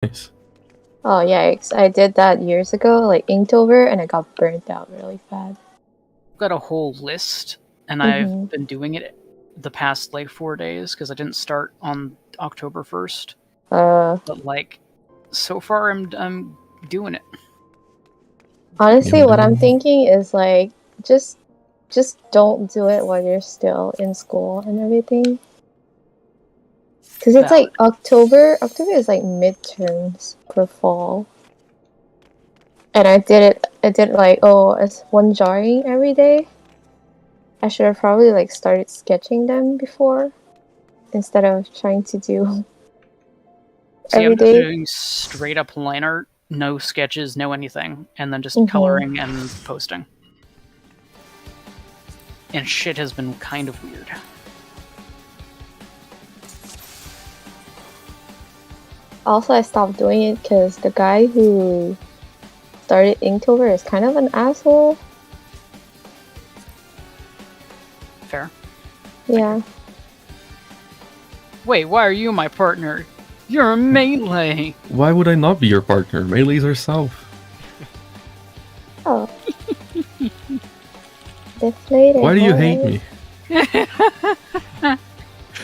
Nice. Oh yikes! I did that years ago, like Inktober, and I got burnt out really bad. I've got a whole list, and I've been doing it the past like 4 days because I didn't start on October 1st. But like, so far I'm doing it. Honestly, what I'm thinking is like just don't do it while you're still in school and everything. Because it's like October is like midterms for fall. And I did like, it's one drawing every day. I should have probably like started sketching them before instead of trying to do every day. I'm doing straight up line art, no sketches, no anything, and then just coloring and posting. And shit has been kind of weird. Also, I stopped doing it because the guy who started Inktober is kind of an asshole. Fair. Yeah. Wait, why are you my partner? You're a melee! Why would I not be your partner? Melees are south. Oh. Deflated. Why do you hate me? Hey,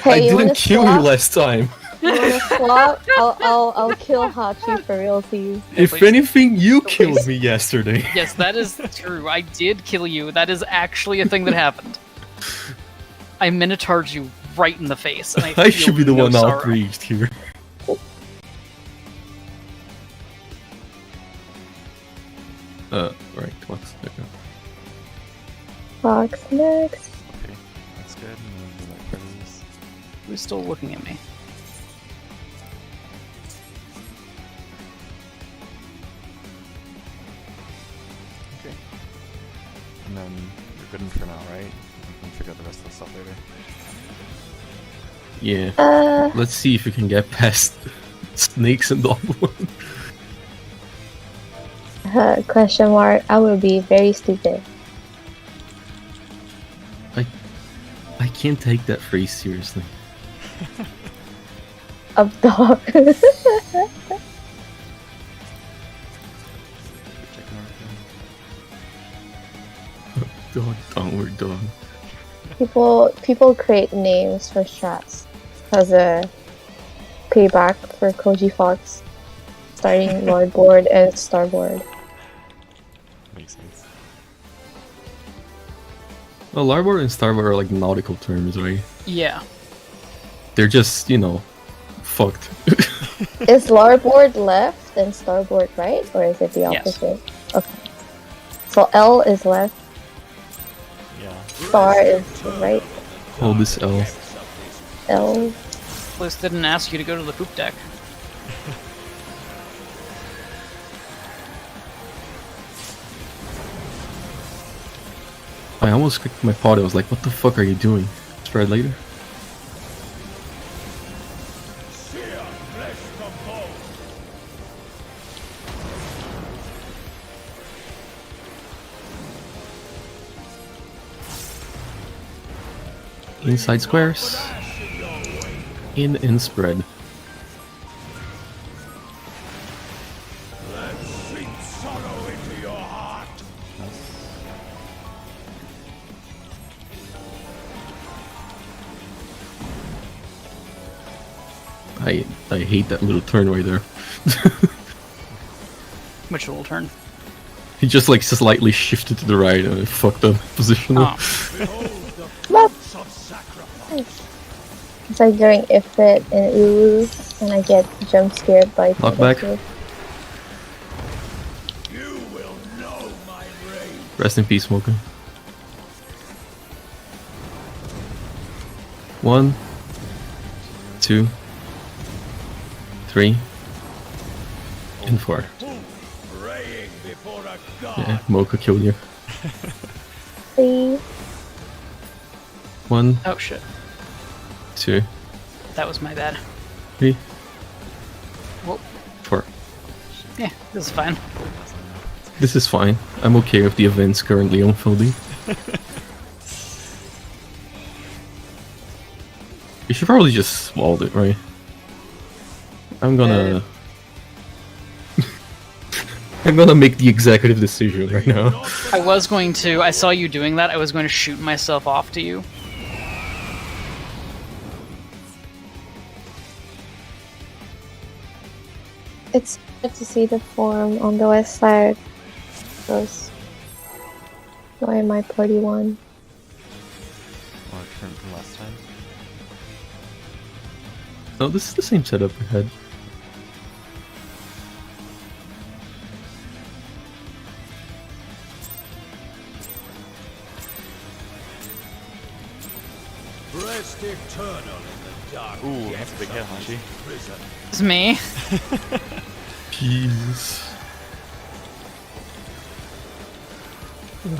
I didn't kill you last time. You wanna swap? I'll kill Hachi for realsies. If anything, you killed me yesterday. Yes, that is true. I did kill you. That is actually a thing that happened. I minotaured you right in the face. And I should be the one outraged here. Right, what's there? Fox next. Okay, that's good. Who's still looking at me? Okay. And then you're good for now, right? We can figure out the rest of the stuff later. Yeah. Let's see if we can get past snakes and Goblin. Question mark. I will be very stupid. I can't take that phrase seriously. Up dog. Dog, downward dog. People create names for strats as a payback for Koji Fox starting Lord Board and Starboard. Makes sense. Well, Larboard and Starboard are like nautical terms, right? Yeah. They're just, fucked. Is Larboard left and Starboard right? Or is it the opposite? Yes. Okay. So L is left. Yeah. Star is right. Hold this L. L. Bliss didn't ask you to go to the poop deck. I almost clicked my pod. I was like, what the fuck are you doing? Try it later. Inside squares. In and spread. I hate that little turn right there. Which little turn? He just like slightly shifted to the right and I fucked up position. Oh. It's like during Ifrit and Ulu, and I get jump scared by Knockback. Rest in peace, Smoker. 1, 2, 3, and 4. Yeah, Mocha killed you. 3. 1. Oh shit. 2. That was my bad. 3. Whoa. 4. Yeah, this is fine. This is fine. I'm okay with the events currently unfolding. You should probably just swallow it, right? I'm gonna I'm gonna make the executive decision right now. I was going to. I saw you doing that. I was going to shoot myself off to you. It's good to see the form on the west side. Those. Why my party won? Or different from last time. No, this is the same setup we had. Rest eternal in the dark. Ooh, that's a big hit, Hashi. It's me. Jesus.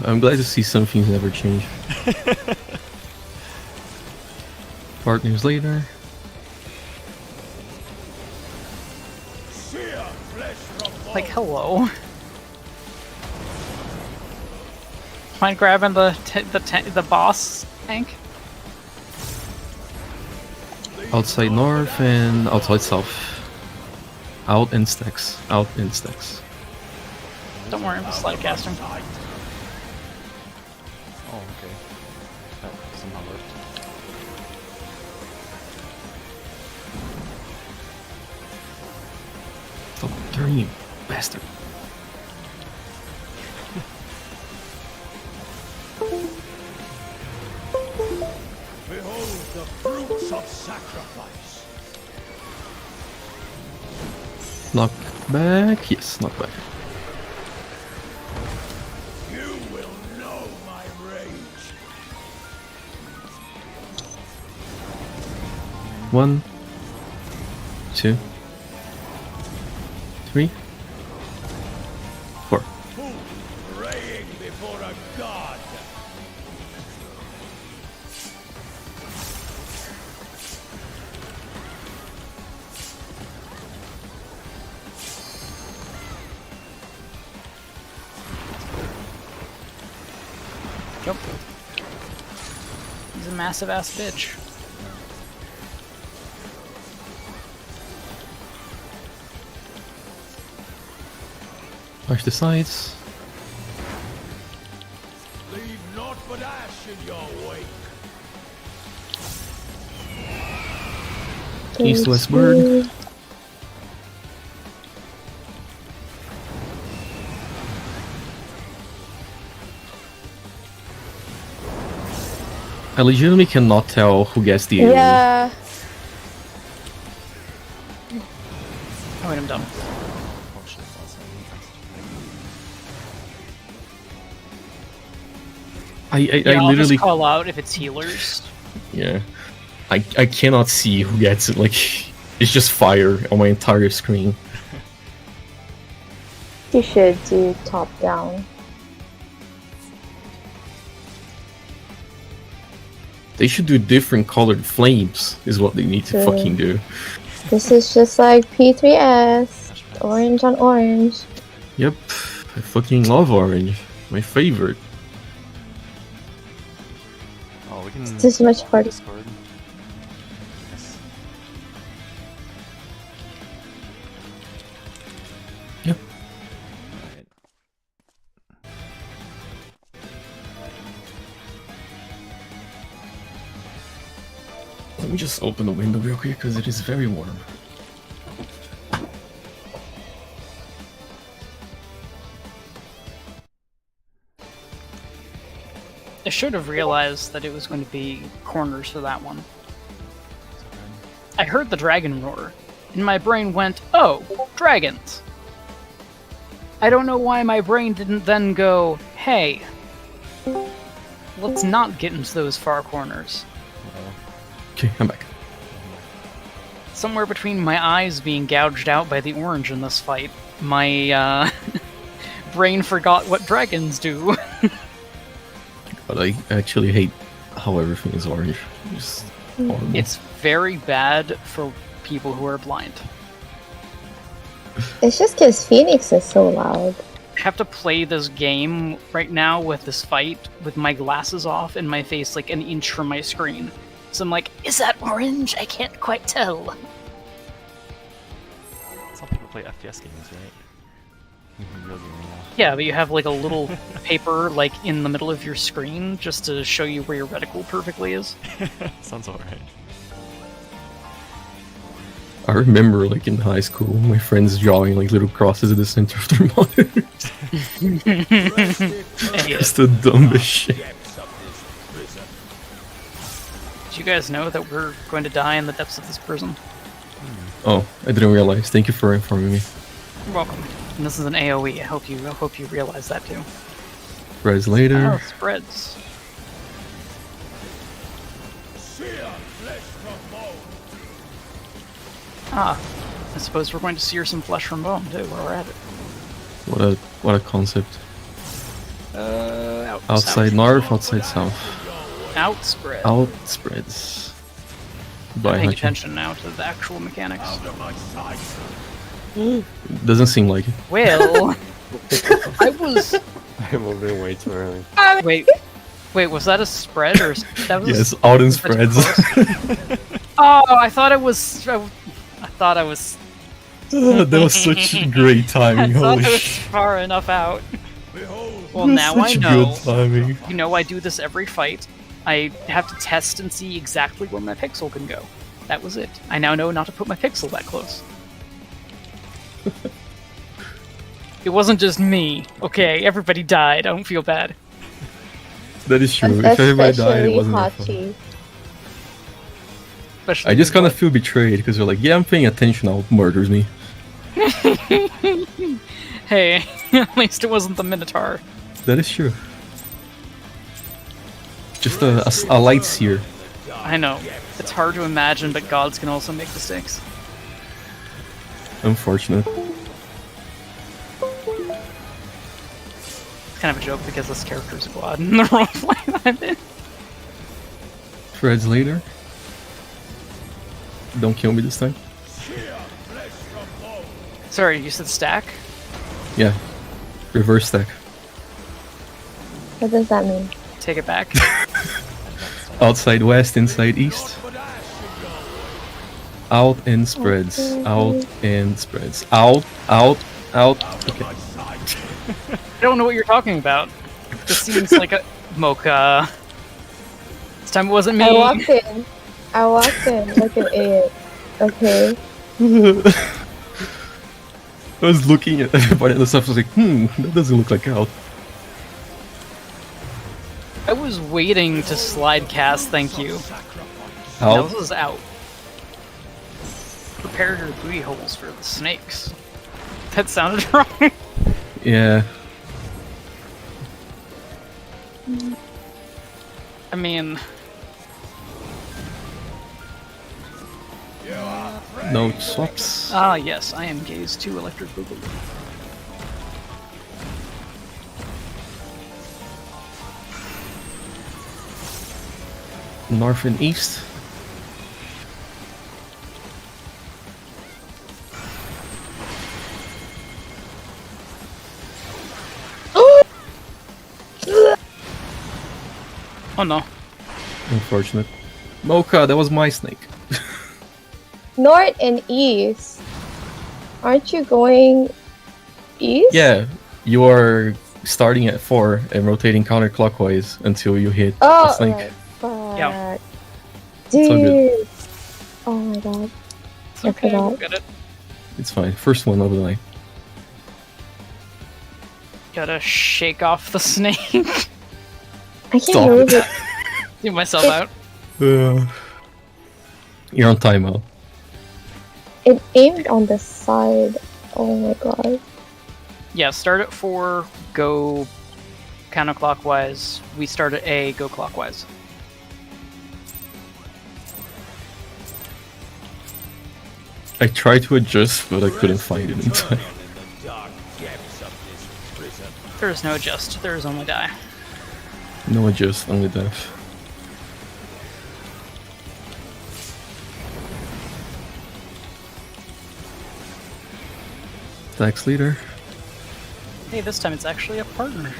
I'm glad to see some things never change. Partners later. Like, hello. Mind grabbing the boss tank? Outside north and outside south. Out in stacks. Out in stacks. Don't worry, I'm just slide casting. Oh, okay. That somehow worked. Stop turning, you bastard. Behold the fruits of sacrifice. Knock back. Yes, knock back. You will know my rage. 1, 2, 3, 4. Who praying before a god? Yep. He's a massive ass bitch. Push the sides. Leave naught but ash in your wake. East west bird. I legitimately cannot tell who gets the AoE. Yeah. Oh wait, I'm dumb. Oh shit, that's I Yeah, I'll literally just call out if it's healers. yeah. I cannot see who gets it. Like it's just fire on my entire screen. You should do top down. They should do different colored flames. Is what they need to True. fucking do. This is just like P3S. Orange on orange. Yep. I fucking love orange. My favorite. Oh, we can. This is much harder. Discord. Yes. Yep. Alright. Let me just open the window real quick because it is very warm. I should have realized that it was going to be corners for that one. I heard the dragon roar, and my brain went, oh, dragons! I don't know why my brain didn't then go, hey, let's not get into those far corners. Okay, I'm back. Somewhere between my eyes being gouged out by the orange in this fight, my brain forgot what dragons do. But I actually hate how everything is orange. It's horrible. It's very bad for people who are blind. It's just because Phoenix is so loud. I have to play this game right now with this fight with my glasses off and my face like an inch from my screen. So I'm like, is that orange? I can't quite tell. Some people play FPS games, right? Yeah, but you have like a little paper like in the middle of your screen just to show you where your reticle perfectly is. Sounds alright. I remember, like, in high school, my friends drawing, like, little crosses at the center of their monitors. It's the dumbest shit. Did you guys know that we're going to die in the depths of this prison? Oh, I didn't realize. Thank you for informing me. You're welcome. And this is an AoE. I hope you realize that too. Spreads later. Oh, spreads. Ah, I suppose we're going to sear some flesh from bone too while we're at it. What a concept. Out Outside south. north, outside south. Out spread. Out spreads. Bye, Paying Hachi. attention now to the actual mechanics. Doesn't seem like it. Well, I was. I moved in way too early. Wait, was that a spread or that was? Yes, out in spreads. Oh, I thought it was. I thought I was. That was such great I timing. thought Holy I was shit. far enough out. Well, now I Such know. good timing. You know, I do this every fight. I have to test and see exactly where my pixel can go. That was it. I now know not to put my pixel that close. It wasn't just me. Okay, everybody died. I don't feel bad. That is true. If everybody died, it wasn't their fault. Hachi. Especially I just kind of when- feel betrayed because they're like, yeah, I'm paying attention, now murders me. Hey, at least it wasn't the Minotaur. That is true. Just a light seer. I know. It's hard to imagine, but gods can also make mistakes. Unfortunate. It's kind of a joke because this character is a god in the roleplay that I'm in. Threads later. Don't kill me this time. Sorry, you said stack? Yeah. Reverse stack. What does that mean? Take it back. Outside west, inside east. Out and spreads. Out and spreads. Out. Okay. I don't know what you're talking about. This seems like a mocha. This time it wasn't me. I walked in like an idiot. Okay. I was looking at everybody and the stuff. I was like, that doesn't look like out. I was waiting to slide cast, thank you. Out. No, this was out. Prepare your booty holes for the snakes. That sounded wrong. Yeah. I mean, No swaps. yes, I am gaze to electric boogaloo. North and east. Oh no. Unfortunate. Mocha, that was my snake. North and east. Aren't you going east? Yeah, you are starting at 4 and rotating counterclockwise until you hit the Oh, snake. right. Fuck. Yeah. all good. Dude. Oh my god. It's I okay, forgot. we'll get it. It's fine. First one of the night. Gotta shake off the snake. I can't Stop move it. it. Get myself out. You're on timeout. It aimed on the side. Oh my god. Yeah, start at 4, go counterclockwise. We start at A, go clockwise. I tried to adjust, but I couldn't find it in time. There is no adjust, there is only die. No adjust, only death. Tax leader. Hey, this time it's actually a partner.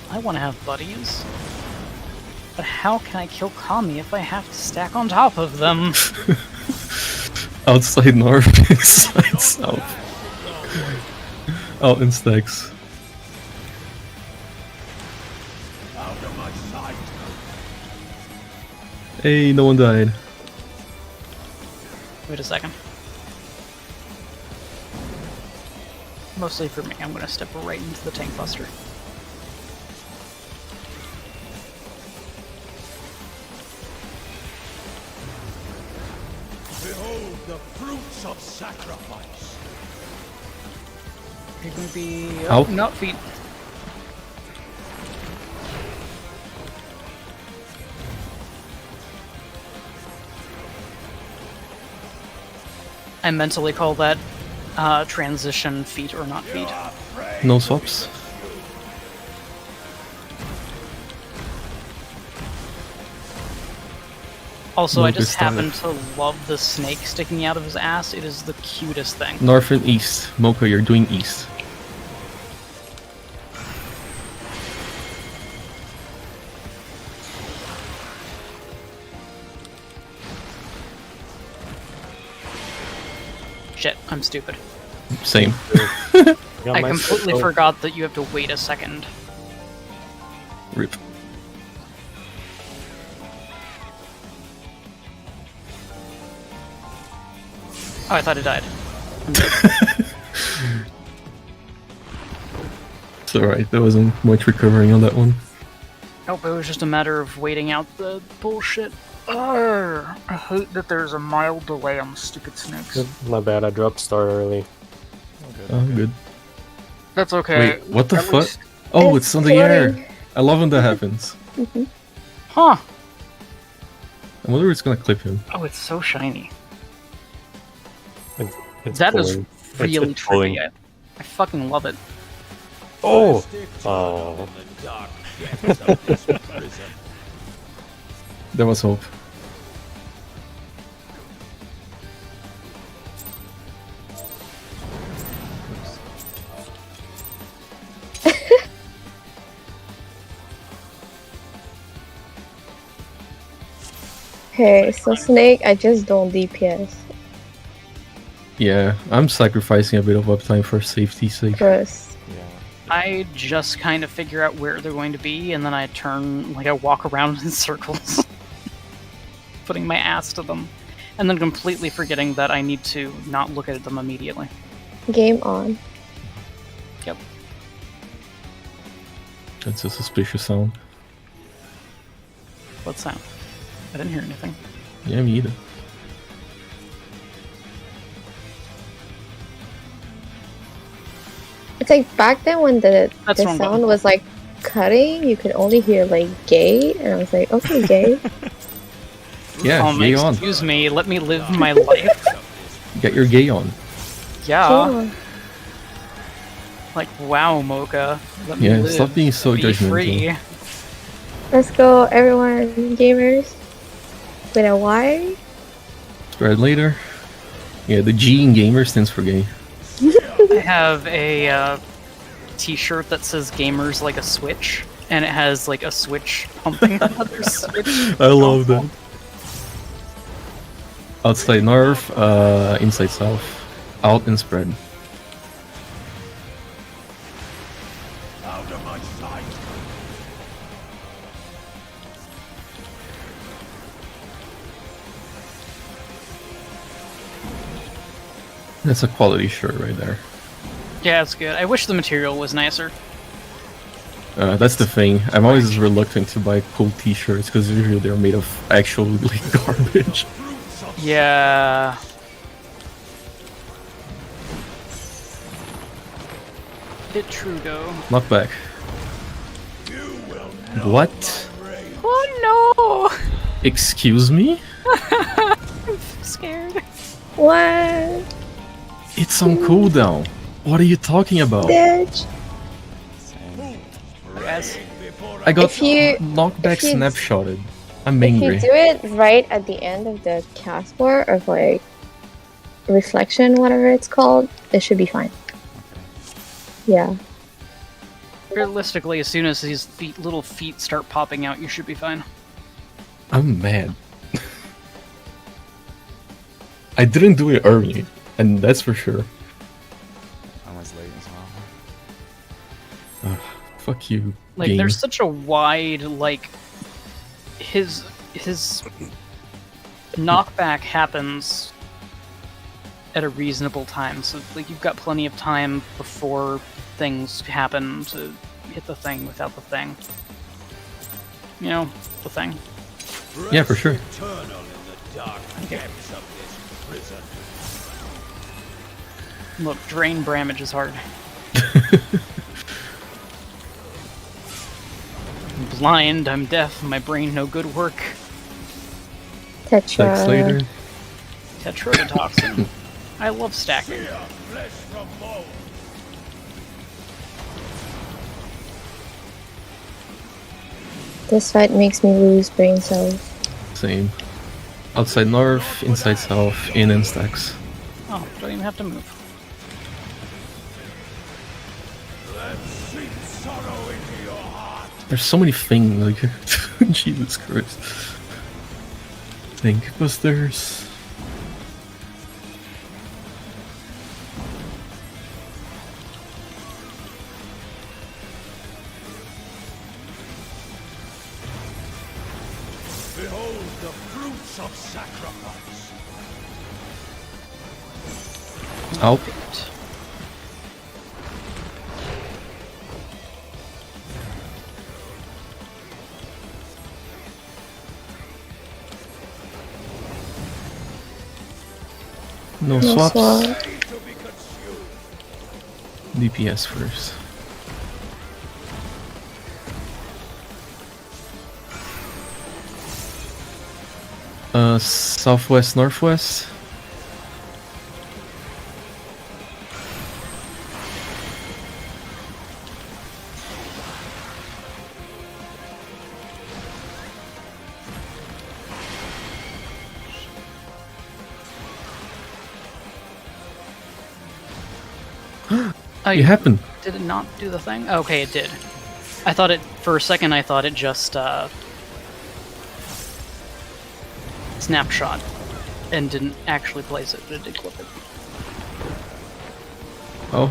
I want to have buddies. But how can I kill Kami if I have to stack on top of them? Outside north, inside south. Out in stacks. Out of my sight. Hey, no one died. Wait a second. Mostly for me, I'm gonna step right into the tank buster. Behold the fruits of sacrifice. You're gonna be... Out. No, feet. I mentally call that transition feet or not feet. No swaps. Also, No I just good start. happen to love the snake sticking out of his ass. It is the cutest thing. North and east. Mocha, you're doing east. Shit, I'm stupid. Same. I completely forgot that you have to wait a second. Rip. Oh, I thought it died. It's alright, there wasn't much recovering on that one. Nope, it was just a matter of waiting out the bullshit. Arrgh, I hate that there's a mild delay on stupid snakes. My bad, I dropped star early. Oh, good. That's okay. Wait, what the At fuck? least- Oh, it's on the air! floating. I love when that happens. Huh. I wonder if it's gonna clip him. Oh, it's so shiny. It's That is pulling. really It's pulling. trippy. I fucking love it. Oh! In the dark depths of this prison. There was hope. Okay, so Snake, I just don't DPS. Yeah, I'm sacrificing a bit of uptime for safety's sake. Gross. Yeah. I just kind of figure out where they're going to be, and then I turn, like, I walk around in circles, putting my ass to them, and then completely forgetting that I need to not look at them immediately. Game on. Yep. That's a suspicious sound. What sound? I didn't hear anything. Yeah, me either. It's like back then when the That's wrong sound button. was like cutting, you could only hear like gay, and I was like, okay, gay. Yeah, gay on. Excuse me, let me live my life. Get your gay on. Yeah. Oh, Like, wow, Mocha. Let me Yeah, live. stop being so Be judgmental. free. let's go, everyone, gamers. With a Y. Spread later. Yeah, the G in gamer stands for gay. I have a t-shirt that says gamers like a switch, and it has like a switch pumping another switch. I love that. Outside north, inside south. Out and spread. Out of my sight. That's a quality shirt right there. Yeah, it's good. I wish the material was nicer. That's the thing. I'm always reluctant to buy cool t-shirts because usually they're made of actually garbage. Yeah. Bit Trugo. Knockback. What? Oh no! Excuse me? I'm scared. What? It's on cooldown. What are you talking about? Bitch. Guys, I got If you- knockback if you- snapshotted. I'm If you angry. do it right at the end of the cast bar of like reflection, whatever it's called, it should be fine. Yeah. realistically, as soon as these little feet start popping out, you should be fine. I'm mad. I didn't do it early, and that's for sure. I was late as well. Fuck you, Like, game. there's such a wide, like, his knockback happens at a reasonable time, so like you've got plenty of time before things happen to hit the thing without the thing. You know, the thing. Yeah, for sure. Eternal in the dark depths of this prison. Look, drain Bramage is hard. I'm blind, I'm deaf, my brain no good work. Sex later. Tetrodotoxin. I love stacking. Fear flesh from bone. This fight makes me lose brain cells. Same. Outside north, inside south, in and stacks. Oh, don't even have to move. Let's sink sorrow into your heart. There's so many things, like, Jesus Christ. Think busters. Behold the fruits of sacrifice. Out. No swaps. Ready to be consumed. DPS first. Southwest, northwest. Oh, It happened. Did it not do the thing? Okay, it did. I thought it, for a second, I thought it just, snapshot and didn't actually place it, but it did clip it. Oh,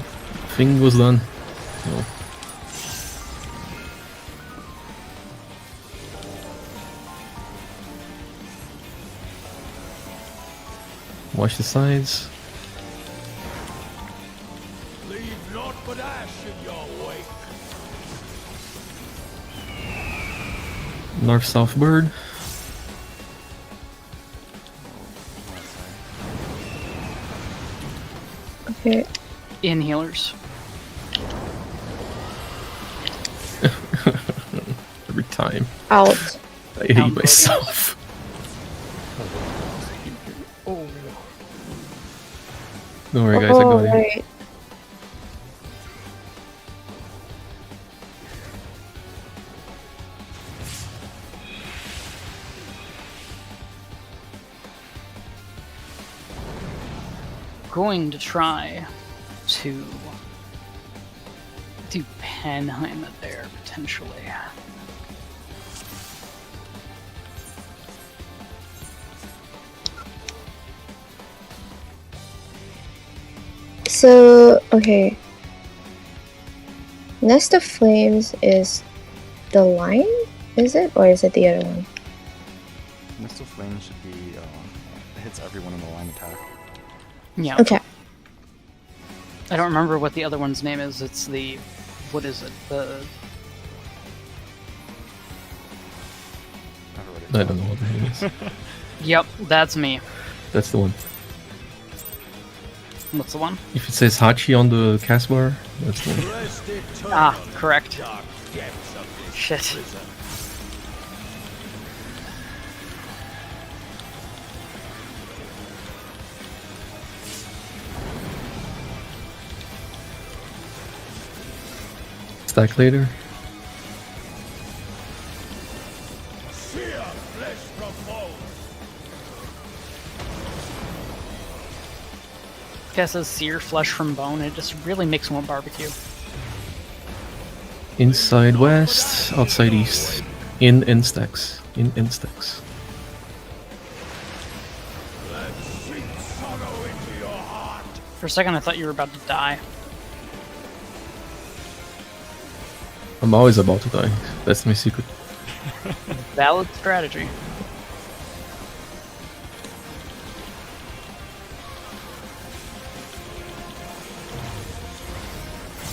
thing was done. No. Watch the sides. Leave naught but ash in your wake. North-south bird. Okay. Inhalers. Every time. Out. I hate Down myself. Oh. Don't worry, guys, I got it. Right. Going to try to do Penheim there, potentially. So, okay. Nest of Flames is the line? Is it? Or is it the other one? Mist of Flame should be, it hits everyone in the line attack. Yeah. Okay. I don't remember what the other one's name is. It's the... What is it? The... I've already I don't know what the name is. Yep, that's me. That's the one. What's the one? If it says Hachi on the cast bar, that's the one. Rest eternal Ah, in the correct. dark depths of this Shit. prison. Stack later. Fear flesh from bone. Guess says sear flesh from bone. It just really makes me want barbecue. Inside west, outside east. In stacks. In stacks. Let's sink For a second, I thought you were about to die. I'm always about to die. That's my secret. Valid strategy.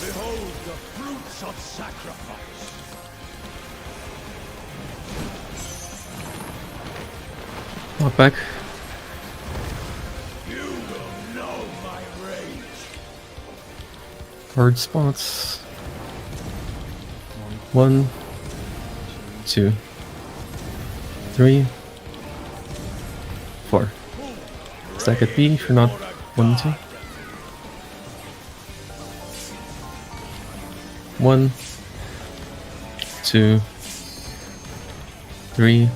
Behold the fruits of sacrifice. Knock back. You will know my rage. Hard spots. 1, 2, 3, 4. Stack at B if you're not 1, 2. 1, 2, 3, 4.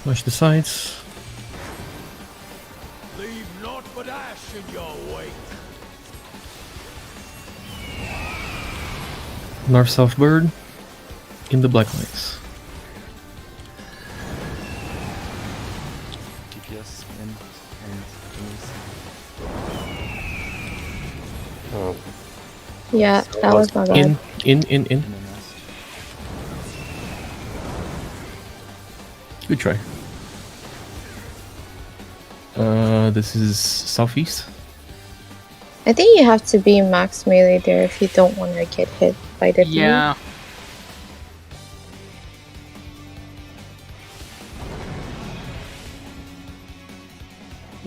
Flush the sides. Leave naught but ash in your wake. North-south bird in the black lights. DPS in and Oh, Yeah, that was my bad. In. in the nest. Good try. This is southeast. I think you have to be max melee there if you don't want to get hit by the bee. Yeah.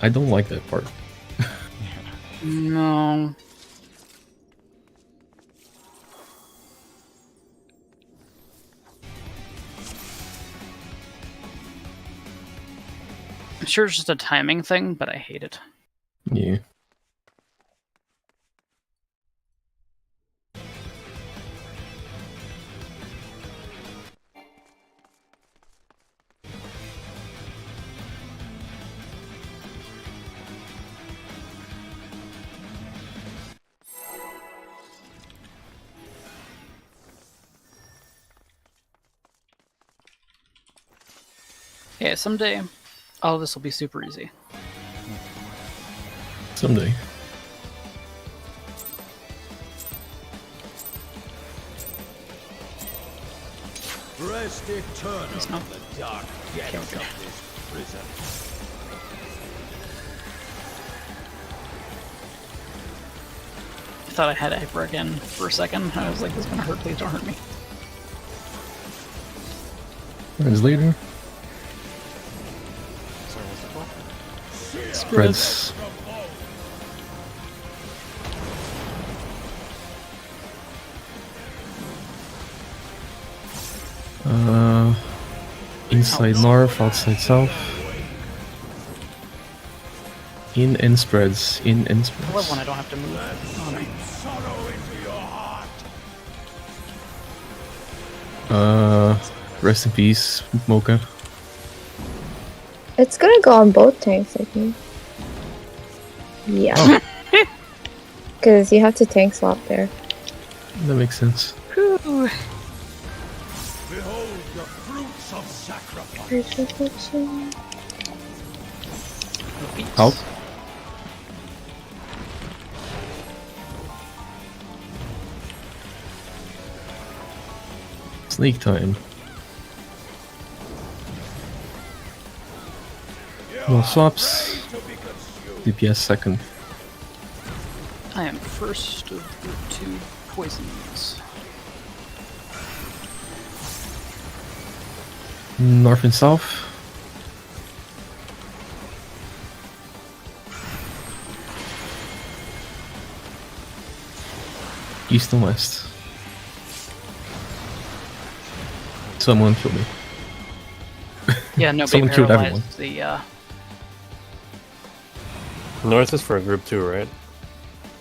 I don't like that part. No. I'm sure it's just a timing thing, but I hate it. Yeah. Yeah, someday all of this will be super easy. Someday. Rest eternal It's not- in the dark depths of this prison. I thought I had Hyper again for a second. I was like, this is gonna hurt, please don't hurt me. Friends later. Sorry, what's it called? Spreads. Inside north, outside south. In and spreads. In and I love spreads. when I don't have to move. Oh, no. Sorrow into your heart. Rest in peace, Mocha. It's gonna go on both tanks, I think. Yeah. Because you have to tank swap there. That makes sense. Whew. Behold the fruits of sacrifice. Bridge reflection. Help. Snake time. No swaps. DPS second. I am first of the two poisons. North and south. East and west. Someone killed me. Yeah, nobody Someone killed paralyzed everyone. the, North is for group 2, right?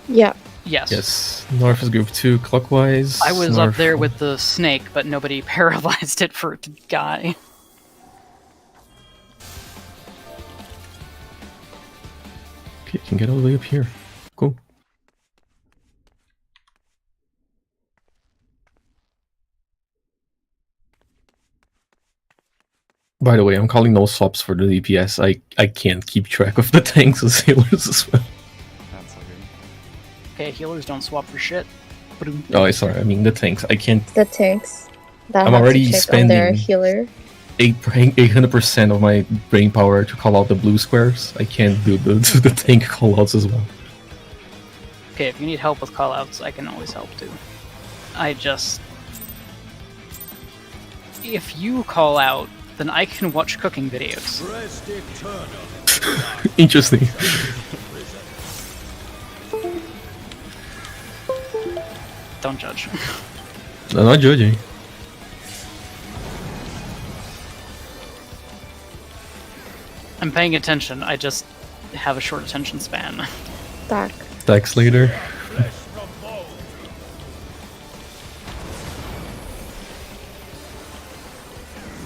Yeah. yes. Yes, north is group 2 clockwise. I was north, up there with the snake, but nobody paralyzed it for it to die. Okay, can get all the way up here. Cool. By the way, I'm calling no swaps for the DPS. I can't keep track of the tanks and healers as well. That's so good. Okay, healers don't swap for shit. Oh, sorry. I mean the tanks. I can't. The tanks that I'm have already to check on their spending healer. 800% of my brain power to call out the blue squares. I can't do the tank callouts as well. Okay, if you need help with callouts, I can always help too. I just... If you call out, then I can watch cooking videos. Rest eternal. Interesting. Don't judge. I'm not judging. I'm paying attention, I just have a short attention span. Back. Stacks later. Flesh from bone.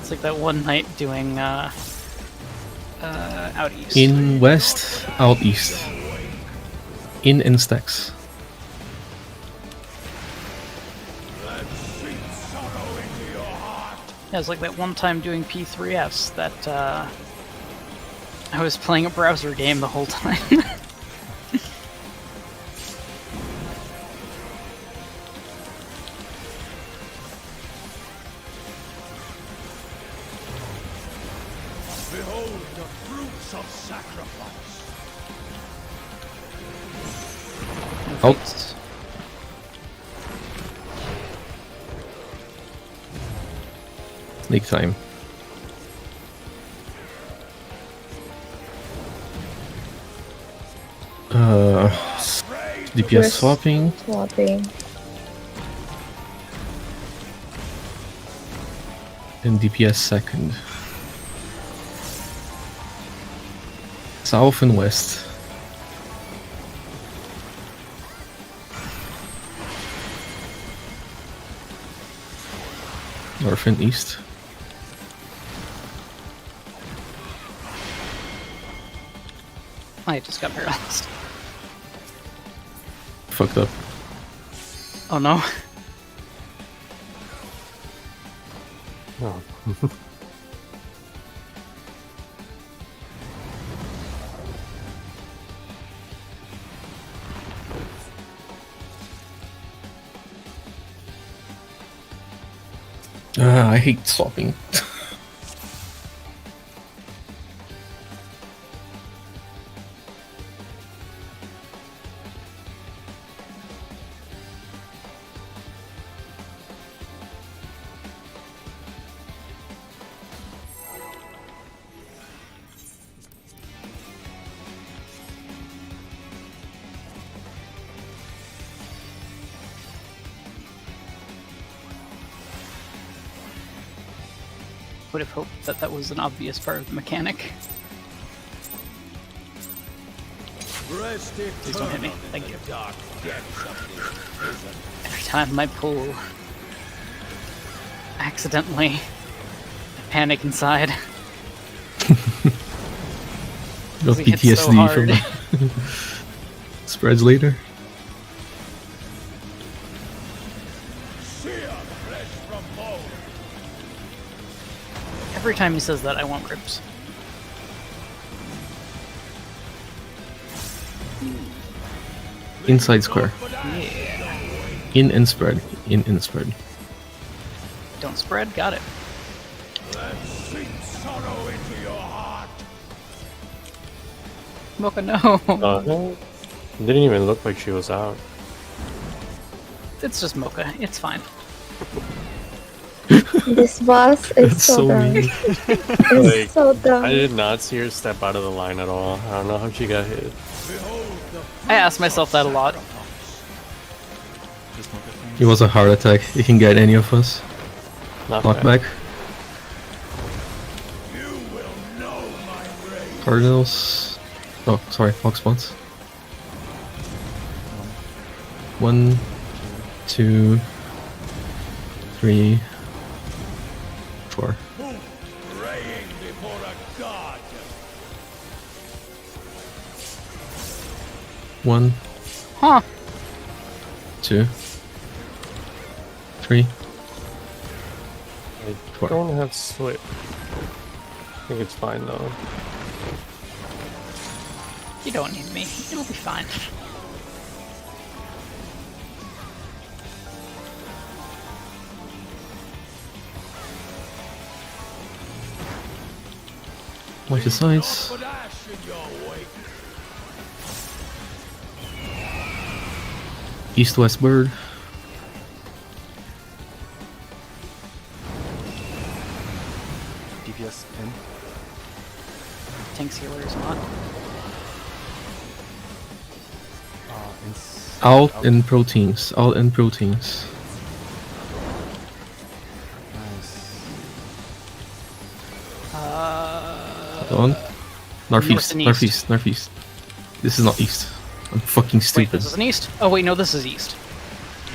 It's like that one night doing, out east. In west, out east. In and stacks. Yeah, it's like that one time doing P3Fs that, I was playing a browser game the whole time. Behold the fruits of sacrifice. Oh. Fates. Snake time. DPS We're swapping. Swapping. And DPS second. South and west. North and east. I just got paralyzed. Fucked up. Oh no. Oh. I hate swapping. Would have hoped that that was an obvious part of the mechanic. Rest Please don't hit me. eternal Thank in you. the dark depths of this prison. Every time I pull, accidentally, I panic inside. Got It hits so PTSD from hard. the spreads later. Sear flesh from bone. Every time he says that, I want ribs. Inside square. Yeah. In and spread. In and spread. Don't spread. Got it. Let sweet sorrow into your heart. Mocha, no. No. It didn't even look like she was out. It's just Mocha. It's fine. This boss is That's so so dumb. mean. It's Like, so dumb. I did not see her step out of the line at all. I don't know how she got hit. Behold the I ask myself that a lot. Just look at things. It was a heart attack. It can get any of us. Not bad. Knockback. you will know my rage. Cardinals. Oh, sorry. Hawk spawns. 1, 2, 3, 4. Praying before a god. 1, Huh. 2, 3. I Four. don't have sweep. I think it's fine though. You don't need me. It'll be fine. Watch the sides. But ash in your wake. East-west bird. DPS in. Tank's healer is not. Out in proteins. Out in proteins. Nice. On. Northeast. and east. Northeast. Northeast. This is not east. I'm fucking Wait, stupid. this is an east? Oh wait, no, this is east.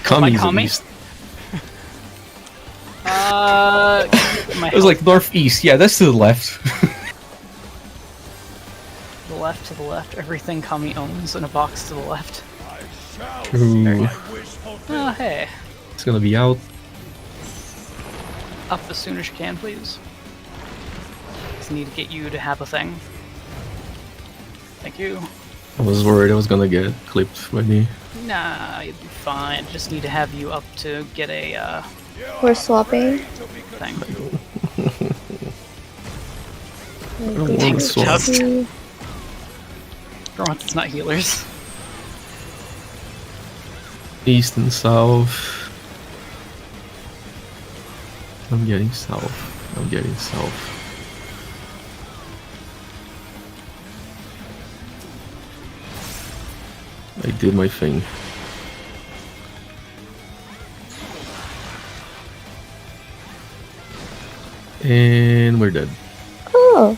Kami is Kami? east. My It was like northeast. Yeah, that's to the left. the left to the left. Everything Kami owns in a box to the left. I shall Ooh. see my wish fulfilled. Oh, hey. It's gonna be out. Up as soon as you can, please. Just need to get you to have a thing. Thank you. I was worried I was gonna get clipped by me. Nah, you'll be fine. Just need to have you up to get a We're swapping. thing. I don't want to Thanks, swap. Chuck. See. For once, it's not healers. East and south. I'm getting south. I'm getting south. I did my thing. And we're dead. Oh,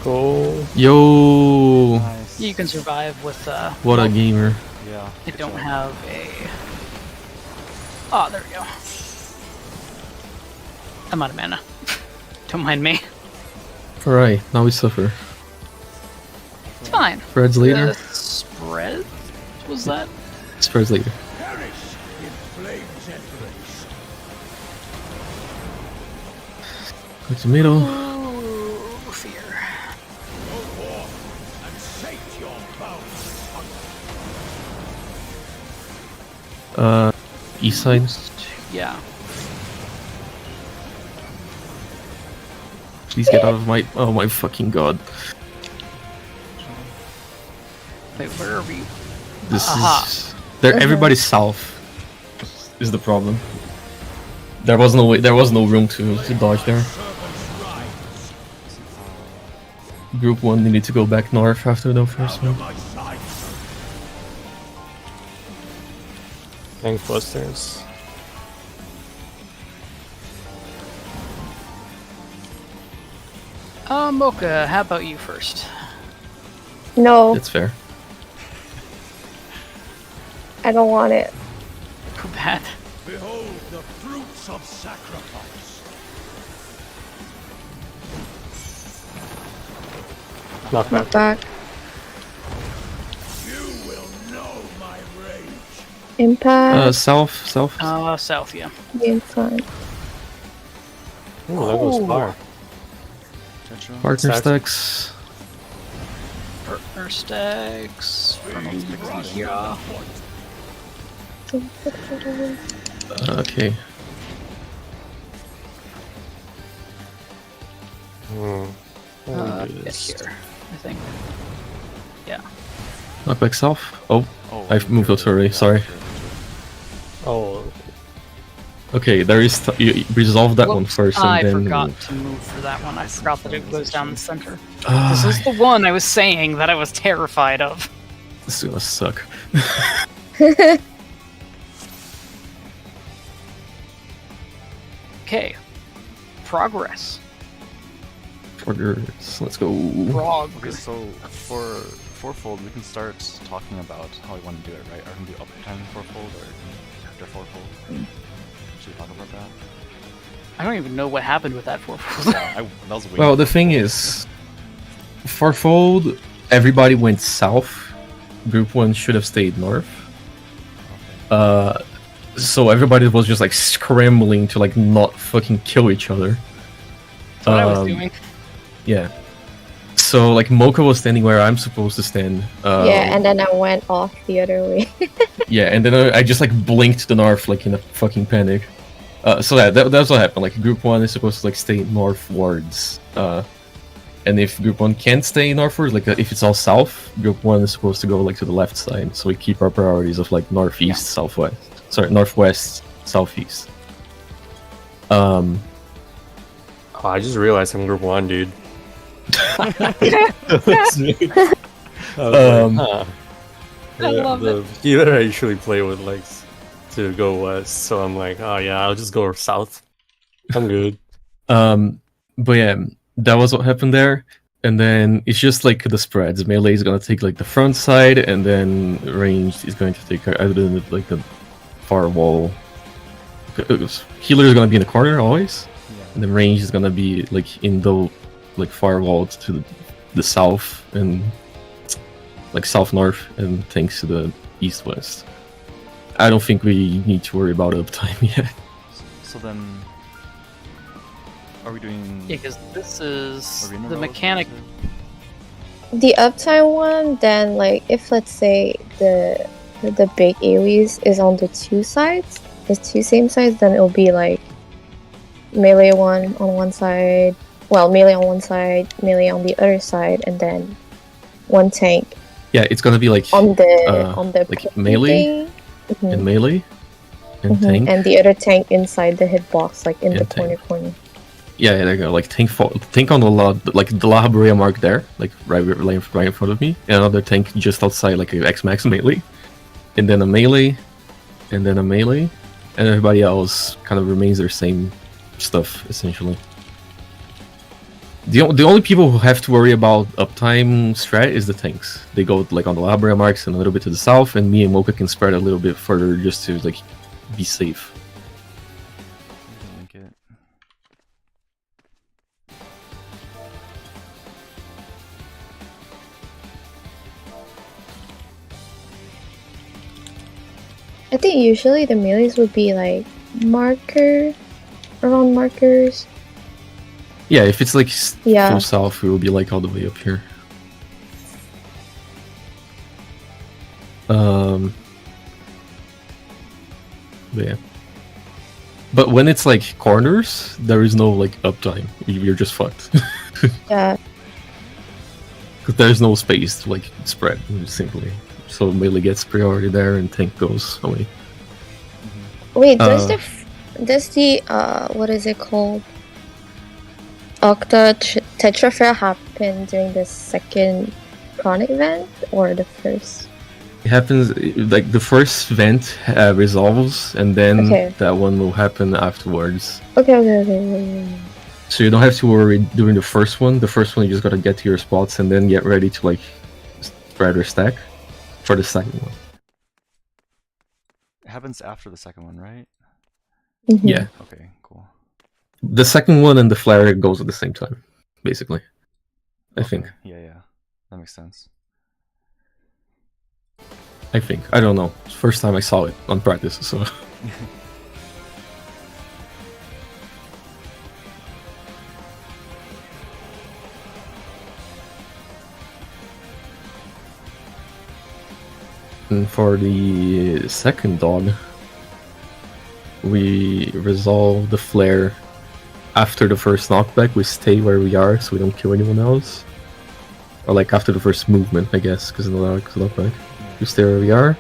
Go. Yo! Nice. You can survive with, What a gamer. Yeah. I good don't job. have a... Oh, there we go. I'm out of mana. Don't mind me. Alright, now we suffer. It's fine. Fred's leader? The spread? What was that? It's Fred's leader. Perish in flames embrace. Go to middle. Ooh, fear. Go forth and sate your boundless hunger. East side. Yeah. Please get out of my... Oh my fucking god. Wait, where are we? This Aha. is... There, everybody's south. Is the problem. There was no way, there was no room to dodge there. Servants rise Group 1 needed to go back north after the first under one. my sight. Tank busters. Mocha, how about you first? no, That's fair. I don't want it. Too bad. Behold the fruits of sacrifice. Knock Not back. back. You will know my rage. Impact. South. South, yeah. Game fine. Ooh, that goes Ooh. far. Tetra. Partner Stacks. stacks. Partner stacks from here. Okay. Hmm. I'll do Get this. here, I think. Yeah. Knock back south. Oh, Oh, I've moved out already, sorry. Oh, okay, there is... you resolve that one Whoops, first and I then... forgot to move for that one. I forgot that it goes down the center. Ah, This is the one I was saying that I was terrified of. this is gonna suck. Okay. Progress. Progress. Let's go. Okay, so for fourfold, we can start talking about how we want to do it, right? Are we going to do uptime fourfold or after fourfold? Should we talk about that? I don't even know what happened with that fourfold. That was weird. Well, the thing is, fourfold, everybody went south. Group 1 should have stayed north. So everybody was just like scrambling to like not fucking kill each other. That's what I was doing. Yeah. So like Mocha was standing where I'm supposed to stand. Yeah, and then I went off the other way. Yeah, and then I just like blinked to north like in a fucking panic. So that's what happened. Like Group 1 is supposed to like stay northwards. And if Group 1 can't stay northwards, like if it's all south, Group 1 is supposed to go like to the left side. So we keep our priorities of like northeast, southwest. Sorry, northwest, southeast. Oh, I just realized I'm Group 1, dude. I love it. Healer I usually play with likes to go west, so I'm like, oh yeah, I'll just go south. I'm good. But yeah, that was what happened there. And then it's just like the spreads. Melee is gonna take like the front side, and then ranged is going to take either like the far wall. Healer is gonna be in the corner always, and then range is gonna be like in the like far wall to the south and like south north, and tanks to the east west. I don't think we need to worry about uptime yet. So then, are we doing? Yeah, because this is Are we in a the row mechanic. The uptime one, then like if let's say the big AoEs is on the two sides, the two same sides, then it'll be like melee one on one side, well melee on one side, melee on the other side, and then one tank. Yeah, it's gonna be like on the like melee and melee and tank, and the other tank inside the hitbox, like in And the tank. corner. Yeah, there you go. Like tank on the like the La Habrea mark there, like right in front of me, and another tank just outside, like a X-Max melee, and then a melee, and then a melee, and everybody else kind of remains their same stuff essentially. The only people who have to worry about uptime strat is the tanks. They go like on the La Habrea marks and a little bit to the south, and me and Mocha can spread a little bit further just to like be safe. Link it. I think usually the melees would be like around markers. Yeah, if it's like Yeah. full south, it will be like all the way up here. But yeah. But when it's like corners, there is no like uptime. You're just fucked. Yeah. Because there's no space to like spread, simply. So melee gets priority there and tank goes away. Wait, does the what is it called? Octa Tetrafair happen during the second chronic event or the first? It happens like the first vent resolves, and then that one will happen afterwards. Okay. So you don't have to worry during the first one. The first one you just gotta get to your spots and then get ready to like spread or stack for the second one. It happens after the second one, right? Mm-hmm. Yeah. Okay, cool. The second one and the flare goes at the same time, basically. I think. Yeah, that makes sense. I think. I don't know. It's the first time I saw it on practice, so. And for the second dog, we resolve the flare after the first knockback. We stay where we are so we don't kill anyone else. Or like after the first movement, I guess, because in the knockback. We stay where we are.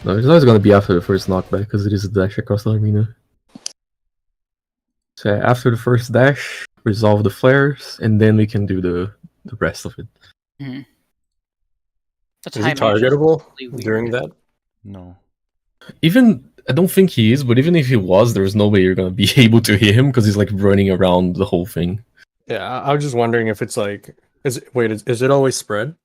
No, it's always going to be after the first knockback because it is a dash across the arena. So after the first dash, resolve the flares, and then we can do the rest of it. Mm-hmm. Is he targetable during that? No. Even I don't think he is, but even if he was, there's no way you're gonna be able to hit him because he's like running around the whole thing. Yeah, I was just wondering if it's like, is it always spread,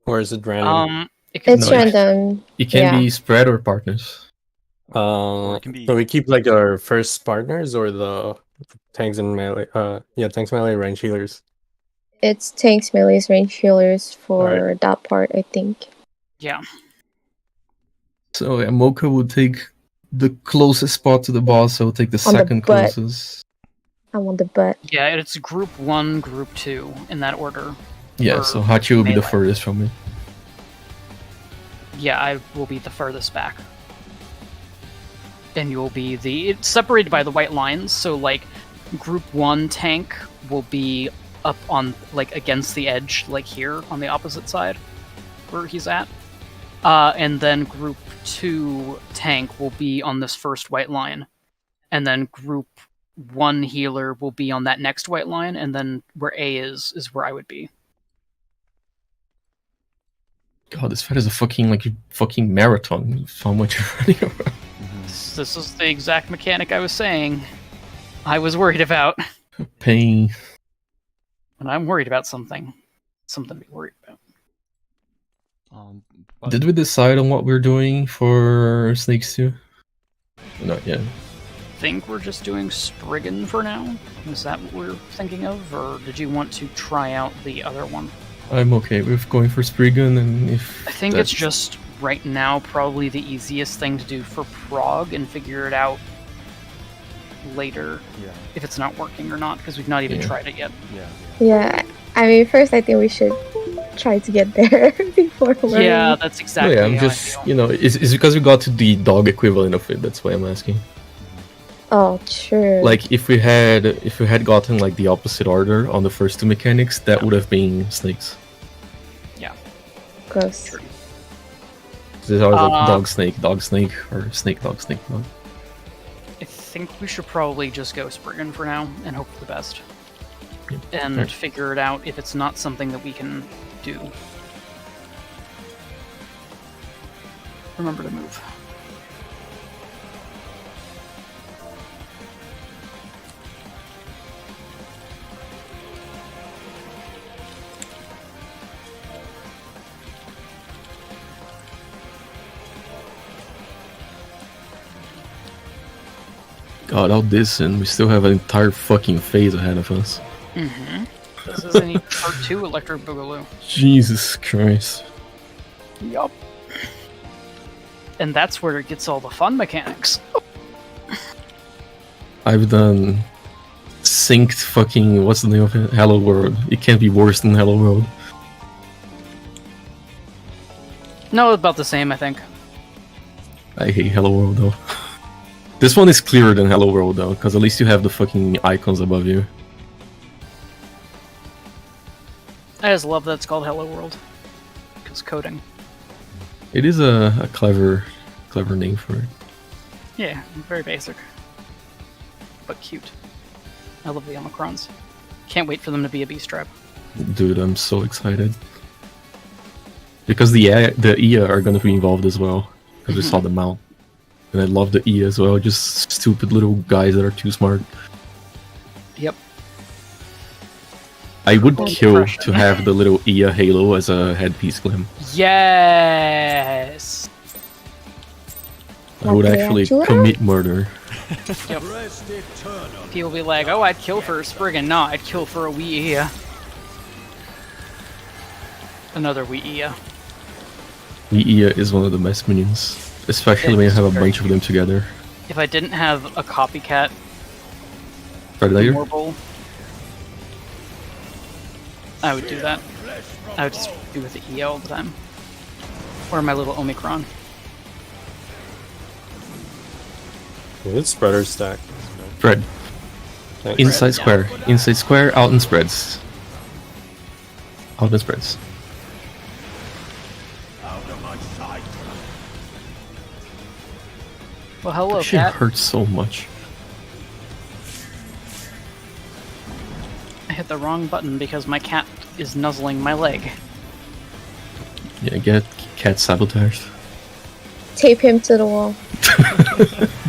or is it random? It's random. It can be spread or partners. Or it can be. So we keep like our first partners or the tanks and melee. Yeah, tanks, melee, range healers. It's tanks, melees, range healers for Alright. that part, I think. Yeah. So yeah, Mocha will take the closest spot to the boss, so we'll take the On the second butt. closest. I want the butt. Yeah, it's group 1, group 2, in that order. Yeah, Or so Hachi will be the melee. furthest from me. Yeah, I will be the furthest back. And you'll be it's separated by the white lines, so like group 1 tank will be up on like against the edge, like here on the opposite side where he's at. And then group 2 tank will be on this first white line. And then group 1 healer will be on that next white line, and then where A is where I would be. God, this fight is a fucking marathon. So much running around. This is the exact mechanic I was saying I was worried about. Pain. And I'm worried about something. Something to be worried about. But Did we decide on what we're doing for Snakes 2? Not yet. I think we're just doing Spriggan for now. Is that what we're thinking of? Or did you want to try out the other one? I'm okay with going for Spriggan, and if I think it's just, right now, probably the easiest thing to do for Prog and figure it out later if it's not working or not, because we've not even tried it yet. Yeah, I mean, first I think we should try to get there before learning. Yeah, that's exactly I'm how just, I feel. it's because we got to the dog equivalent of it, that's why I'm asking. Oh, true. Like, if we had gotten, like, the opposite order on the first two mechanics, that would have been Snakes. Yeah. Gross. True. There's always, like, dog, snake, or snake, dog. I think we should probably just go Spriggan for now and hope for the best. And Right. figure it out if it's not something that we can do. Remember to move. God, all this, and we still have an entire fucking phase ahead of us. Mm-hmm. This is any part 2 Electro Boogaloo. Jesus Christ. Yup. And that's where it gets all the fun mechanics. I've done synced fucking, what's the name of it? Hello World. It can't be worse than Hello World. No, about the same, I think. I hate Hello World though. This one is clearer than Hello World though, because at least you have the fucking icons above you. I just love that it's called Hello World. Because coding. It is a clever name for it. Yeah, very basic. But cute. I love the Omicrons. Can't wait for them to be a B-strap. Dude, I'm so excited. Because the IA are gonna be involved as well. Because we saw them out. And I love the IA as well, just stupid little guys that are too smart. Yep. I would Good kill impression. to have the little IA halo as a headpiece glim. Yes! I would Like actually Jura? commit murder. Rest eternal. People will be like, oh, I'd kill for a Spriggan. No, I'd kill for a wee Ia. Another wee Ia. The IA is one of the best minions. Especially when you have a bunch of them together. If I didn't have a copycat Predator? Warble, I would do that. I would just do with the EO all the time. Or my little Omicron. It's spreader stack. Spread. Thanks. Inside yeah. square. Inside square, out in spreads. Out in spreads. Out of my sight. Well, hello, That shit cat. hurts so much. I hit the wrong button because my cat is nuzzling my leg. Yeah, get cat sabotaged. Tape him to the wall.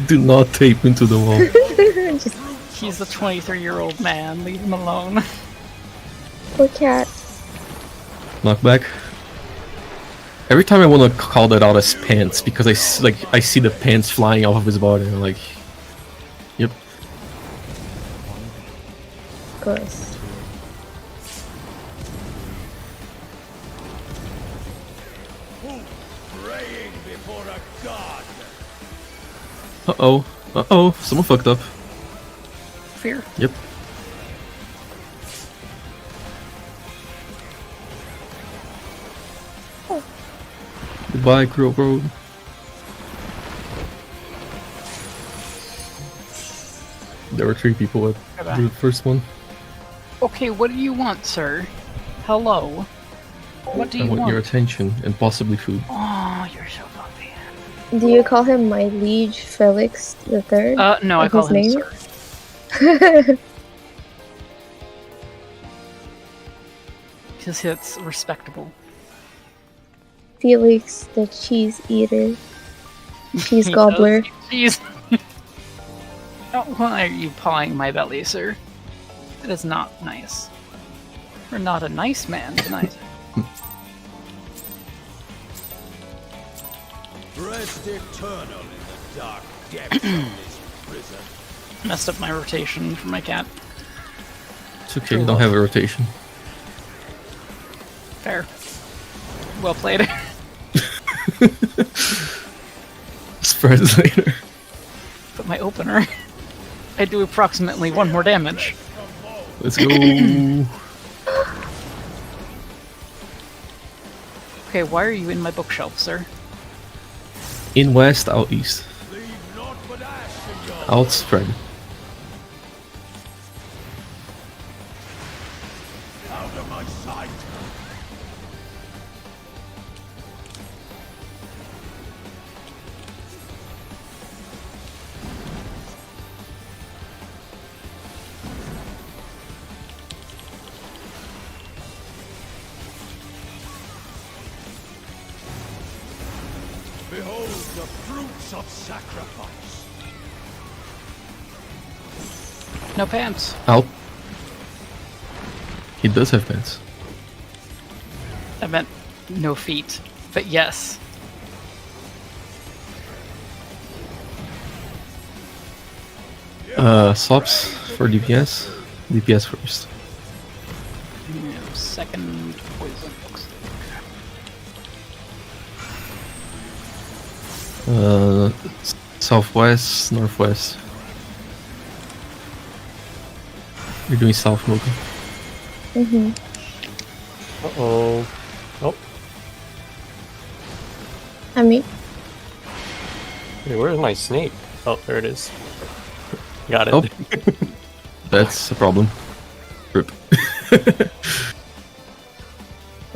Do not tape into the wall. Just He's a 23-year-old man. Leave him alone. poor cat. Knockback. Every time I want to call that out as pants because I see the pants flying off of his body and I'm like, yep. Of course. Praying before a god. Uh-oh, someone fucked up. Fear. Yep. Goodbye, Crow Road. There were 3 people at the first one. Okay, what do you want, sir? Hello. What do I you want want? your attention and possibly food. Oh, you're so puppy. Do you call him my liege Felix the Third? No, I call him name? sir. Because it's respectable. Felix the cheese eater. Cheese gobbler. Jeez. Oh, why are you pawing my belly, sir? That is not nice. You're not a nice man tonight. Rest eternal in the dark depths of this prison. Messed up my rotation for my cat. It's okay, you don't have a rotation. Fair. Well played. Spreads later. But my opener, I do approximately 1 more damage. Let's go. Okay, why are you in my bookshelf, sir? In west, out east. Leave naught but ash in your Out spread. out of my sight. Behold the fruits of sacrifice. No pants. Out. He does have pants. I meant no feet. But yes. Swaps for DPS. DPS first. Second poison looks Southwest, northwest. You're doing south, Mocha. Uh-oh. Oh, I mean, wait, where's my snake? Oh, there it is. Got it. Oh. That's a problem. Rip. I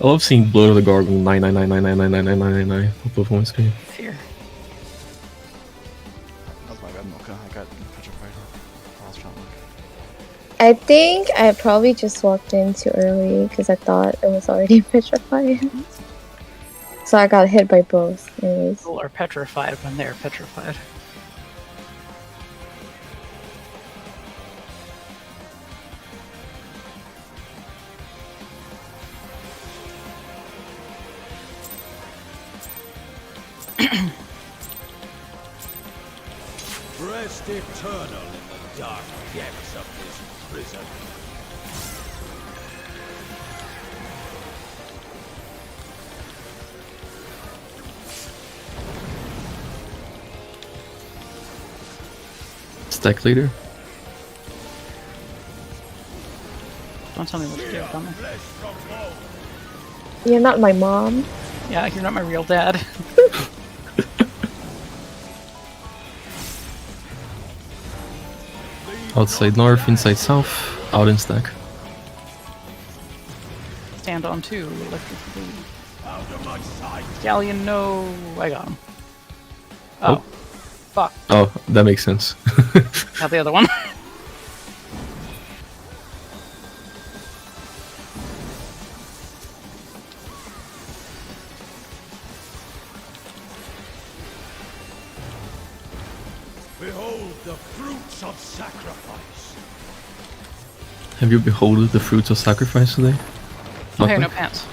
love seeing Blood of the Gargle 999999999 pop up on my screen. fear. That was my bad, Mocha. I got petrified. Lost shot mark. I think I probably just walked in too early because I thought it was already petrified. So I got hit by both, anyways. People are petrified when they're petrified. Rest eternal in the dark depths of this prison. Stack leader. Don't tell me what to do, dummy. Flesh from bone. You're not my mom. Yeah, you're not my real dad. Outside north, inside south, out in stack. Stand on 2, electric blue. Out of my sight. Galleon, no! I got him. Oh. Oh. Fuck. Oh, that makes sense. Got the other one. Behold the fruits of sacrifice. Have you beholded the fruits of sacrifice today? Okay, Maka? no pants.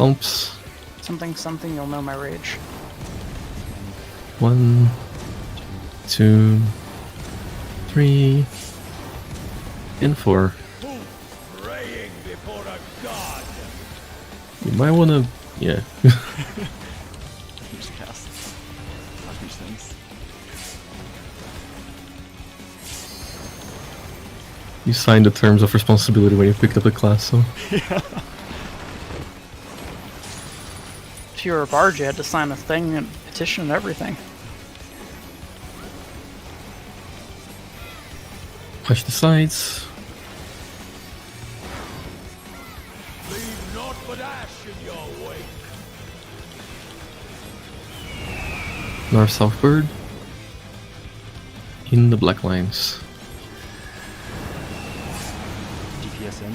stomps. Something, something, you'll know my rage. 1, 2, 3, and 4. Praying before a god. You might wanna, yeah. Just cast. Watch these things. You signed the terms of responsibility when you picked up the class, so. If you were a bard, you had to sign a thing and petition and everything. Watch the sides. Leave naught but ash in your wake. North-south bird. In the black lines. DPS in.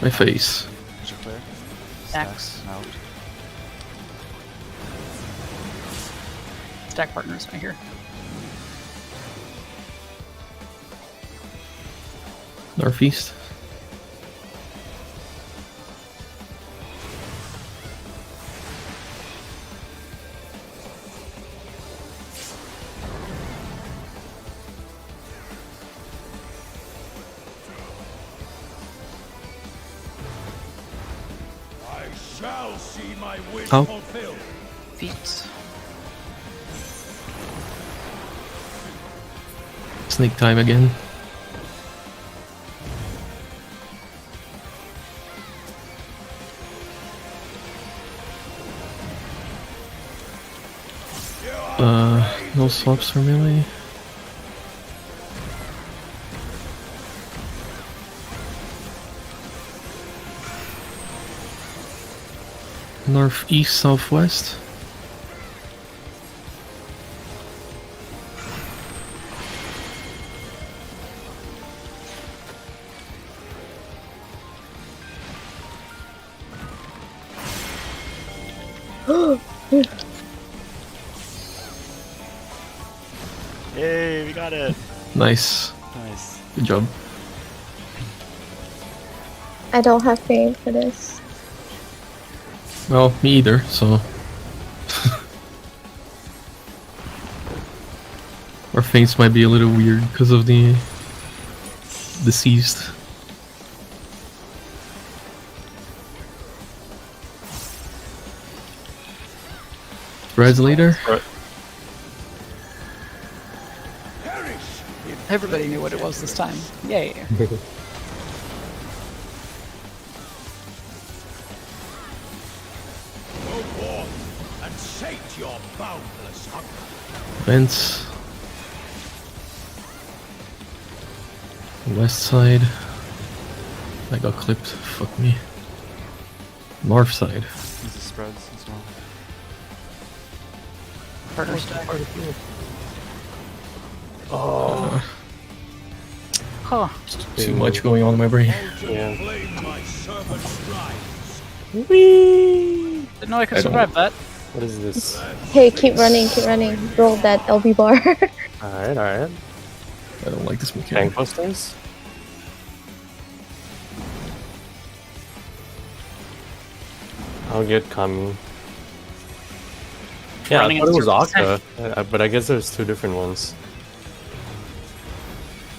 My face. Is your clear? Axe. Stacks out. Stack partners, I hear. Northeast. I shall see my wish Oh. fulfilled. Feet. Snake time again. No swaps for melee. Northeast, southwest. Yay, we got it! Nice. Nice. Good job. I don't have fame for this. Well, me either, so. Our faints might be a little weird because of the deceased. Red's leader. Perish in Everybody knew what it was this time. Yay. Go forth and sate your boundless hunger. Vents. West side. I got clipped. Fuck me. North side. These are spreads as well. Partner stack. Huh. Too much going on in my brain. Yeah. Flame my servant's strides. Didn't know I could I don't- survive that. What is this? Hey, keep running, keep running. Roll that LB bar. Alright, alright. I don't like this Tank mechanic. posters? I'll get Kami. Yeah, Running I thought it was into Akka, but I guess there's two different ones.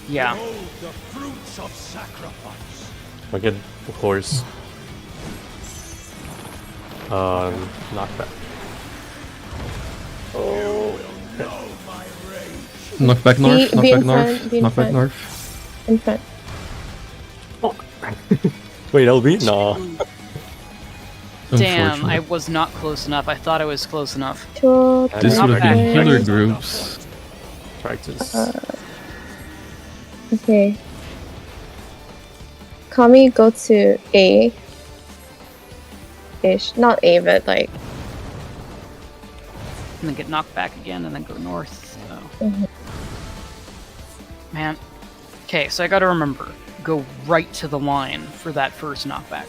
Yeah. Behold the fruits of sacrifice. I'll get horse. Knockback. Know my rage. Knockback north, Be in knockback north, front, be in knockback front. north. In front. Wait, LB? No. Damn, I Unfortunate. was not close enough. I thought I was close enough. Two, This would have been Knockback. healer groups. Practice. okay. Kami, go to A. Ish. Not A, but like. And then get knocked back again and then go north. So. Mhm. Man. Okay, so I gotta remember. Go right to the line for that first knockback.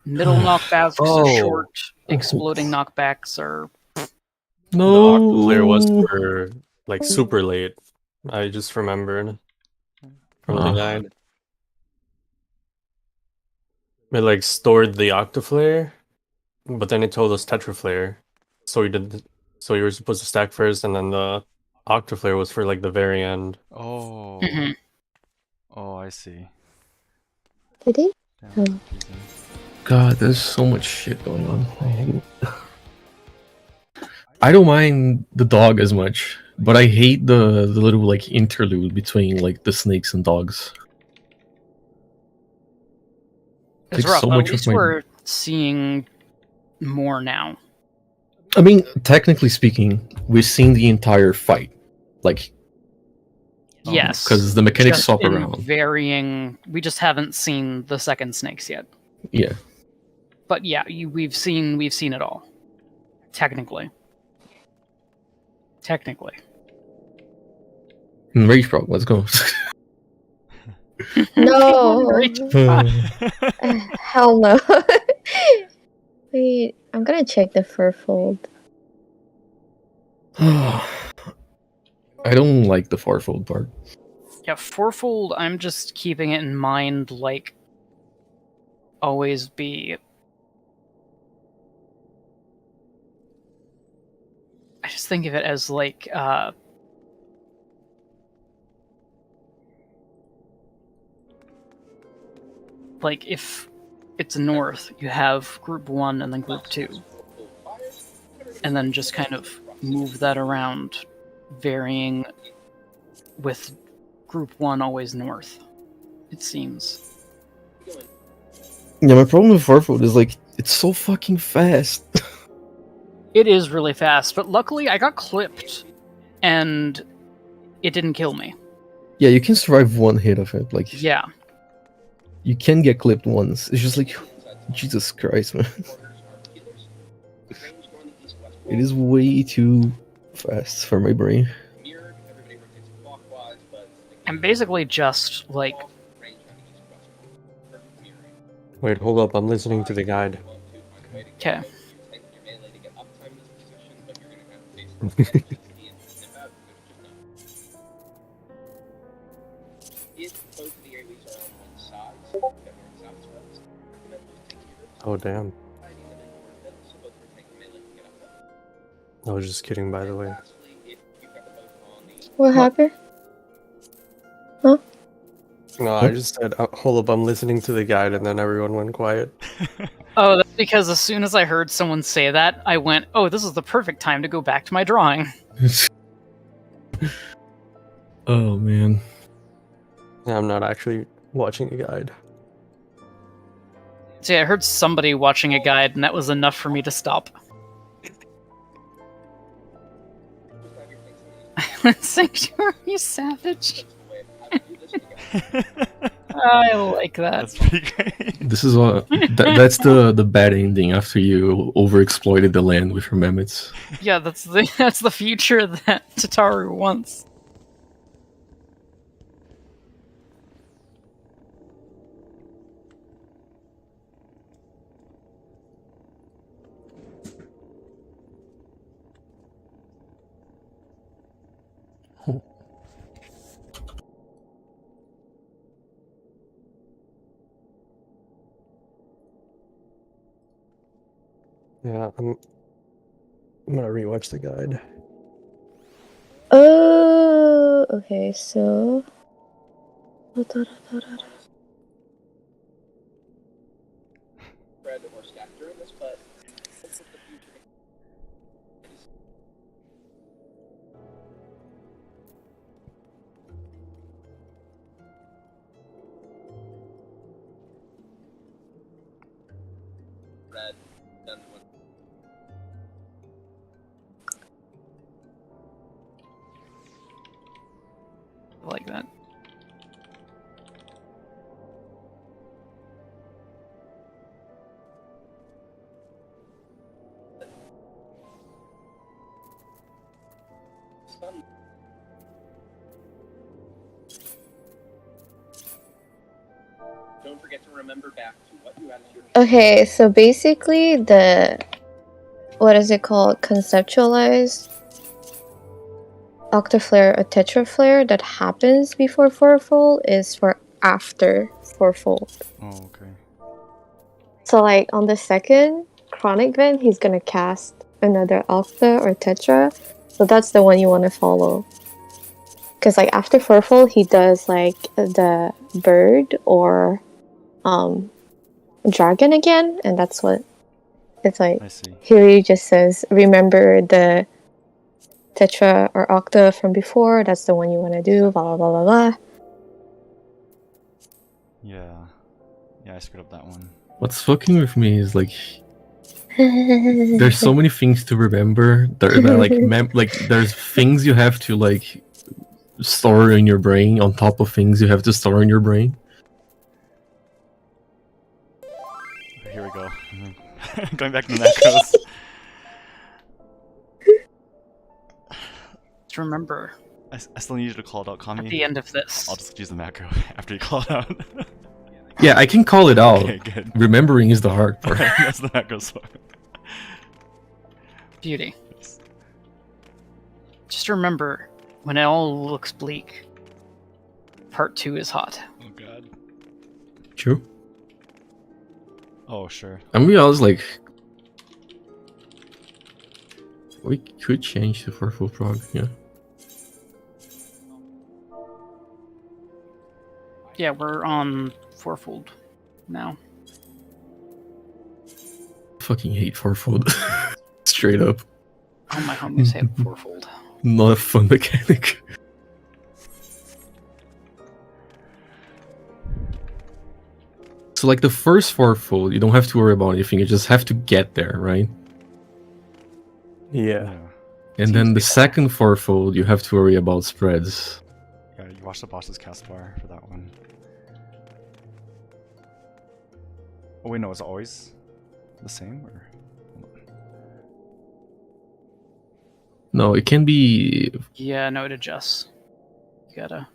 Middle knockbacks are Oh. short. Exploding knockbacks are... The No. Octa flare was for like super late. I just remembered from the guide. It like stored the octaflare, but then it told us tetraflare. So so you were supposed to stack first, and then the octaflare was for like the very end. Oh. Oh, I see. Did he? Damn, Oh. confusing. God, there's so much shit going on. I hate it. I don't mind the dog as much, but I hate the little like interlude between like the snakes and dogs. It's Takes rough, so but at much of least my. we're seeing more now. I mean, technically speaking, we've seen the entire fight, like Yes, because the mechanics just swap in around. varying. We just haven't seen the second snakes yet. Yeah, But yeah, we've seen it all. Technically. Rage Frog, let's go. No. Rage Hell no. Wait, I'm gonna check the fur fold. I don't like the farfold part. Yeah, fourfold, I'm just keeping it in mind, like, always be... I just think of it as, like, if it's north, you have group 1 and then group 2. And then just kind of move that around, varying with group 1 always north, it seems. Yeah, my problem with farfold is like it's so fucking fast. It is really fast, but luckily I got clipped, and it didn't kill me. Yeah, you can survive one hit of it. Like, Yeah. you can get clipped once. It's just like, Jesus Christ, man. It is way too fast for my brain. I'm basically just, like... Wait, hold up, I'm listening to the guide. Okay. Oh, damn. I was just kidding, by the way. What happened? Huh? No, I just said, hold up, I'm listening to the guide, and then everyone went quiet. Oh, that's because as soon as I heard someone say that, I went, oh, this is the perfect time to go back to my drawing. Oh, man. I'm not actually watching a guide. See, I heard somebody watching a guide, and that was enough for me to stop. Sanctuary Savage. I like that. That's pretty great. This is what that's the bad ending after you overexploited the land with your mammoths. Yeah, that's the future that Tataru wants. Yeah, I'm gonna rewatch the guide. Oh, okay, so... I like that. Don't forget to remember back to what you added to your... Okay, so basically what is it called? Conceptualized Octaflare or Tetraflare that happens before Fourfold is for after Fourfold. Oh, okay. So like on the second Chronic Vent, he's gonna cast another Octa or Tetra. So that's the one you want to follow. Because like after Fourfold, he does like the bird or dragon again, and that's what it's like. I see. Here he just says, remember the Tetra or Octa from before, that's the one you want to do, blah blah blah blah blah. Yeah. Yeah, I screwed up that one. What's fucking with me is like there's so many things to remember. There like there's things you have to like store in your brain on top of things you have to store in your brain. Here we go. Going back to the macros. Just remember, I still need you to call it out, Kami. at the end of this, I'll just use the macro after you call it out. Yeah, I can call it out. Okay, good. Remembering is the hard part. That's the macros part. beauty. Just remember, when it all looks bleak, part 2 is hot. Oh god. True. Oh, sure. I mean, I was like, we could change to Fourfold Prog, yeah. Yeah, we're on Fourfold now. Fucking hate Fourfold. Straight up. All my homies have Fourfold. Not a fun mechanic. So like the first Fourfold, you don't have to worry about anything, you just have to get there, right? Yeah. And then the second Fourfold, you have to worry about spreads. Yeah, you watch the boss's cast bar for that one. Oh wait, no, is it always the same? Or... No, it can be Yeah, no, it adjusts. You gotta...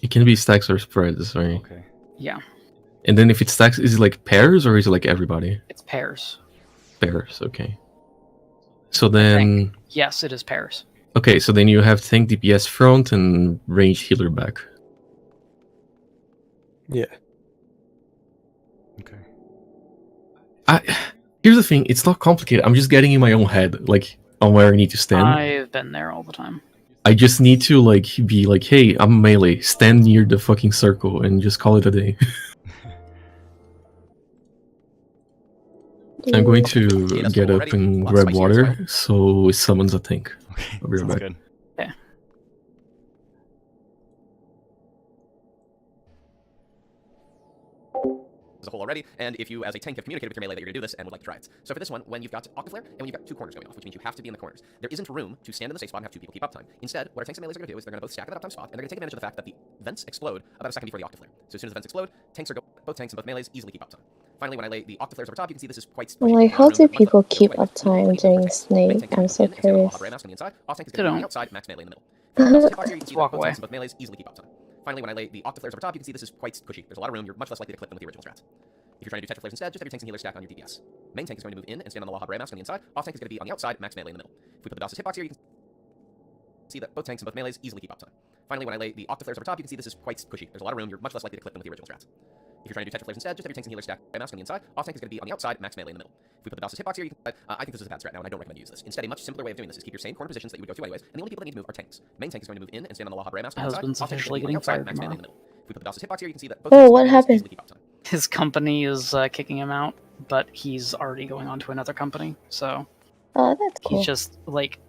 it can be stacks or spreads, right? Okay. Yeah, And then if it stacks, is it like pairs or is it like everybody? it's pairs. Pairs, okay. So then Yes, it is pairs. okay, so then you have tank DPS front and range healer back. Yeah. Okay. Here's the thing, it's not complicated. I'm just getting in my own head, like on where I need to stand. I've been there all the time. I just need to like be like, hey, I'm melee, stand near the fucking circle and just call it a day. I'm going to get up and grab water, so it summons a tank. Okay, I'll be right sounds back. good. Okay. As a whole already, and if you as a tank have communicated with your melee that you're going to do this and would like to try it. So for this one, when you've got Octaflare and when you've got 2 corners going off, which means you have to be in the corners, there isn't room to stand in the safe spot and have 2 people keep uptime. Instead, what our tanks and melees are going to do is they're going to both stack at that uptime spot, and they're going to take advantage of the fact that the vents explode about a second before the Octaflare. So as soon as the vents explode, both tanks and both melees easily keep uptime. Finally, when I lay the Octaflares over top, you can see this is quite... Like, how do people keep uptime during Snake? I'm so curious. Walk away. Both melees easily keep uptime. Finally, when I lay the Octaflares over top, you can see this is quite cushy. There's a lot of room. You're much less likely to clip them with the original strats. If you're trying to do Tetraflares instead, just have your tanks and healers stacked on your DPS. Main tank is going to move in and stand on the Laha Bray mask on the inside. Off tank is going to be on the outside, max melee in the middle. If we put the Boss's hitbox here, you can see that both tanks and both melees easily keep uptime. Finally, when I lay the Octaflares over top, you can see this is quite cushy. There's a lot of room. You're much less likely to clip them with the original strats. If you're trying to do Tetraflares instead, just have your tanks and healers stacked Bray mask on the inside. Off tank is going to be on the outside, max melee in the middle. If we put the Boss's hitbox here, you can... I think this is a bad strat now, and I don't recommend you use this. Instead, a much simpler way of doing this is keep your same corner positions that you would go to anyways, and the only people that need to move are tanks. Main tank is going to move in and stand on the Laha Bray mask on the inside. Husband's Off tank is officially going to be on the getting outside, fired max melee in the tomorrow. middle. If we put the Boss's hitbox here, you can see that both Oh, tanks and what melees happened? easily keep uptime. His company is kicking him out, but he's already going on to another company, so... Oh, that's cool. He's just, like...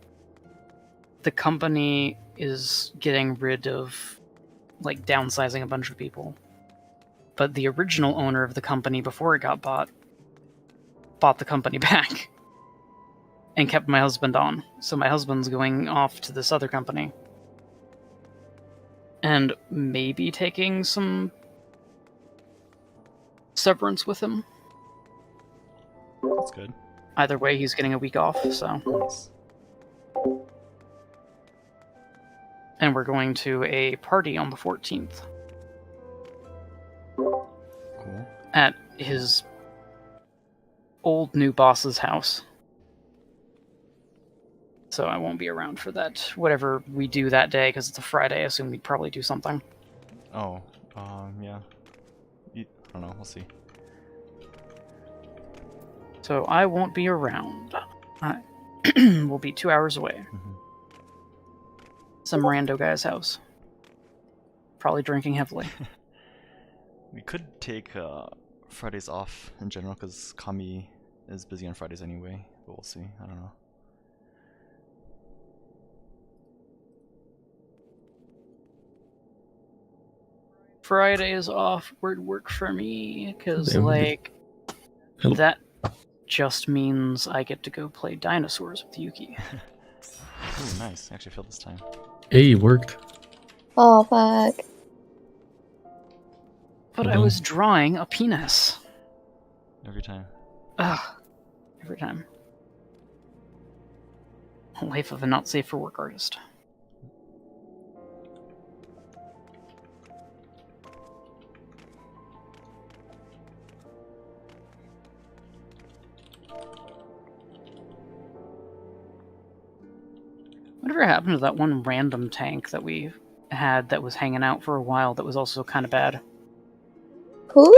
The company is getting rid of, like, downsizing a bunch of people. But the original owner of the company, before it got bought the company back. And kept my husband on. So my husband's going off to this other company. And maybe taking some severance with him. That's good. Either way, he's getting a week off, so... Nice. And we're going to a party on the 14th. Cool. At his old new boss's house. So I won't be around for that. Whatever we do that day, because it's a Friday, I assume we'd probably do something. Oh, yeah. I don't know, we'll see. So I won't be around. We'll be 2 hours away. Mm-hmm. Some rando guy's house. Probably drinking heavily. We could take Fridays off in general, because Kami is busy on Fridays anyway, but we'll see. I don't know. Fridays off would work for me, because, Damn. like, Hello. that just means I get to go play dinosaurs with Yuki. Ooh, nice. I actually failed this time. Hey, it worked. Oh, fuck. But I was drawing a penis. Every time. Ugh. Every time. Life of a not safe for work artist. Whatever happened to that one random tank that we had that was hanging out for a while that was also kind of bad? Who?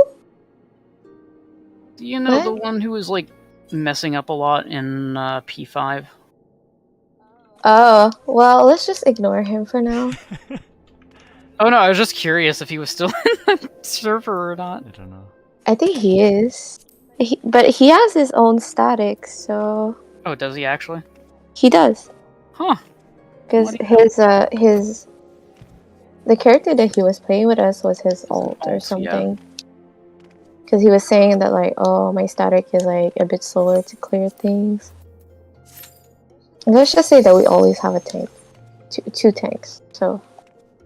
Do you know the What? one who was, like, messing up a lot in P5? Oh, well, let's just ignore him for now. Oh no, I was just curious if he was still in the server or not. I don't know. I think he is. But he has his own static, so... Oh, does he actually? He does. Huh. Because What his... The character that he was playing with us was his alt or alt, yeah. something. Because he was saying that, like, oh, my static is, like, a bit slower to clear things. And let's just say that we always have a tank. Two tanks, so...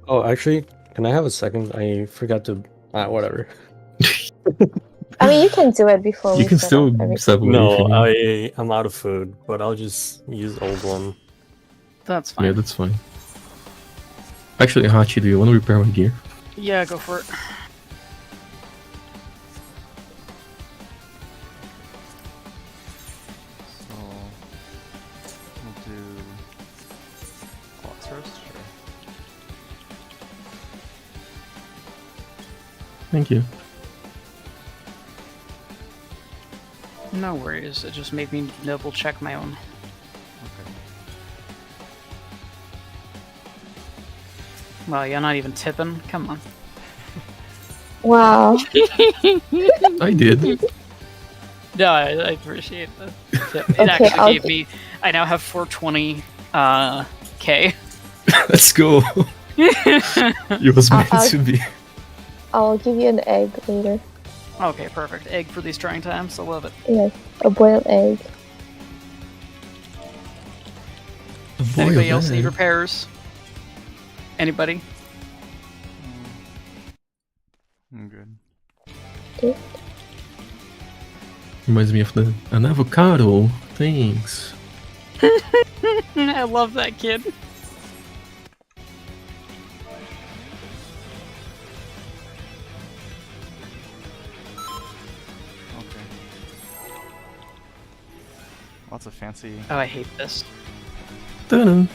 Oh, actually, can I have a second? I forgot to. Whatever. I mean, you can do it before we You can set still up everything. step away No, from me. I'm out of food, but I'll just use old one. That's fine. Yeah, that's fine. Actually, Hachi, do you want to repair my gear? Yeah, go for it. So, we'll do clocks first? Sure. Thank you. No worries, it just made me double check my own. Okay. Well, you're not even tipping? Come on. Wow. I did. No, I appreciate the tip. It Okay, actually gave me... I now have 420 K. Let's go. It was meant to be. I'll give you an egg later. Okay, perfect. Egg for these trying times, I love it. Yes, a boiled egg. Anybody else need repairs? Anybody? I'm good. Okay. Reminds me of an avocado. Thanks. I love that kid. Okay. Lots of fancy Oh, I hate this. Ta-da. thing.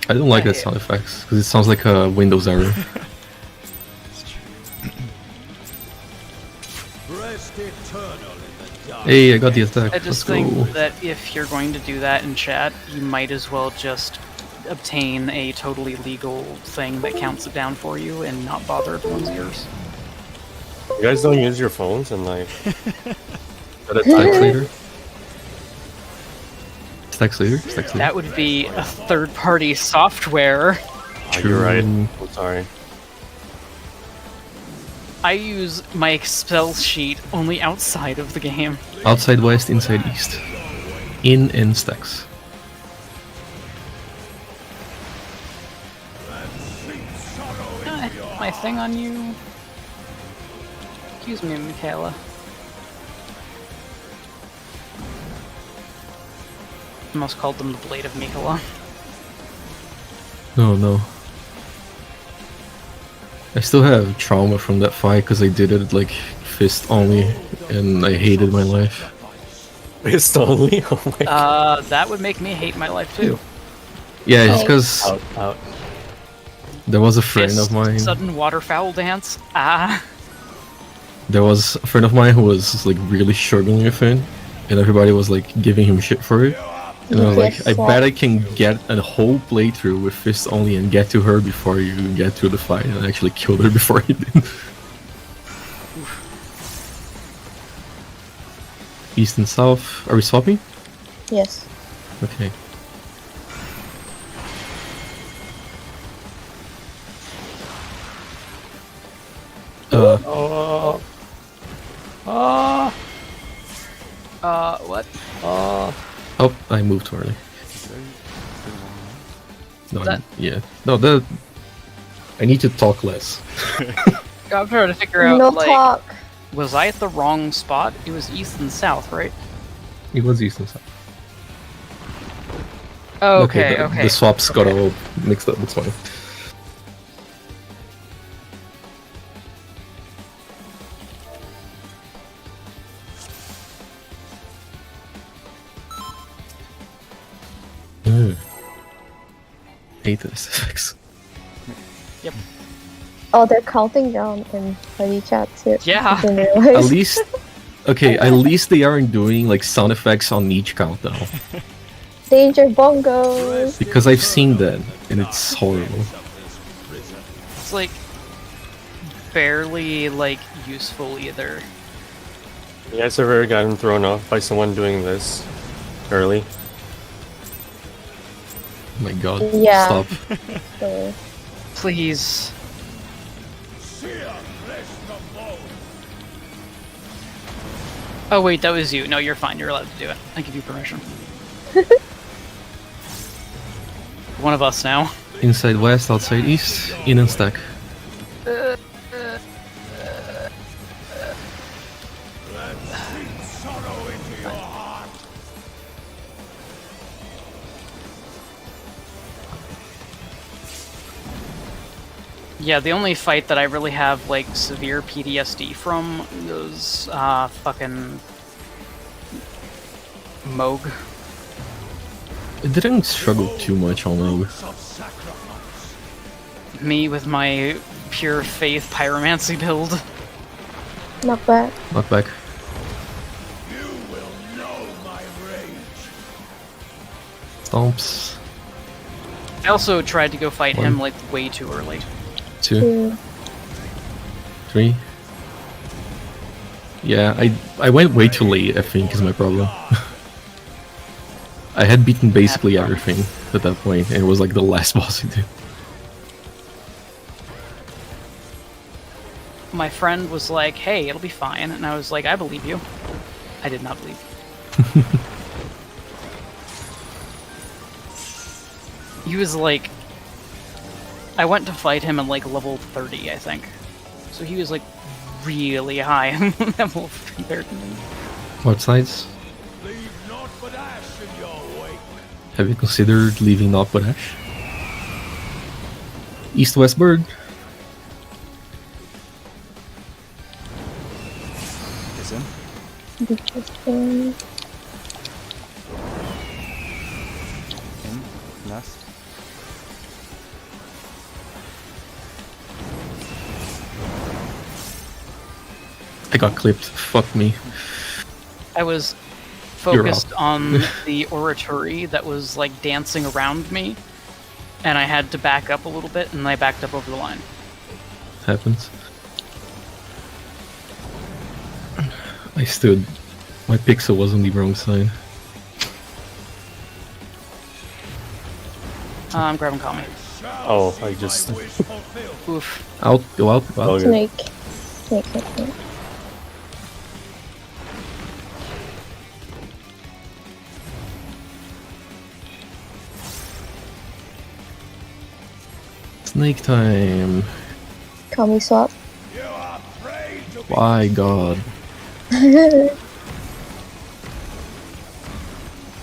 I don't like that sound effects because it sounds like a Windows error. It's true. Rest eternal in the dark. Hey, I got the attack. I just Let's think go. that if you're going to do that in chat, you might as well just obtain a totally legal thing that counts it down for you and not bother everyone's ears. You guys don't use your phones and like. Stacks later. Stacks later. Stacks later. That would be a third-party software. Oh, you're right. I'm sorry. I use my Excel sheet only outside of the game. Outside west, inside east. In and stacks. My thing on you. Excuse me, Michaela. I almost called them the Blade of Mikola. No, no. I still have trauma from that fight because I did it like fist only, and I hated my life. Fist only? Oh my god. That would make me hate my life too. Yeah, it's because Out. there was a friend Fist, of mine. sudden waterfowl dance. Ah. There was a friend of mine who was like really struggling with it, and everybody was like giving him shit for it. And I was like, I bet I can get a whole playthrough with Fist only and get to her before you get to the fight, and I actually killed her before he did. East and south. Are we swapping? Yes. Okay. What? Oh, I moved too early. No, That- yeah. No, I need to talk less. I'm trying to figure out, No like, talk. was I at the wrong spot? It was east and south, right? It was east and south. Oh, okay, the, okay. The swaps got all mixed up, it's fine. Hate this FX. Yep. Oh, they're counting down in party chat too. Yeah. I didn't realize. At least, okay, at least they aren't doing like sound effects on each countdown. Danger bongos. Because I've seen that, and it's horrible. It's like barely like useful either. You guys ever gotten thrown off by someone doing this early? Oh my god. Yeah. Stop. So, Please. Oh wait, that was you. No, you're fine. You're allowed to do it. I give you permission. One of us now. Inside west, outside east, in and stack. Yeah, the only fight that I really have like severe PTSD from was fucking Moog. It didn't struggle too much on Rogue. Me with my pure faith pyromancy build. not bad. Not back. You will know my rage. Stomps. I also tried to go fight One. him like way too early. 2, Two. 3. Yeah, I went way too late, I think, is my problem. I had beaten basically everything at that point, and it was like the last boss I did. My friend was like, "Hey, it'll be fine," and I was like, "I believe you." I did not believe. He was like, I went to fight him at like level 30, I think. So he was like really high in level compared to me. What sides? Leave naught but ash in your wake. Have you considered leaving Naught but Ash? East-west bird. Is in. Interesting. In. Nest. I got clipped. Fuck me. I was You're focused on the oratory that was like dancing around me, and I had to back up a little bit, and I backed up over the line. Happens. I stood. My pixel was on the wrong side. I'm grabbing Kami. Oh, I just... Oof. Out, go out, go out. Okay. Snake. Snake. Snake time. Kami swap. You are afraid to be My god.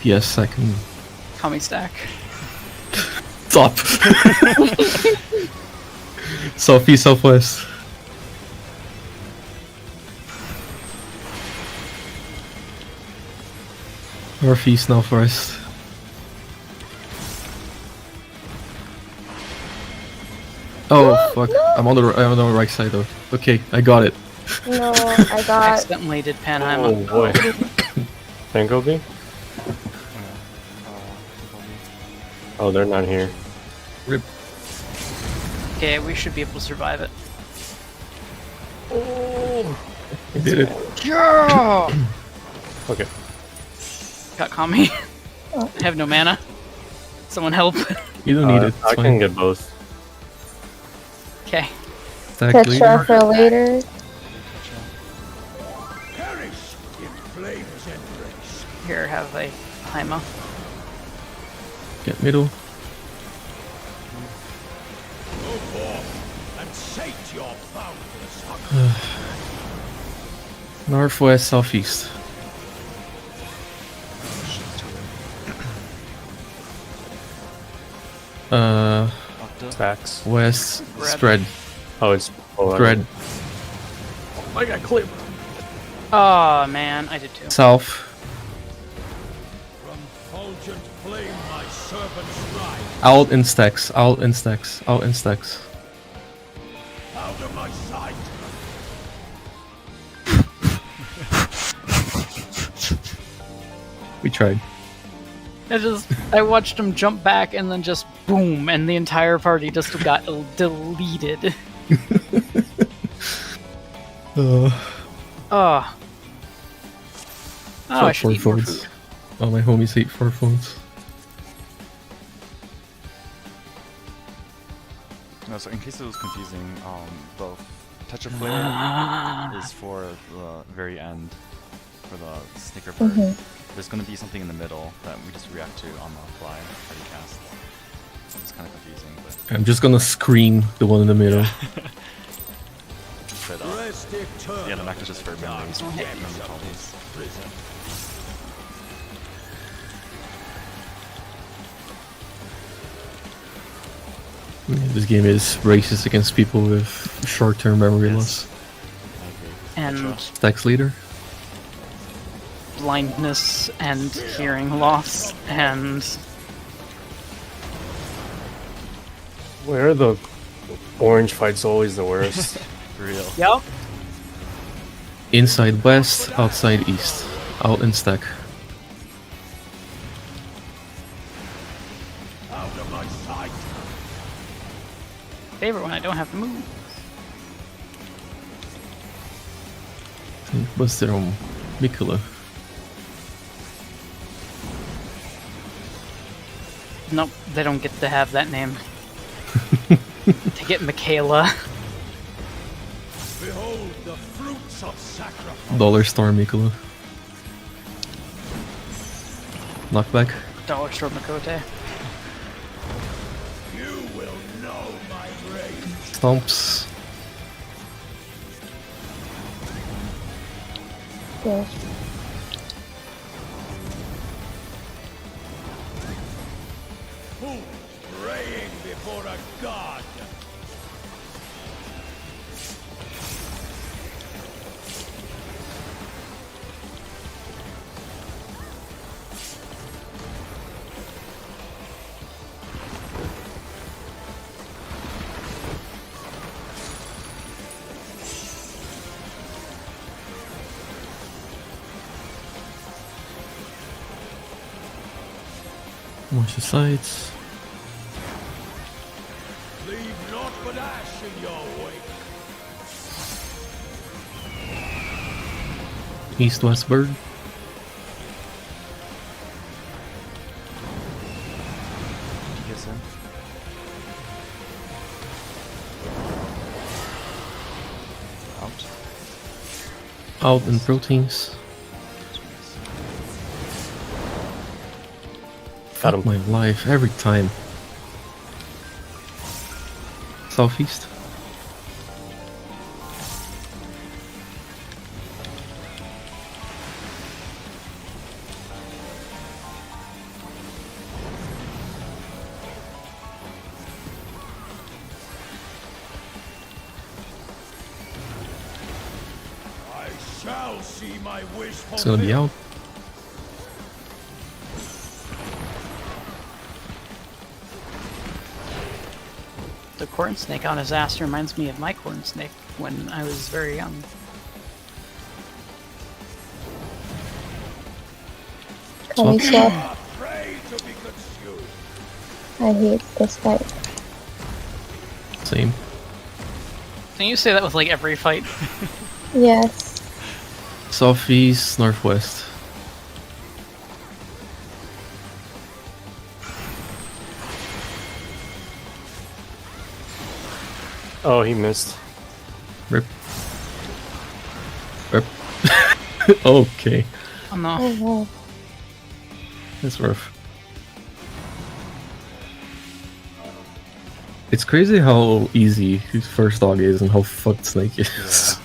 PS second. Kami stack. Stop. Southeast, southwest. Northeast now forest. Oh fuck! I'm on the right side though. Okay, I got it. No, I got. Accidentally did Panheim. Oh boy. Tango B? Oh, they're not here. Rip. Okay, we should be able to survive it. I did it. Yeah! Okay. Got Kami. I have no mana. Someone help. You don't need it. I It's can fine. get both. Okay. Stack Tetra leader. for later. Perish in flames and race. Here, have a Haima. Get middle. Go forth and sate your boundless hunger. Northwest, southeast. Stacks. West, Red. spread. Oh, it's Spread. I got clipped. Oh man, I did too. South. From fulgent flame my servants rise. Out in stacks. Out in stacks. Out in stacks. Out of my sight. We tried. I watched him jump back and then just boom, and the entire party just got deleted. Oh. I should eat more food. Oh, my homies ate 4 phones. No, so in case it was confusing, the Tetraflare is for the very end, for the Snicker Bird. There's going to be something in the middle that we just react to on the fly every cast. It's kind of confusing, but... I'm just gonna scream the one in the middle. but yeah, the Mac is just for memories. This game is racist against people with short-term memory loss. And Stacks leader. blindness and hearing loss and Where are the orange fights always the worst? Real. yep. Inside west, outside east. Out in stack. Out of my sight. Favorite when I don't have to move. What's their own Mikula? Nope, they don't get to have that name. To get Michaela. Behold the fruits of sacrifice. Dollar Store Mikula. Knockback. Dollar Store Makote. You will know my rage. Stomps. Yes. Who praying before a god? Watch the sides. Leave naught but ash in your wake. East-west bird. Yes, sir. Out. Out in proteins. Got him. My life every time. Southeast. I shall see my wish fulfilled. It's gonna be out. the corn snake on his ass reminds me of my corn snake when I was very young. Can we swap? Afraid to be consumed. I hate this fight. Same. Can you say that with like every fight? Yes. Southeast, northwest. Oh, he missed. Rip. Rip. Okay. Oh no. Oh wow. That's rough. It's crazy how easy his first dog is and how fucked Snake is.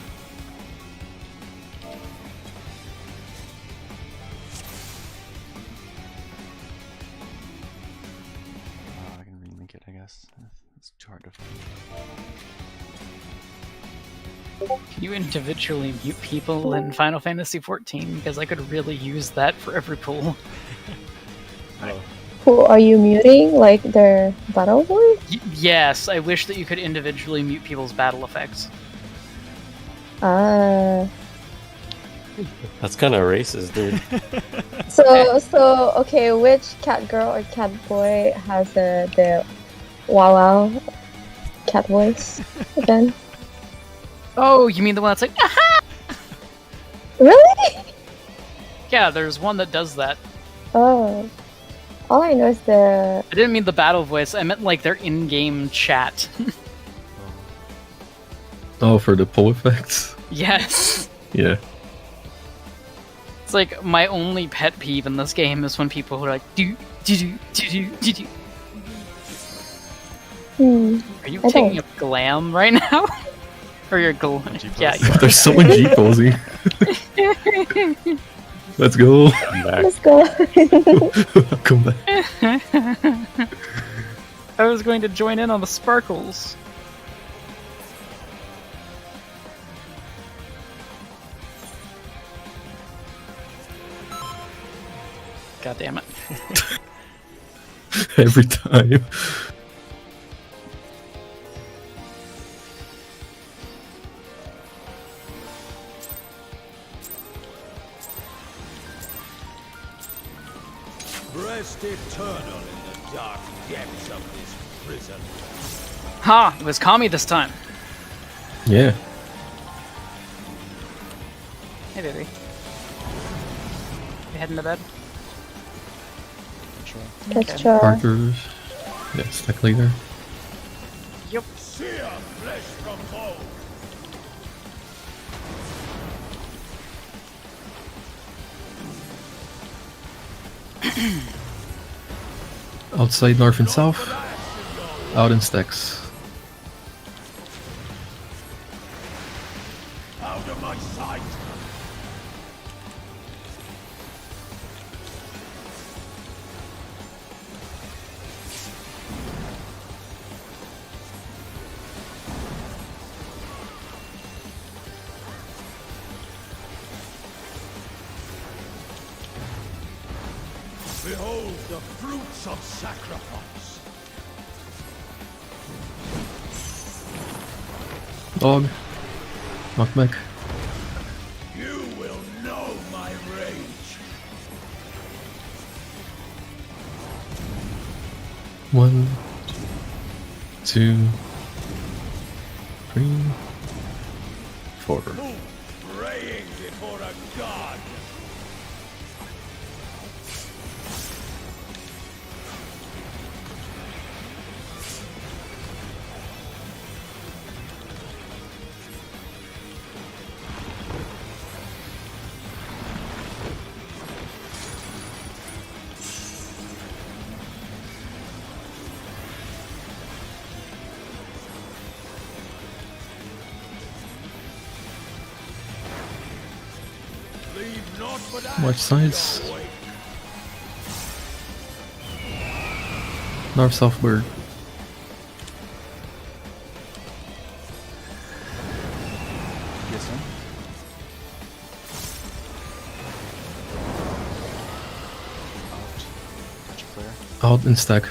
I can relink it, I guess. It's too hard to find. Can you individually mute people in Final Fantasy XIV? Because I could really use that for every pull. Who are you muting? Like their battle voice? Yes, I wish that you could individually mute people's battle effects. Ah. That's kind of racist, dude. So okay, which cat girl or cat boy has the wow wow cat voice again? Oh, you mean the one that's like, aha! Really? Yeah, there's one that does that. Oh. All I know is the... I didn't mean the battle voice, I meant like their in-game chat. Oh, for the pull effects? Yes. Yeah. It's like my only pet peeve in this game is when people are like, do do do do do do. Are you I taking don't. a glam right now? Or your yeah, you are. There's so much G-posing. Let's go. Come back. Let's go. Come back. I was going to join in on the sparkles. God damn it. Every time. Rest eternal in the dark depths of this prison. Ha! It was Kami this time. Yeah. Hey, baby. You heading to bed? Sure. Let's try. Parker's. Yeah, stack leader. Yep. Sear flesh from bone. Outside north and south. Out in stacks. Out of my sight. Behold the fruits of sacrifice. Dog. Knockback. You will know my rage. 1, 2, 3, 4. Praying before a god. Leave not but Watch ash sides. your wake. North south bird. Yes, sir. Out. Catch a flare. Out in stack.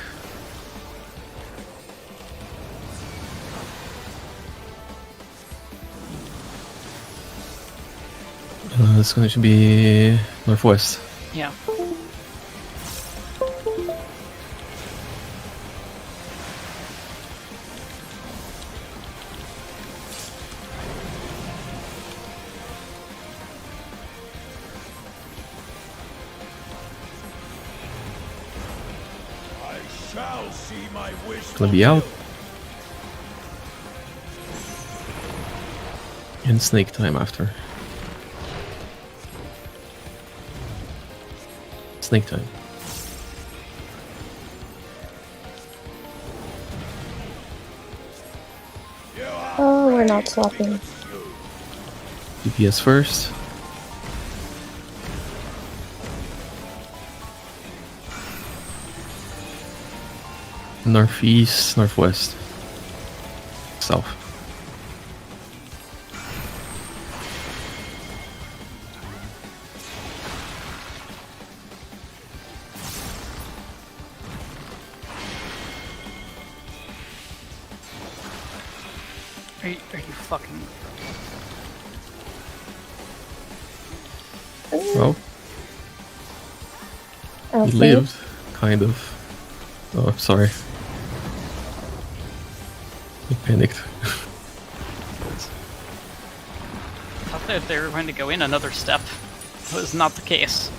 It's going to be northwest. Yeah. I shall see my wish. Gonna be out. And snake time after. Snake time. Oh, we're not swapping. DPS first. Northeast, northwest, south. Are you fucking... Well, he Okay. lived, kind of. Oh, I'm sorry. I panicked. I thought that they were going to go in another step. That was not the case.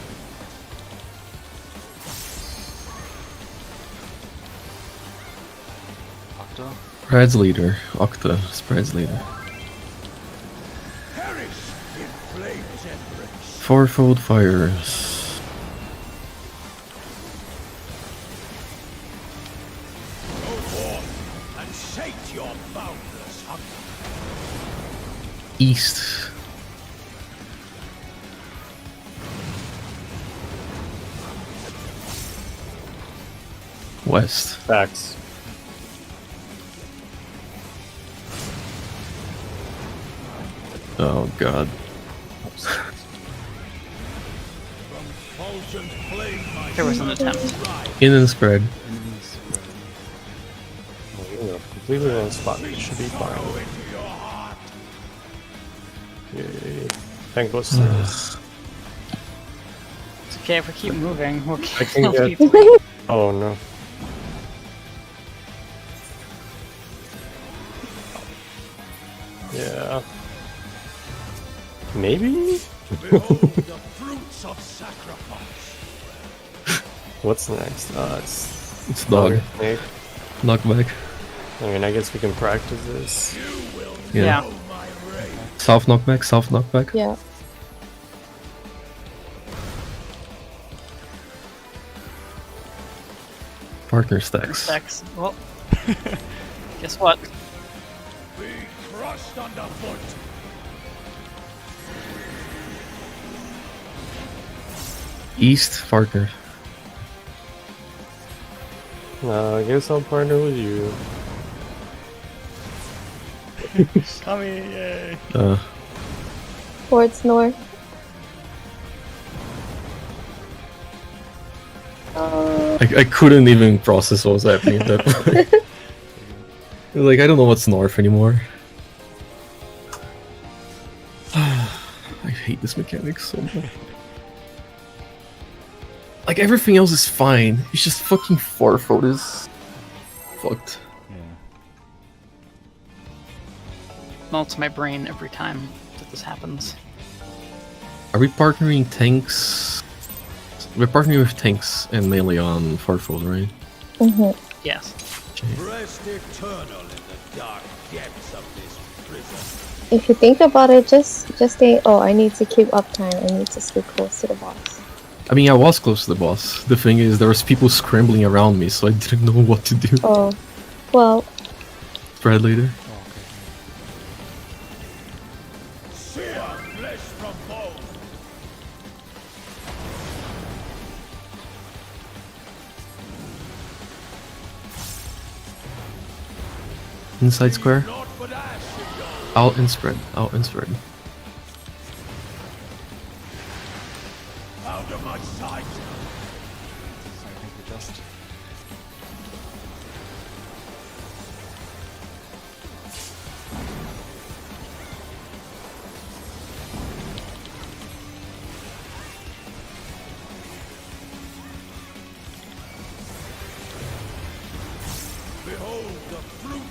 Octa? Spreads leader. Octa, spreads leader. Perish in flames embrace. Fourfold fires. Go forth and sate your boundless hunger. East. West. Facts. Oh god. Fulgent flame my There was an attempt. In and spread. Oh, you're completely on the spot. It should be fine. into your heart. Yay. Tank goes first. It's okay if we keep moving. We'll I can kill get- people. Oh no. Yeah. Maybe? Behold the fruits of sacrifice. What's next? It's It's dog. Snake. Knockback. I mean, I guess we can practice this. Yeah. Yeah. Oh my rage. South knockback, south knockback. Yeah. Partner stacks. Sex. Well, guess what? Be crushed underfoot. East, partner. I guess I'll partner with you. Tommy, yay! Towards north. I couldn't even process what was happening at that point. Like, I don't know what's north anymore. I hate this mechanic so much. Like, everything else is fine. It's just fucking Farfold is fucked. Yeah. Melts my brain every time that this happens. Are we partnering tanks? We're partnering with tanks and melee on Farfold, right? Mm-hmm. Yes. Rest eternal in the dark depths of this prison. If you think about it, just say, oh, I need to keep uptime. I need to stay close to the boss. I mean, I was close to the boss. The thing is, there was people scrambling around me, so I didn't know what to do. Oh, well, Spread later. Oh, okay. Sear flesh from bone. Inside square. Not but ash in your Out and spread. Out and spread. out of my sight. Sorry, I think we just...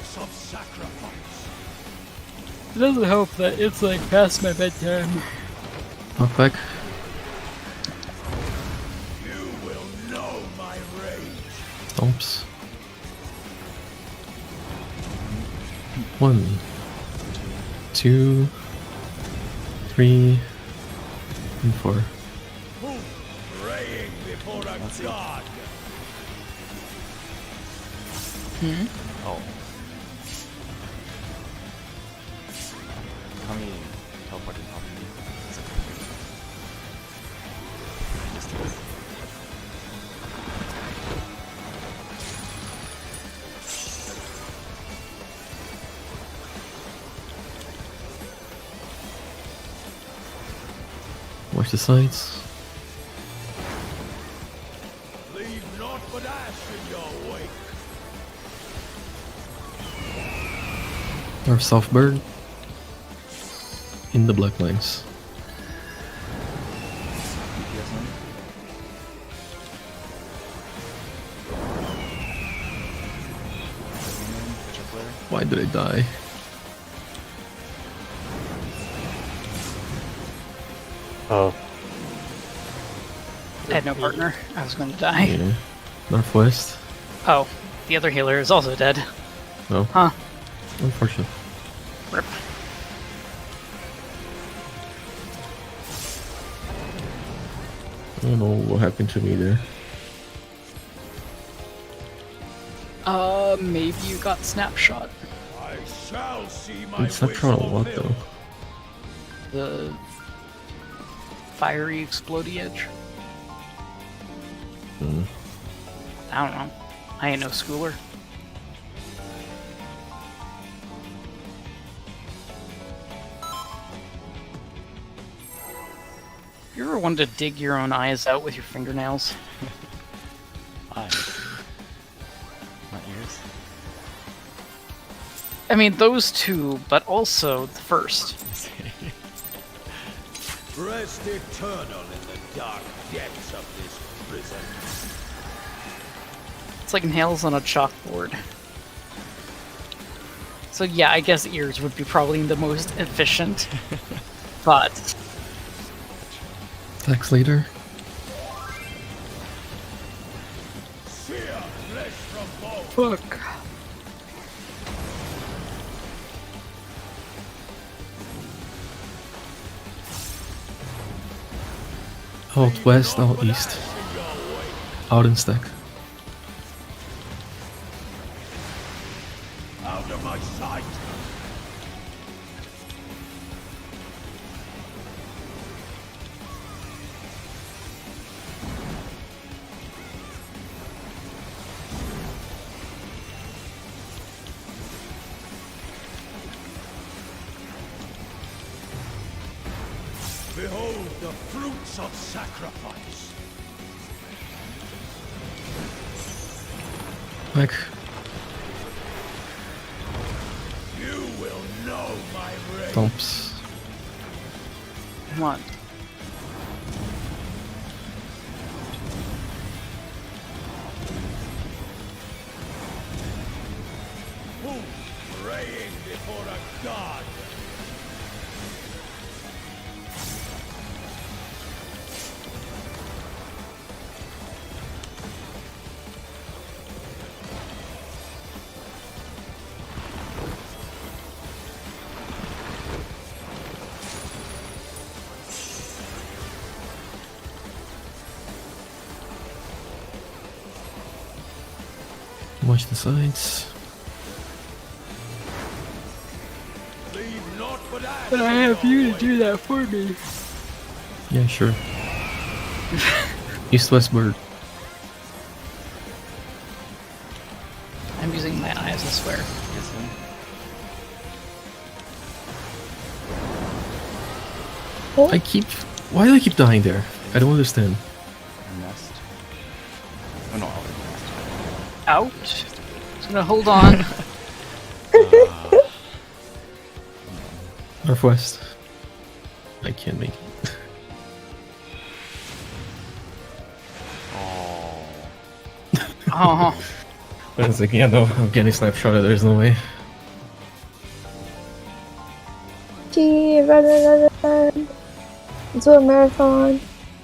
fruits of sacrifice. It doesn't help that it's like past my bedtime. Knockback. You will know my rage. Stomps. 1, 2, 3, and 4. Praying before a god. Oh. Kami teleported off me. It's okay. Distance. Watch the sides. Leave naught but ash in your wake. Our soft bird. In the black lines. DPS on. Catch up later. Why did I die? Oh, I had no partner. I was going to die. Yeah. Northwest. Oh, the other healer is also dead. No. Huh. Unfortunate. Rip. I don't know what happened to me there. Maybe you got snapshot. I shall see my It's not wish trying to what though. fulfilled. The fiery explodey edge. Hmm. I don't know. I ain't no schooler. You ever wanted to dig your own eyes out with your fingernails? Eyes. Not ears. I mean, those two, but also the first. Rest eternal in the dark depths of this prison. It's like nails on a chalkboard. So yeah, I guess ears would be probably the most efficient. But Tax later. Sear flesh from bone. fuck. Out west, out east. Out in stack. Out of my sight. Behold the fruits of sacrifice. Back. You will know my rage. Stomps. Come on. Who praying before a god? Watch the sides. Leave naught but ash. But I have you to do that for me. Yeah, sure. East-west bird. I'm using my eyes, I swear. Yes, then. I keep. Why do I keep dying there? I don't understand. Nest. Oh no, I'll nest. Out. Just gonna hold on. Northwest. I can't make it. Oh. Oh. I was like, yeah, no, I'm getting snapshotted. There's no way. run. Do a marathon.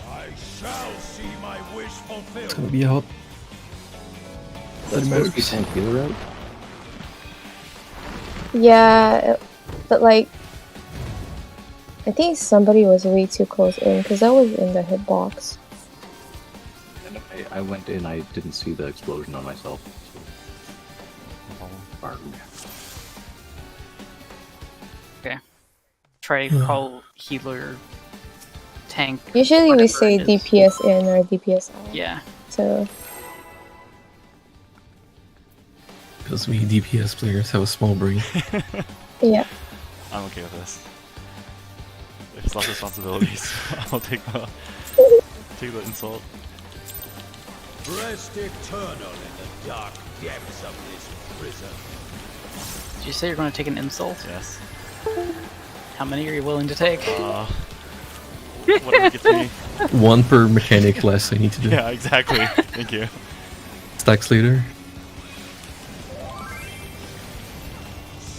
I shall see my wish fulfilled. It's gonna be out. That's supposed to be tank healer route? Yeah, but like, I think somebody was way too close in because I was in the hitbox. And I went in, I didn't see the explosion on myself. So. Okay. Try to call healer, tank. Usually we whatever say it is. DPS in or DPS out. Yeah. So Because we DPS players have a small brain. yeah. I'm okay with this. If it's less responsibilities, I'll take the insult. Rest eternal in the dark depths of this prison. Did you say you're going to take an insult? Yes. How many are you willing to take? Whatever gets me. One per mechanic less I need to do. Yeah, exactly. Thank you. Stacks later.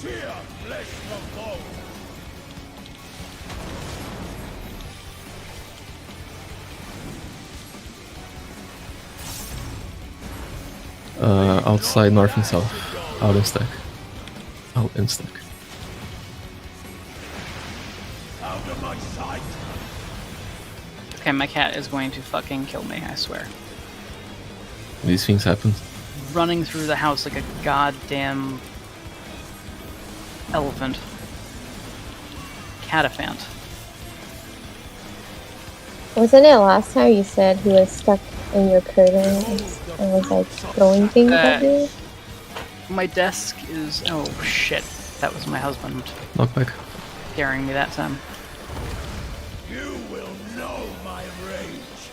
Sheer flesh from bone. Outside, north and south. Out and stack. Out and stack. Out of my sight. Okay, my cat is going to fucking kill me, I swear. These things happen. Running through the house like a goddamn elephant. Cataphant. Wasn't it last time you said he was stuck in your curtain and was like throwing things at you? My desk is... Oh shit. That was my husband Knockback. scaring me that time. You will know my rage.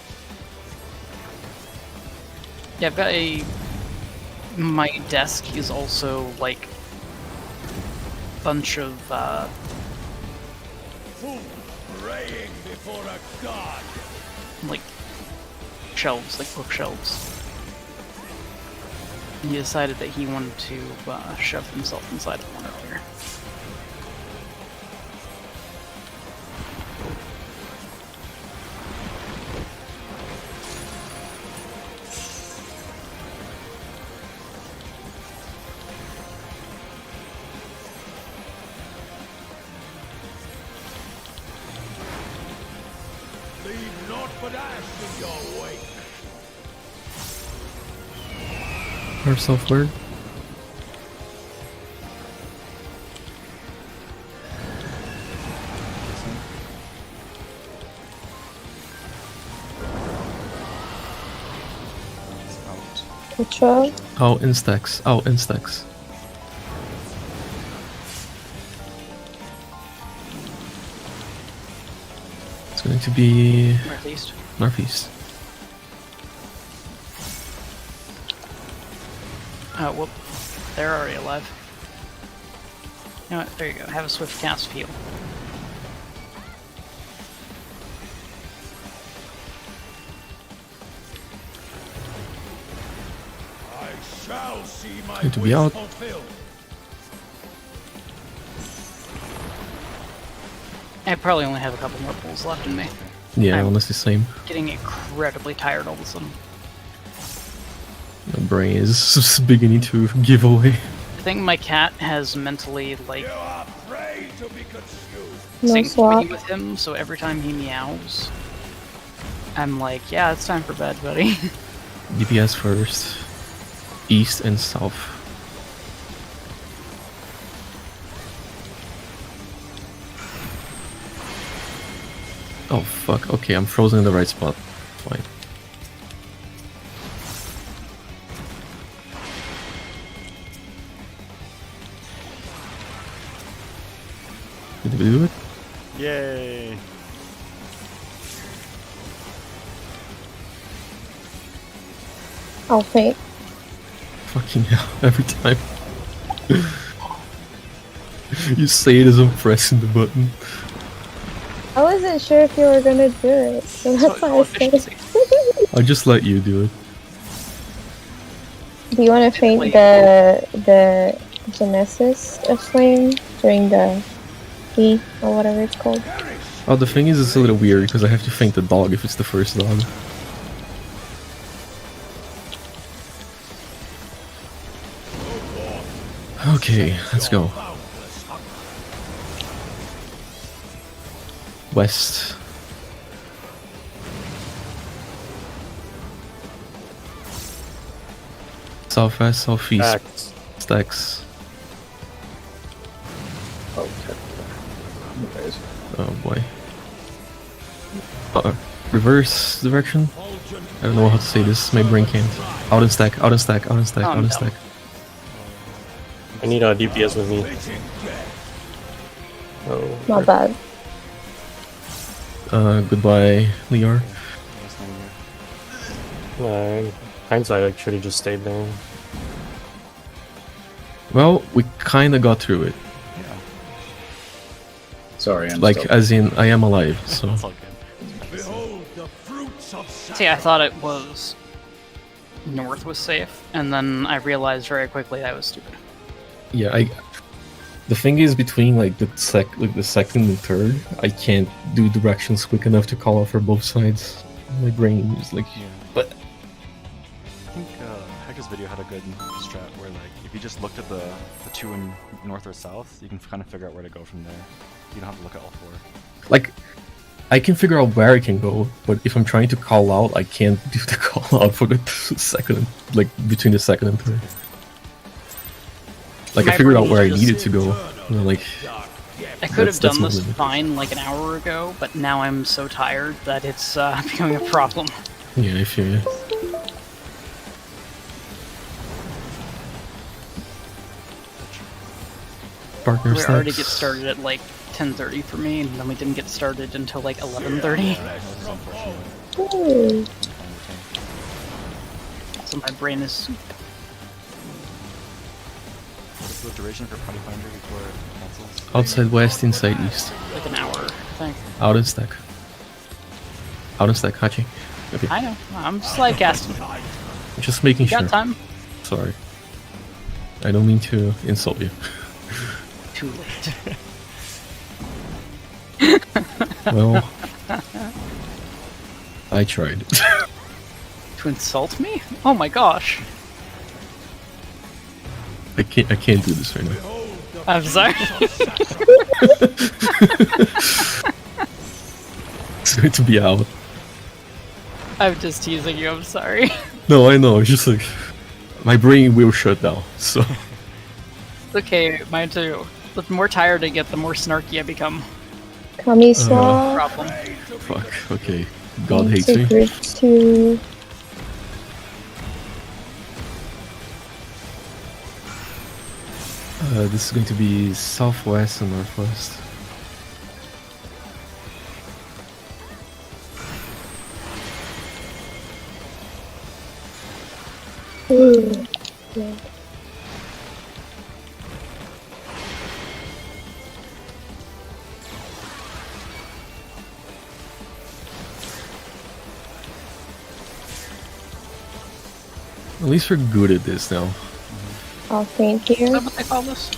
Yeah, I've got a... My desk is also like... bunch of, Fool praying before a god. like... shelves, like bookshelves. He decided that he wanted to shove himself inside of one earlier. Leave naught but ash in your wake. Or software. Control. Out in stacks. Out in stacks. It's going to be Northeast. northeast. Oh, whoop. They're already alive. You know what? There you go. Have a swift cast heal. I shall see my Good to be wish out. fulfilled. I probably only have a couple more pulls left in me. Yeah, I'm- honestly, same. Getting incredibly tired all of a sudden. My brain is beginning to give away. I think my cat has mentally, like, You are prey to be consumed. No synced swap. me with him, so every time he meows, I'm like, yeah, it's time for bed, buddy. DPS first. East and south. Oh fuck, okay, I'm frozen in the right spot. Fine. Did we do it? Yay! I'll fake. Fucking hell, every time. You say it as I'm pressing the button. I wasn't sure if you were gonna do it, so that's why I said it. I'll just let you do it. Do you want to faint the Genesis of Flame during the snarky or whatever it's called. Oh, the thing is, it's a little weird because I have to feint the dog if it's the first dog. Okay, let's go. West. Southwest, southeast. Stacks. Stacks. Okay. Anyways. Oh boy. Reverse direction? I don't know how to say this, my brain can't. Out and stack, out and stack, out and stack, out and stack. I need a DPS with me. Oh. Not bad. Goodbye, Lior. Hindsight, I should have just stayed there. Well, we kinda got through it. Yeah. Sorry, I'm Like, still... as in, I am alive, so... That's all good. Behold the fruits of See, I thought it was north was safe, and then I realized very quickly I was stupid. Yeah, the thing is, between like the second and third, I can't do directions quick enough to call out for both sides. My brain is like, Yeah. but I think Hector's video had a good strat where, like, if you just looked at the two in north or south, you can kind of figure out where to go from there. You don't have to look at all four. like, I can figure out where I can go, but if I'm trying to call out, I can't do the call out for the second, like between the second and third. Like, My I figured out brain where I just- needed to go. You know, like, I could have That's done my this limit. fine like an hour ago, but now I'm so tired that it's becoming a problem. yeah, I feel you. Partner We already stacks. get started at like 10:30 for me, and then we didn't get started until like 11:30. This is unfortunate. Ooh. So my brain is. What's the duration for Party Finder before it cancels? Outside west, inside east. Like an hour, I think. Out and stack. Out and stack, Hachi. Okay, I know. I'm just like asking. just making You sure. got time? Sorry. I don't mean to insult you. Too late. Well, I tried. To insult me? Oh my gosh. I can't do this right now. I'm sorry. It's going to be out. I'm just teasing you. I'm sorry. No, I know. It's just like my brain will shut down. So Okay, mine too. The more tired I get, the more snarky I become. Kami swap. Problem. fuck. Okay, God hates me. Secrets too. This is going to be southwest and northwest. Ooh. Yeah. At least we're good at this now. I'll faint Is here. that what they call this?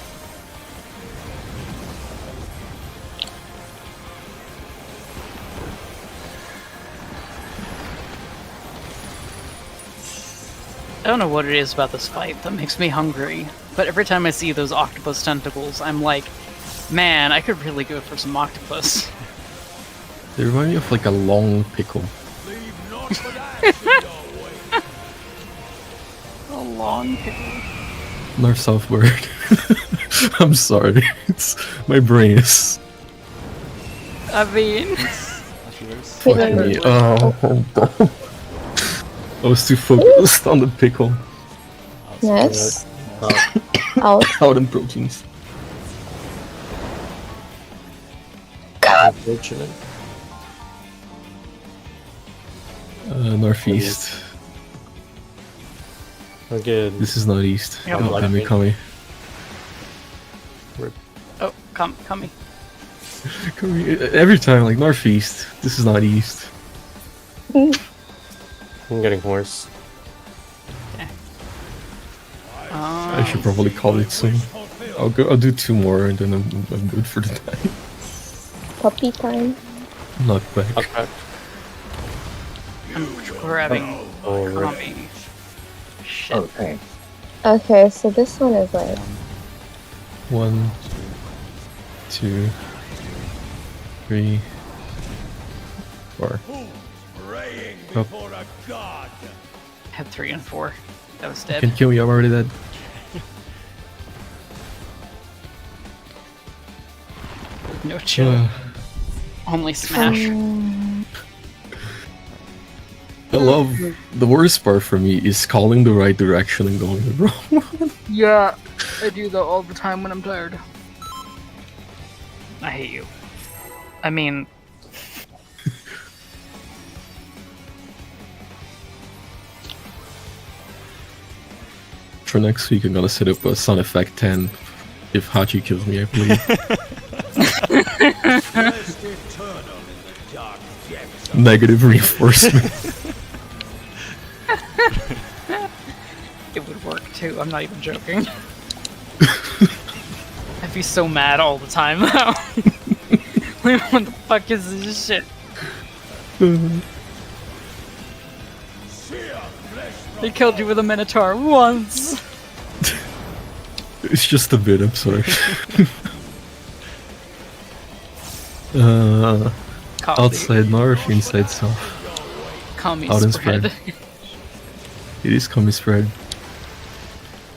I don't know what it is about this fight that makes me hungry, but every time I see those octopus tentacles, I'm like, man, I could really go for some octopus. They remind me of like a long pickle. leave not but ash in your way. A long pickle. North-southward. I'm sorry. It's my brain is I mean, fucking me. Oh, I was too focused on the pickle. Yes. Out. Out and proteins. Unfortunate. Northeast. Okay, This is not east. Yeah, Oh, like come here. oh, come me. Come here. Every time, like northeast. This is not east. I'm getting worse. I should probably call it soon. I'll do 2 more and then I'm good for the night. puppy time. Knock back. Okay. I'm grabbing Oh, right. Kami. Shit. Oh, thanks. Okay, so this one is like 1, 2, 3, 4. Praying Up. before a god. Had 3 and 4. That was You dead. can kill me, I'm already dead. No chill. Only smash. I love the worst part for me is calling the right direction and going the wrong one. Yeah, I do that all the time when I'm tired. I hate you. I mean, For next week, I'm gonna set up a sound effect 10 if Hachi kills me, I believe. Rest eternal in the dark depths of Negative reinforcement. it would work too. I'm not even joking. I'd be so mad all the time though. Like, what the fuck is this shit? sheer flesh They killed you with a minotaur once. It's just a bit, I'm sorry. Kami. Outside north, inside south. Kami Out and spread. spread. It is Kami spread.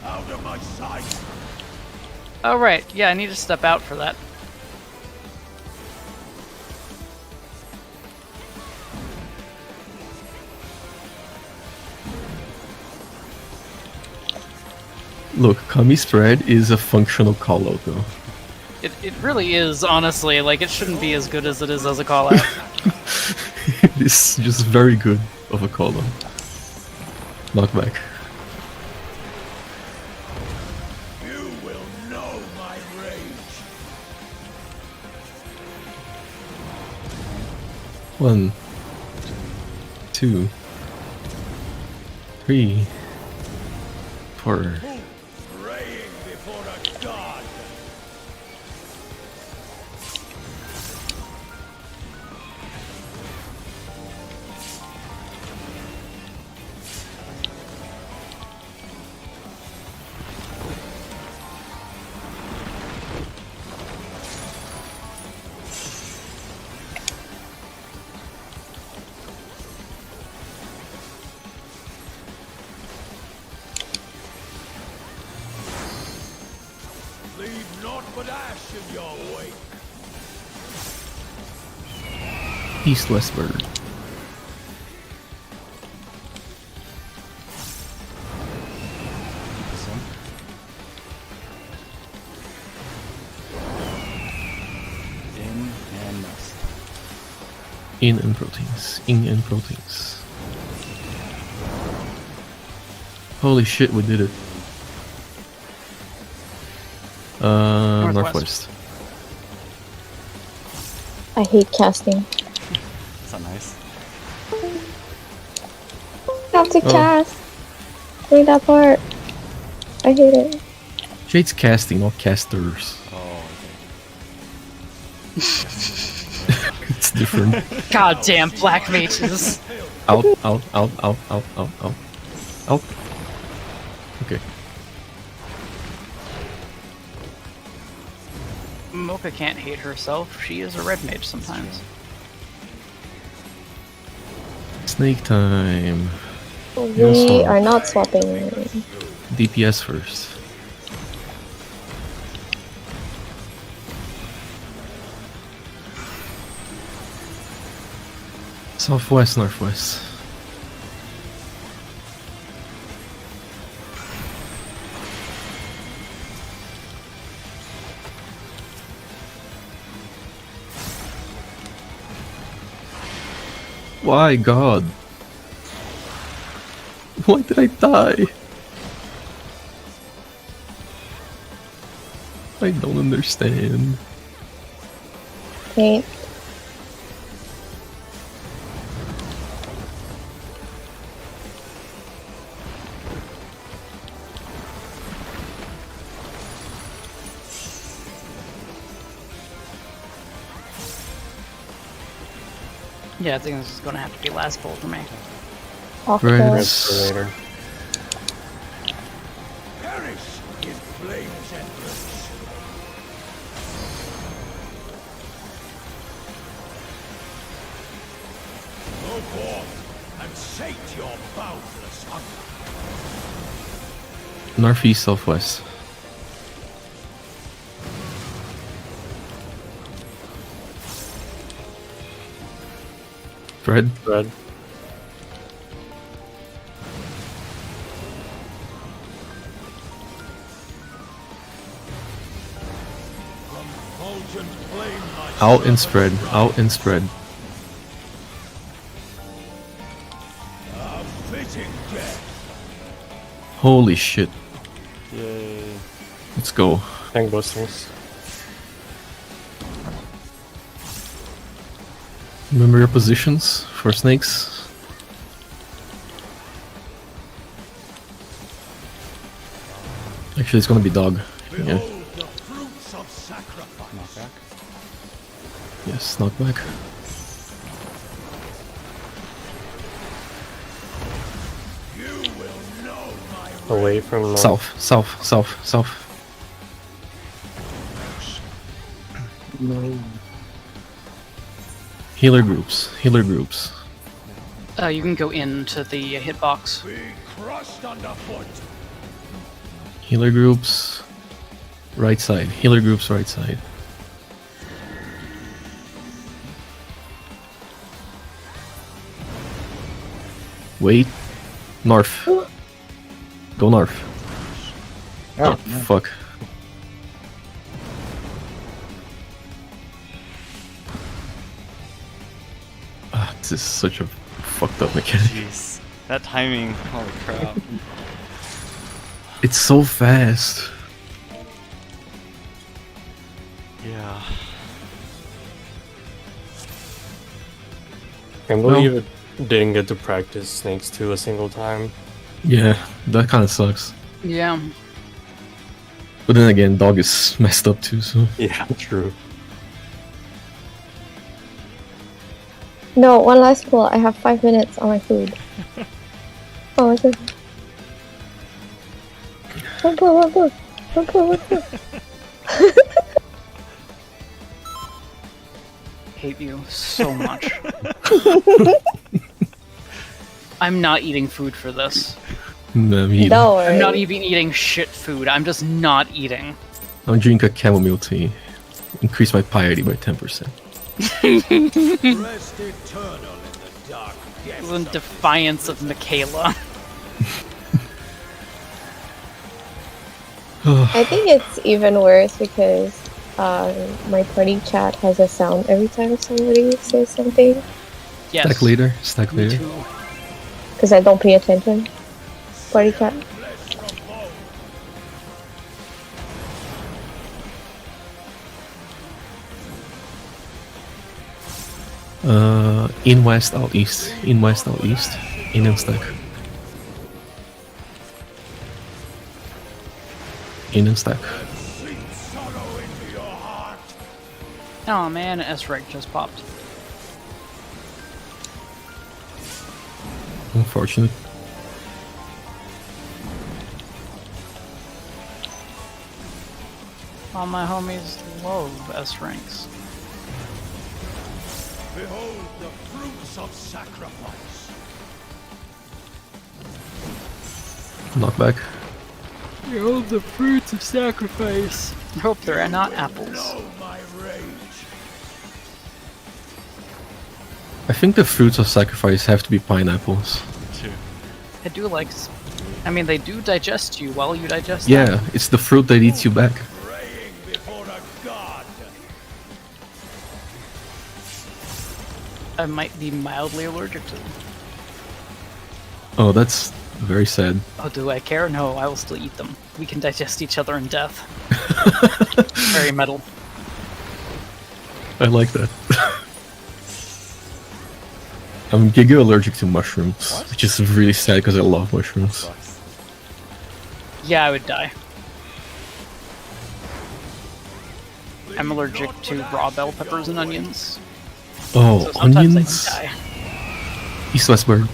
out of my sight. Oh right, yeah, I need to step out for that. Look, Kami spread is a functional callout though. It really is, honestly. Like, it shouldn't be as good as it is as a call out. It is just very good of a callout. Knockback. You will know my rage. 1, 2, 3, 4. Praying before a god. Leave naught but ash in your wake. East westward. In and nest. In and proteins. In and proteins. Holy shit, we did it. Northwest. I hate casting. Is that nice? Have to Oh. cast. Read that part. I hate it. Jade's casting, not casters. Oh, It's different. Goddamn black mages. Out, out, out, out, out, out, out. Out. Okay. Mocha can't hate herself. She is a red mage sometimes. Snake time. We are not swapping. DPS first. Southwest, northwest. Why, God? Why did I die? I don't understand. Wait. Yeah, I think this is gonna have to be last pull for me. Of Right. course. For later. Perish in flames endless. Go forth and sate your boundless hunger. Northeast, southwest. Fred? Red. Fulgent flame my Out and spread. Out and spread. a fitting death. Holy shit. Yay. Let's go. Tank busters. Remember your positions for snakes. Actually, it's gonna be dog. Yeah. Behold the fruits of sacrifice. Knockback. Yes, knockback. You will know my Away from north. South, south, south, south. Healer groups. Healer groups. You can go into the hitbox. be crushed underfoot. Healer groups. Right side. Healer groups right side. Wait. North. Go north. Oh, fuck. Ah, this is such a fucked up mechanic. Jeez. That timing. Holy crap. It's so fast. Yeah. Can't believe it didn't get to practice snakes 2 a single time. Yeah, that kind of sucks. Yeah. But then again, dog is messed up too, so. Yeah, true. No, one last pull. I have 5 minutes on my food. Oh, what's it? One pull, one pull. One pull, one pull. Hate you so much. I'm not eating food for this. No, me either. Don't worry. I'm not even eating shit food. I'm just not eating. I'll drink a chamomile tea. Increase my piety by 10%. Rest eternal in the dark depths In of defiance of Michaela. I think it's even worse because my party chat has a sound every time somebody says something. Yes. Stack leader. Stack Me leader. too. Because I don't pay attention. Party chat. flesh from bone. In west, out east. In west, out east. In and stack. In and stack. Sink sorrow into your heart. Oh man, S-Rank just popped. Unfortunate. All my homies love S-Ranks. Behold the fruits of sacrifice. Knockback. Oh, the fruits of sacrifice. I hope there are not apples. Know my rage. I think the fruits of sacrifice have to be pineapples. Two. I do like... I mean, they do digest you while you digest Yeah, them. it's the fruit that eats you back. Praying before a god. I might be mildly allergic to them. Oh, that's very sad. Oh, do I care? No, I will still eat them. We can digest each other in death. Very metal. I like that. I'm giga allergic to mushrooms, which is really sad because I love mushrooms. Sucks. Yeah, I would die. I'm allergic to raw bell peppers and onions. Oh, So sometimes onions? I die. East West Bird.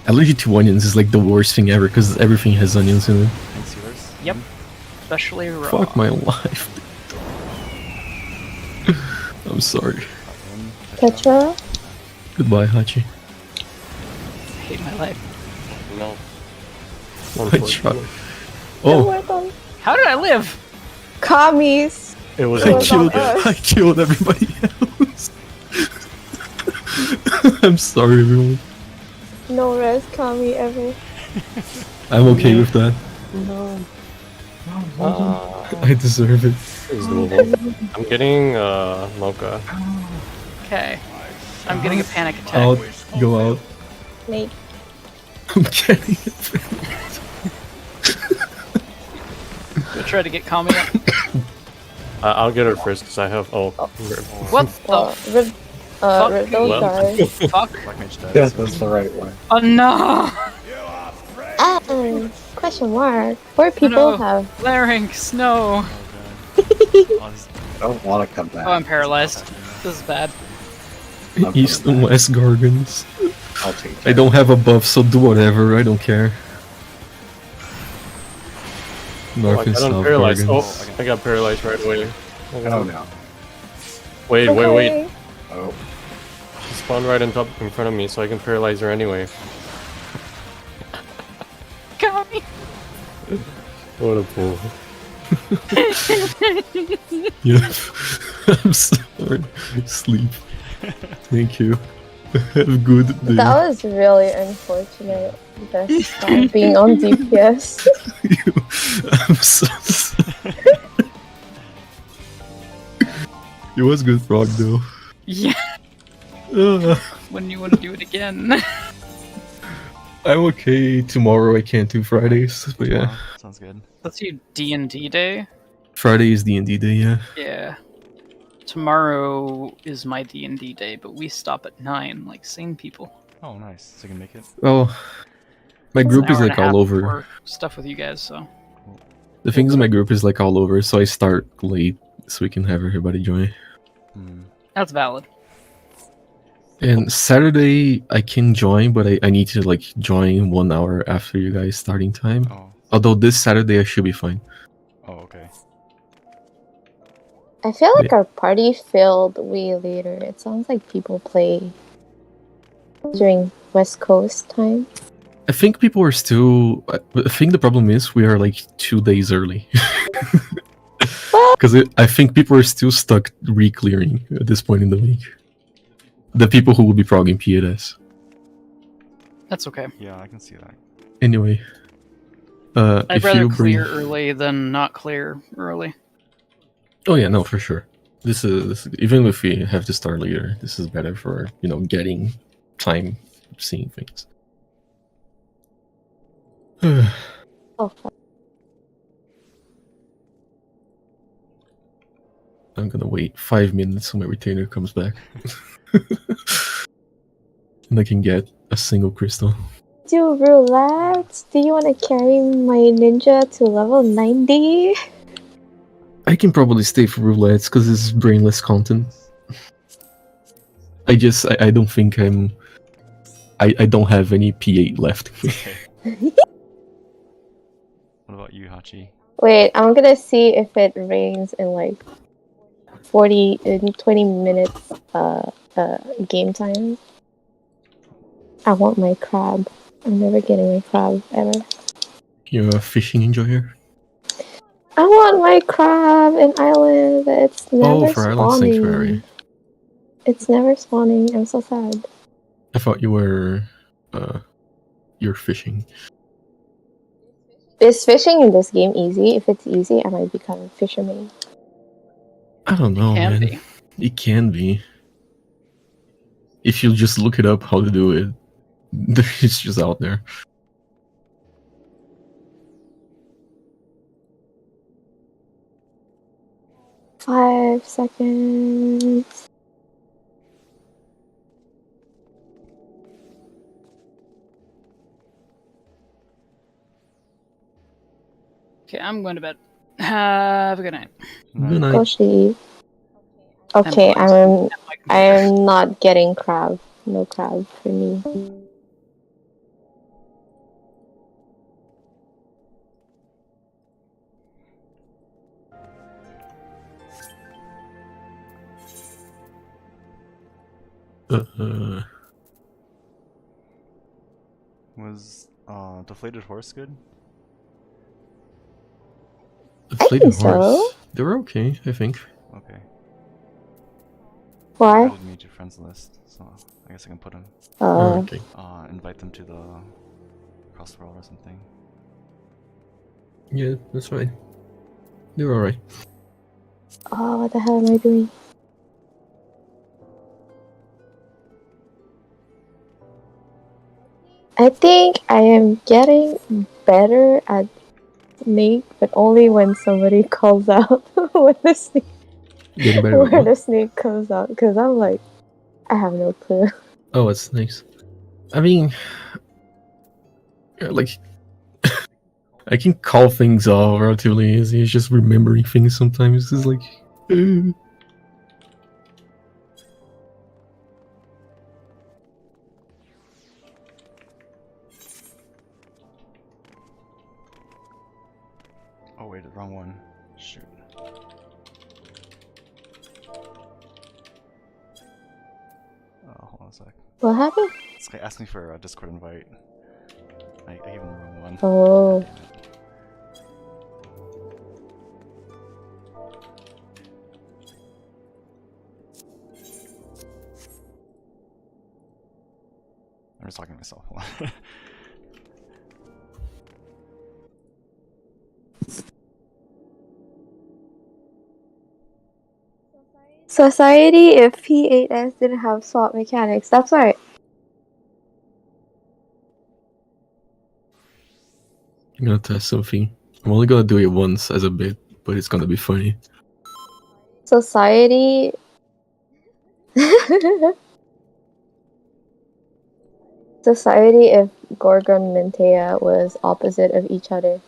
Allergy to onions is like the worst thing ever because everything has onions in it. And Sealers? Yep. Especially raw. Fuck my life. I'm sorry. Petra? Goodbye, Hachi. I hate my life. No. I tried. Oh. Oh, How did I live? Commies! It was It was on us. I killed everybody else. I'm sorry, everyone. No res commie ever. I'm okay with that. No. I deserve it. It's doable. I'm getting mocha. Okay. I'm getting a panic attack. Out. Go out. Nate. I'm getting it. Go try to get Kami up. I'll get her first because I have. Oh. What the Rib, fuck? Rib those Well. guys. fuck? Black Mage dead. Yeah, that's the right one. Oh no! Question mark. 4 people No. have. Larynx, no! Oh, this- I don't want to come back. Oh, I'm paralyzed. This is bad. East and West Gargons. I'll take I don't have a buff, so do whatever. I don't care. North I and got South paralyzed. Gargons. Oh, I got paralyzed right away. Oh no. Wait. Okay. Oh. She spawned right on top in front of me, so I can paralyze her anyway. Kami! What a fool. Yeah. I'm sorry. Sleep. Thank you. Have a good day. That was really unfortunate. This being on DPS. I'm so sorry. It was good frog though. Yeah, Uh, when you want to do it again. I'm okay. Tomorrow I can't do Fridays, but yeah. Wow, sounds good. Let's do D&D day. Friday is D&D day, yeah. Yeah. Tomorrow is my D&D day, but we stop at 9, like sane people. Oh, nice. So you can make it. Well, my It's group an is hour like and a all half over. for stuff with you guys, so. The things in my group is like all over, so I start late so we can have everybody join. That's valid. And Saturday I can join, but I need to like join 1 hour after you guys starting time. Oh. Although this Saturday I should be fine. Oh, okay. I feel like our party filled way later. It sounds like people play during West Coast time. I think people are still. I think the problem is we are like 2 days early. Because I think people are still stuck re-clearing at this point in the week. The people who will be progging PLS. That's okay. Yeah, I can see that. Anyway. I'd if rather you clear bring... early than not clear early. Oh yeah, no, for sure. This is even if we have to start later, this is better for, you know, getting time seeing things. Oh, fuck. I'm gonna wait 5 minutes so my retainer comes back. And I can get a single crystal. Do roulette? Do you want to carry my ninja to level 90? I can probably stay for roulettes because it's brainless content. I don't think I don't have any P8 left. Okay. What about you, Hachi? Wait, I'm gonna see if it rains in like 20 minutes game time. I want my crab. I'm never getting my crab ever. You're a fishing enjoyer? I want my crab in Island, but it's never for spawning. Island Sanctuary. It's never spawning. I'm so sad. I thought you were you're fishing. Is fishing in this game easy? If it's easy, I might become a fisherman. I don't know, Can man. be. It can be. If you just look it up how to do it, it's just out there. Five seconds. Okay, I'm going to bed. Have a good night. Good night. Go sleep. Okay, employees at my I computer. am not getting crab. No crab for me. Was Deflated Horse good? Deflated think so. Horse. They were okay, I think. Okay. Why? Added me to friends list, so I guess I can put them. Okay. Invite them to the crossworld or something. Yeah, that's fine. They were alright. Oh, what the hell am I doing? I think I am getting better at snake, but only when somebody calls out when the snake Getting better at where what? the snake comes out. Because I'm like, I have no clue. Oh, that's nice. I mean, like, I can call things off relatively easy. It's just remembering things sometimes. It's like, Oh wait, the wrong one. Shoot. Hold on a sec. What happened? This guy asked me for a Discord invite. I gave him the wrong one. Oh. I'm just talking to myself. Society if P8S didn't have swap mechanics. That's right. I'm gonna test something. I'm only gonna do it once as a bit, but it's gonna be funny. Society. Society if Gorgon and Mintea was opposite of each other.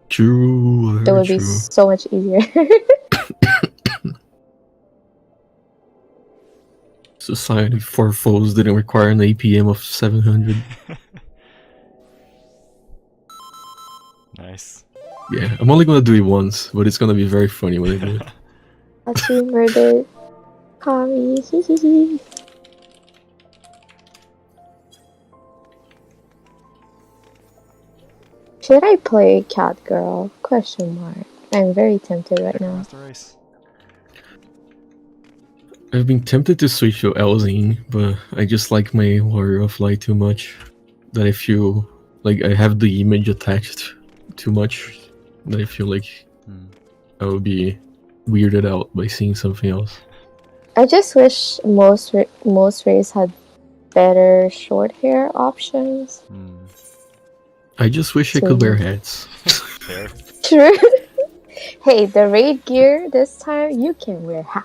True. It would be true. so much easier. Society for foes didn't require an APM of 700. Nice. Yeah, I'm only gonna do it once, but it's gonna be very funny when I do it. Hachi murdered Kami. Should I play Cat Girl? Question mark. I'm very tempted right now. Master Race. I've been tempted to switch to Elzine, but I just like my Warrior of Light too much. That I feel like I have the image attached too much. That I feel like I would be weirded out by seeing something else. I just wish most Rays had better short hair options. I just wish I could wear hats. Fair. True. Hey, the raid gear this time, you can wear hat.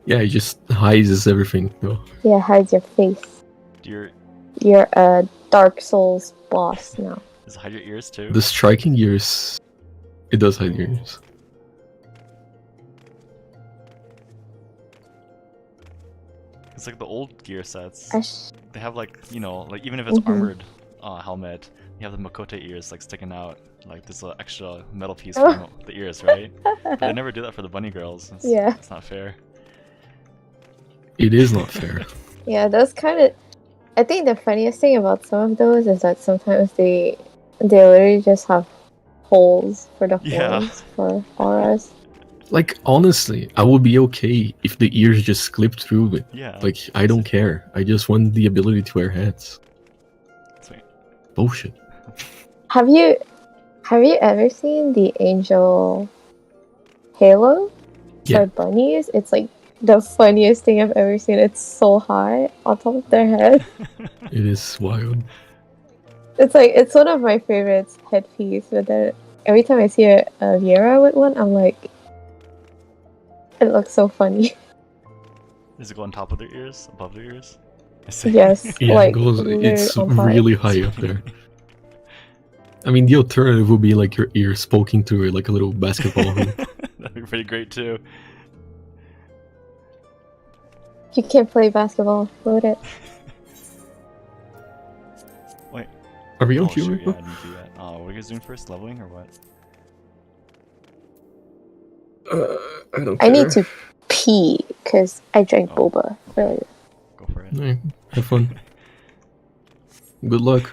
Yeah, it just hides everything though. Yeah, hides your face. You're a Dark Souls boss now. Does it hide your ears too? The striking gears, it does hide your ears. It's like the old gear sets. They have like, you know, like even if it's armored helmet, you have the Makote ears like sticking out. Like this extra metal piece from the ears, right? But they never do that for the bunny girls. It's not fair. It is not fair. Yeah, those kind of. I think the funniest thing about some of those is that sometimes they literally just have holes for the horns for auras. Like honestly, I would be okay if the ears just clipped through it. Yeah. Like I don't care. I just want the ability to wear hats. Sweet. Bullshit. Have you ever seen the Angel Halo for bunnies? It's like the funniest thing I've ever seen. It's so high on top of their head. It is wild. It's one of my favorites headpiece. But then every time I see a Viera with one, I'm like, it looks so funny. Does it go on top of their ears? Above their ears? Yes. Yeah, like, it's really high up there. I mean, the alternative would be like your ears poking through it like a little basketball hoop. That'd be pretty great too. You can't play basketball. Load it. Wait. Are we on Oh, queue? shoot, right yeah, now? I didn't do that. What are you guys doing first? Leveling or what? I don't I care. need to pee because I drank Oh. boba earlier. Go for it. Yeah, have fun. Good luck.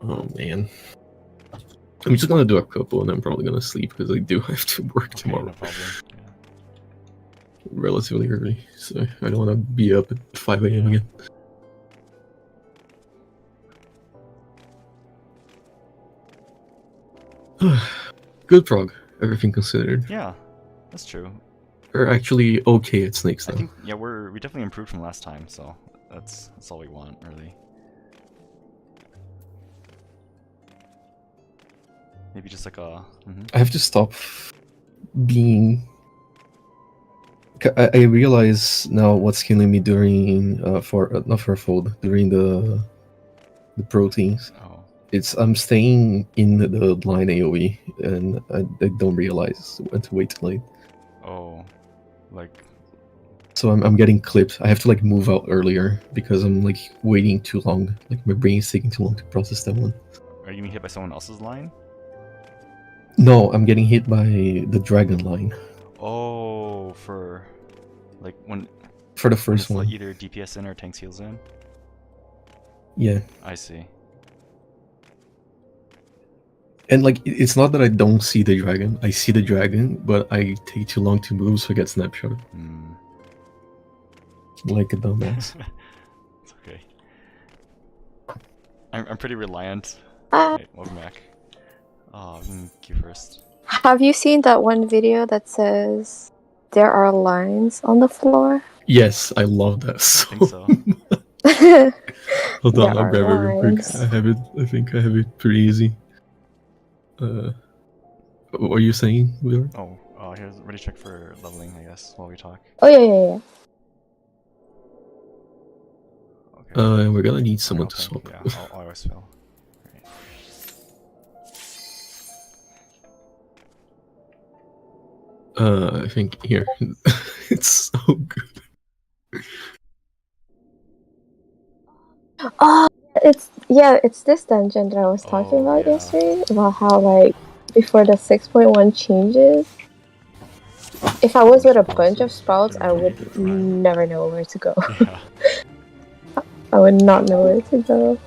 Oh man. I'm just gonna do a couple and I'm probably gonna sleep because I do have to work Okay, tomorrow no problem. Yeah. relatively early, so I don't want to be up at 5 a.m. again. Good prog, everything considered. Yeah, that's true. We're actually okay at snakes I now. think yeah, we definitely improved from last time, so that's all we want, really. Maybe just like a. I have to stop being. I realize now what's killing me during not for fold during the proteins. Oh. It's I'm staying in the line AOE and I don't realize when to wait till late. Oh, like. So I'm getting clipped. I have to like move out earlier because I'm like waiting too long. Like my brain is taking too long to process that one. Are you getting hit by someone else's line? No, I'm getting hit by the dragon line. Oh, for like when. For the when first it's one. like either DPS in or tanks heals in. Yeah. I see. And like it's not that I don't see the dragon. I see the dragon, but I take too long to move, so I get snapshot. Like a dumbass. It's okay. I'm pretty reliant. Ah. Wait, welcome back. Oh, you first. Have you seen that one video that says there are lines on the floor? Yes, I love that so I think so. Hold on, There I'll are grab it real quick. lines. I have it. I think I have it pretty easy. What are you saying, Wheeler? Oh, here's ready check for leveling, I guess, while we talk. Oh yeah. Okay. And we're gonna need someone Okay, to swap. Yeah, I'll always fail. Right. I think here. It's so good. Oh, it's this dungeon that I was talking about yesterday. About how like before the 6.1 changes, if I was with a bunch of sprouts, I would never know where to go. Yeah. I would not know where to go.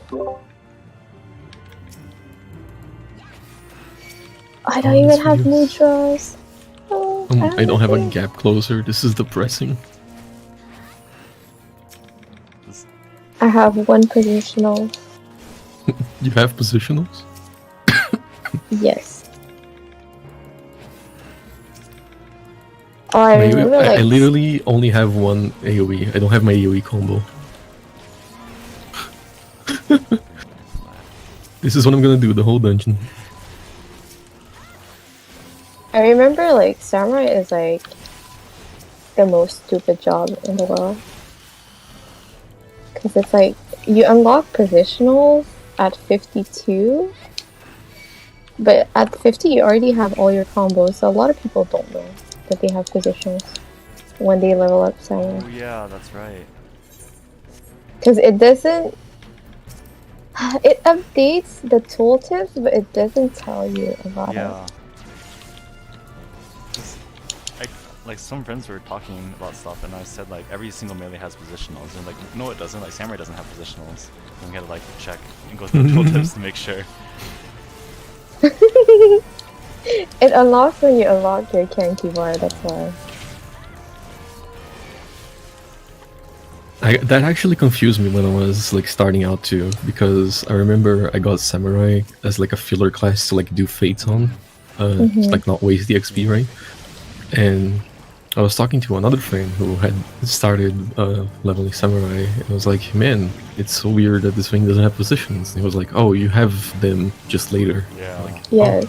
I don't even have mudras. Oh, I don't have a gap closer. This is depressing. I have one positional. You have positionals? Yes. Oh, I remember, like... I literally only have one AoE. I don't have my AoE combo. This is what I'm gonna do the whole dungeon. I remember, like, Samurai is, like, the most stupid job in the world. Because it's like, you unlock positionals at 52, but at 50 you already have all your combos, so a lot of people don't know that they have positionals when they level up Samurai. Oh yeah, that's right. Because it doesn't... It updates the tooltips, but it doesn't tell you about it. Like some friends were talking about stuff, and I said like every single melee has positionals, and like no, it doesn't. Like Samurai doesn't have positionals. And we had to like check and go through the tooltips to make sure. It unlocks when you unlock your Ken keyboard. That's why. That actually confused me when I was like starting out too, because I remember I got Samurai as like a filler class to like do fates on, like not waste the XP, right? And I was talking to another friend who had started leveling Samurai, and I was like, man, it's so weird that this thing doesn't have positions. And he was like, oh, you have them just later. Yeah. Like, yes.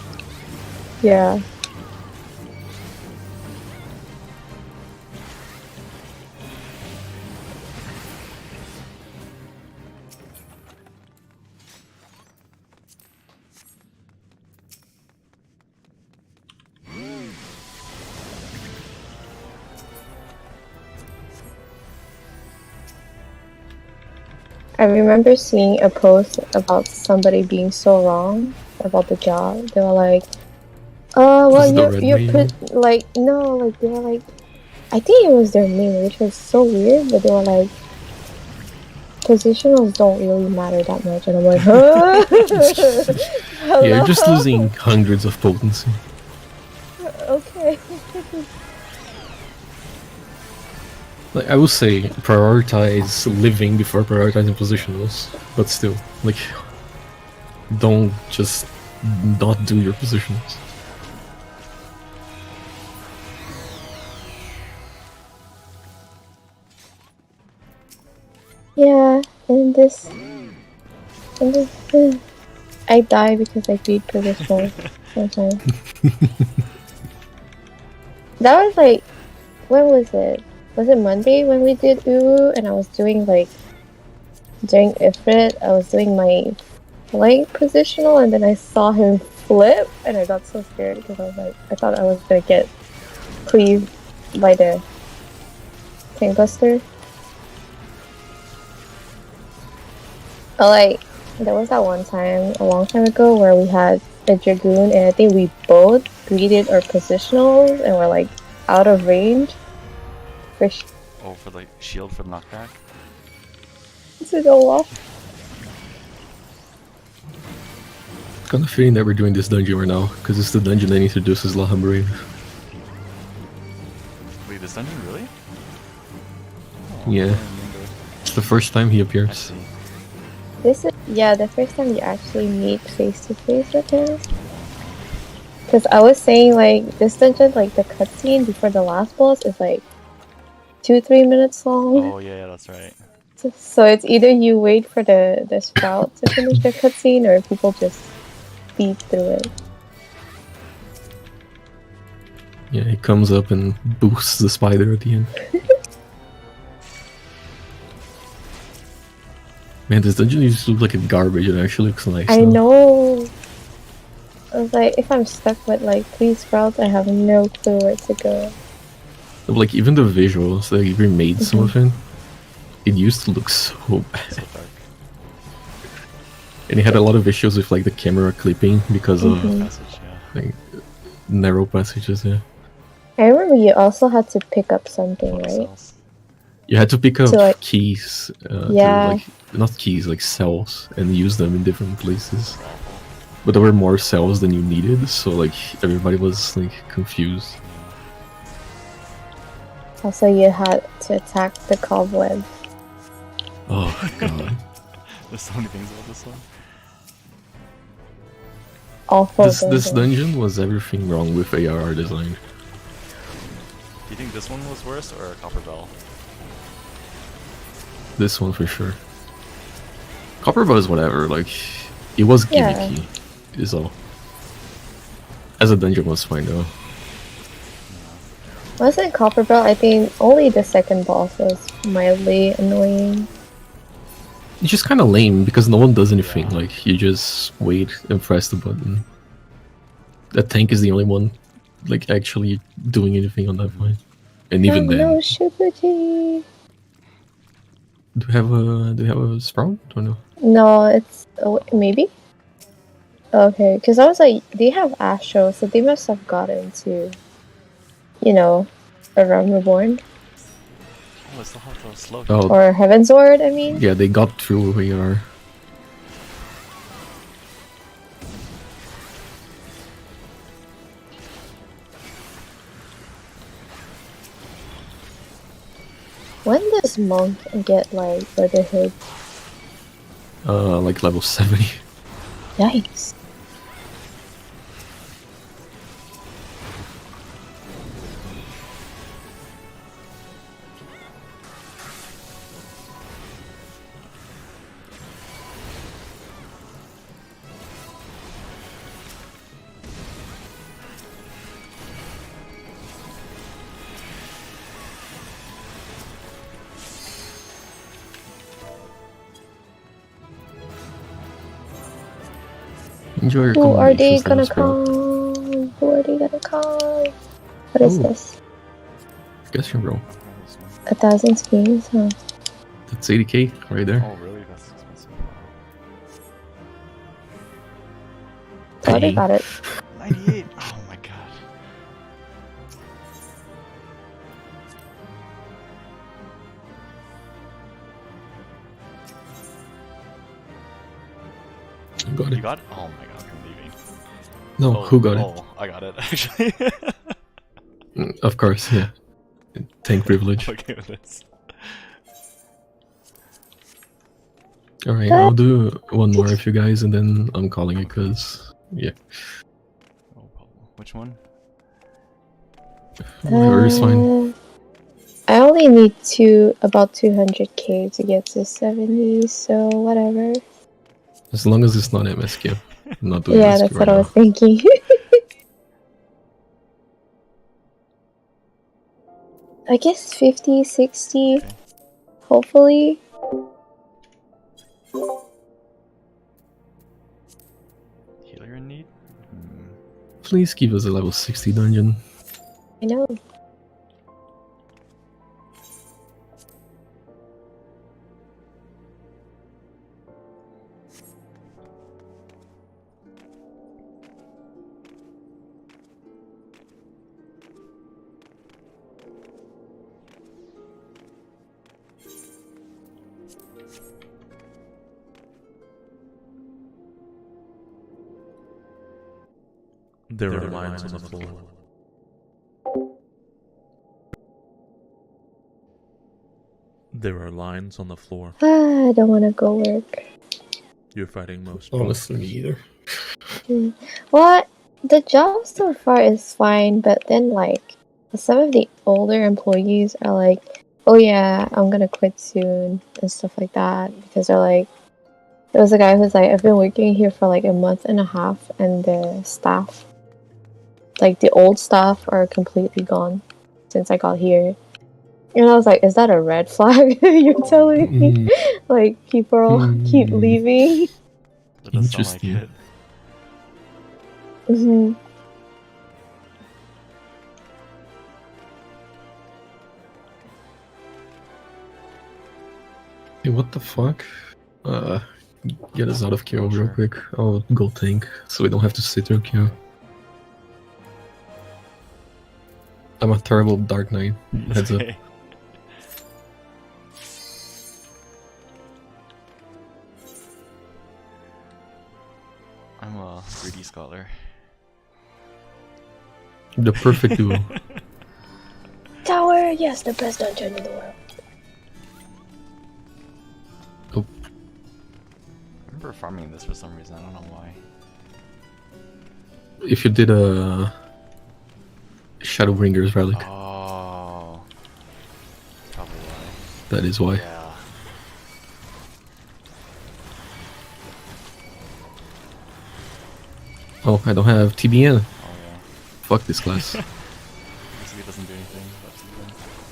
Yeah. I remember seeing a post about somebody being so wrong about the job. They were like, well, you're like, no, like, they were like, I think it was their name, which was so weird, but they were like, positionals don't really matter that much, and I'm like, huh? Yeah, you're just losing hundreds of potency. Okay. Like, I would say prioritize living before prioritizing positionals, but still, like, don't just not do your positionals. Yeah, and this, I die because I beat positionals sometimes. That was like, when was it? Was it Monday when we did Uru and I was doing like, during Ifrit, I was doing my flank positional and then I saw him flip and I got so scared because I was like, I thought I was gonna get cleaved by the tank buster. But like, there was that one time, a long time ago, where we had a Dragoon and I think we both greeted our positionals and were like out of range. Oh, for like shield for the knockback? To go off. Kind of feeling that we're doing this dungeon right now, because it's the dungeon that introduces Lahambrave. Wait, this dungeon really? Oh, yeah. It's the first time he appears. This is, yeah, the first time you actually meet face to face with him. Because I was saying, like, this dungeon, like, the cutscene before the last boss is like 2-3 minutes long. Oh, yeah, that's right. So it's either you wait for the sprout to finish the cutscene, or people just speed through it. Yeah, he comes up and boosts the spider at the end. Man, this dungeon used to look like a garbage, and it actually looks nice. I know. I was like, if I'm stuck with like 3 sprouts, I have no clue where to go. Like, even the visuals, they remade some of it. It used to look so bad. And it had a lot of issues with like the camera clipping because of like narrow passages, yeah. I remember you also had to pick up something, right? You had to pick up like, keys, yeah. like, not keys, like cells, and use them in different places. But there were more cells than you needed, so like everybody was like confused. Also, you had to attack the cobweb. Oh god. There's so many things about this one. Awful. This dungeon was everything wrong with ARR design. Do you think this one was worse or Copper Bell? This one for sure. Copper Bell is whatever, like, it was gimmicky, is all. As a dungeon was fine though. Wasn't Copper Bell? I think only the second boss was mildly annoying. It's just kind of lame because no one does anything. Like, you just wait and press the button. That tank is the only one, like, actually doing anything on that fight. And even then. No, Shubuchi. Do we have a sprout or no? No, it's maybe. Okay, because I was like, they have Astro, so they must have gotten to, you know, a Realm Reborn. Oh, I still have the slow. Oh. Or Heavensward, I mean. Yeah, they got through where you are. When does Monk get like Brotherhood? Like level 70. Yikes. Enjoy your Who are they combinations, gonna call? Who are they gonna call? What is this? Guess you're wrong. 1,000 schemes, huh? That's 80k right there. Oh, really? That's have got it. 98. Oh my god. Got You it. got it? Oh my god, I'm leaving. No, who got it? Oh, I got it, actually. Of course, yeah. Tank privilege. Okay with this. Alright, I'll do one more of you guys and then I'm calling it because, yeah. No problem. Which one? Whatever is fine. I only need about 200k to get to 70, so whatever. As long as it's not MSQ. I'm not doing Yeah, MSQ that's right what I now. was thinking. I guess 50, 60, Okay. hopefully. Healer in need? Please give us a level 60 dungeon. I know. There are lines on the floor. There are lines on the floor. I don't want to go work. You're fighting most. Honestly, me either. Well, the job so far is fine, but then like some of the older employees are like, "Oh yeah, I'm gonna quit soon" and stuff like that because they're like, there was a guy who's like, "I've been working here for like a month and a half, and the staff, like the old staff, are completely gone since I got here." And I was like, "Is that a red flag? You're telling me like people keep leaving?" That does sound like it. Mm-hmm. Hey, what the fuck? Get us out of Kyo real quick. I'll go tank, so we don't have to sit through Kyo. I'm a terrible Dark Knight. Heads up. I'm a greedy scholar. The perfect duo. Tower, yes, the best dungeon in the world. Oh. I remember farming this for some reason, I don't know why. If you did a Shadowbringer's relic, Oh. Probably why. that is why. Yeah. Oh, I don't have TBN. Oh yeah. Fuck this class. Basically it doesn't do anything.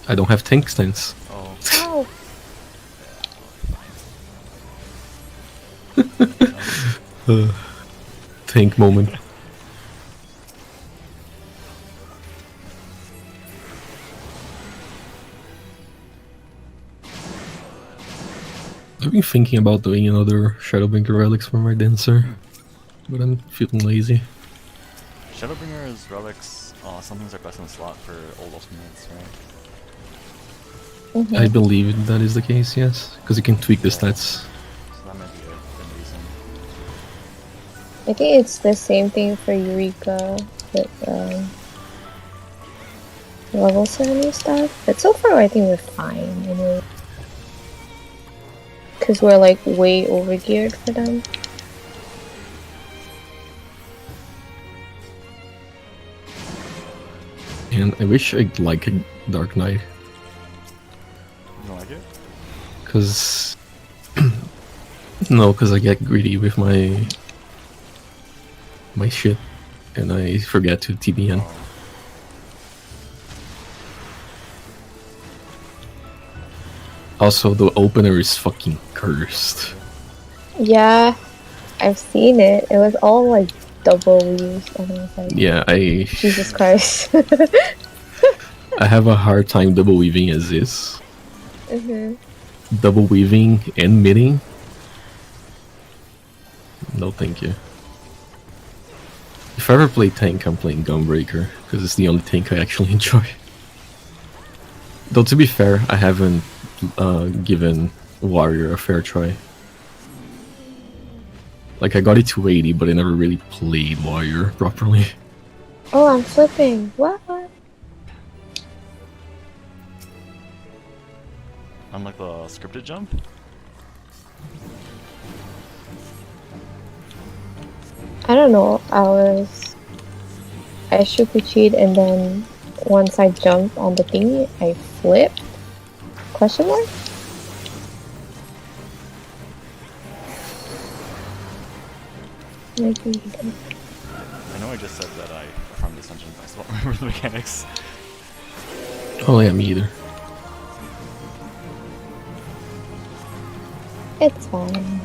I don't have tank stance. Oh. Tank moment. I've been thinking about doing another Shadowbringer relics for my dancer, but I'm feeling lazy. Shadowbringer's relics, sometimes are best in slot for old ultimates, right? I believe that is the case, yes, because you can tweak the stats. So that might be a good reason. I think it's the same thing for Eureka with level 70 stuff, but so far I think we're fine anyway. Because we're like way over geared for them. And I wish I'd like a Dark Knight. You don't like it? Because... no, because I get greedy with my shit, and I forget to TBN. Also, the opener is fucking cursed. Yeah, I've seen it. It was all like double weaves, and I was like, Yeah, Jesus Christ. I have a hard time double weaving as is. Double weaving and mitting? No, thank you. If I ever play tank, I'm playing Gunbreaker, because it's the only tank I actually enjoy. Though to be fair, I haven't given Warrior a fair try. Like, I got it to 80, but I never really played Warrior properly. Oh, I'm flipping. What? Unlike the scripted jump? I don't know. I shoot the cheat and then once I jump on the thingy, I flip? Question mark? Maybe. I know I just said that I farmed this dungeon, but I still don't remember the mechanics. Oh yeah, me either. It's fine.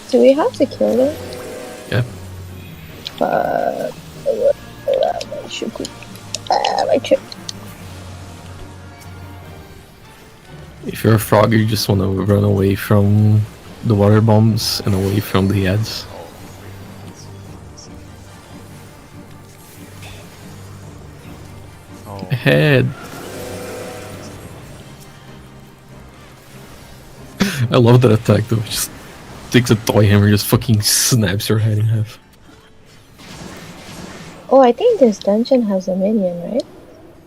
Do we have to kill them? Yeah. My trip. If you're a frog, you just want to run away from the water bombs and away from the ads. Oh. Head. I love that attack though. It just takes a toy hammer, just fucking snaps your head in half. Oh, I think this dungeon has a minion, right?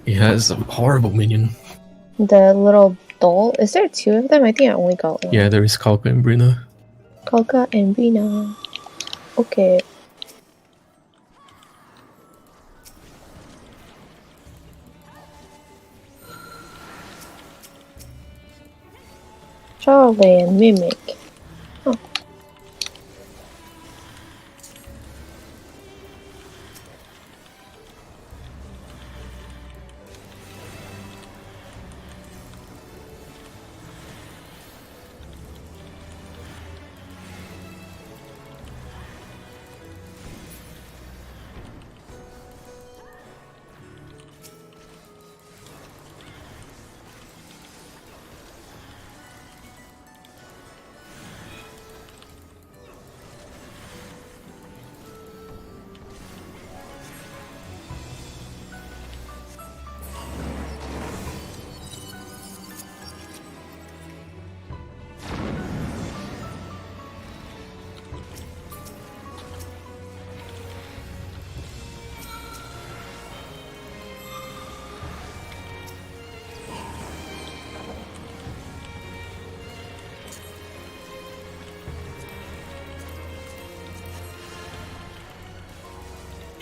It has a horrible minion. The little doll. Is there two of them? I think I only got one. Yeah, there is Kalka and Brina. Kalka and Brina. Okay. Charlie and Mimic. Huh.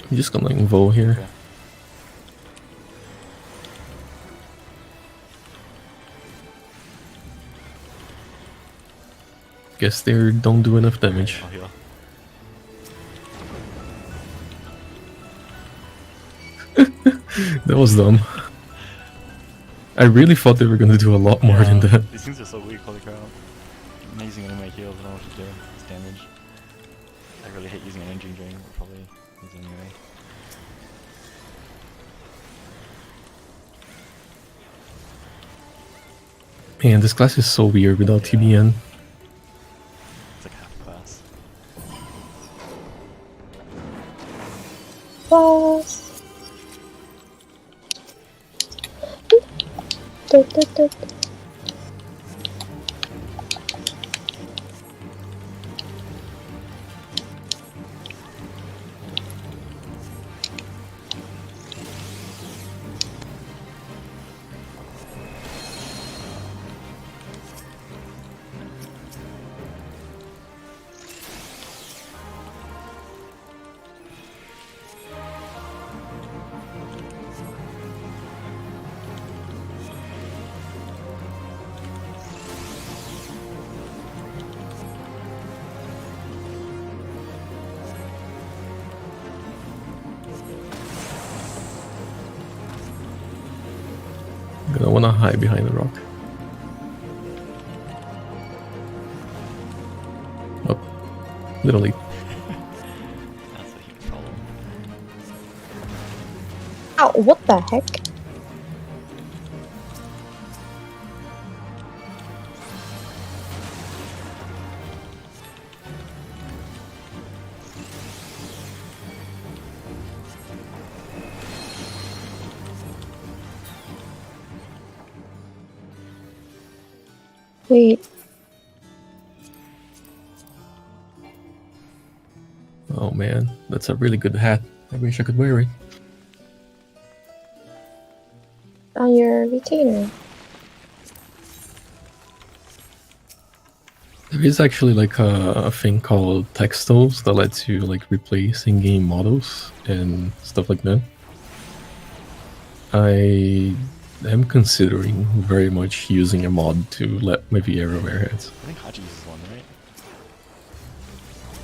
I'm just gonna involve here. Okay. Guess they don't do enough damage. I'll heal. That was dumb. I really thought they were gonna do a lot more than that. These things are so weak, holy crap. I'm not using any of my heals, I don't know what to do. It's damage. I really hate using an energy drain, but probably use it anyway. Man, this class is so weird without TBN. It's like half class. Boss. gonna wanna hide behind the rock. Oh, literally. That's a huge problem. Ow, what the heck? Wait. Oh man, that's a really good hat. I wish I could wear it. On your retainer. There is actually like a thing called textiles that lets you like replace in-game models and stuff like that. I am considering very much using a mod to let my Viera wear heads. I think Haji uses one, right?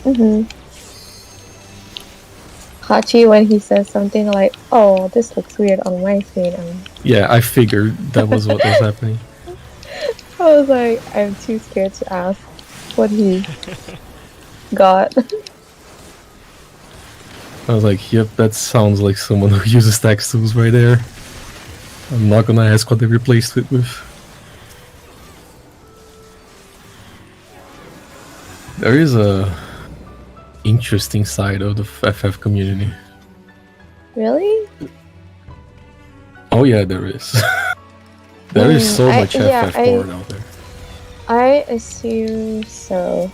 Mm-hmm. Hachi, when he says something like, "Oh, this looks weird on my screen," Yeah, I figured that was what was happening. I was like, I'm too scared to ask what he got. I was like, yep, that sounds like someone who uses textiles right there. I'm not gonna ask what they replaced it with. There is a interesting side of the FF community. Really? Oh yeah, there is. There is so much FF porn out there. I assume so.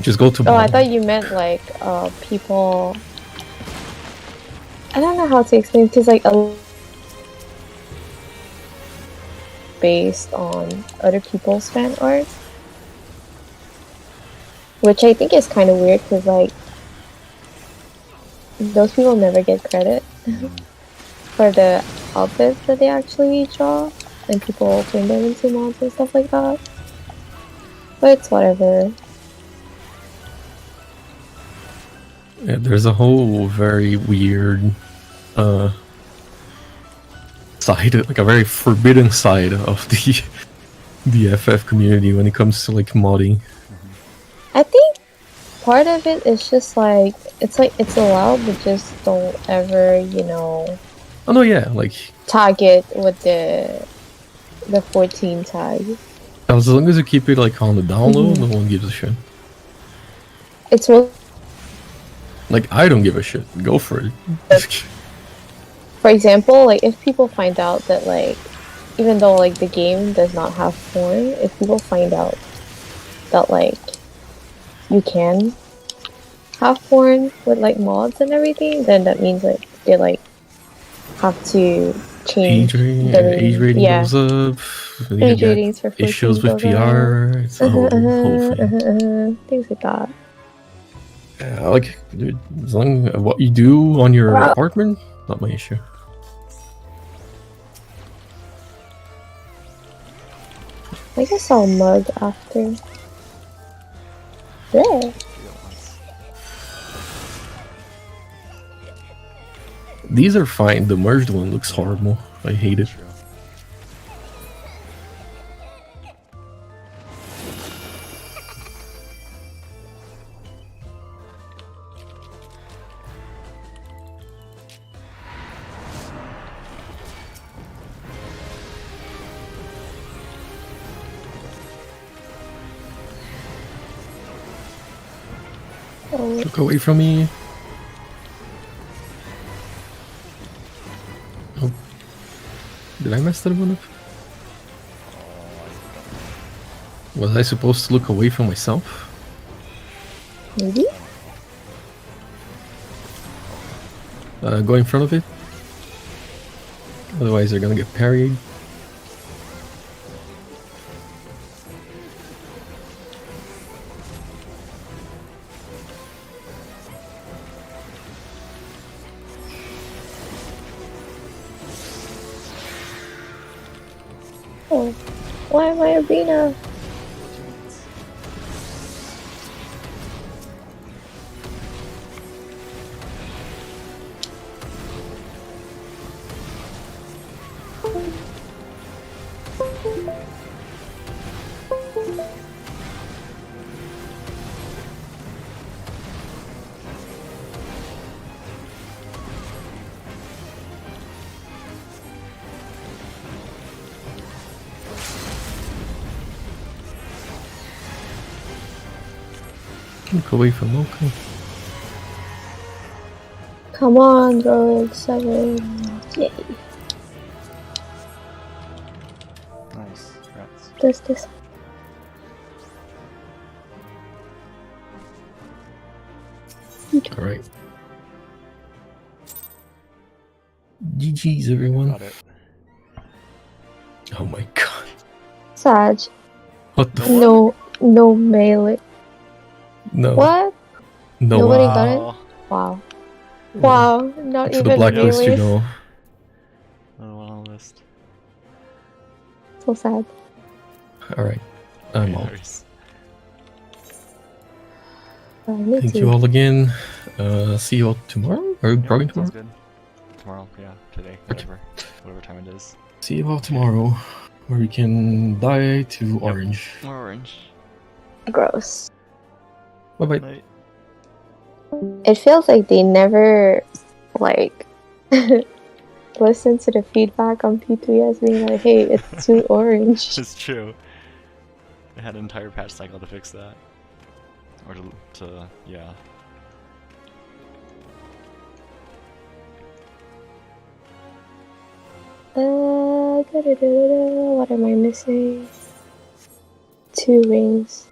Just go to Oh, I thought you meant like people. I don't know how to explain because like based on other people's fan art, which I think is kind of weird because like those people never get credit for the outfits that they actually draw, and people turn them into mods and stuff like that. But it's whatever. Yeah, there's a whole very weird side, like a very forbidden side of the FF community when it comes to like modding. I think part of it is just like it's allowed, but just don't ever, you know. Oh no, yeah, like tag it with the 14 tag. as long as you keep it like on the download, no one gives a shit. It's what. Like, I don't give a shit. Go for it. For example, like if people find out that like, even though like the game does not have porn, if people find out that like you can have porn with like mods and everything, then that means like they like have to change age rating goes up. Age ratings for issues with PR. It's a whole thing. Things like that. Yeah, like, dude, as long as what you do on your apartment, not my issue. I guess I'll mug after. Yeah. These are fine. The merged one looks horrible. I hate it. Look away from me. Oh. Did I mess that one up? Was I supposed to look away from myself? Maybe? Go in front of it. Otherwise they're gonna get parried. Oh, why am I arena? Look away from Mocha. Come on, Droid 7. Yay. Nice. Congrats. This. Alright. GG's, everyone. Got it. Oh my god. Sag. What the No melee. No. What? No. Nobody Wow. got it? Wow. Wow, not That's even the blacklist, you melees. know. Another one on the list. So sad. Alright. I'm No out. worries. Me Thank too. you all again. See you all tomorrow? Or Yep, probably sounds tomorrow? good. Tomorrow, yeah, today, Okay. whatever time it is. See you all tomorrow. Where we can die to Yep. orange. More orange. Gross. Bye bye. Night. It feels like they never, like, listen to the feedback on P3S being like, hey, it's too orange. It's true. They had an entire patch cycle to fix that. Or to yeah. What am I missing? 2 rings.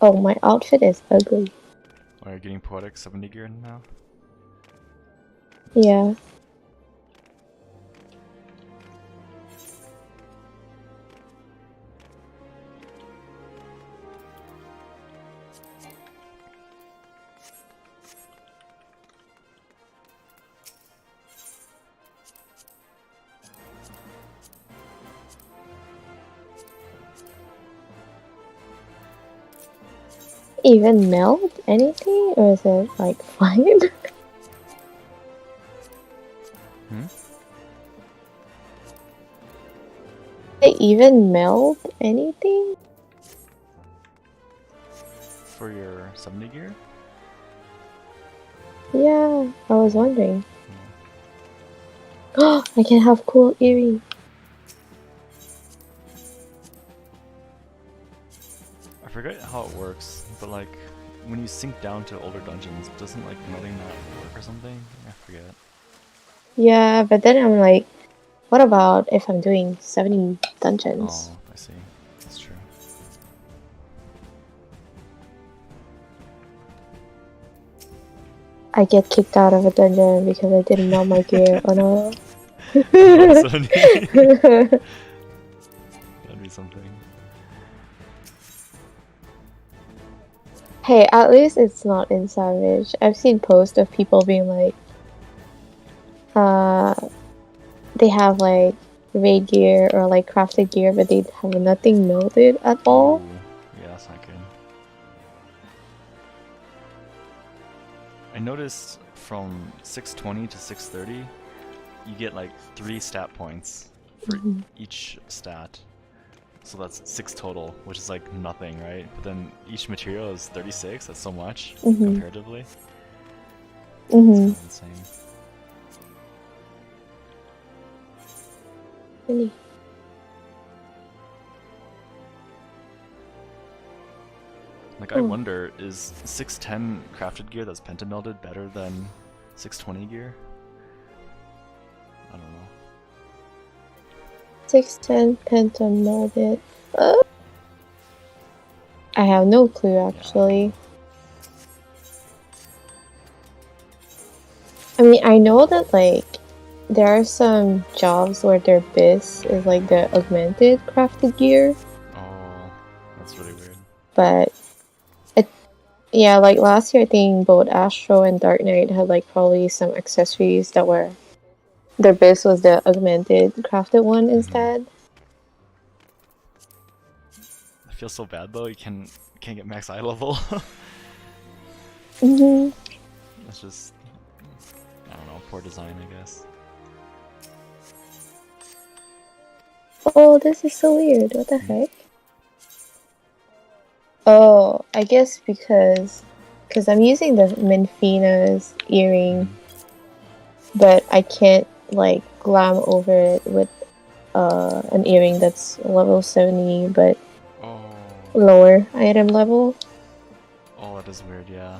Oh, my outfit is ugly. Are you getting poetic 70 gear now? Yeah. Even melt anything, or is it like fine? They even melt anything? For your 70 gear? Yeah, I was wondering. Oh, I can have cool earring. I forget how it works, but like when you sink down to older dungeons, doesn't like melting not work or something? I forget. Yeah, but then I'm like, what about if I'm doing 70 dungeons? Oh, I see. That's true. I get kicked out of a dungeon because I didn't melt my gear. Oh no. That'd be something. Hey, at least it's not in Savage. I've seen posts of people being like, they have like raid gear or like crafted gear, but they have nothing melted at all. Ooh, yeah, that's not good. I noticed from 620 to 630, you get like 3 stat points for each stat. So that's 6 total, which is like nothing, right? But then each material is 36, that's so much comparatively. It's insane. Really? Like, I wonder, is 610 crafted gear that's pentamelted better than 620 gear? I don't know. 610 pentamelted. I have no clue actually. I mean, I know that like there are some jobs where their biz is like the augmented crafted gear. Oh, that's really weird. But yeah, like last year I think both Astro and Dark Knight had like probably some accessories that were their biz was the augmented crafted one instead. I feel so bad though, you can't get max eye level. That's just, I don't know, poor design, I guess. Oh, this is so weird. What the heck? Oh, I guess because I'm using the Minfina's earring, but I can't like glam over it with an earring that's level 70 but Oh. lower item level. Oh, that is weird, yeah.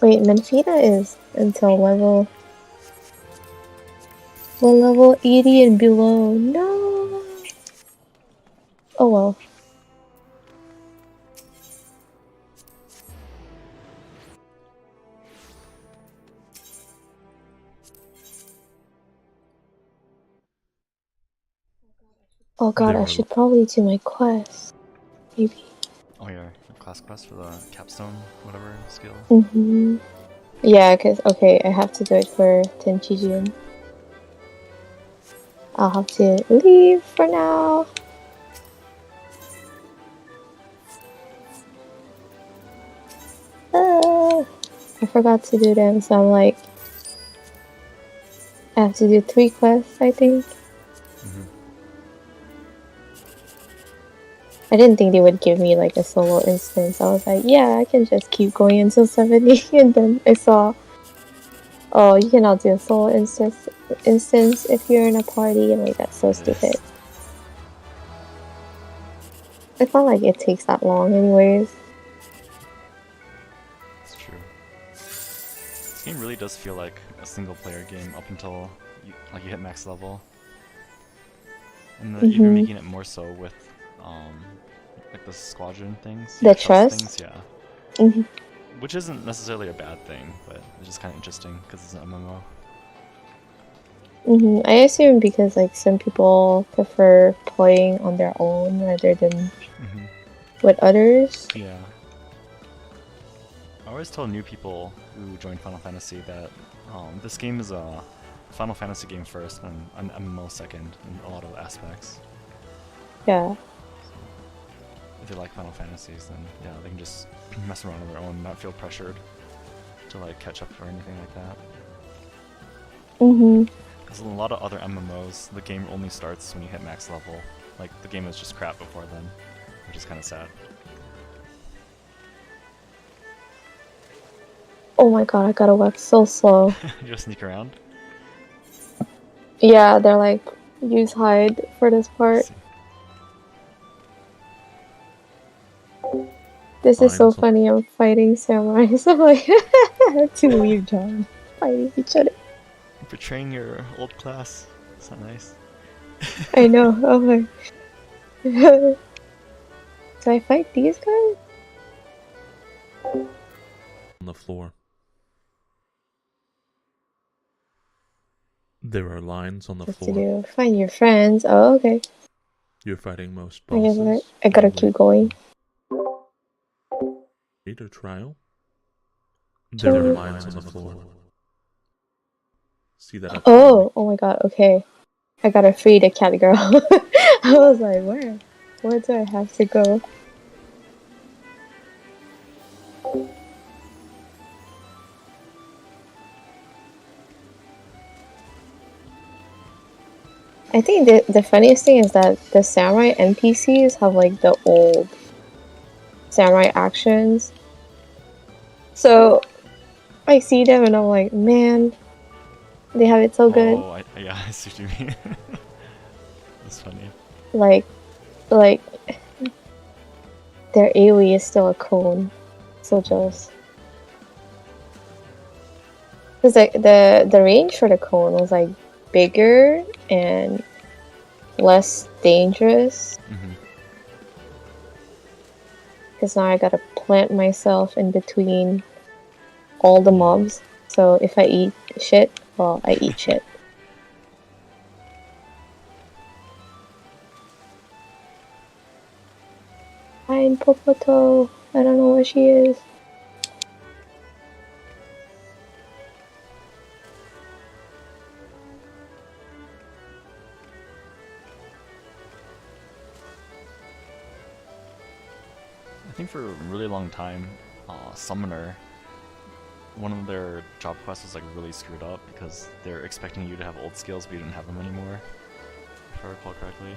Wait, Menfina is until level 80 and below. No. Oh well. Oh god, I should probably do my quest. Maybe. Oh, your class quest for the capstone, whatever skill. Mm-hmm. Yeah, cause okay, I have to do it for Tenchijin. I'll have to leave for now. I forgot to do them, so I'm like, I have to do 3 quests, I think. I didn't think they would give me like a solo instance. I was like, yeah, I can just keep going until 70, and then I saw, oh, you cannot do a solo instance if you're in a party. I'm like, that's so stupid. It's not like it takes that long anyways. It's true. This game really does feel like a single player game up until you hit max level. And even making it more so with like the squadron things. The trust? Things, yeah. Which isn't necessarily a bad thing, but it's just kind of interesting because it's an MMO. I assume because like some people prefer playing on their own rather than with others. Yeah. I always tell new people who join Final Fantasy that this game is a Final Fantasy game first and an MMO second in a lot of aspects. Yeah. So if they like Final Fantasies, then yeah, they can just mess around on their own and not feel pressured to like catch up or anything like that. Because in a lot of other MMOs, the game only starts when you hit max level. Like, the game is just crap before then, which is kind of sad. Oh my god, I gotta work so slow. You just sneak around? Yeah, they're like, use hide for this part. This is so funny, I'm fighting samurais. So I'm like, I have to leave John fighting each other. Betraying your old class. It's not nice. I know, oh my. Do I fight these guys? On the floor. There are lines on the What's floor. to do? Find your friends. Oh, okay. You're fighting most I guess bosses. I gotta keep going. Need a trial? There are lines on the floor. See that? Oh my god, okay. I gotta free the cat girl. I was like, where? Where do I have to go? I think the funniest thing is that the samurai NPCs have like the old samurai actions. So I see them and I'm like, man, they have it so good. Oh, yeah, I see what you mean. That's funny. Like, their AoE is still a cone. So jealous. Because like the range for the cone was like bigger and less dangerous. Because now I gotta plant myself in between all the mobs. So if I eat shit, well, I eat shit. Find Popoto. I don't know where she is. I think for a really long time, Summoner, one of their job quests was like really screwed up because they're expecting you to have old skills but you didn't have them anymore, if I recall correctly.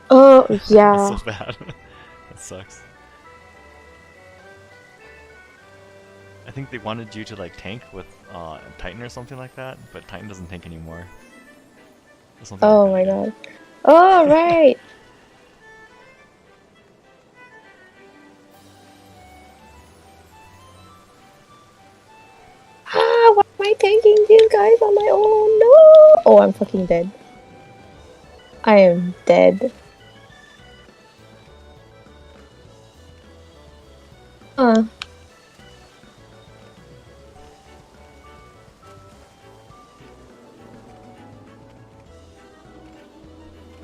Oh, yeah. That's so bad. That sucks. I think they wanted you to like tank with Titan or something like that, but Titan doesn't tank anymore. Oh my god. Oh, right! Ah, why am I tanking these guys on my own? No! Oh, I'm fucking dead. I am dead. Huh.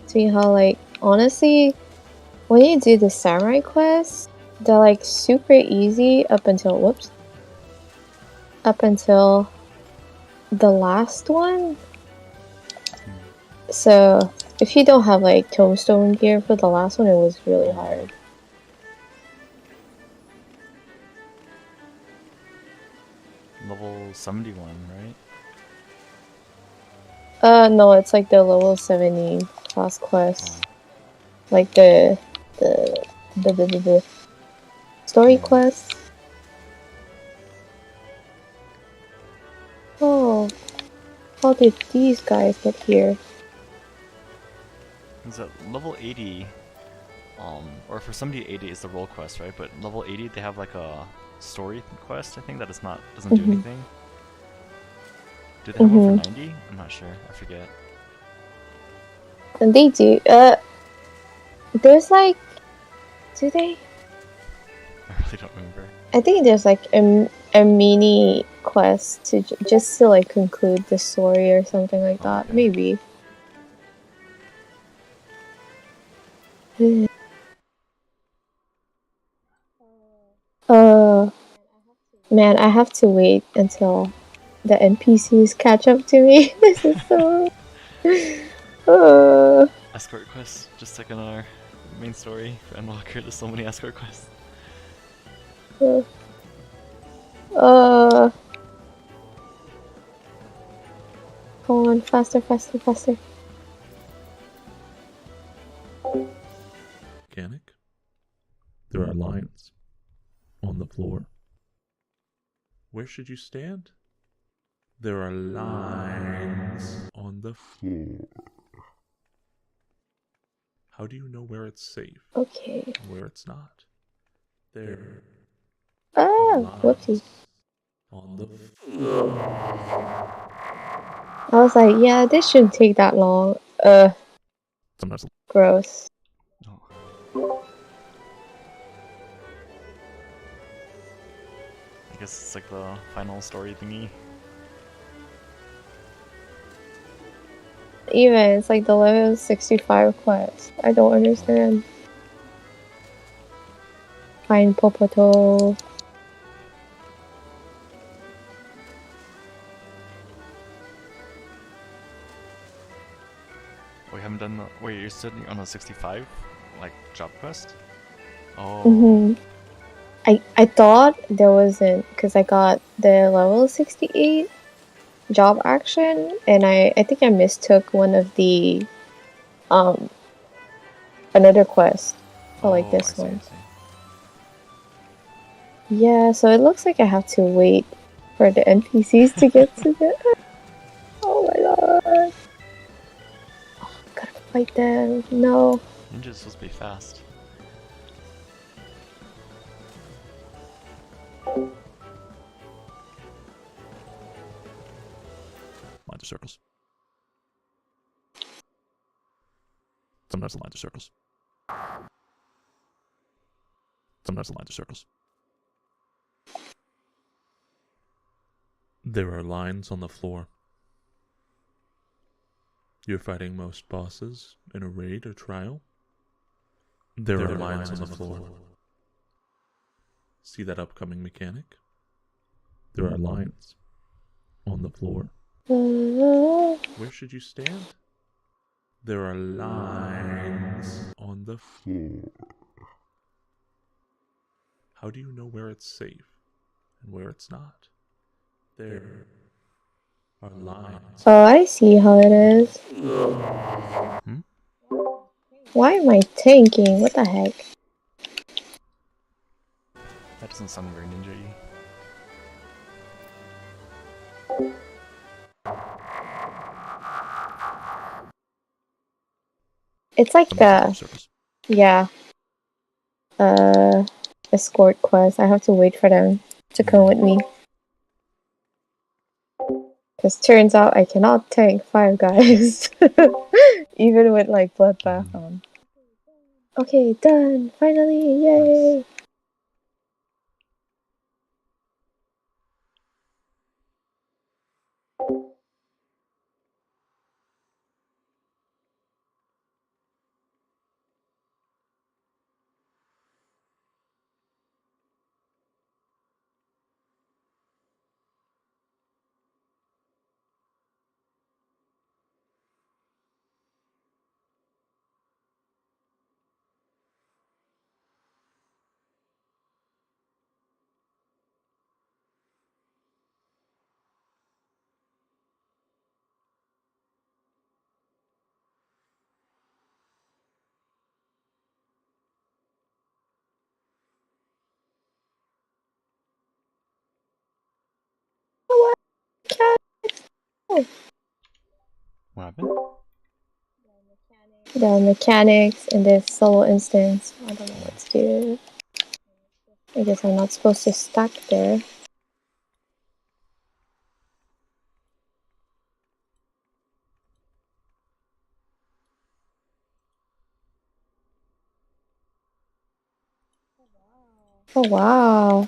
See how, like, honestly, when you do the samurai quests, they're like super easy up until, whoops. Up until the last one. So, if you don't have like tombstone gear for the last one, it was really hard. Level 71, right? No, it's like the level 70 class quest. Like the story quest. Oh, how did these guys get here? Is that level 80? Or for somebody 80 is the role quest, right? But level 80 they have like a story quest. I think that doesn't do anything. Do they have one for 90? I'm not sure. I forget. And they do. There's like, do they? I really don't remember. I think there's like a mini quest to just to like conclude the story or something like that. Okay. Maybe. Man, I have to wait until the NPCs catch up to me. This is so. Escort quests, just like in our main story for Endwalker. There's so many escort quests. Come on, faster, faster, faster. Mechanic, there are lines on the floor. Where should you stand? There are lines on the floor. How do you know where it's safe? Okay. And where it's not? There. Whoopsie. On the floor. I was like, yeah, this shouldn't take that long. Sometimes. Gross. I guess it's like the final story thingy. Even, it's like the level 65 quest. I don't understand. Find Popoto. We haven't done the. Wait, you're sitting on a 65, like job quest? Oh. I thought there wasn't, because I got the level 68 job action, and I think I mistook one of the another quest for like this one. Yeah, so it looks like I have to wait for the NPCs to get to the. Oh my god! Oh, gotta fight them. No. Ninja's supposed to be fast. Lines are circles. Sometimes the lines are circles. Sometimes the lines are circles. There are lines on the floor. You're fighting most bosses in a raid or trial. There are lines on the floor. See that upcoming mechanic? There are lines on the floor. Where should you stand? There are lines on the floor. How do you know where it's safe and where it's not? There are lines. Oh, I see how it is. Why am I tanking? What the heck? That doesn't sound very ninja-y. It's like Domestic the service. yeah, escort quest. I have to wait for them to come with me. Because turns out I cannot tank 5 guys, even with like bloodbath on. Okay, done! Finally! Yay! Nice. What happened? The mechanics in this solo instance. I don't know what to do. I guess I'm not supposed to stack there. Oh wow.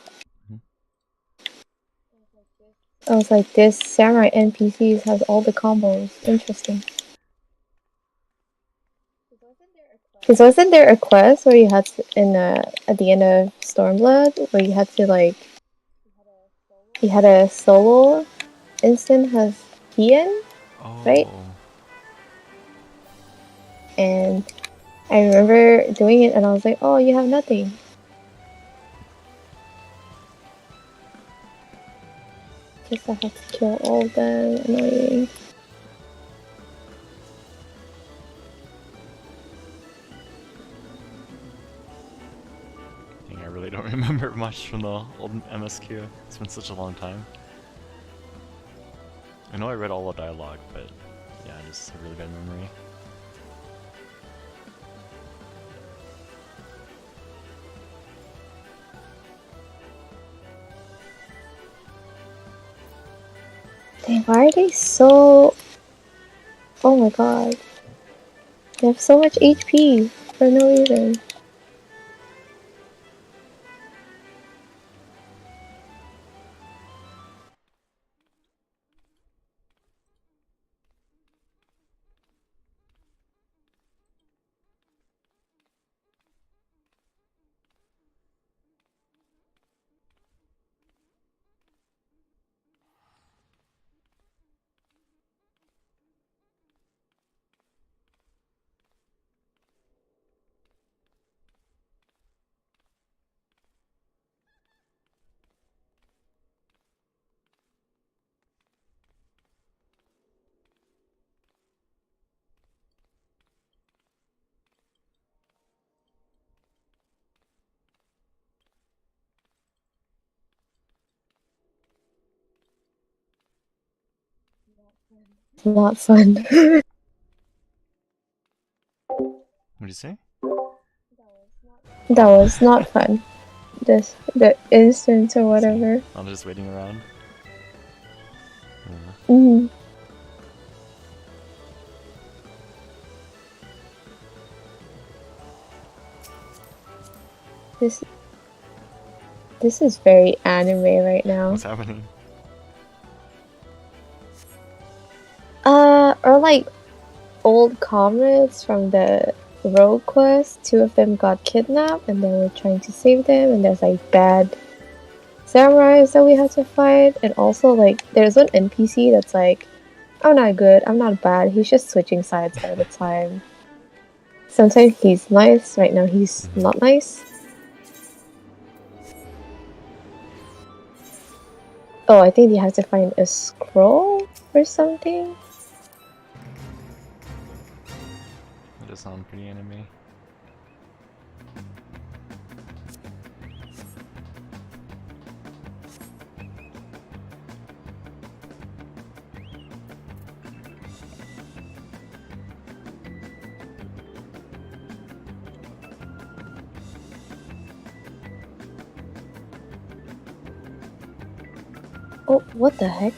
I was like, this samurai NPCs has all the combos. Interesting. Because wasn't there a quest where you had to, at the end of Stormblood, where you had to like, you had a solo instant has Ian, right? And I remember doing it and I was like, oh, you have nothing. Guess I have to kill all of them. Annoying. Dang, I really don't remember much from the old MSQ. It's been such a long time. I know I read all the dialogue, but yeah, I just have really bad memory. Dang, why are they so... Oh my god. They have so much HP for no reason. It's not fun. What'd you say? That was not fun. The instance or whatever. I'm just waiting around. Mm. This is very anime right now. What's happening? Or like old comrades from the road quest. 2 of them got kidnapped and then we're trying to save them, and there's like bad samurais that we have to fight, and also like there's one NPC that's like, I'm not good, I'm not bad, he's just switching sides all the time. Sometimes he's nice, right now he's not nice. Oh, I think you have to find a scroll or something. That does sound pretty anime. Oh, what the heck?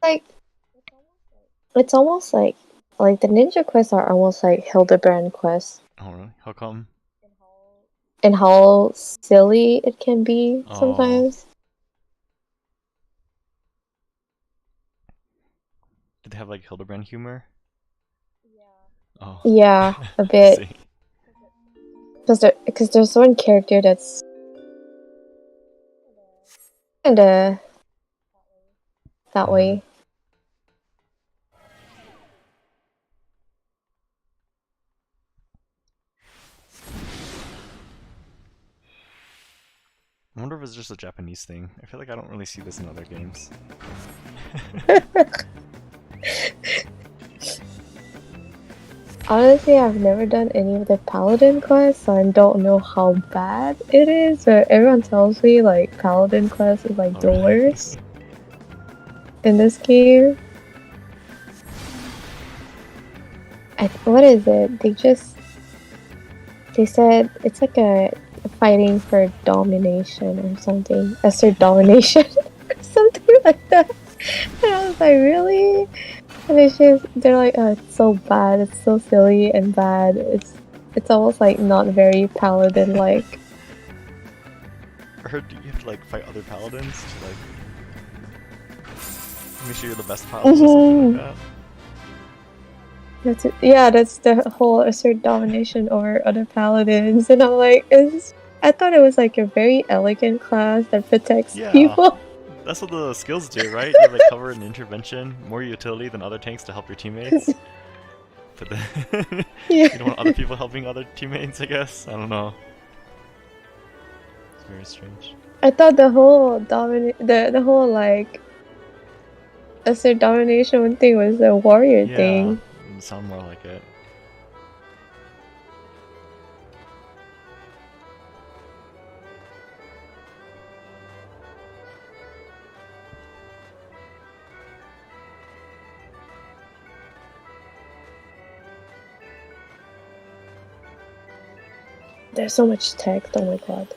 Like, it's almost like the ninja quests are almost like Hildebrand quests. Oh really? How come? And how silly it can be sometimes. Did they have like Hildebrand humor? Oh. Yeah, a bit. Because there's one character that's kinda that way. I wonder if it's just a Japanese thing. I feel like I don't really see this in other games. Honestly, I've never done any of the Paladin quests, so I don't know how bad it is, but everyone tells me, like, Paladin quest is, like, the worst in this game. What is it? They said it's like a fighting for domination or something. Assert domination or something like that. And I was like, really? And they're like, oh, it's so bad, it's so silly and bad. It's almost like not very paladin-like. I heard you have to like fight other paladins to like make sure you're the best paladin or something like that. That's it. Yeah, that's the whole assert domination over other paladins, and I'm like, I thought it was like a very elegant class that protects people. That's what the skills do, right? You have like cover and intervention, more utility than other tanks to help your teammates. But then you don't want other people helping other teammates, I guess. I don't know. It's very strange. I thought the whole the whole like assert domination thing was a warrior thing. It sound more like it. There's so much text, oh my god.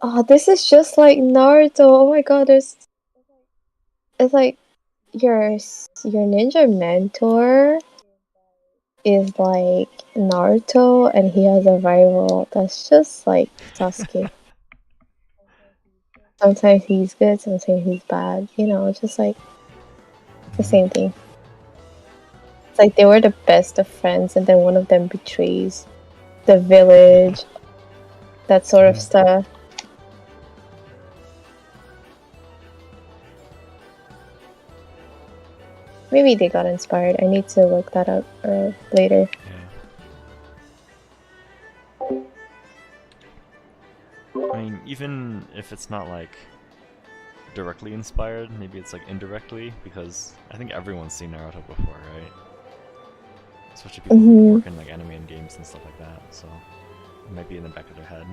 Oh, this is just like Naruto. Oh my god, it's like your ninja mentor is like Naruto and he has a rival that's just like Sasuke. Sometimes he's good, sometimes he's bad. You know, it's just like the same thing. It's like they were the best of friends and then one of them betrays the village. That sort of stuff. Maybe they got inspired. I need to look that up later. I mean, even if it's not like directly inspired, maybe it's like indirectly, because I think everyone's seen Naruto before, right? Especially people who work in like anime and games and stuff like that, so it might be in the back of their head.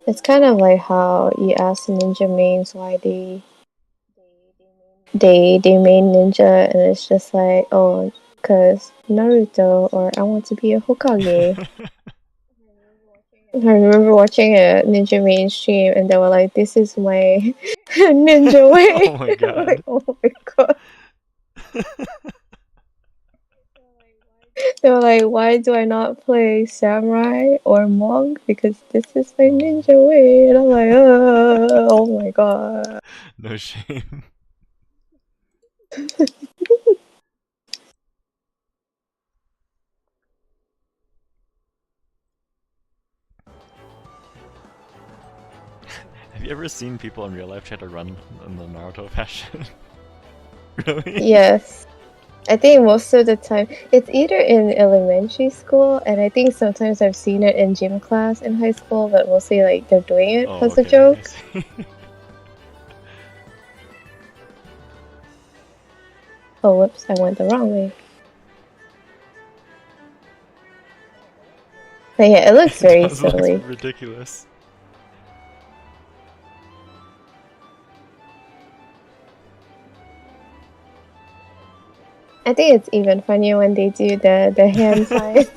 It's kind of like how you ask the ninja mains why they main ninja, and it's just like, oh, cause Naruto, or I want to be a Hokage. I remember watching a ninja mainstream, and they were like, "This is my ninja way." Oh my god. Like, oh my god. They were like, "Why do I not play samurai or monk? Because this is my ninja way." And I'm like, oh my god. No shame. Have you ever seen people in real life try to run in the Naruto fashion? Really? Yes. I think most of the time it's either in elementary school, and I think sometimes I've seen it in gym class in high school, but mostly like they're doing it as a joke. Oh, whoops, I went the wrong way. But yeah, it looks very It silly. looks ridiculous. I think it's even funnier when they do the hand signs.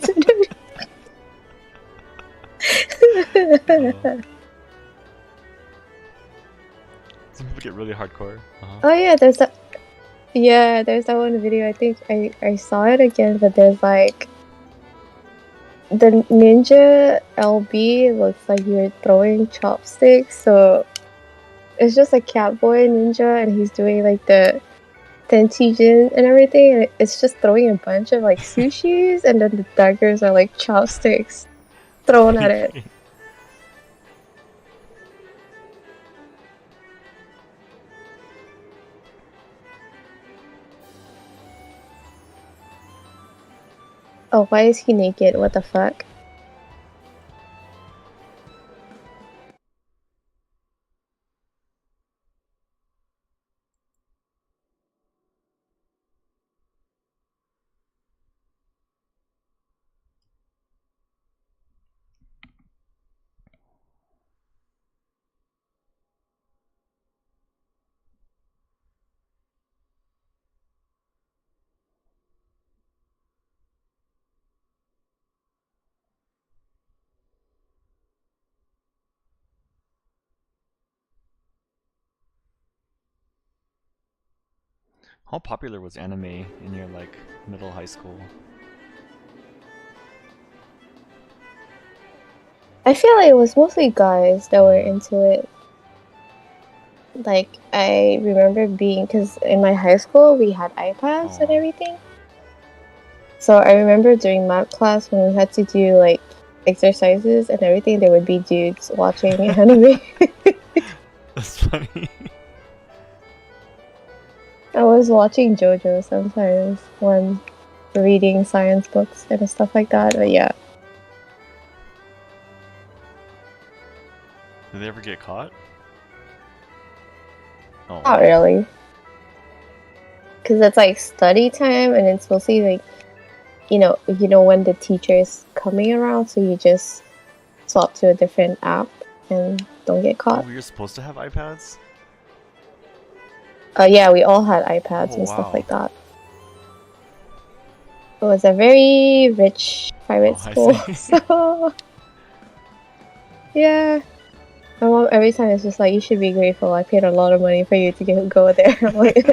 Some people get really hardcore. Oh yeah, there's that one video. I think I saw it again, but there's like the ninja LB looks like you're throwing chopsticks, so it's just a catboy ninja, and he's doing like the Tentijin and everything, and it's just throwing a bunch of like sushis, and then the daggers are like chopsticks thrown at it. Oh, why is he naked? What the fuck? How popular was anime in your like middle high school? I feel like it was mostly guys that were into it. Like, I remember being, because in my high school we had iPads and everything. So I remember during math class when we had to do like exercises and everything, there would be dudes watching anime. That's funny. I was watching JoJo sometimes when reading science books and stuff like that, but yeah. Did they ever get caught? Oh. Not really. Because it's like study time, and it's mostly like, you know when the teacher is coming around, so you just swap to a different app and don't get caught. Oh, we were supposed to have iPads? Yeah, we all had iPads and stuff like that. It was a very rich private school, so yeah. My mom every time is just like, "You should be grateful. I paid a lot of money for you to go there." I'm like,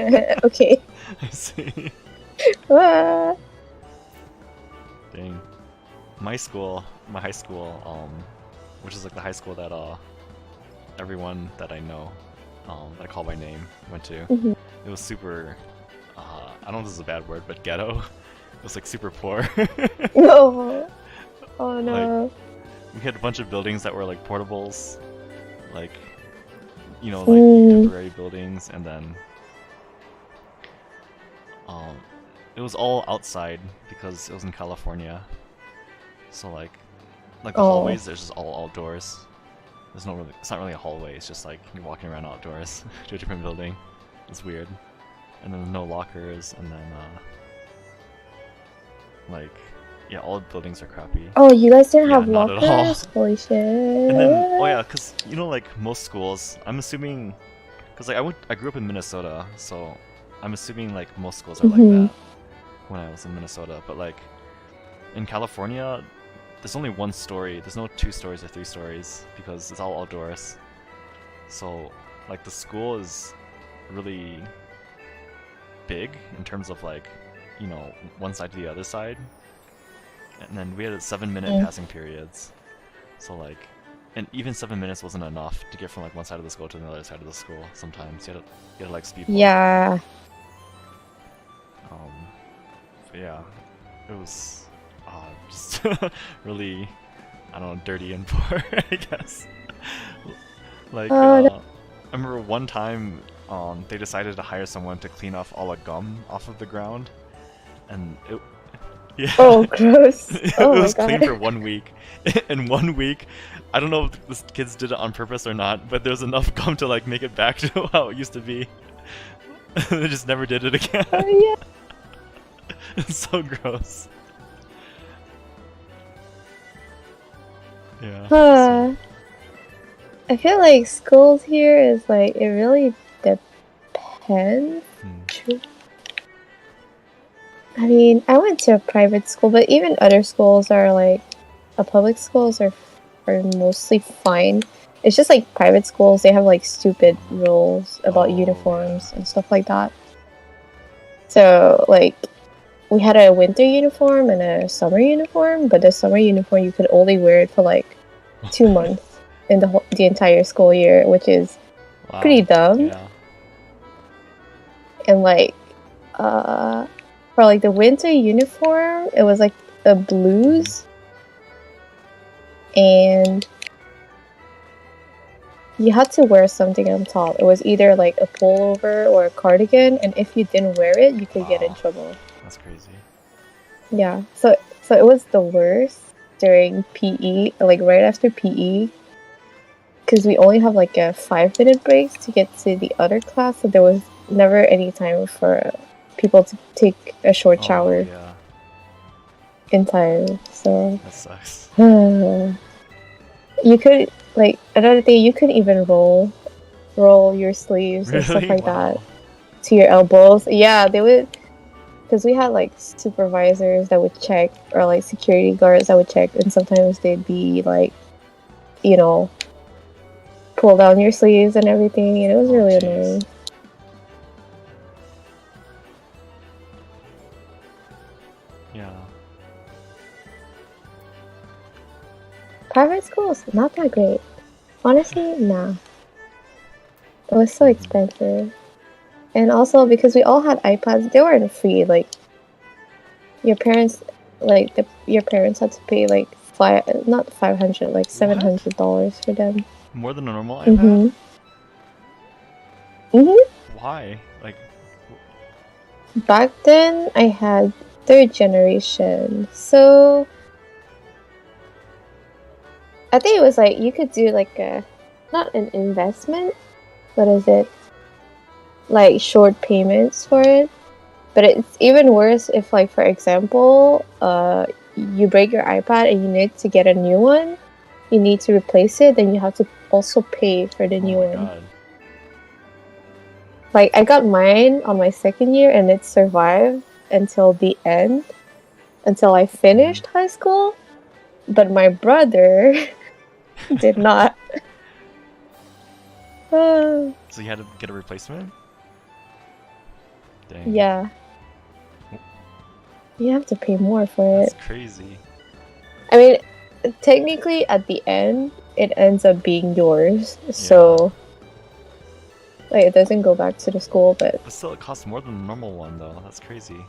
okay. I see. Ah. Dang. My high school, which is like the high school that everyone that I know, that I call by name, went to. Mhm. It was super, I don't know if this is a bad word, but ghetto. It was like super poor. No. Oh no. Like, we had a bunch of buildings that were like portables, like, you know, like temporary buildings, and then it was all outside because it was in California. So like the hallways, there's just all outdoors. It's not really a hallway. It's just like you're walking around outdoors to a different building. It's weird. And then no lockers, and then like, yeah, all the buildings are crappy. Oh, you guys didn't have not at all. lockers? Holy shit. And then, oh yeah, because you know, like most schools, I'm assuming, because like I grew up in Minnesota, so I'm assuming like most schools are like that when I was in Minnesota. But like in California, there's only one story. There's no 2 stories or 3 stories because it's all outdoors. So like the school is really big in terms of like, you know, one side to the other side. And then we had 7-minute passing periods. So like, and even 7 minutes wasn't enough to get from like one side of the school to the other side of the school. Sometimes you had to like speed walk. Yeah. But yeah, it was just really, I don't know, dirty and poor, I guess. Like, I remember one time they decided to hire someone to clean off all the gum off of the ground, and it, yeah. Oh, gross. It Oh was my clean God. for 1 week. In 1 week, I don't know if the kids did it on purpose or not, but there was enough gum to like make it back to how it used to be. They just never did it again. Oh yeah. It's so gross. Yeah. So, I feel like schools here is like, it really depends. I mean, I went to a private school, but even other schools are like, public schools are mostly fine. It's just like private schools, they have like stupid rules about uniforms and stuff like that. So like, we had a winter uniform and a summer uniform, but the summer uniform you could only wear it for like 2 months in the entire school year, which is pretty dumb. Yeah. And like, for like the winter uniform, it was like a blues, and you had to wear something on top. It was either like a pullover or a cardigan, and if you didn't wear it, you could get in trouble. That's crazy. Yeah, so it was the worst during PE, like right after PE, because we only have like a 5-minute breaks to get to the other class, so there was never any time for people to take a short shower in time. So that sucks. You could, like, another thing, you could even roll your sleeves and stuff like that to your elbows. Yeah, they would. Because we had like supervisors that would check, or like security guards that would check, and sometimes they'd be like, you know, pull down your sleeves and everything, and it was really annoying. Yeah. Private schools, not that great. Honestly, nah. It was so expensive. And also, because we all had iPads, they weren't free. Like, your parents, your parents had to pay like not $500, like $700 for them. More than a normal iPad? Why? Like, back then I had 3rd generation, so I think it was like you could do like a, not an investment, what is it? Like short payments for it. But it's even worse if, like, for example, you break your iPad and you need to get a new one, you need to replace it, then you have to also pay for the new one. God. Like, I got mine on my 2nd year and it survived until the end, until I finished high school, but my brother did not. So you had to get a replacement? Dang. Yeah. You have to pay more for it. That's crazy. I mean, technically, at the end, it ends up being yours. So, like, it doesn't go back to the school, but still, it costs more than the normal one, though. That's crazy.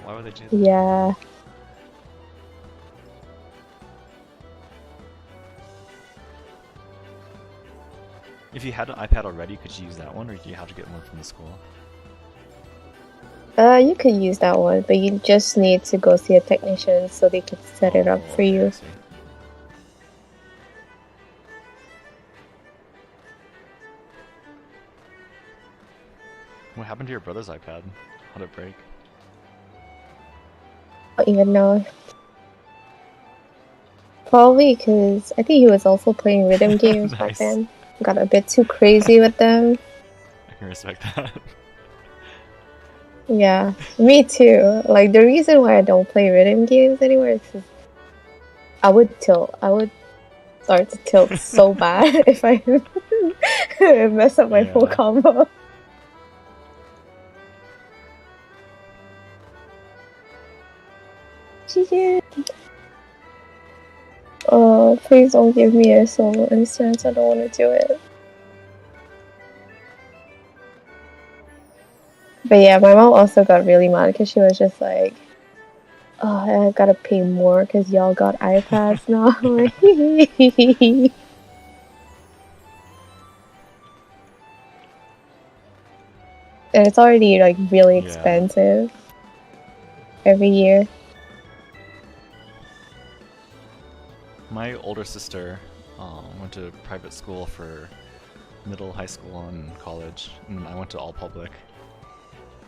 Why would they do that? Yeah. If you had an iPad already, could you use that one, or do you have to get one from the school? You could use that one, but you just need to go see a technician so they could set it up for you. What happened to your brother's iPad? How'd it break? I don't even know. Probably because I think he was also playing rhythm games back then. Got a bit too crazy with them. I can respect that. Yeah, me too. Like, the reason why I don't play rhythm games anymore is 'cause I would tilt. I would start to tilt so bad if I mess up my full combo. Oh, please don't give me a solo instance. I don't want to do it. But yeah, my mom also got really mad because she was just like, oh, I gotta pay more because y'all got iPads now. And it's already like really expensive every year. My older sister went to private school for middle, high school, and college, and I went to all public.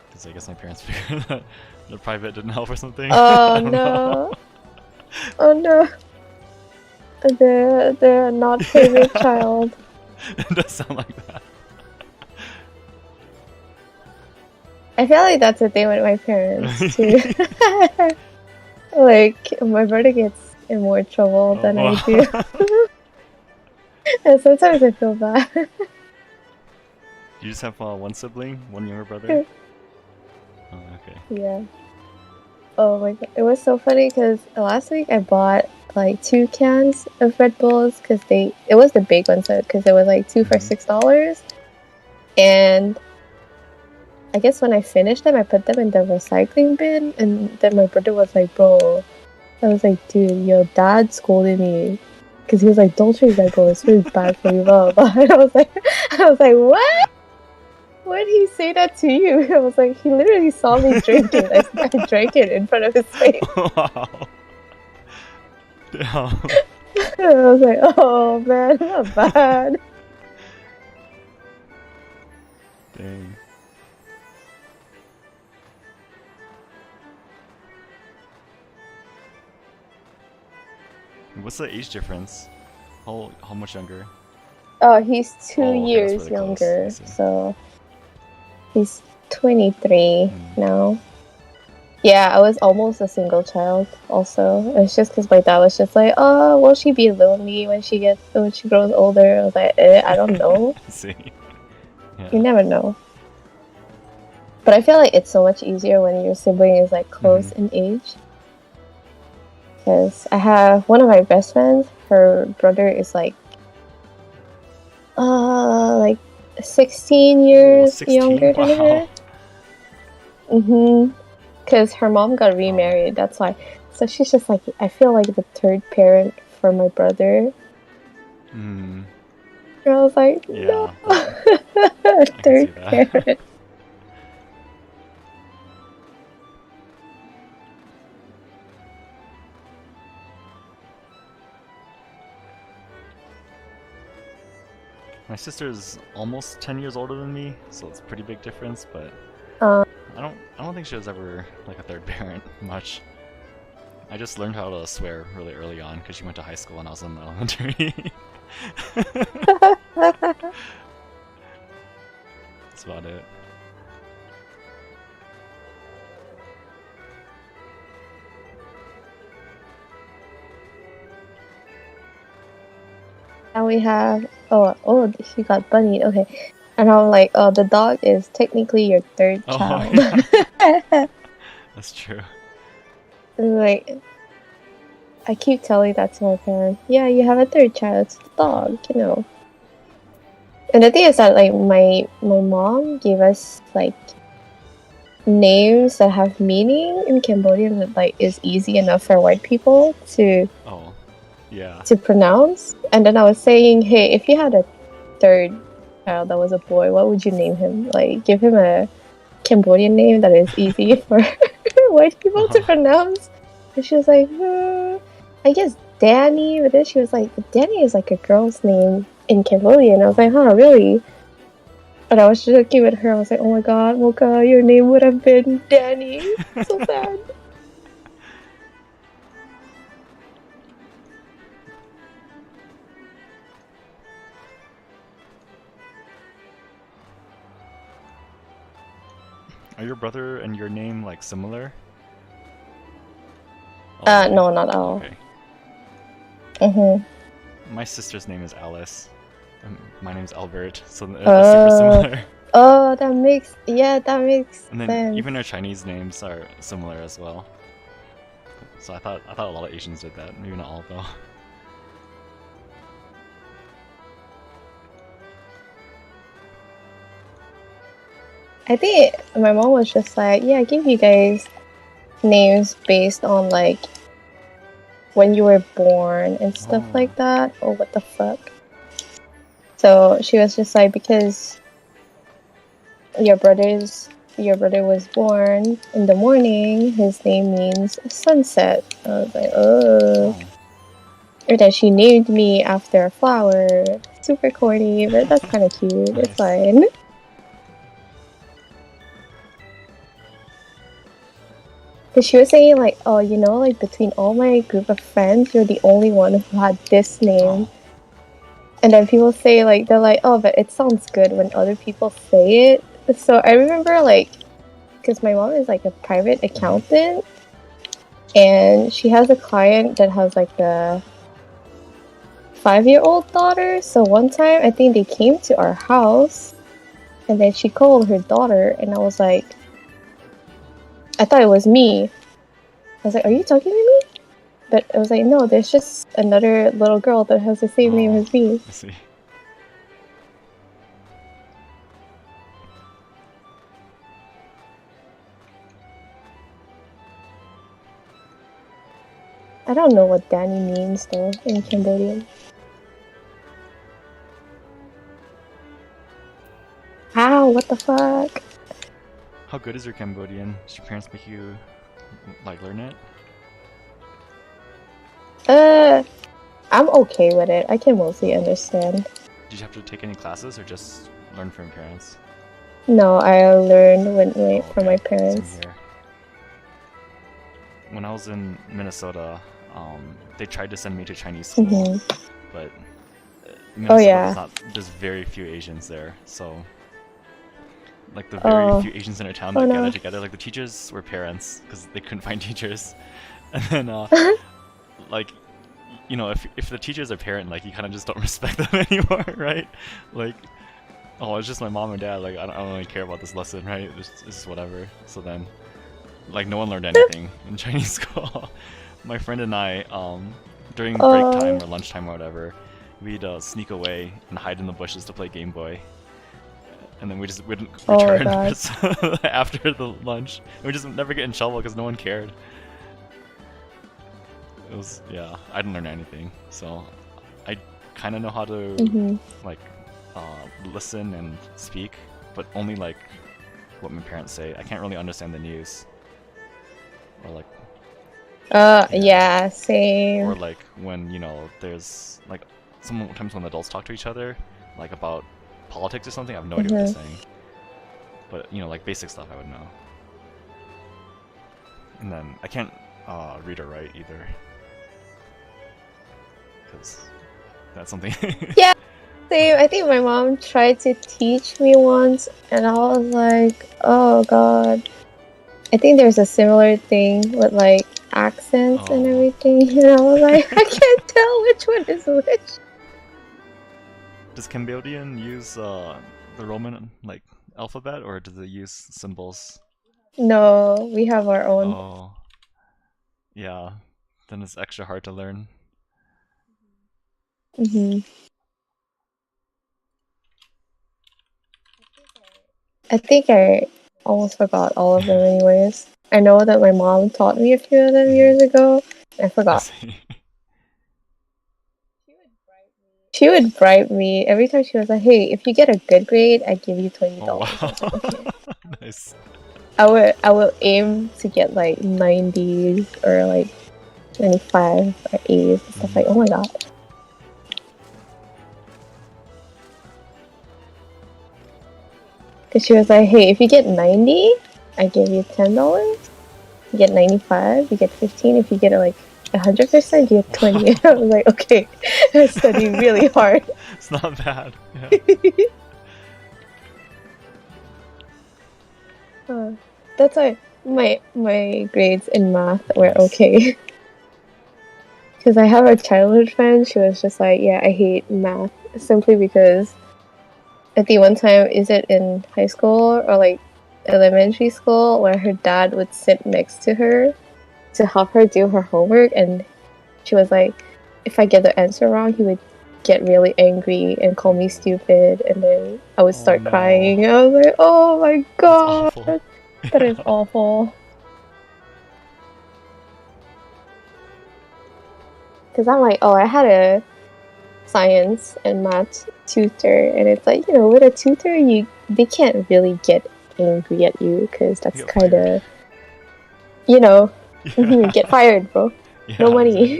Because I guess my parents figured that the private didn't help or something. Oh no! Oh no! The not favorite child. It does sound like that. I feel like that's the thing with my parents too. Like my brother gets in more trouble than I do. And sometimes I feel bad. You just have one sibling, one younger brother? Oh, okay. Yeah. Oh my god. It was so funny because last week I bought like 2 cans of Red Bulls because it was the big one, so because it was like 2 for $6. And I guess when I finished them, I put them in the recycling bin, and then my brother was like, bro, I was like, dude, your dad scolded me. Because he was like, don't drink Red Bull, it's really bad for you, blah, blah. And I was like, what? Why did he say that to you? I was like, he literally saw me drink it. I drank it in front of his face. Wow. Damn. I was like, oh man, not bad. Dang. What's the age difference? How much younger? Oh, he's 2 okay, years really younger, so he's 23 now. Yeah, I was almost a single child also. It's just because my dad was just like, oh, will she be lonely when she grows older? I was like, I don't know. See? Yeah. You never know. But I feel like it's so much easier when your sibling is like close in age. Because I have one of my best friends, her brother is like 16 years 16? younger than her. Because her mom got remarried, that's why. So she's just like, I feel like the third parent for my brother. And I was like, no. Third parent. My sister's almost 10 years older than me, so it's a pretty big difference, but I don't think she was ever like a third parent much. I just learned how to swear really early on because she went to high school and I was in elementary. That's about it. Now we have she got bunnied. Okay, and I'm like, oh, the dog is technically your third child. Yeah. That's true. And like, I keep telling that to my parents. Yeah, you have a third child. It's the dog, you know. And the thing is that like my mom gave us like names that have meaning in Cambodian that like is easy enough for white people to to pronounce. And then I was saying, hey, if you had a third child that was a boy, what would you name him? Like, give him a Cambodian name that is easy for white people to pronounce. And she was like, I guess Danny. But then she was like, Danny is like a girl's name in Cambodian. I was like, huh, really? And I was just looking at her. I was like, oh my god, Mocha, your name would have been Danny. So sad. Are your brother and your name like similar? No, not at all. Okay. My sister's name is Alice. My name's Albert, so they're super similar. Oh, that makes And then sense. even our Chinese names are similar as well. So I thought a lot of Asians did that. Maybe not all though. I think my mom was just like, yeah, I give you guys names based on like when you were born and stuff like that. Oh, what the fuck? So she was just like, because your brother was born in the morning, his name means sunset. I was like, oh. Or that she named me after a flower. Super corny, but that's kind of cute. It's fine. Because she was saying like, oh, you know, like between all my group of friends, you're the only one who had this name. And then people say like, they're like, oh, but it sounds good when other people say it. So I remember like, because my mom is like a private accountant, and she has a client that has like a 5-year-old daughter. So one time I think they came to our house, and then she called her daughter, and I was like, I thought it was me. I was like, are you talking to me? But I was like, no, there's just another little girl that has the same name as me. I see. I don't know what Danny means though in Cambodian. Ow, what the fuck? How good is your Cambodian? Did your parents make you like learn it? I'm okay with it. I can mostly understand. Did you have to take any classes or just learn from your parents? No, I learned from my parents. Same here. When I was in Minnesota, they tried to send me to Chinese school, but Minnesota there's very few Asians there, so like the very few Asians in our town that gathered together, like the teachers were parents because they couldn't find teachers, and then like, you know, if the teacher's a parent, like you kind of just don't respect them anymore, right? Like, oh, it's just my mom and dad, like I don't really care about this lesson, right? It's just whatever. So then, like no one learned anything in Chinese school. My friend and I, during break time or lunchtime or whatever, we'd sneak away and hide in the bushes to play Game Boy. And then we just wouldn't return after the lunch. And we just never get in trouble because no one cared. It was, yeah, I didn't learn anything. So I kind of know how to like listen and speak, but only like what my parents say. I can't really understand the news. Or like yeah, same. Or like when, you know, there's like sometimes when adults talk to each other, like about politics or something, I have no idea what they're saying. But, you know, like basic stuff I would know. And then I can't read or write either. Because that's something. Yeah, same. I think my mom tried to teach me once, and I was like, oh god. I think there's a similar thing with like accents and everything, and I was like, I can't tell which one is which. Does Cambodian use the Roman like alphabet, or does it use symbols? No, we have our own. Oh, yeah. Then it's extra hard to learn. I think I almost forgot all of them anyways. I know that my mom taught me a few of them years ago. I forgot. She would bribe me every time. She was like, hey, if you get a good grade, I give you $20. Oh, wow. I was like, okay. Nice. I will aim to get like 90s or like 95 or 80s and stuff like. Oh my god. Because she was like, hey, if you get 90, I give you $10. You get 95, you get 15. If you get like 100%, you get 20. I was like, okay, I studied really hard. It's not bad. Yeah. That's why my grades in math were okay. Because I have a childhood friend, she was just like, yeah, I hate math. Simply because I think one time, is it in high school or like elementary school, where her dad would sit next to her to help her do her homework, and she was like, if I get the answer wrong, he would get really angry and call me stupid, and then I would start crying. I was like, oh my god, that is awful. Because I'm like, oh, I had a science and math tutor, and it's like, you know, with a tutor, they can't really get angry at you, because that's kind of, you know, you get fired, bro. No money.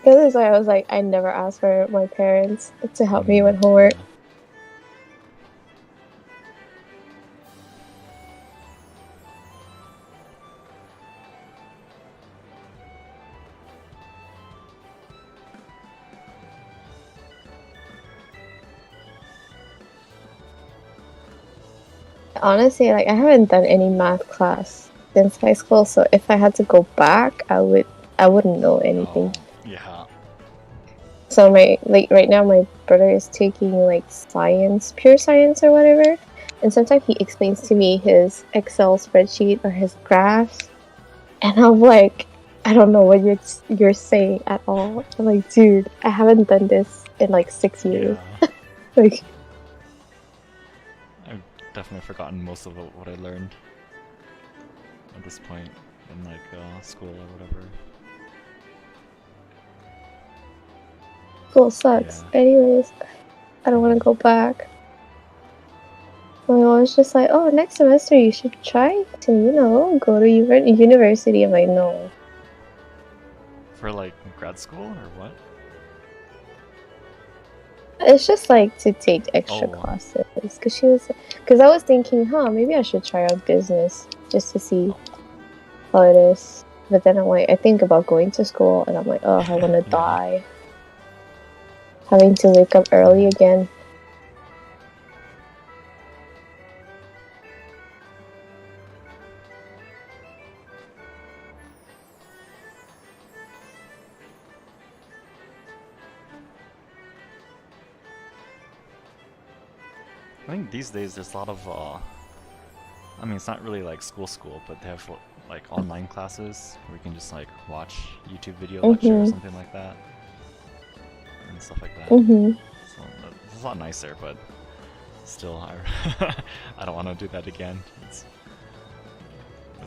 That is why I was like, I never asked for my parents to help me with homework. Honestly, like, I haven't done any math class since high school, so if I had to go back, I wouldn't know anything. Yeah. So right now my brother is taking like science, pure science or whatever, and sometimes he explains to me his Excel spreadsheet or his graphs, and I'm like, I don't know what you're saying at all. I'm like, dude, I haven't done this in like 6 years. Yeah. Like, I've definitely forgotten most of what I learned at this point in like school or whatever. school sucks. Yeah. Anyways, I don't want to go back. My mom was just like, oh, next semester you should try to, you know, go to university. I'm like, no. For like grad school or what? It's just like to take extra classes. Because I was thinking, maybe I should try out business just to see how it is. But then I'm like, I think about going to school and I'm like, oh, I want to die. Having to wake up early again. I think these days there's a lot of I mean, it's not really like school, but they have like online classes where you can just like watch YouTube video lecture or something like that, and stuff like that. So it's a lot nicer, but still, I don't want to do that again. It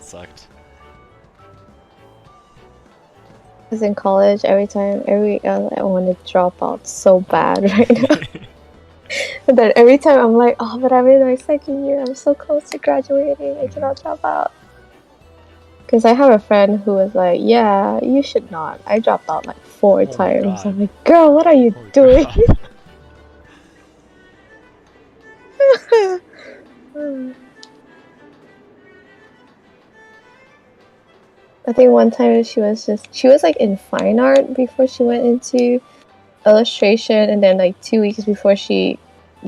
sucked. Because in college, I want to drop out so bad right now. And then every time I'm like, oh, but I'm in my second year, I'm so close to graduating, I cannot drop out. Because I have a friend who was like, yeah, you should not. I dropped out like 4 times. I'm like, girl, what are you doing? I think one time she was like in fine art before she went into illustration, and then like 2 weeks before she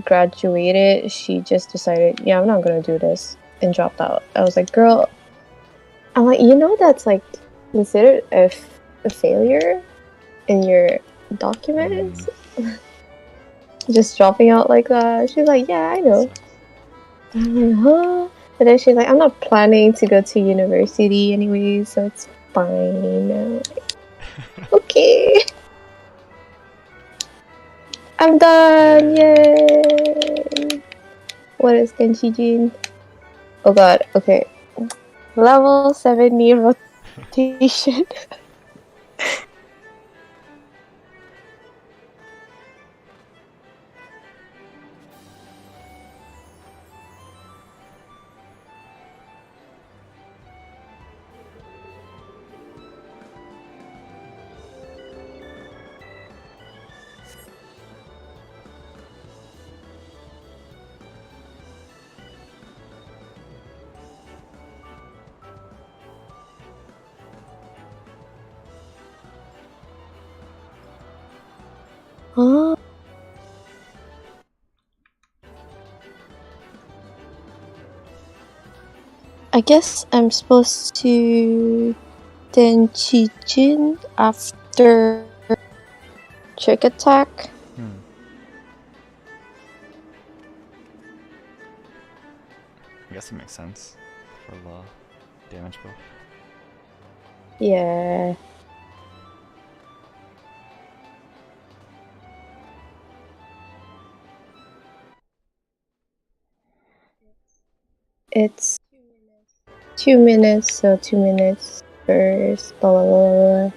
graduated, she just decided, yeah, I'm not gonna do this, and dropped out. I was like, girl, I'm like, you know, that's like considered a failure in your documents. Just dropping out like that. She's like, yeah, I know. I'm like, huh? And then she's like, I'm not planning to go to university anyway, so it's fine. I'm like, okay. I'm done! Yay! What is Genshijin? Oh god, okay. Level 70 rotation. Oh. I guess I'm supposed to Tenchijin after Trick Attack. I guess it makes sense for the damage buff. Yeah. It's 2 minutes, so 2 minutes first, blah blah blah blah.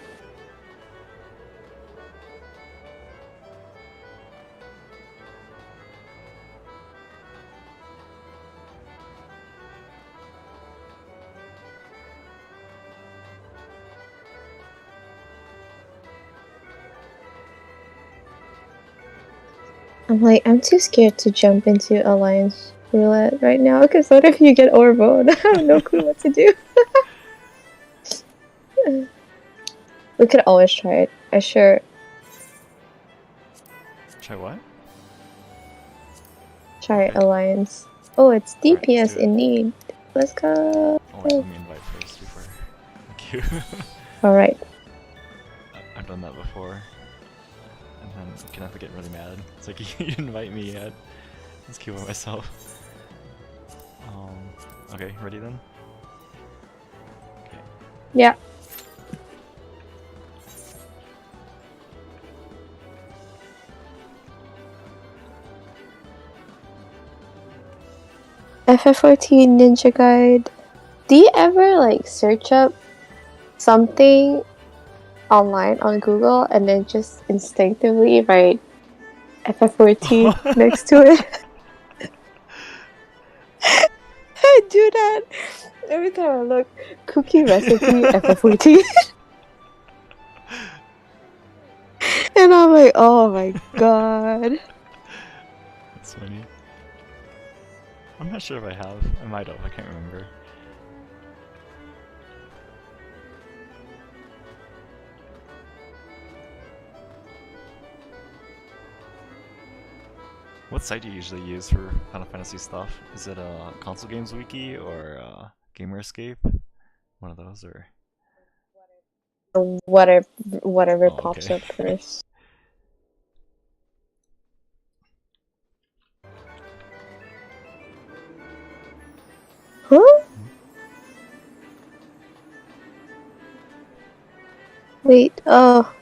I'm too scared to jump into Alliance Roulette right now, because what if you get Orbo? I have no clue what to do. We could always try it. Try what? Try Alliance. Oh, it's DPS let's do it. in need. Let's go. Oh wait, let me invite first before. Thank you. Alright. I've done that before. And then can have to get really mad. It's like, you didn't invite me yet. Let's keep it myself. Okay, ready then? Okay. Yeah. FF14 Ninja Guide. Do you ever like search up something online on Google and then just instinctively write FF14 next to it? I do that every time I look. Cookie recipe FF14. And I'm like, oh my god. That's funny. I'm not sure if I have. I might have. I can't remember. What site do you usually use for Final Fantasy stuff? Is it a Console Games Wiki or Gamer Escape? One of those, or whatever pops up first. Huh? Wait, oh.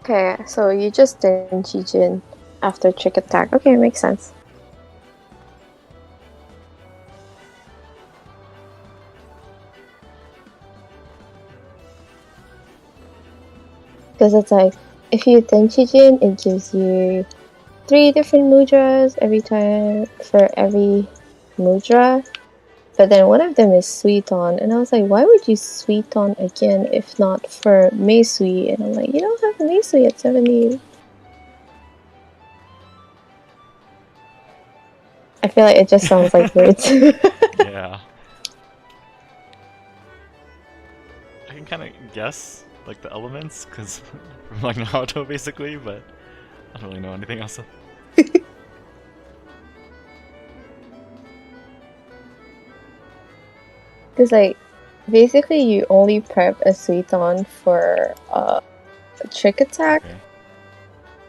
Okay, so you just didn't Jin after Trick Attack. Okay, makes sense. Because it's like, if you Tenchijin, it gives you 3 different mudras every time for every mudra. But then one of them is Sweet On, and I was like, why would you Sweet On again if not for Meisui? And I'm like, you don't have Meisui at 70. I feel like it just sounds like words. yeah. I can kind of guess like the elements because from like Naruto basically, but I don't really know anything else. Because like, basically you only prep a Suiton for Trick Attack. Okay.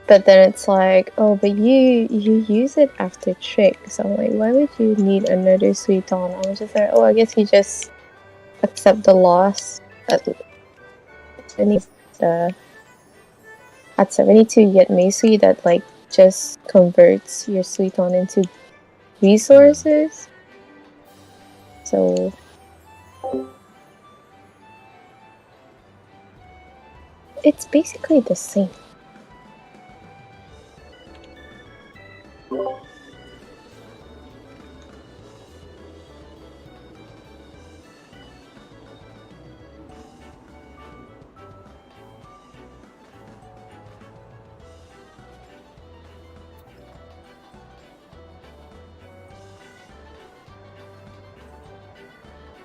But then it's like, oh, but you use it after Trick. So I'm like, why would you need another Suiton? I was just like, oh, I guess you just accept the loss. At 72 you get Meisui that like just converts your Suiton into resources. So it's basically the same.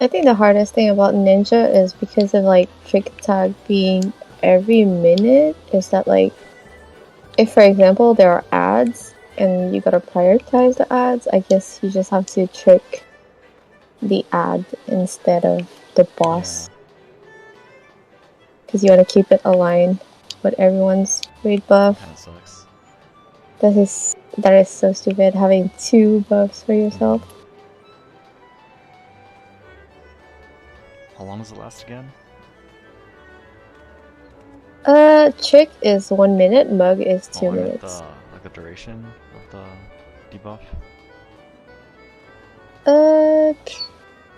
I think the hardest thing about Ninja is because of like trick attack being every minute is that like if for example there are ads and you gotta prioritize the ads, I guess you just have to trick the ad instead of the boss. Because you want to keep it aligned with everyone's raid buff. Kinda sucks. That is so stupid, having 2 buffs for yourself. How long does it last again? Trick is 1 minute, mug is 2 I meant minutes. like the duration of the debuff?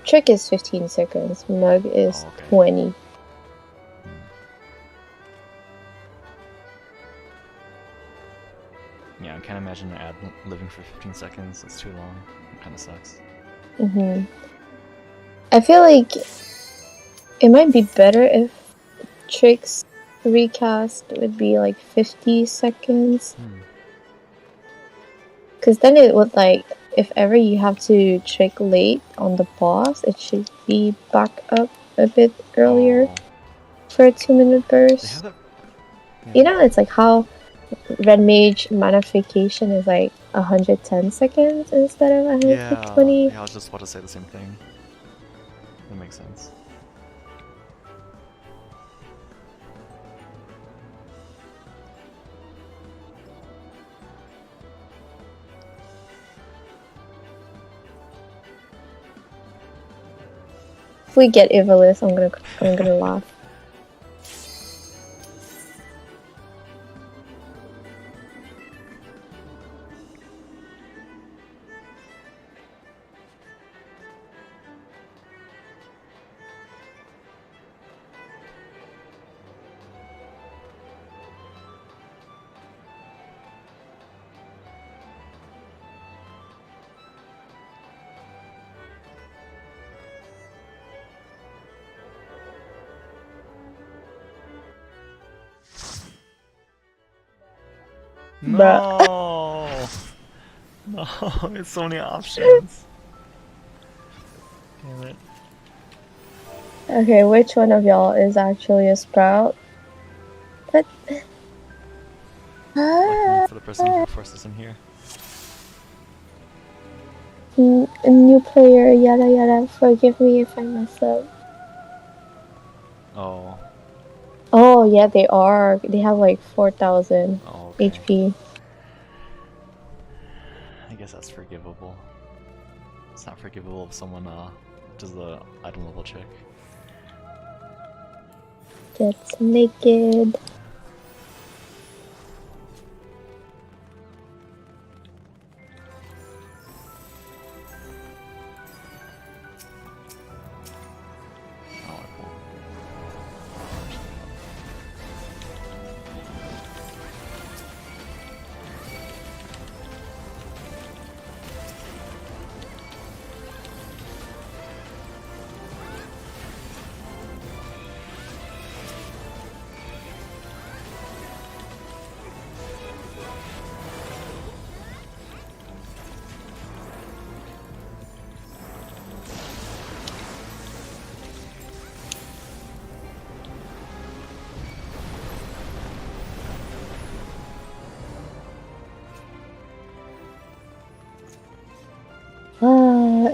Trick is 15 seconds, mug is 20. Yeah, I can't imagine an ad living for 15 seconds. It's too long. It kinda sucks. I feel like it might be better if Trick's recast would be like 50 seconds. Because then it would like, if ever you have to trick late on the boss, it should be back up a bit earlier for a 2-minute burst. You know, it's like how Red Mage Manification is like 110 seconds instead of 120. Yeah, I was just about to say the same thing. That makes sense. If we get Ivalice, I'm gonna laugh. No! No, it's so many options. Damn it. Okay, which one of y'all is actually a sprout? But For the person who forced us in here. a new player, yada yada. Forgive me if I mess up. Oh. Oh yeah, they are. They have like 4,000 HP. I guess that's forgivable. It's not forgivable if someone does the item level check. Gets naked.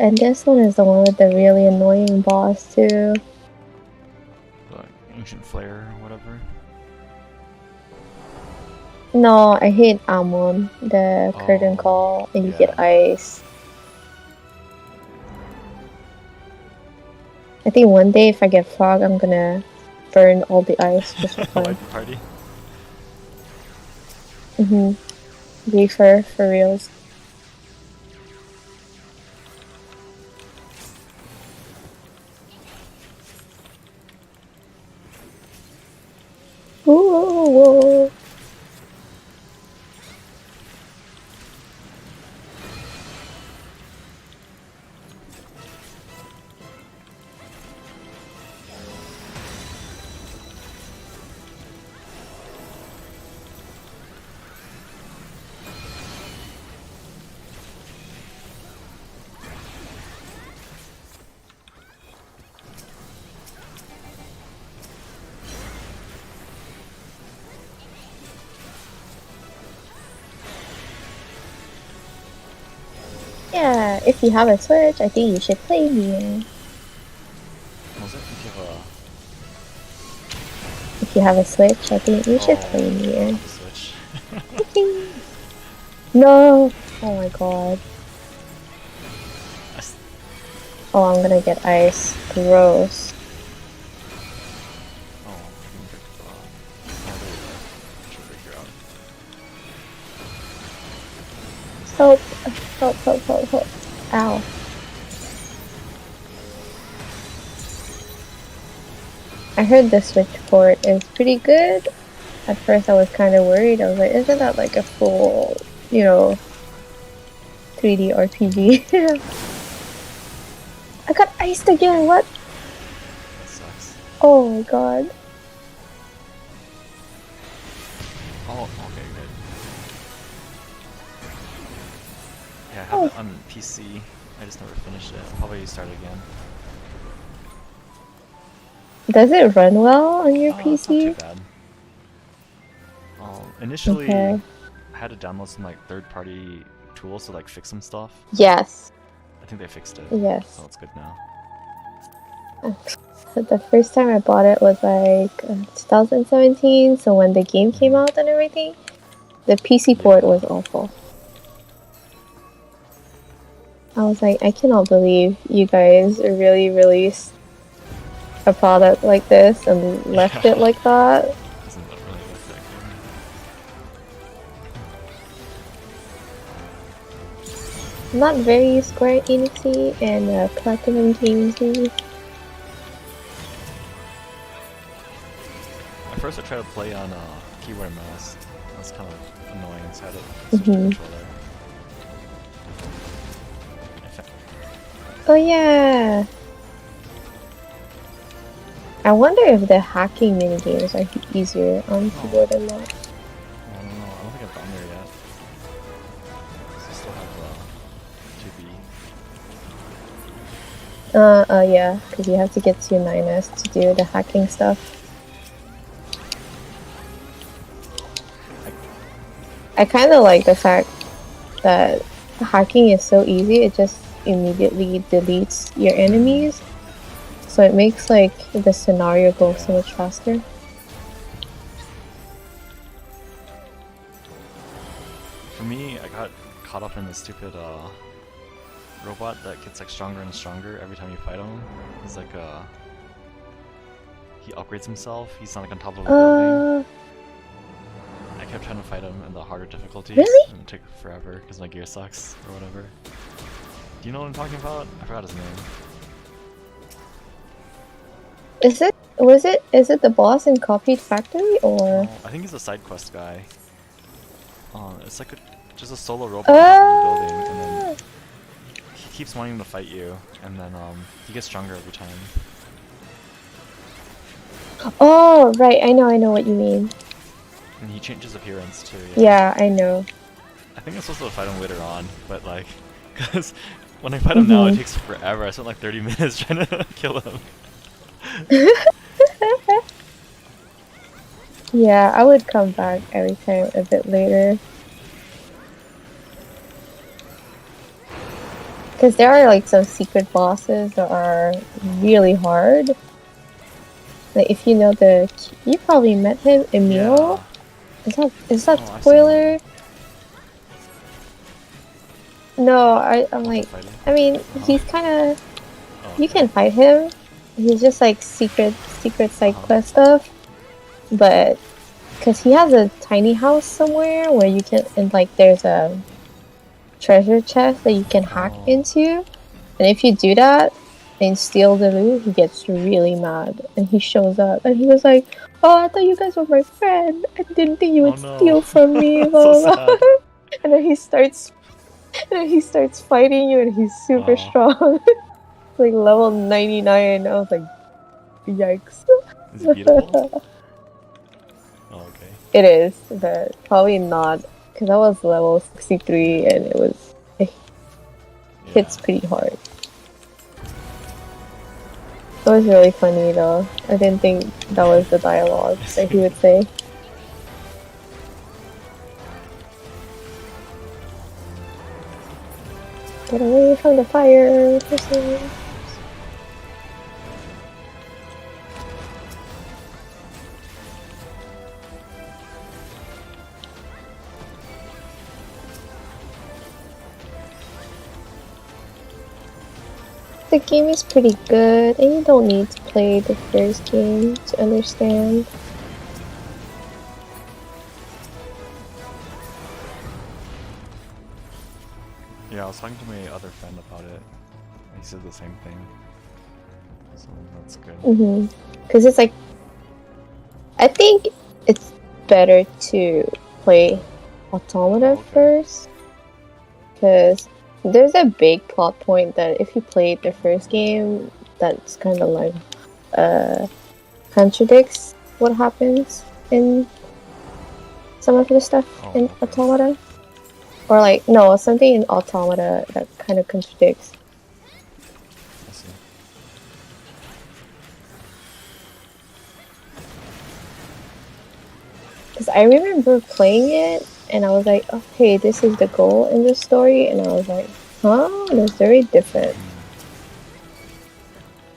And this one is the one with the really annoying boss too. The Ancient Flare or whatever. No, I hate Amon, the curtain call, and you get ice. I think one day if I get frog, I'm gonna burn all the ice just for fun. Party? Reefer, for reals. Whoa. Yeah, if you have a Switch, I think you should play Nier. Was it? If you have a Switch, I think you should play Nier. Switch. No! Oh my god. Oh, I'm gonna get ice. Gross. Help! Help, help, help, help. Ow. I heard the Switch port is pretty good. At first I was kind of worried. I was like, isn't that like a full, 3D RPG? I got iced again, what? That sucks. Oh my god. Oh, okay, good. Yeah, I have it on PC. I just never finished it. I'll probably start again. Does it run well on your PC? It's not too bad. Initially, Okay. I had to download some like third-party tools to like fix some stuff. Yes. I think they fixed it. Yes. So it's good now. The first time I bought it was like 2017, so when the game came out and everything, the PC port was awful. I was like, I cannot believe you guys really released a product like this and left it like that. Isn't that really effective? Not very Square Enixy and Platinum Gamesy. At first I tried to play on keyboard and mouse. That's kind of annoying, so I had to switch to controller. Oh yeah! I wonder if the hacking minigames are easier on keyboard and mouse. I don't know, I don't think I've gone there yet. I still have 2B. Yeah, because you have to get to 9S to do the hacking stuff. I kind of like the fact that hacking is so easy, it just immediately deletes your enemies. So it makes like the scenario go so much faster. For me, I got caught up in the stupid robot that gets like stronger and stronger every time you fight him. He's like he upgrades himself. He's not like on top of a building. I kept trying to fight him in the harder difficulties. Really? And it took forever because my gear sucks or whatever. Do you know what I'm talking about? I forgot his name. Is it the boss in Copied Factory or? No, I think he's a side quest guy. It's like just a solo robot on top of the building, and then he keeps wanting to fight you, and then he gets stronger every time. Oh right, I know what you mean. And he changes appearance too. Yeah, I know. I think I'm supposed to fight him later on, but like, because when I fight him now, it takes forever. I spent like 30 minutes trying to kill him. Yeah, I would come back every time a bit later. Because there are like some secret bosses that are really hard. Like if you know you probably met him, Emil. Yeah. Is that spoiler? No, I'm like, I mean, he's kind of. You can fight him. He's just like secret side quest stuff. But because he has a tiny house somewhere where you can, and like there's a treasure chest that you can hack into, and if you do that and steal the loot, he gets really mad and he shows up and he was like, "Oh, I thought you guys were my friend. I didn't think you would steal from me." So sad. And then he starts fighting you, and he's super strong. Like level 99. I was like, yikes. Is it beautiful? Oh, okay. It is, but probably not, because I was level 63 and it hits pretty hard. It was really funny though. I didn't think that was the dialogue that he would say. Get away from the fire, person. The game is pretty good, and you don't need to play the first game to understand. Yeah, I was talking to my other friend about it. He said the same thing. So that's good. Because it's like, I think it's better to play Automata first. Because there's a big plot point that if you played the first game, that's kind of like contradicts what happens in some of the stuff in Automata. Or like, no, something in Automata that kind of contradicts. I see. Because I remember playing it, and I was like, oh, hey, this is the goal in this story, and I was like, huh? That's very different.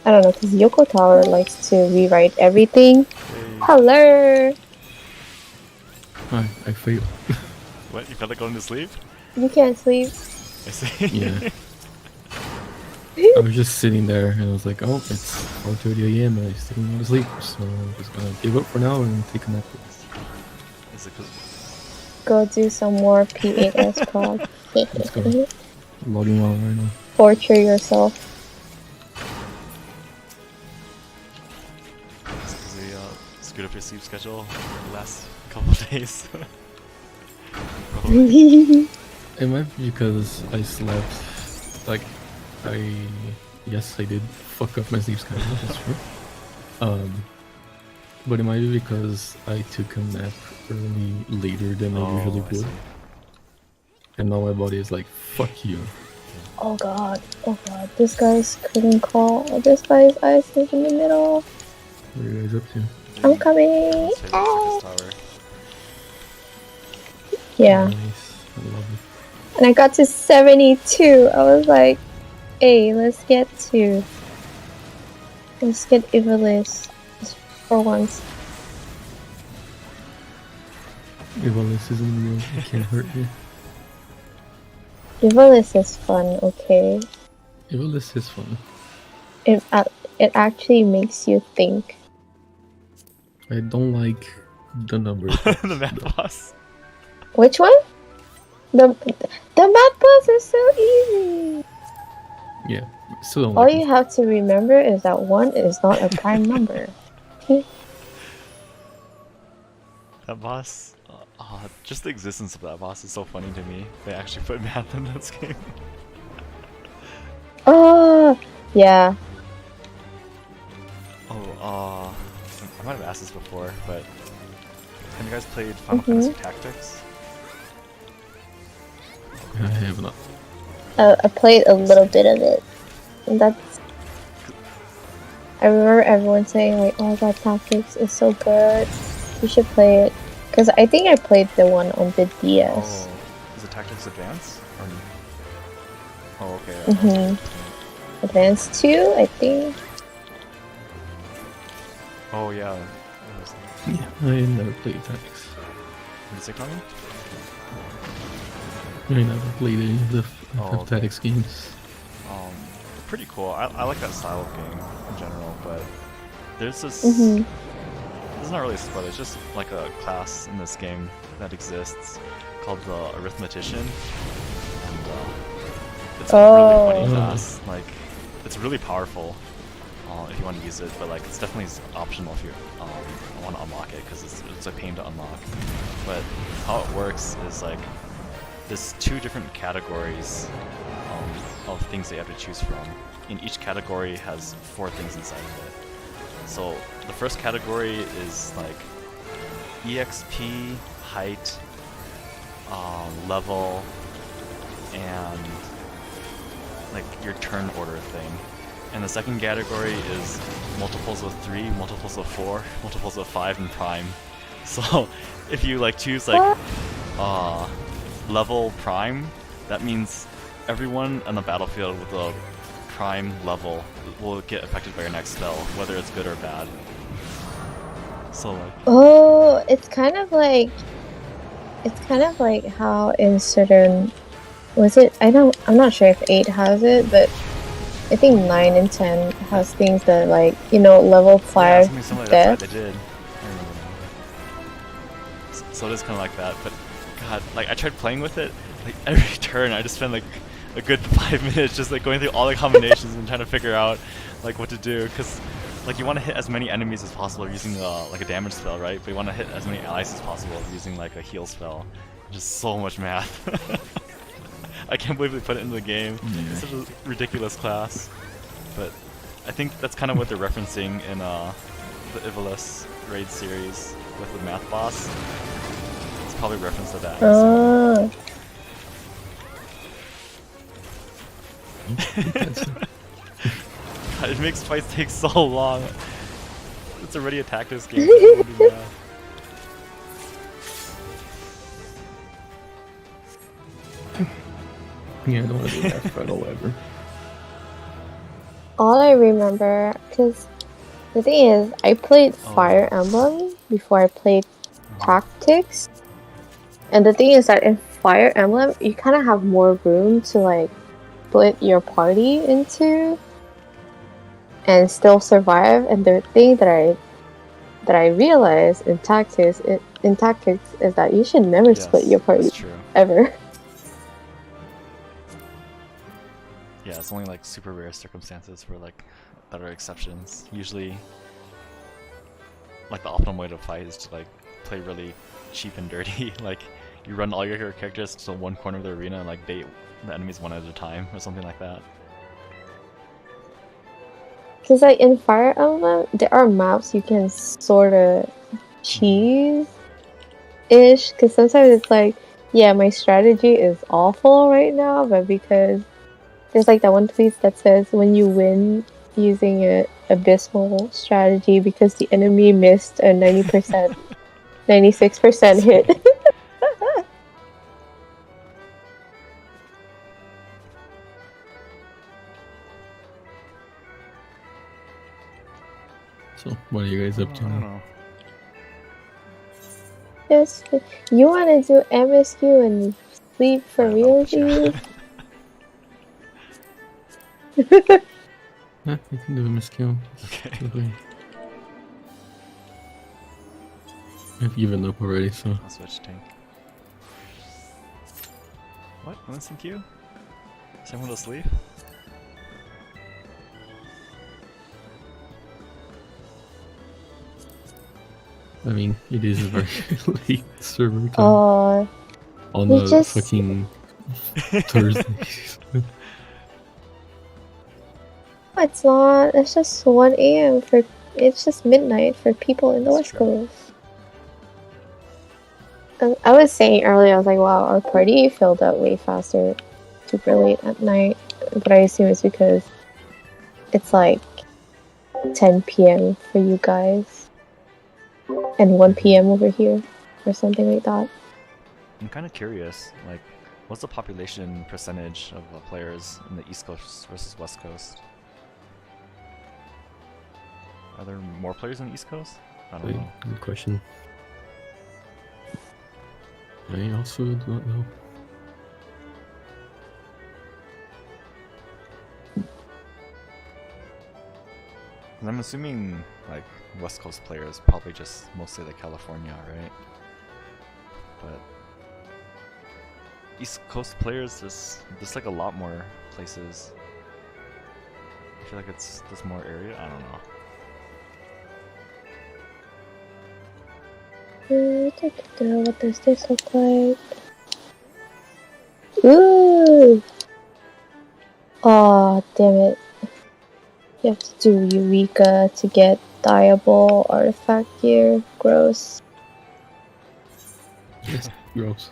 I don't know, because Yoko Tower likes to rewrite everything. Hey. Hello! Hi, I failed. What? You felt like going to sleep? You can't sleep. I see. Yeah. I was just sitting there and I was like, oh, it's 4:30 a.m. and I still don't want to sleep, so I'm just gonna give up for now and take a nap. Is it 'cause Go do some more P8S prog. Let's go. I'm logging on right now. Torture yourself. they screwed up your sleep schedule the last couple of days? It might be because I slept, like, yes, I did fuck up my sleep schedule, that's true. But it might be because I took a nap early later than I usually would. See. And now my body is like, fuck you. Oh god, this guy's couldn't call. This guy's ice is in the middle. What are you guys up to? I'm coming! Ah. Yeah. Nice, I love it. And I got to 72. I was like, hey, let's get Evilist for once. Evilist isn't real, it can't hurt you. Evilist is fun, okay? Evilist is fun. It actually makes you think. I don't like the number. The map boss. Which one? The math boss is so easy. Yeah, still don't All like you have to remember is that 1 is not a prime number. That boss, just the existence of that boss is so funny to me. They actually put math in this game. Oh, yeah. Oh, I might have asked this before, but have you guys played Final Fantasy Tactics? I have not. I played a little bit of it. And that's... I remember everyone saying like, oh god, Tactics is so good. You should play it. Because I think I played the one on the DS. Oh, is it Tactics Advance? Or... Oh, okay. Advance 2, I think. Oh, yeah. Yeah, I never played Tactics. Did you say Tommy? I never played any of the Tactics games. Pretty cool. I like that style of game in general, but there's this... It's not really a spoiler, it's just like a class in this game that exists called the Arithmetician. And it's a really funny class. Like, it's really powerful if you want to use it, but like it's definitely optional if you want to unlock it, because it's a pain to unlock. But how it works is like there's 2 different categories of things that you have to choose from. And each category has 4 things inside of it. So the first category is like EXP, height, level, and like your turn order thing. And the second category is multiples of 3, multiples of 4, multiples of 5, and prime. So if you like choose like level prime, that means everyone on the battlefield with a prime level will get affected by your next spell, whether it's good or bad. So like. Oh, it's kind of like how in certain, was it? I'm not sure if 8 has it, but I think 9 and 10 has things that like, you know, level 5 something death. Like that, they did. So it is kind of like that, but God, like I tried playing with it, like every turn I just spent like a good 5 minutes just like going through all the combinations and trying to figure out like what to do, because like you want to hit as many enemies as possible using like a damage spell, right? But you want to hit as many allies as possible using like a heal spell. Just so much math. I can't believe they put it into the game. It's such a ridiculous class. But I think that's kind of what they're referencing in the FFXIV Raid series with the math boss. It's probably reference to that. So. God, it makes fights take so long. It's already a tactics game. Yeah, I don't want to do that battle ever. All I remember, because the thing is, I played Fire Emblem before I played Tactics. And the thing is that in Fire Emblem, you kind of have more room to like split your party into and still survive. And the thing that I realized in Tactics is that you should never split your party ever. Yeah, it's only like super rare circumstances where like that are exceptions. Usually, like the optimal way to fight is to like play really cheap and dirty. Like you run all your characters to one corner of the arena and like bait the enemies one at a time or something like that. Because like in Fire Emblem, there are maps you can sort of cheese-ish. Because sometimes it's like, yeah, my strategy is awful right now, but because there's like that one tweet that says when you win using an abysmal strategy because the enemy missed a 90%, 96% hit. So, what are you guys up to now? Yes, you want to do MSQ and sleep for real, dude? Yeah, you can do a MSQ. Okay. I've given up already, so. I'll switch tank. What? Winston Q? Is everyone asleep? I mean, it is a very late server time. On the fucking Thursdays. It's not. It's just 1 a.m. It's just midnight for people in the West Coast. I was saying earlier, I was like, wow, our party filled up way faster, super late at night. But I assume it's because it's like 10 p.m. for you guys. And 1 p.m. over here, or something like that. I'm kind of curious, like, what's the population percentage of players in the East Coast versus West Coast? Are there more players on the East Coast? I don't know. Good question. I also do not know. And I'm assuming, like, West Coast players probably just mostly like California, right? But East Coast players, there's like a lot more places. I feel like there's more area. I don't know. What does this look like? Ooh! Oh, damn it. You have to do Eureka to get Diable artifact gear. Gross. Yes, gross.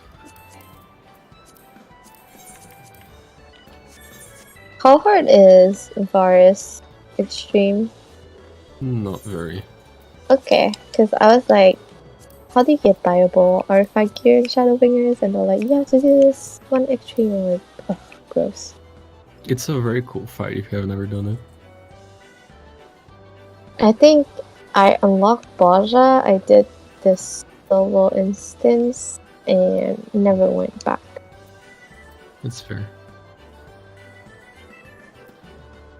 How hard is Varus Extreme? Not very. Okay, because I was like, how do you get Diable artifact gear in Shadowbringers? And they're like, you have to do this one Extreme. I'm like, oh, gross. It's a very cool fight if you have never done it. I think I unlocked Baja. I did this solo instance and never went back. That's fair.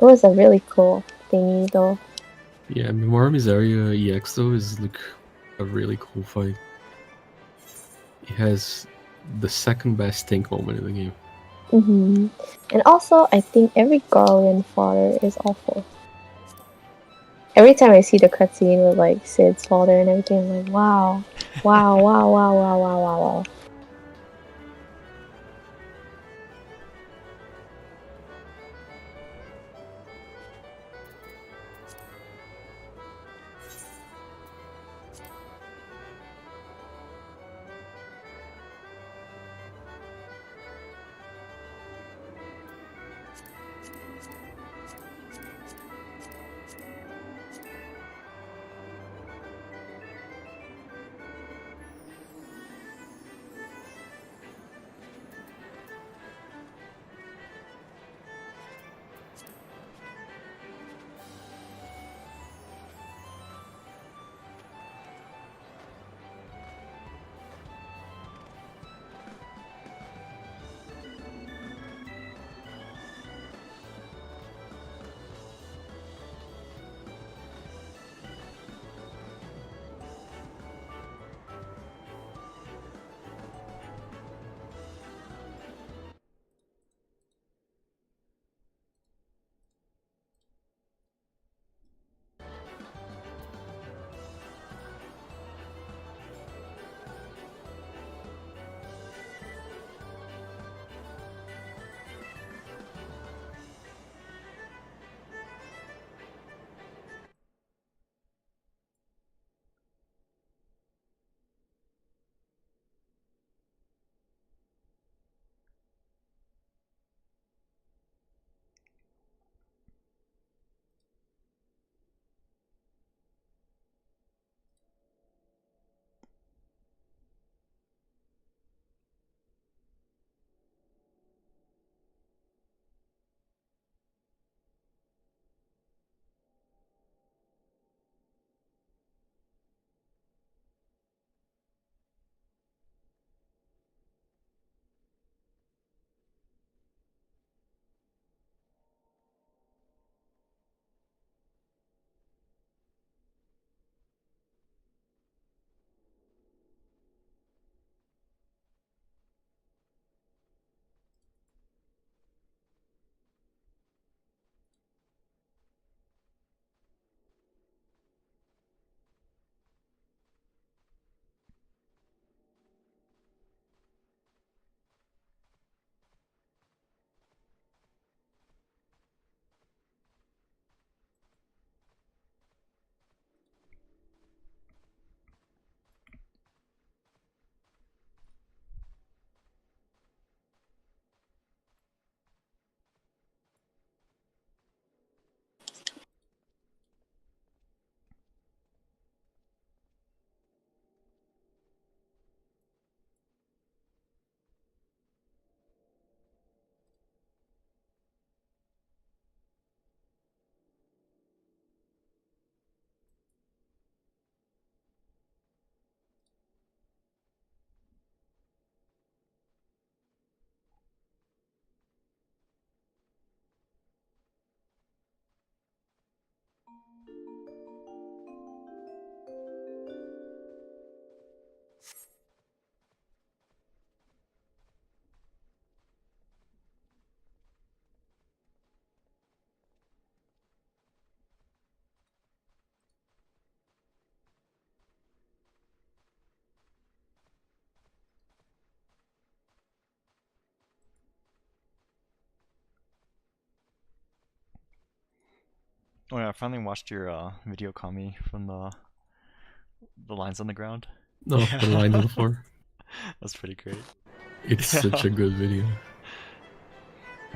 It was a really cool thingy though. Yeah, Memoria Miseria EX though is like a really cool fight. It has the second best tank moment in the game. And also, I think every Garland fodder is awful. Every time I see the cutscene with like Sid's father and everything, I'm like, wow, wow, wow, wow, wow, wow, wow, wow. Oh yeah, I finally watched your video, Kami, from the lines on the ground. No, the lines on the floor. That's pretty great. It's such a good video.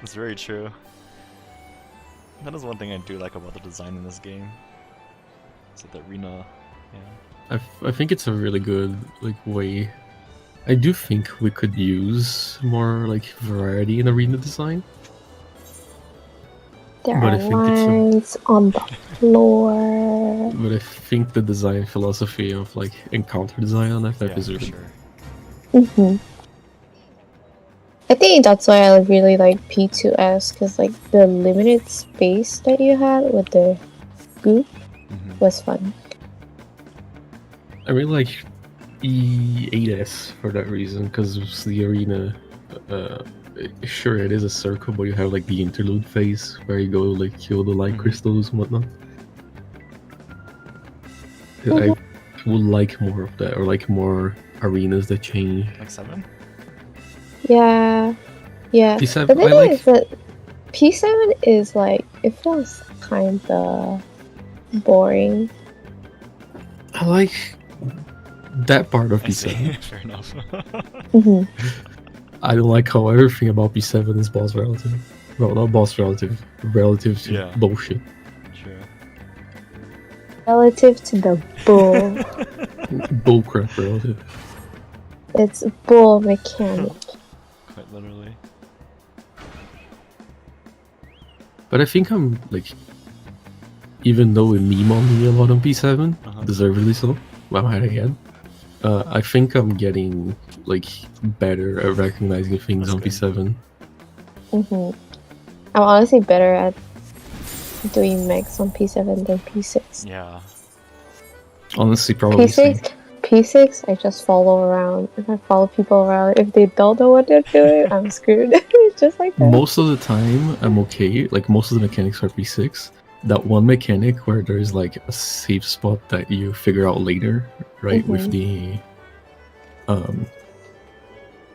It's very true. That is one thing I do like about the design in this game. Is that the arena, yeah. I think it's a really good like way I do think we could use more like variety in arena design. There are lines on the floor. But I think the design philosophy of like encounter design on FF is really good. I think that's why I really like P2S, because like the limited space that you had with the goop was fun. I really like E8S for that reason, because it's the arena. Sure, it is a circle, but you have like the interlude phase where you go like kill the light crystals and whatnot. I would like more of that, or like more arenas that change. Like 7? Yeah. P7, The thing is that P7 is like, it feels kinda boring. I like that part of P7. Fair enough. I don't like how everything about P7 is boss relative. Well, not boss relative, relative to bullshit. Sure. Relative to the bull. Bullcrap relative. It's bull mechanic. Quite literally. But I think I'm like, even though we meme on me a lot on P7, deservedly so, my mind again. I think I'm getting like better at recognizing things on P7. I'm honestly better at doing mechs on P7 than P6. Yeah. Honestly, probably. P6, I just follow around. If I follow people around, if they don't know what they're doing, I'm screwed. Just like that. Most of the time, I'm okay. Like most of the mechanics are P6. That one mechanic where there's like a safe spot that you figure out later, right? With the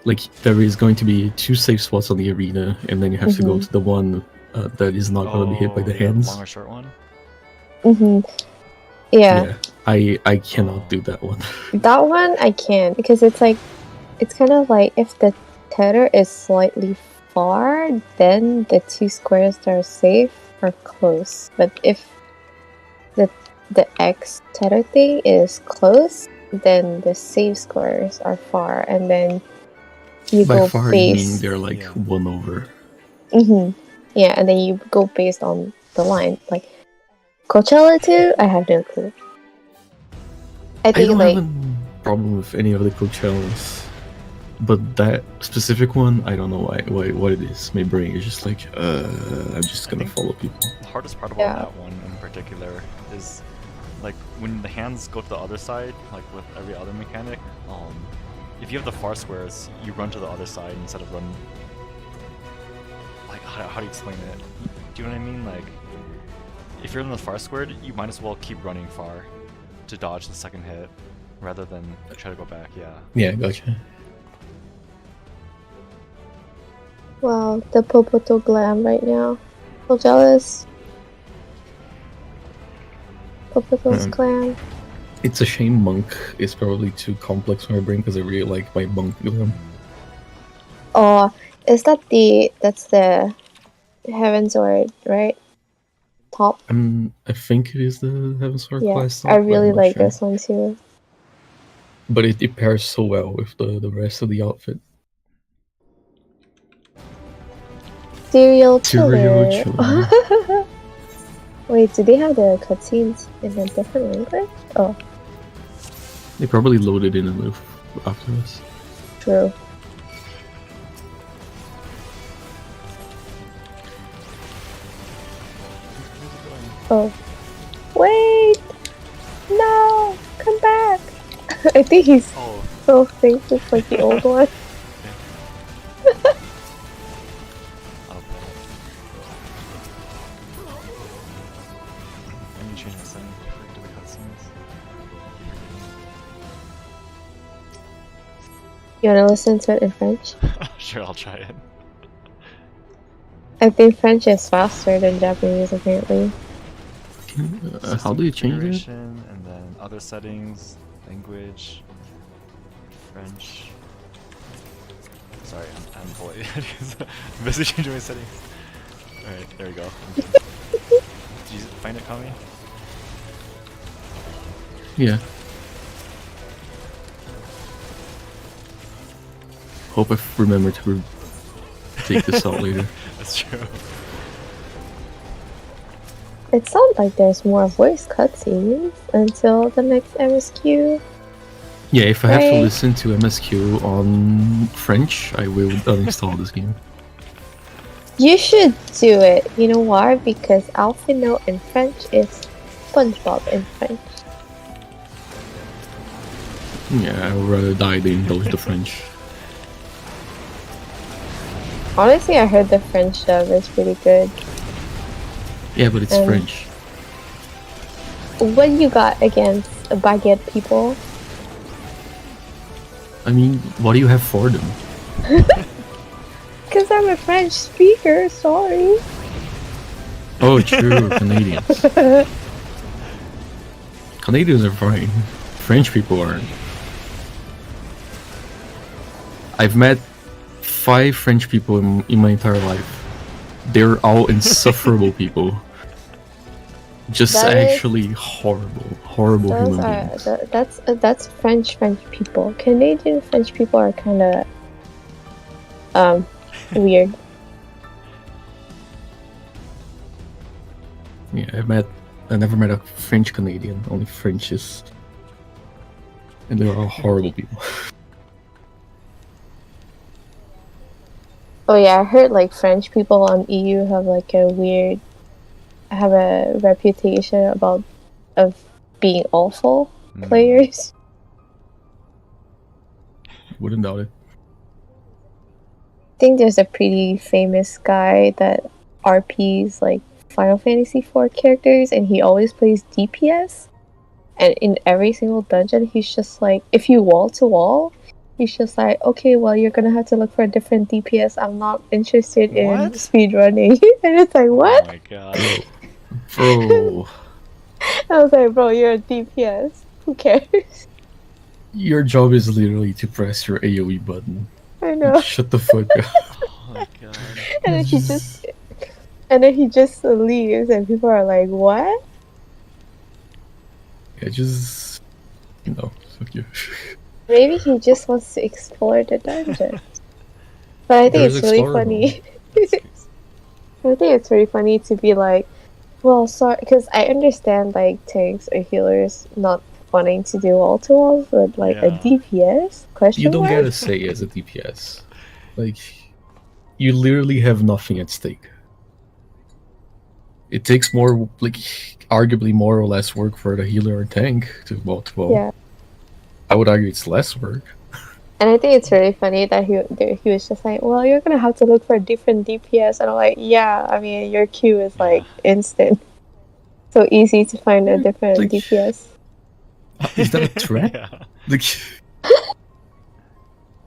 like there is going to be 2 safe spots on the arena, and then you have to go to the one that is not going to be hit by the hands. Long or short one? Yeah. I cannot do that one. That one I can, because it's like, it's kind of like if the tether is slightly far, then the 2 squares that are safe are close. But if the X tether thing is close, then the safe squares are far, and then you By go far, based. you mean they're like 1 over. Yeah, and then you go based on the line. Like Coachella 2, I have no clue. I think don't like have a problem with any of the Coachellas, but that specific one, I don't know what it is. My brain is just like, I'm just gonna follow people. The hardest part about that one in particular is like when the hands go to the other side, like with every other mechanic, if you have the far squares, you run to the other side instead of run. Like, how do you explain it? Do you know what I mean? Like, if you're in the far squared, you might as well keep running far to dodge the second hit, rather than try to go back. Yeah, gotcha. wow, the Popoto glam right now. So jealous. Popoto's glam. It's a shame Monk is probably too complex for my brain, because I really like my Monk glam. Oh, is that that's the Heaven's Word, right? Top. I think it is the Heaven's Sword class top. I really like this one too. But it pairs so well with the rest of the outfit. Serial killer. Wait, do they have the cutscenes in a different language? Oh. They probably loaded in enough after us. True. Oh. Wait! No! Come back! I think he's still thinks it's like the old one. You wanna listen to it in French? Sure, I'll try it. I think French is faster than Japanese, apparently. How do you change it? And then other settings, language, French. Sorry, I'm fully busy changing my settings. Alright, there we go. Did you find it, Kami? Yeah. Hope I remember to take this out later. That's true. It sounds like there's more voice cutscenes until the next MSQ. Yeah, if I have to Right. listen to MSQ on French, I will uninstall this game. You should do it. You know why? Because Alphino in French is SpongeBob in French. Yeah, I would rather die than indulge the French. Honestly, I heard the French dub is pretty good. Yeah, but it's French. What you got against baguette people? I mean, what do you have for them? Because I'm a French speaker, sorry. Oh, true, Canadians. Canadians are fine. French people aren't. I've met 5 French people in my entire life. They're all insufferable people. Just That is- actually horrible Those human are beings. that's French people. Canadian French people are kind of weird. Yeah, I never met a French Canadian, only Frenchies. And they're all horrible people. Oh yeah, I heard like French people on EU have like a reputation of being awful players. Wouldn't doubt it. I think there's a pretty famous guy that RPs like Final Fantasy IV characters, and he always plays DPS. And in every single dungeon, he's just like, if you wall to wall, he's just like, okay, well, you're gonna have to look for a different DPS. I'm not interested in speedrunning. And it's like, what? Oh my god. Bro, I was like, bro, you're a DPS. Who cares? your job is literally to press your AoE button. I know. Shut the fuck up. Oh my god. And then he just leaves, and people are like, what? Yeah, just, fuck you. Maybe he just wants to explore the dungeon. But I think There's it's really explorer funny. I think it's really funny to be like, well, sorry, because I understand like tanks or healers not wanting to do wall to walls, but like a DPS question You don't mark? get a say as a DPS. Like, you literally have nothing at stake. It takes more, like, arguably more or less work for the healer or tank to wall. Yeah. I would argue it's less work. And I think it's really funny that he was just like, well, you're gonna have to look for a different DPS, and I'm like, yeah, I mean, your queue is like instant, so easy to find a different DPS. Is that a threat? Yeah.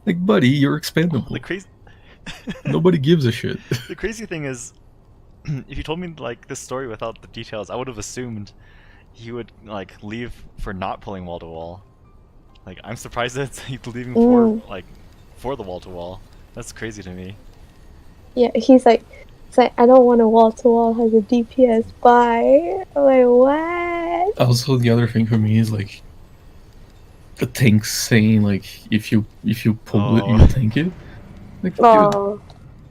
Like, buddy, you're expendable. The crazy. Nobody gives a shit. The crazy thing is, if you told me like this story without the details, I would have assumed he would like leave for not pulling wall to wall. Like, I'm surprised that he's leaving for the wall to wall. That's crazy to me. Yeah, he's like, I don't want a wall to wall has a DPS. Bye. I'm like, what? Also, the other thing for me is like the tank saying like if you pull it, you tank it. Like, dude,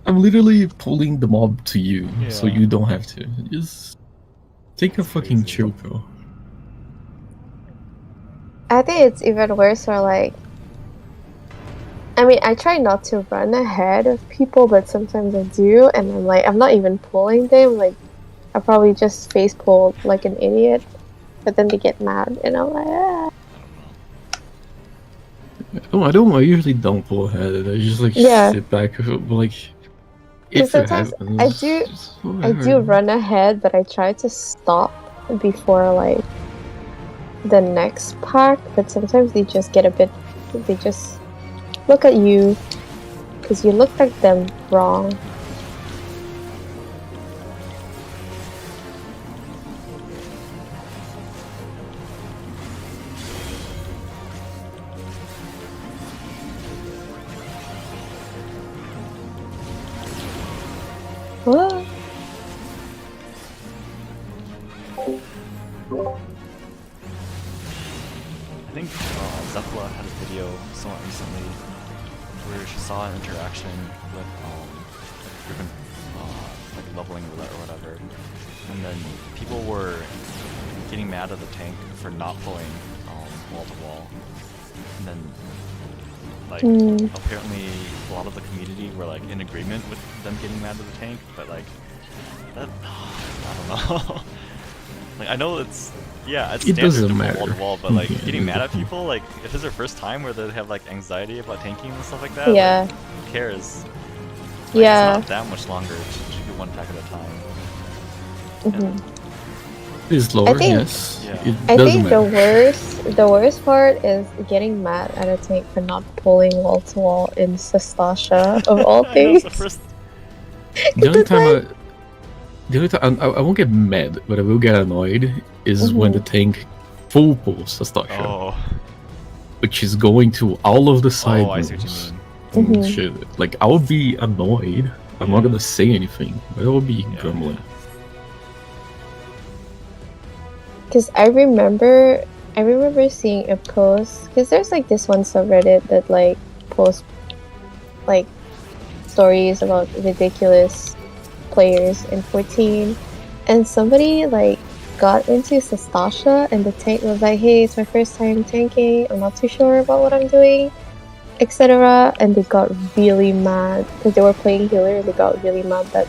I'm literally pulling the mob to you, so you don't have to. Just take a fucking chill pill. I think it's even worse for like, I mean, I try not to run ahead of people, but sometimes I do, and I'm like, I'm not even pulling them, like, I probably just face pulled like an idiot, but then they get mad, and I'm like, ah. I usually don't pull ahead. I just like sit back, like, if it Sometimes happens. I do run ahead, but I try to stop before like the next pack, but sometimes they just get they just look at you because you look like them wrong. What? I think Zepla had a video somewhat recently where she saw an interaction with different like leveling roulette or whatever, and then people were getting mad at the tank for not pulling wall to wall, and then like apparently a lot of the community were like in agreement with them getting mad at the tank, but like that, I don't know. Like I know it's standard doesn't to matter. pull wall to wall, but like getting mad at people, like if it's their first time where they have like anxiety about tanking and stuff like that, like, who cares? Like, it's not that much longer to do one attack at a time. It's lower, yes. Yeah. I think the worst part is getting mad at a tank for not pulling wall to wall in Sastasha of all things. The only time I won't get mad, but I will get annoyed is when the tank full pulls Sastasha, which is going to all of the side I see what moves. you mean. Shit. Like I would be annoyed. I'm not gonna say anything, but I will be grumbling. Because I remember seeing a post, because there's like this one subreddit that like posts like stories about ridiculous players in 14, and somebody like got into Sastasha and the tank was like, hey, it's my first time tanking, I'm not too sure about what I'm doing, etc. And they got really mad because they were playing healer, and they got really mad that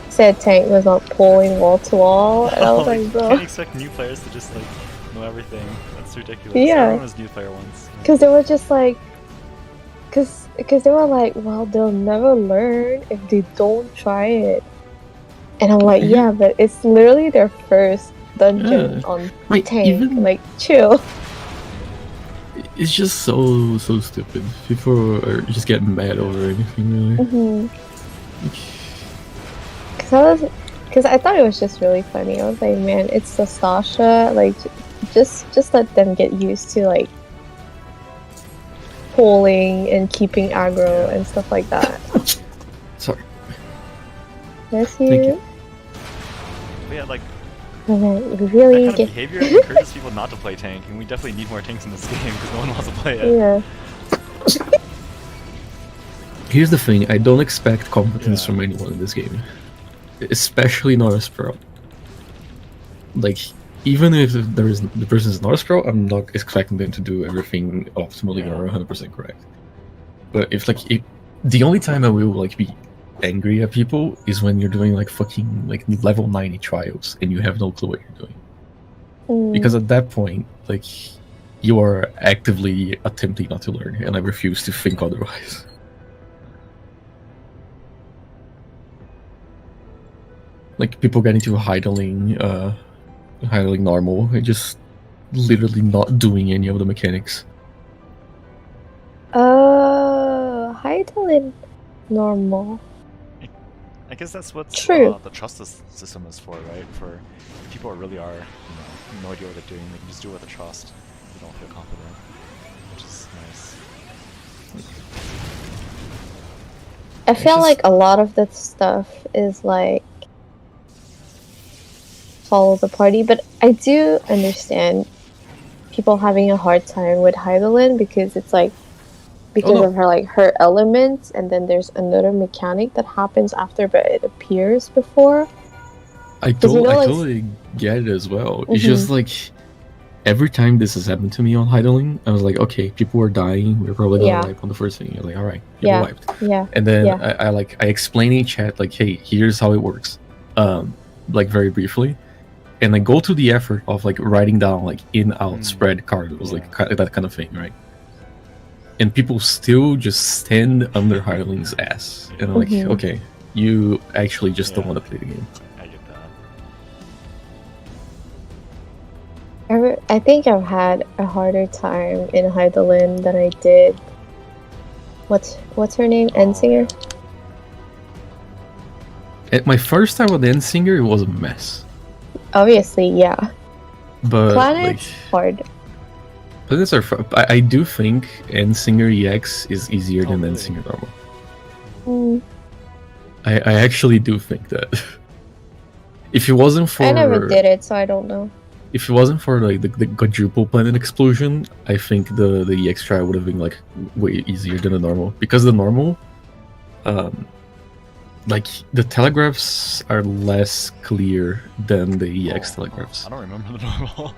said tank was not pulling wall to wall, and I was like, bro. You can't expect new players to just like know everything. That's ridiculous. Yeah. Everyone was new player once. Because they were just like, because they were like, well, they'll never learn if they don't try it. And I'm like, yeah, but it's literally their first dungeon on tank. Like, chill. It's just so stupid. People are just getting mad over anything, really. Because I thought it was just really funny. I was like, man, it's Sastasha. Like, just let them get used to like pulling and keeping aggro and stuff like that. Sorry. Bless Thank you. you. But yeah, like really that kind of behavior encourages people not to play tank, and we definitely need more tanks in this game because no one wants to play it. Yeah. Here's the thing: I don't expect competence from anyone in this game. Especially not a Sprout. Like, even if the person is not a Sprout, I'm not expecting them to do everything optimally or 100% correct. But if the only time I will like be angry at people is when you're doing like fucking like level 90 trials and you have no clue what you're doing. Because at that point, like, you are actively attempting not to learn, and I refuse to think otherwise. Like, people get into idling normal, and just literally not doing any of the mechanics. Idling normal. I guess that's what the trust system is for, right? For people who really are, no idea what they're doing, they can just do it with a trust. They don't feel confident, which is nice. I feel like a lot of that stuff is like follow the party, but I do understand people having a hard time with Heidelin because it's like of her element, and then there's another mechanic that happens after, but it appears before. I totally get it as well. It's just like every time this has happened to me on Heidelin, I was like, okay, people are dying. We're probably gonna wipe on the first thing. You're like, all right, people wiped. Yeah. And then I explain in chat like, hey, here's how it works, like very briefly. And I go through the effort of like writing down like in-out spread cards, like that kind of thing, right? And people still just stand under Heidelin's ass, and I'm like, okay, you actually just don't want to play the game. I get that. I think I've had a harder time in Heidelin than I did. What's her name? Endsinger? At my first time with Endsinger, it was a mess. Obviously, yeah. But Planet's hard. Planets are fun. I do think Endsinger EX is easier than Endsinger normal. I actually do think that. If it wasn't for... I never did it, so I don't know. if it wasn't for like the quadruple planet explosion, I think the EX try would have been like way easier than the normal, because the normal, like the telegraphs are less clear than the EX telegraphs. I don't remember the normal.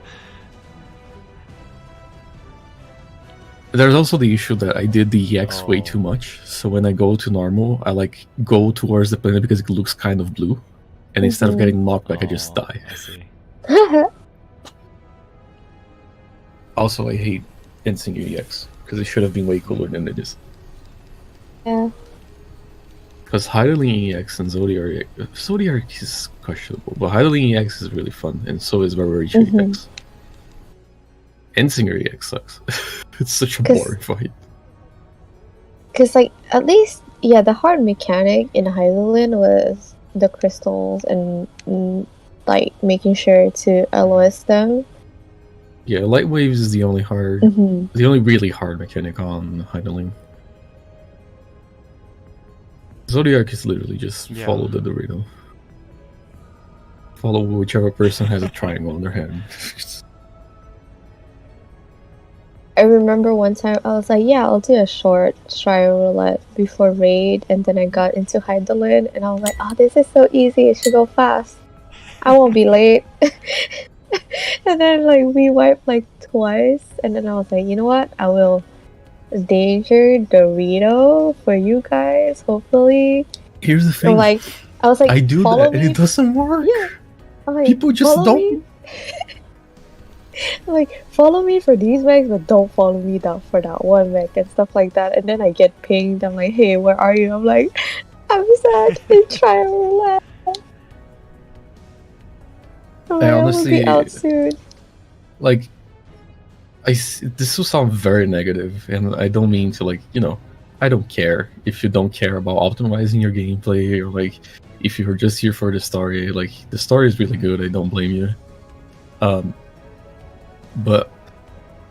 There's also the issue that I did the EX way too much, so when I go to normal, I like go towards the planet because it looks kind of blue, and instead of getting knocked back, I just die. I see. Also, I hate Insinger EX because it should have been way cooler than it is. Yeah. Because Heidelin EX and Zodiark is questionable, but Heidelin EX is really fun, and so is Barbarian EX. Insinger EX sucks. It's such a boring fight. Because, like, at least, yeah, the hard mechanic in Heidelin was the crystals and, like, making sure to LOS them. Yeah, light waves is the only the only really hard mechanic on Heidelin. Zodiac is literally just follow the Dorito. Follow whichever person has a triangle on their head. I remember one time I was like, yeah, I'll do a short trial roulette before raid, and then I got into Heidelin, and I was like, oh, this is so easy, it should go fast. I won't be late. And then, like, we wiped, like, twice, and then I was like, you know what, I will danger Dorito for you guys, hopefully. Here's the thing. I was like, I do that, and it doesn't work. Yeah. Like, people just don't. Like, follow me for these megs, but don't follow me down for that one meg and stuff like that. And then I get pinged. I'm like, hey, where are you? I'm like, I'm sad in trial roulette. I honestly, will be out soon. Like, this will sound very negative, and I don't mean to, like, you know, I don't care if you don't care about optimizing your gameplay, or like if you're just here for the story. Like, the story is really good, I don't blame you. But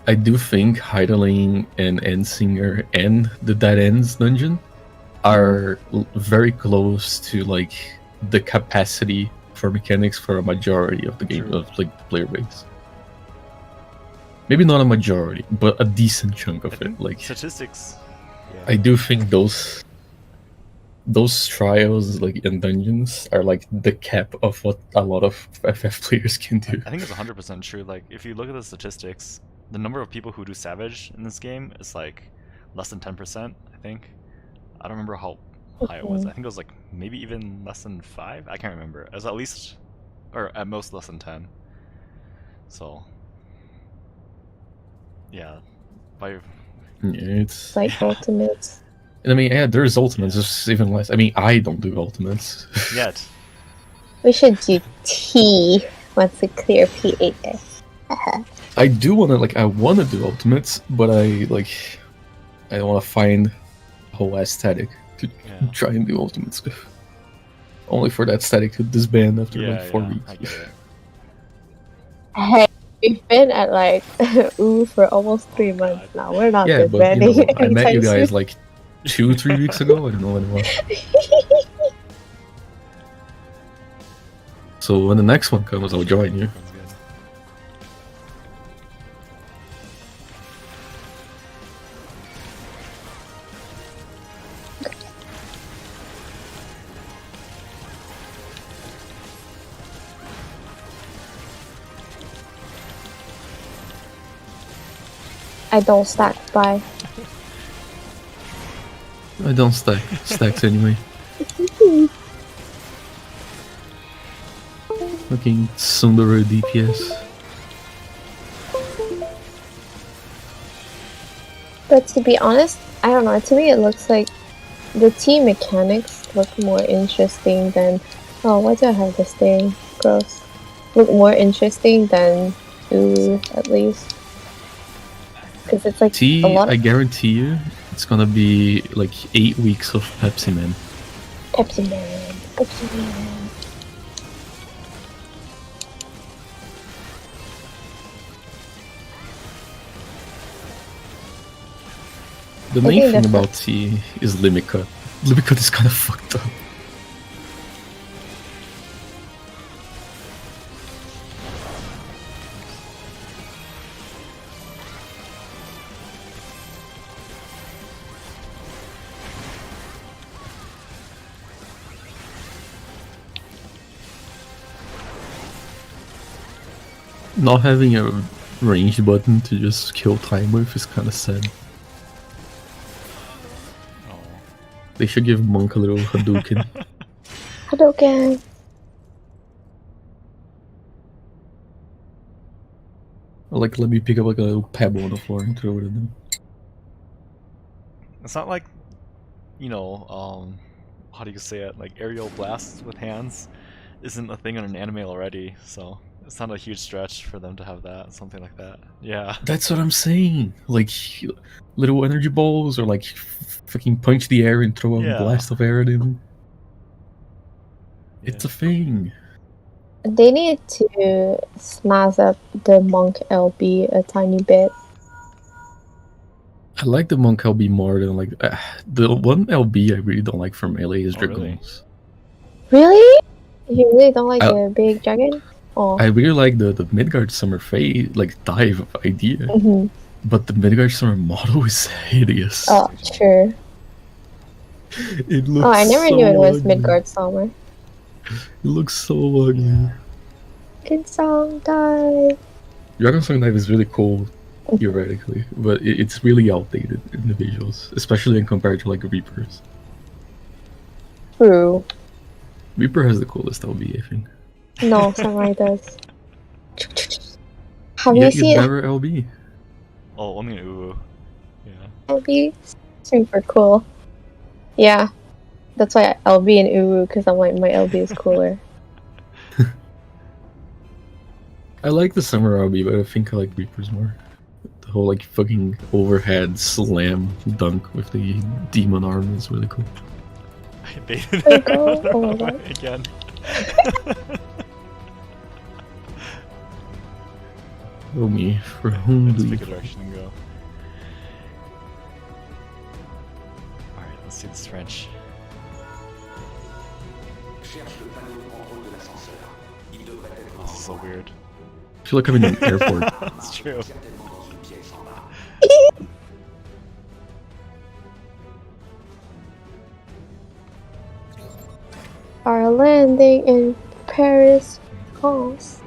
I do think Heidelin and Endsinger and the Dead Ends dungeon are very close to like the capacity for mechanics for a majority of the game, of like the player base. Maybe not a majority, but a decent chunk of it. Like statistics. Yeah. I do think those trials like in dungeons are like the cap of what a lot of FF players can do. I think it's 100% true. Like, if you look at the statistics, the number of people who do Savage in this game is like less than 10%, I think. I don't remember how high it was. I think it was like maybe even less than 5. I can't remember. It was at least, or at most, less than 10. So, yeah. It's like ultimates. And I mean, yeah, there's ultimates, just even less. I mean, I don't do ultimates. Yet. We should do T once we clear P8. I do want to, like, I want to do ultimates, but I don't want to find a whole aesthetic to try and do ultimates. Only for that aesthetic to disband after like 4 weeks. I get it. Hey, we've been at like for almost 3 months now. We're not disbanding. But, you know, I met you guys like 2-3 weeks ago. I don't know when it was. So when the next one comes, I'll join you. I don't stack by. I don't stack. Stacks anyway. Looking Sundara DPS. But to be honest, I don't know. To me, it looks like the team mechanics look more interesting than. Oh, why do I have this thing? Gross. Look more interesting than at least. Because it's like T, a lot of... I guarantee you, it's gonna be like 8 weeks of Pepsi Man. Pepsi Man. Pepsi Man. The main thing about T is limit cut. Limit cut is kind of fucked up. Not having a ranged button to just kill time with is kind of sad. Oh. They should give Monk a little Hadouken. Hadouken! Or like, let me pick up like a little pebble on the floor and throw it at them. It's not like, you know, how do you say it? Like aerial blasts with hands isn't a thing in an anime already, so it's not a huge stretch for them to have that, something like that. Yeah. That's what I'm saying. Like, little energy balls, or like fucking punch the air and throw a blast of air at him. It's a thing. They need to smash up the Monk LB a tiny bit. I like the Monk LB more than like the one LB I really don't like from melee is Dragoons. Really? You really don't like the big dragon? Oh. I really like the Midgard Summer Fade like dive idea, but the Midgard Summer model is hideous. Oh, sure. It looks. Oh, I never knew it was ugly. Midgard Summer. It looks so ugly. Dragon Song Dive. Dragon Song Dive is really cool, theoretically, but it's really outdated in the visuals, especially in compared to like Reapers. True. Reaper has the coolest LB, I think. No, Samurai does. Have you seen never LB? Oh, I mean, ooh. Yeah. LB? Super cool. Yeah. That's why LB and Uwu, because I'm like, my LB is cooler. I like the Summer LB, but I think I like Reapers more. The whole like fucking overhead slam dunk with the demon arm is really cool. I baited it. Oh my god. Again. Oh me, for whom do you pick a direction and go. Alright, let's see this French. This is so weird. I feel like I'm in an airport. That's true. Are landing in Paris, France.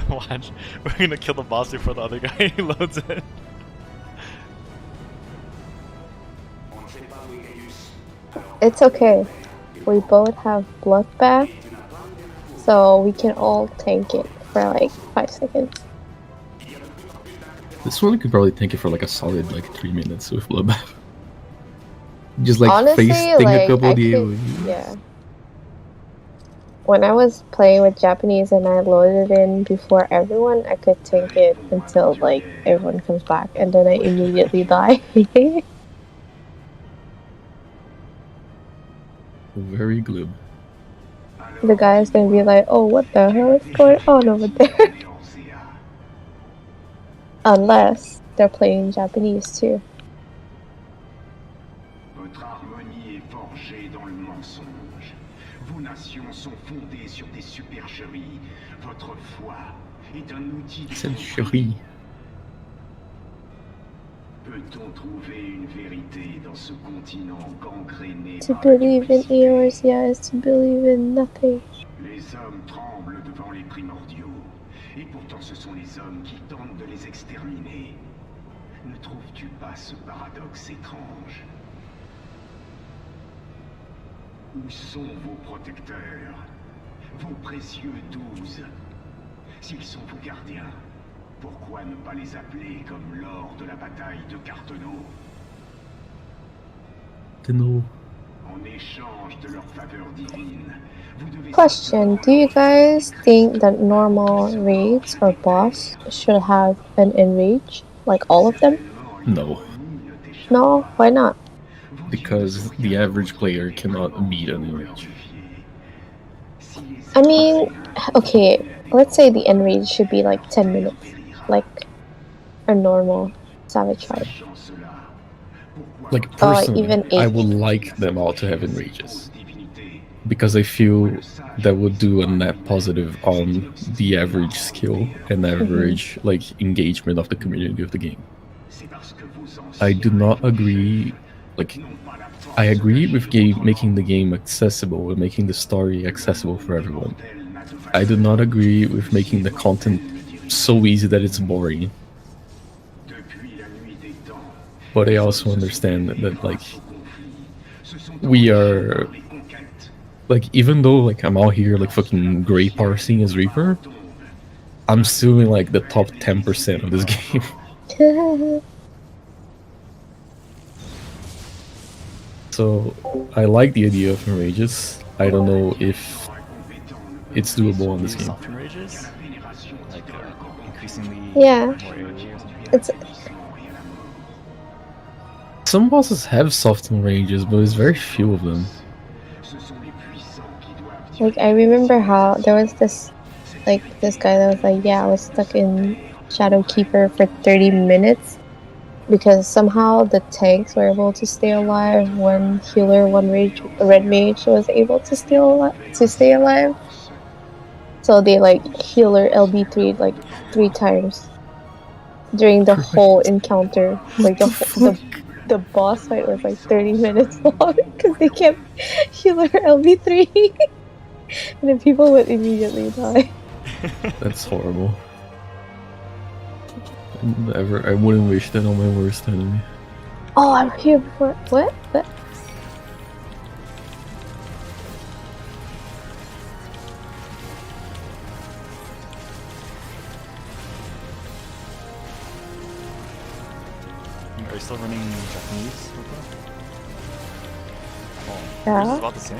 Watch, we're gonna kill the boss before the other guy loads it. It's okay. We both have bloodbath, so we can all tank it for like 5 seconds. This one could probably tank it for like a solid like 3 minutes with Bloodbath. Just like Honestly, face like, a couple I could, AoE. yeah. When I was playing with Japanese and I loaded in before everyone, I could tank it until like everyone comes back, and then I immediately die. Very glib. The guy is gonna be like, "Oh, what the hell is going on over there?" Unless they're playing Japanese too. Votre harmonie est forgée dans le mensonge. Vos nations sont fondées sur des supercheries. Votre foi est un outil de Cette chérie. Peut-on trouver une vérité dans ce continent gangréné To par la believe in duplicité? Eeyores, yeah, is to believe in nothing. Les hommes tremblent devant les primordiaux, et pourtant ce sont les hommes qui tentent de les exterminer. Ne trouves-tu pas ce paradoxe étrange? Où sont vos protecteurs, vos précieux 12? S'ils sont vos gardiens, pourquoi ne pas les appeler comme lors de la bataille de Carteneau? En échange de leur faveur divine, vous devez... Question: do you guys think that normal raids or boss should have an enrage? Like all of them? No. No? Why not? Because the average player cannot beat an enrage. I mean, okay, let's say the enrage should be like 10 minutes. Like a normal Savage fight. Like personally, even I 8. would like them all to have enrages. Because I feel that would do a net positive on the average skill and average like engagement of the community of the game. I do not agree, like I agree with making the game accessible and making the story accessible for everyone. I do not agree with making the content so easy that it's boring. But I also understand that like we are like, even though like I'm out here like fucking gray parsing as Reaper, I'm still in like the top 10% of this game. So I like the idea of enrages. I don't know if it's doable on this game. Soft enrages? Like increasingly Yeah. more AoE or something? It's Some bosses have soft enrages, but there's very few of them. like, I remember how there was this guy that was like, yeah, I was stuck in Shadowkeeper for 30 minutes because somehow the tanks were able to stay alive, one healer, one red mage was able to stay alive. So they like healer LB3 like 3 times during the whole encounter. Like the boss fight was like 30 minutes long because they kept healer LB3 and then people would immediately die. That's horrible. I wouldn't wish that on my worst enemy. Oh, I'm here before. What? Are you still running Japanese? Oh, Yeah. yours is about the same?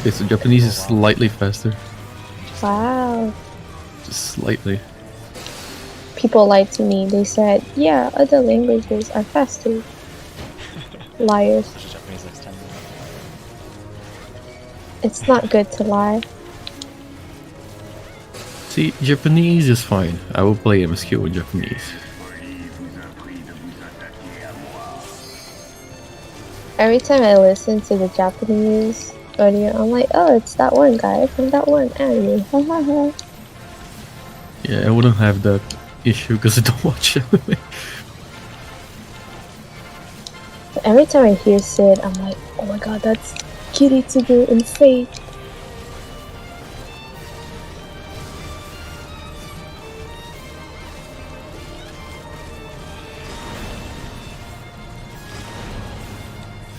Okay, so Japanese is slightly faster. Wow. Just slightly. People lied to me. They said, yeah, other languages are faster. Liars. Japanese next time. It's not good to lie. See, Japanese is fine. I will play MSQ with Japanese. Every time I listen to the Japanese audio, I'm like, oh, it's that one guy from that one anime. Ha ha ha. Yeah, I wouldn't have that issue because I don't watch anime. Every time I hear Sid, I'm like, oh my god, that's Kiritsugu in Fate.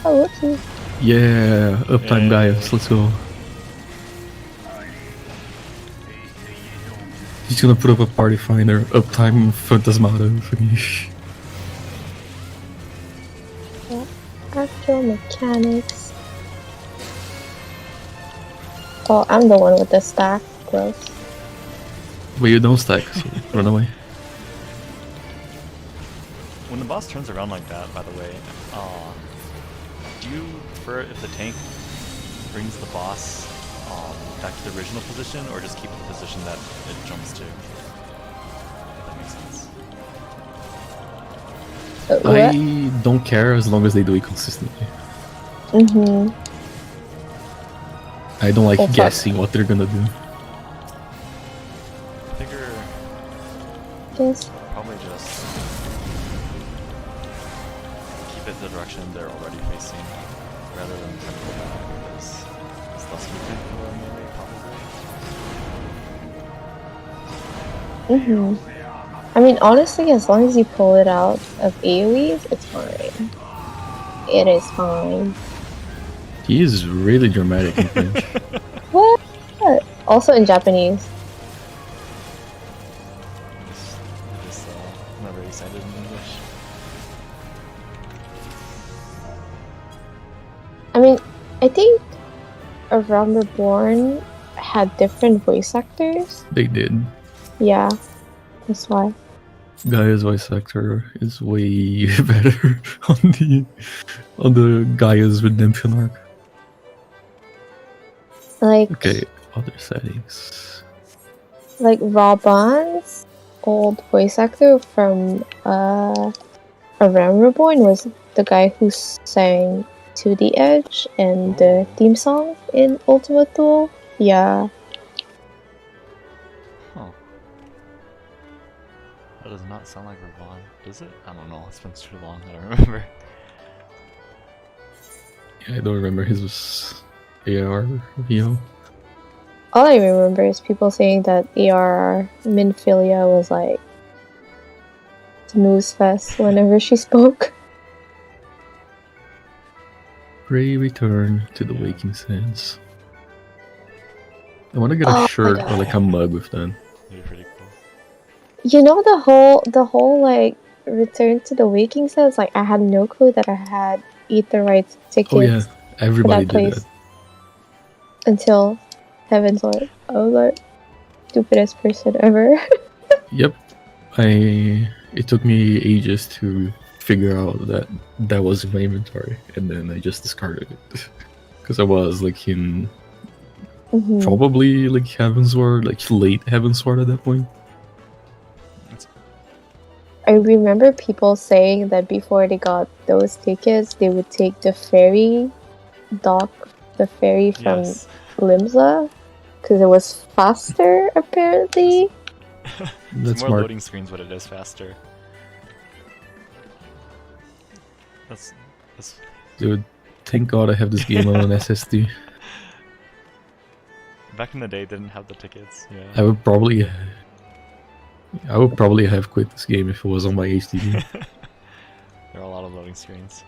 Oh, whoopsie. Yeah, uptime guys, let's go. He's gonna put up a party finder, uptime Phantasmata, finish. Yeah. Actual mechanics. Oh, I'm the one with the stack. Gross. But you don't stack, so run away. When the boss turns around like that, by the way, do you prefer if the tank brings the boss back to the original position, or just keep the position that it jumps to? If that makes sense. I don't care as long as they do it consistently. Mm-hmm. I don't like guessing what they're gonna do. I figure Yes. probably just keep it the direction they're already facing, rather than try to go back, because it's less movement for a melee, probably. Mm-hmm. I mean, honestly, as long as you pull it out of AoEs, it's fine. It is fine. He is really dramatic in French. What? Also in Japanese. Just not very excited in English. I mean, I think A Realm Reborn had different voice actors. They did. Yeah, that's why. Gaia's voice actor is way better on the Gaia's redemption arc. Like, okay, other settings. Like Raban's old voice actor from A Realm Reborn was the guy who sang To the Edge and the theme song in Ultimate Duel. Yeah. Huh. That does not sound like Ravon, does it? I don't know, it's been too long, I don't remember. I don't remember his AR VO. All I remember is people saying that AR Minfilia was like snooze fest whenever she spoke. Ray return to the waking sands. I want to get a shirt or like a mug with that. That'd be pretty cool. You know the whole like return to the waking sands. Like I had no clue that I had Aetheryte's tickets. Oh yeah, everybody for that did place that. until Heaven's Word. I was like, stupidest person ever. Yep, it took me ages to figure out that was in my inventory, and then I just discarded it because I was like in probably like Heavensward, like late Heavensward at that point. I remember people saying that before they got those tickets, they would take the ferry from Limsa, because it was faster apparently. That's more smart. loading screens, but it is faster. That's Dude, thank God I have this game on an SSD. Back in the day, didn't have the tickets. Yeah. I would probably have quit this game if it was on my HDD. There are a lot of loading screens.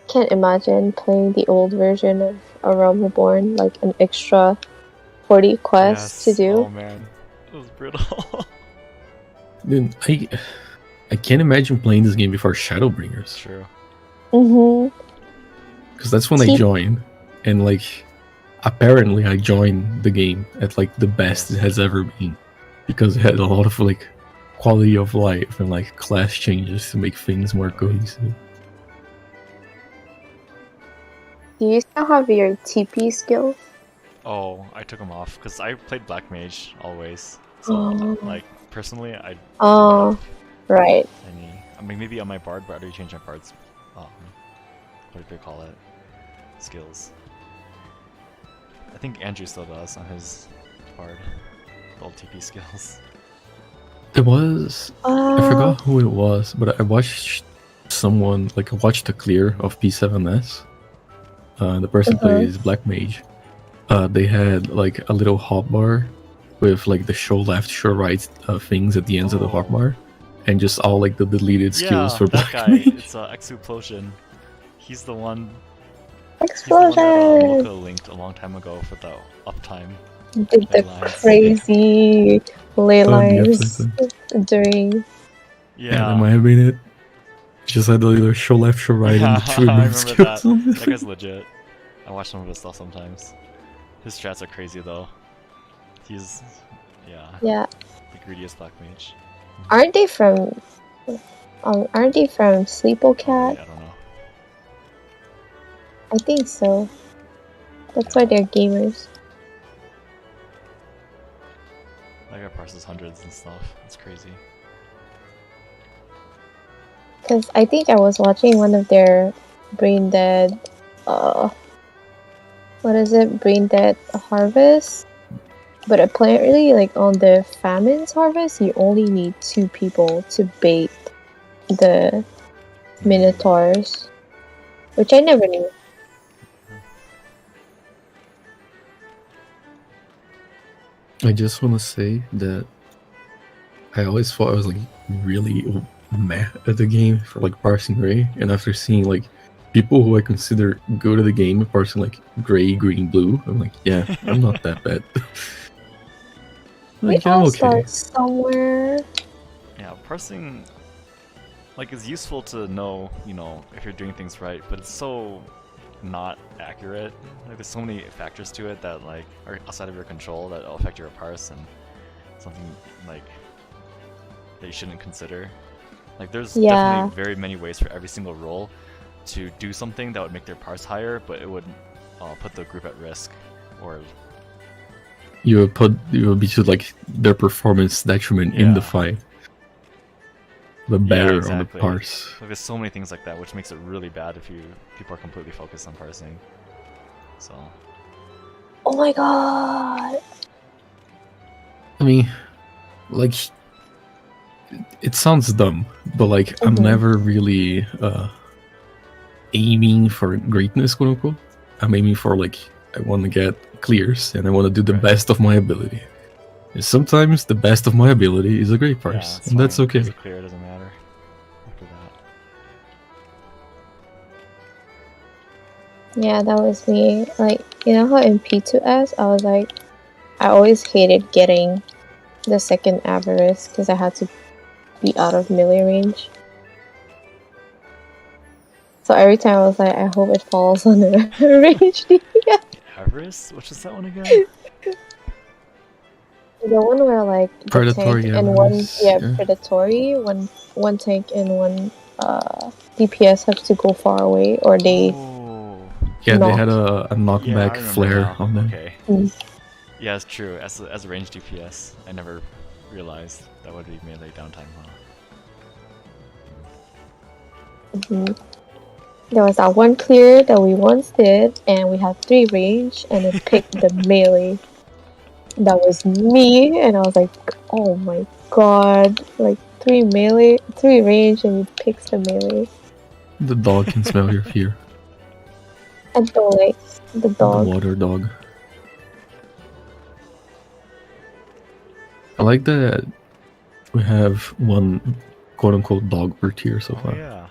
Can't imagine playing the old version of A Realm Reborn, like an extra 40 quests to do. Oh man, it was brutal. Dude, I can't imagine playing this game before Shadowbringers. True. Because that's when I joined, and like apparently I joined the game at like the best it has ever been, because it had a lot of like quality of life and like class changes to make things more cohesive. Do you still have your TP skills? Oh, I took them off because I played Black Mage always. So like personally, I. Right. I mean, maybe on my bard, but I already changed my bard's. What do they call it? Skills. I think Andrew still does on his bard. The old TP skills. It was. I forgot who it was, but I watched someone, like I watched a clear of P7S. The person plays Black Mage. They had like a little hotbar with like the show left, show right things at the ends of the hotbar, and just all like the deleted skills for Black Mage. It's Exuplosion. He's the one. Explosion! He's the one that Mocha linked a long time ago for the uptime. Did the crazy ley lines during. Yeah, that might have been it. Just had the little show left, show right, and the two remove skills. That guy's legit. I watch some of his stuff sometimes. His strats are crazy though. He's, yeah, the greediest Black Mage. Aren't they from Sleepocat? I don't know. I think so. That's why they're gamers. That guy parses hundreds and stuff. It's crazy. Because I think I was watching one of their Brain Dead, what is it? Brain Dead Harvest? But apparently, like on the Famine's Harvest, you only need 2 people to bait the Minotaurs. Which I never knew. I just want to say that I always thought I was like really mad at the game for like parsing Ray, and after seeing like people who I consider good at the game parsing like gray, green, blue, I'm like, yeah, I'm not that bad. Like, I'm okay. Somewhere. Yeah, parsing like is useful to know, you know, if you're doing things right, but it's so not accurate. Like there's so many factors to it that like are outside of your control that will affect your parse, and something like that you shouldn't consider. Like there's definitely very many ways for every single role to do something that would make their parse higher, but it would put the group at risk, or you would be to like their performance detriment in the fight. The better on the parse. Like there's so many things like that, which makes it really bad if people are completely focused on parsing. So. Oh my god. I mean, like, it sounds dumb, but like I'm never really aiming for greatness, quote unquote. I'm aiming for like I want to get clears and I want to do the best of my ability. And sometimes the best of my ability is a great parse, and that's okay. It's clear, it doesn't matter after that. Yeah, that was me. Like, you know how in P2S, I was like, I always hated getting the second Avarice because I had to be out of melee range. So every time I was like, I hope it falls on the range DPS. Avarice? Which is that one again? The one where like the Predatory tank and one Avarice, predatory, one tank and one DPS have to go far away or they Yeah, knock. they had a knockback flare on them. Okay. Yeah, it's true. As a range DPS, I never realized that would be melee downtime, huh? There was that one clear that we once did, and we had 3 range, and it picked the melee. That was me, and I was like, oh my god, like 3 melee, 3 range, and it picks the melee. The dog can smell your fear. I don't like the dog. The water dog. I like that we have one quote-unquote dog per tier so far. Yeah.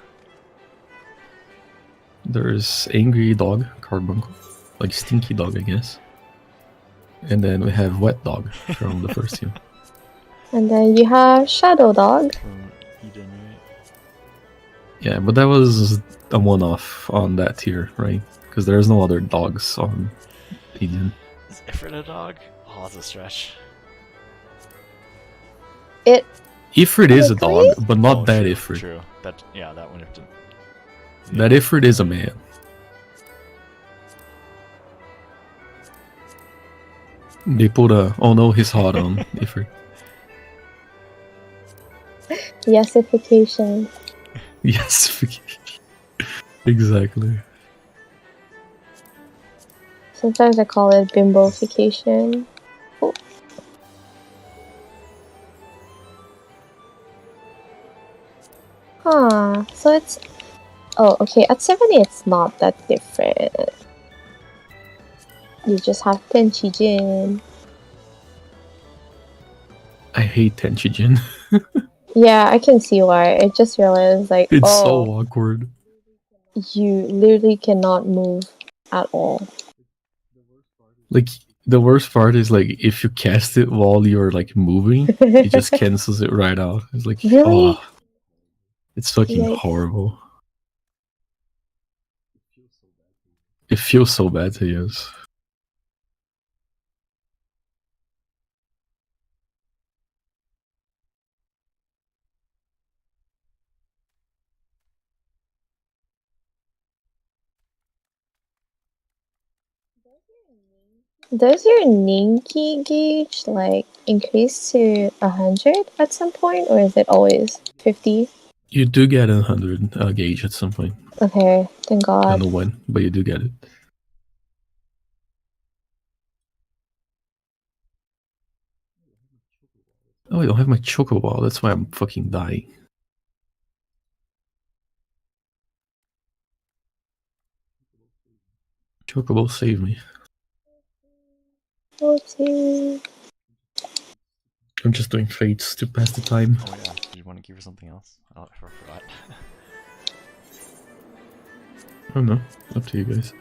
There's Angry Dog, Carbuncle, like Stinky Dog, I guess. And then we have Wet Dog from the first team. And then you have Shadow Dog. From Eden, right? Yeah, but that was a one-off on that tier, right? Because there's no other dogs on Eden. Is Ifrit a dog? Oh, that's a stretch. Ifrit is a dog, but not that true, Ifrit. True. That one you have to... That Ifrit is a man. They put a oh no, he's hot on Ifrit. Yesification. Yes, exactly. Sometimes I call it bimbofication. Oh. Huh, so it's... Oh, okay, at 70 it's not that different. You just have Tenchijin. I hate Tenchijin. Yeah, I can see why. I just realized, like, It's so awkward. You literally cannot move at all. Like, the worst part is, like, if you cast it while you're, like, moving, it just cancels it right out. It's like, really? oh, it's fucking horrible. It feels so bad to use. Does your Ninki gauge, like, increase to 100 at some point, or is it always 50? You do get 100 gauge at some point. Okay, thank God. I don't know when, but you do get it. Oh, I don't have my Chocoball, that's why I'm fucking dying. Chocobo, save me. Okay. I'm just doing fates to pass the time. Oh yeah, do you want to give her something else? Oh, I forgot. I don't know, up to you guys.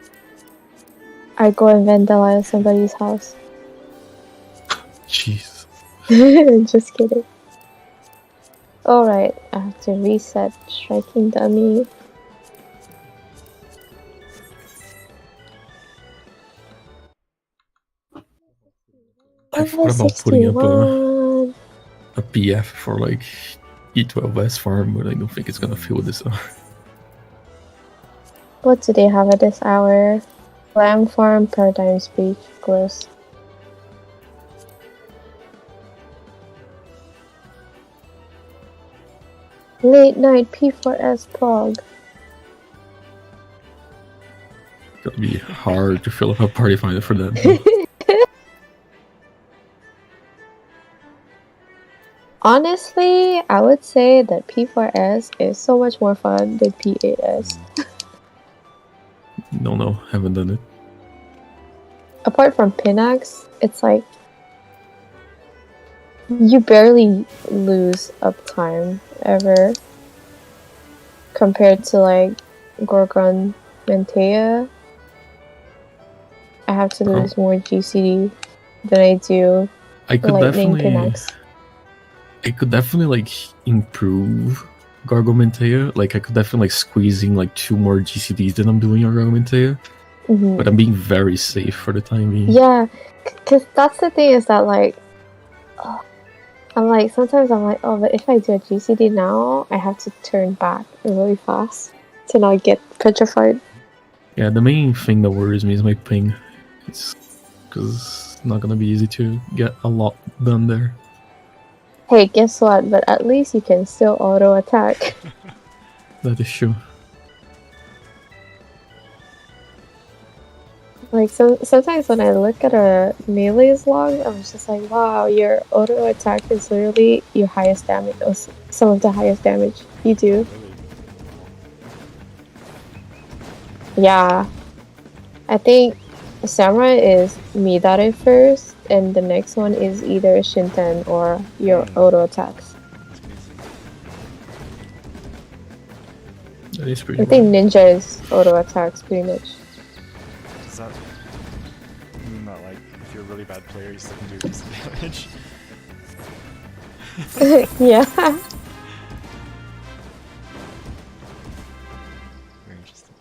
I go and vandalize somebody's house. Jeez. Just kidding. Alright, I have to reset striking dummy. I thought about putting up a PF for like E12S farm, but I don't think it's gonna fill this up. What do they have at this hour? Lamb farm, paradigm speech, gross. Late night P4S prog. It's gonna be hard to fill up a party finder for them. Honestly, I would say that P4S is so much more fun than P8S. No, haven't done it. Apart from Pinax, it's like you barely lose uptime ever compared to like Gorgon Mentea. I have to lose more GCD than I do Lightning Pinax. I could definitely like improve Gargomentea. Like I could definitely like squeeze in like 2 more GCDs than I'm doing on Gargomentea. But I'm being very safe for the time being. Yeah, because that's the thing is that like, I'm like, sometimes I'm like, oh, but if I do a GCD now, I have to turn back really fast to not get petrified. Yeah, the main thing that worries me is my ping. It's because it's not gonna be easy to get a lot done there. Hey, guess what? But at least you can still auto attack. That is true. Like sometimes when I look at a melee's log, I'm just like, wow, your auto attack is literally your highest damage, or some of the highest damage you do. Yeah, I think Samurai is Midare first, and the next one is either Shinten or your auto attacks. That is pretty I think Ninja is auto attacks pretty much. Does that mean that, like, if you're a really bad player, you still can do decent damage? Yeah. Very interesting.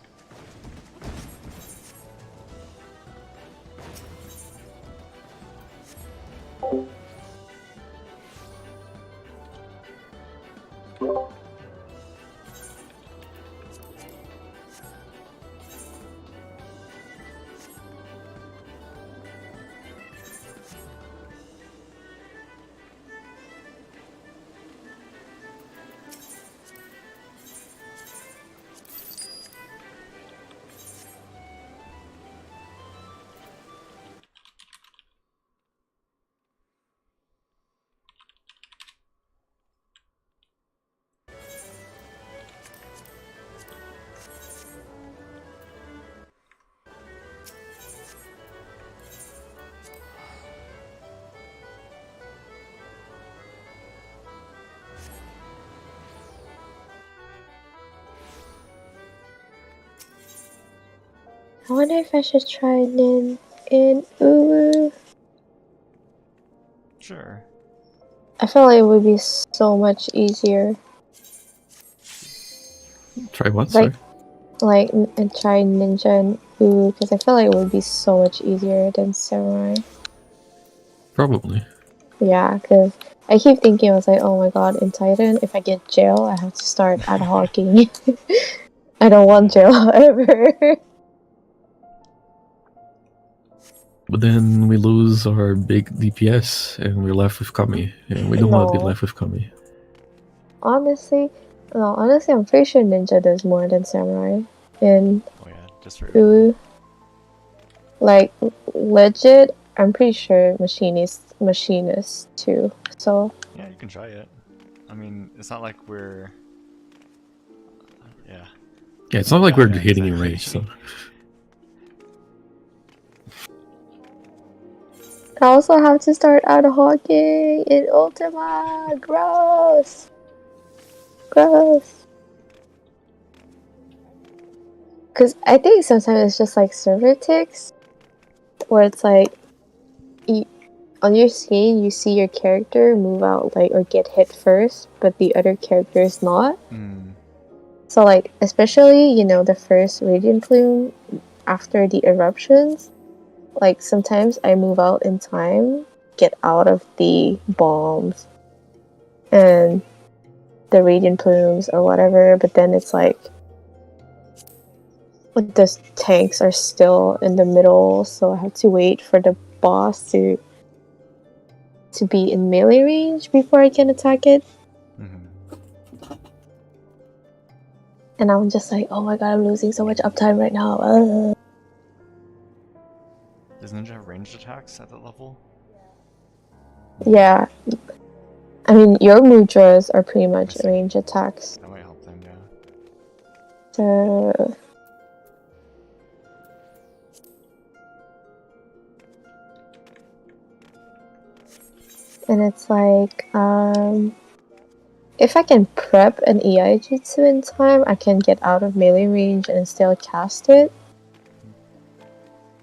I wonder if I should try Nin in Uru. Sure. I feel like it would be so much easier. Try what, like, sorry? And try Ninja and Uru, because I feel like it would be so much easier than Samurai. Probably. Yeah, because I keep thinking, I was like, oh my god, in Titan, if I get jail, I have to start ad hocing. I don't want jail ever. But then we lose our big DPS and we're left with Kami. And we don't want to be left with Kami. Honestly, I'm pretty sure Ninja does more than Samurai. And just for Uru. Like, legit, I'm pretty sure Machinist too. So yeah, you can try it. I mean, it's not like we're... Yeah, it's not like we're hitting in range, so... I also have to start ad hocing in Ultima. Gross. Because I think sometimes it's just like server ticks, where it's like, on your screen you see your character move out like or get hit first, but the other character is not. So like, especially, the first Radiant Plume after the eruptions, like sometimes I move out in time, get out of the bombs and the Radiant Plumes or whatever, but then it's like the tanks are still in the middle, so I have to wait for the boss to be in melee range before I can attack it. And I'm just like, oh my god, I'm losing so much uptime right now. Does Ninja have ranged attacks at that level? Yeah. I mean, your mudras are pretty much range attacks. That might help them, yeah. So... And it's like, if I can prep an EI jutsu in time, I can get out of melee range and still cast it.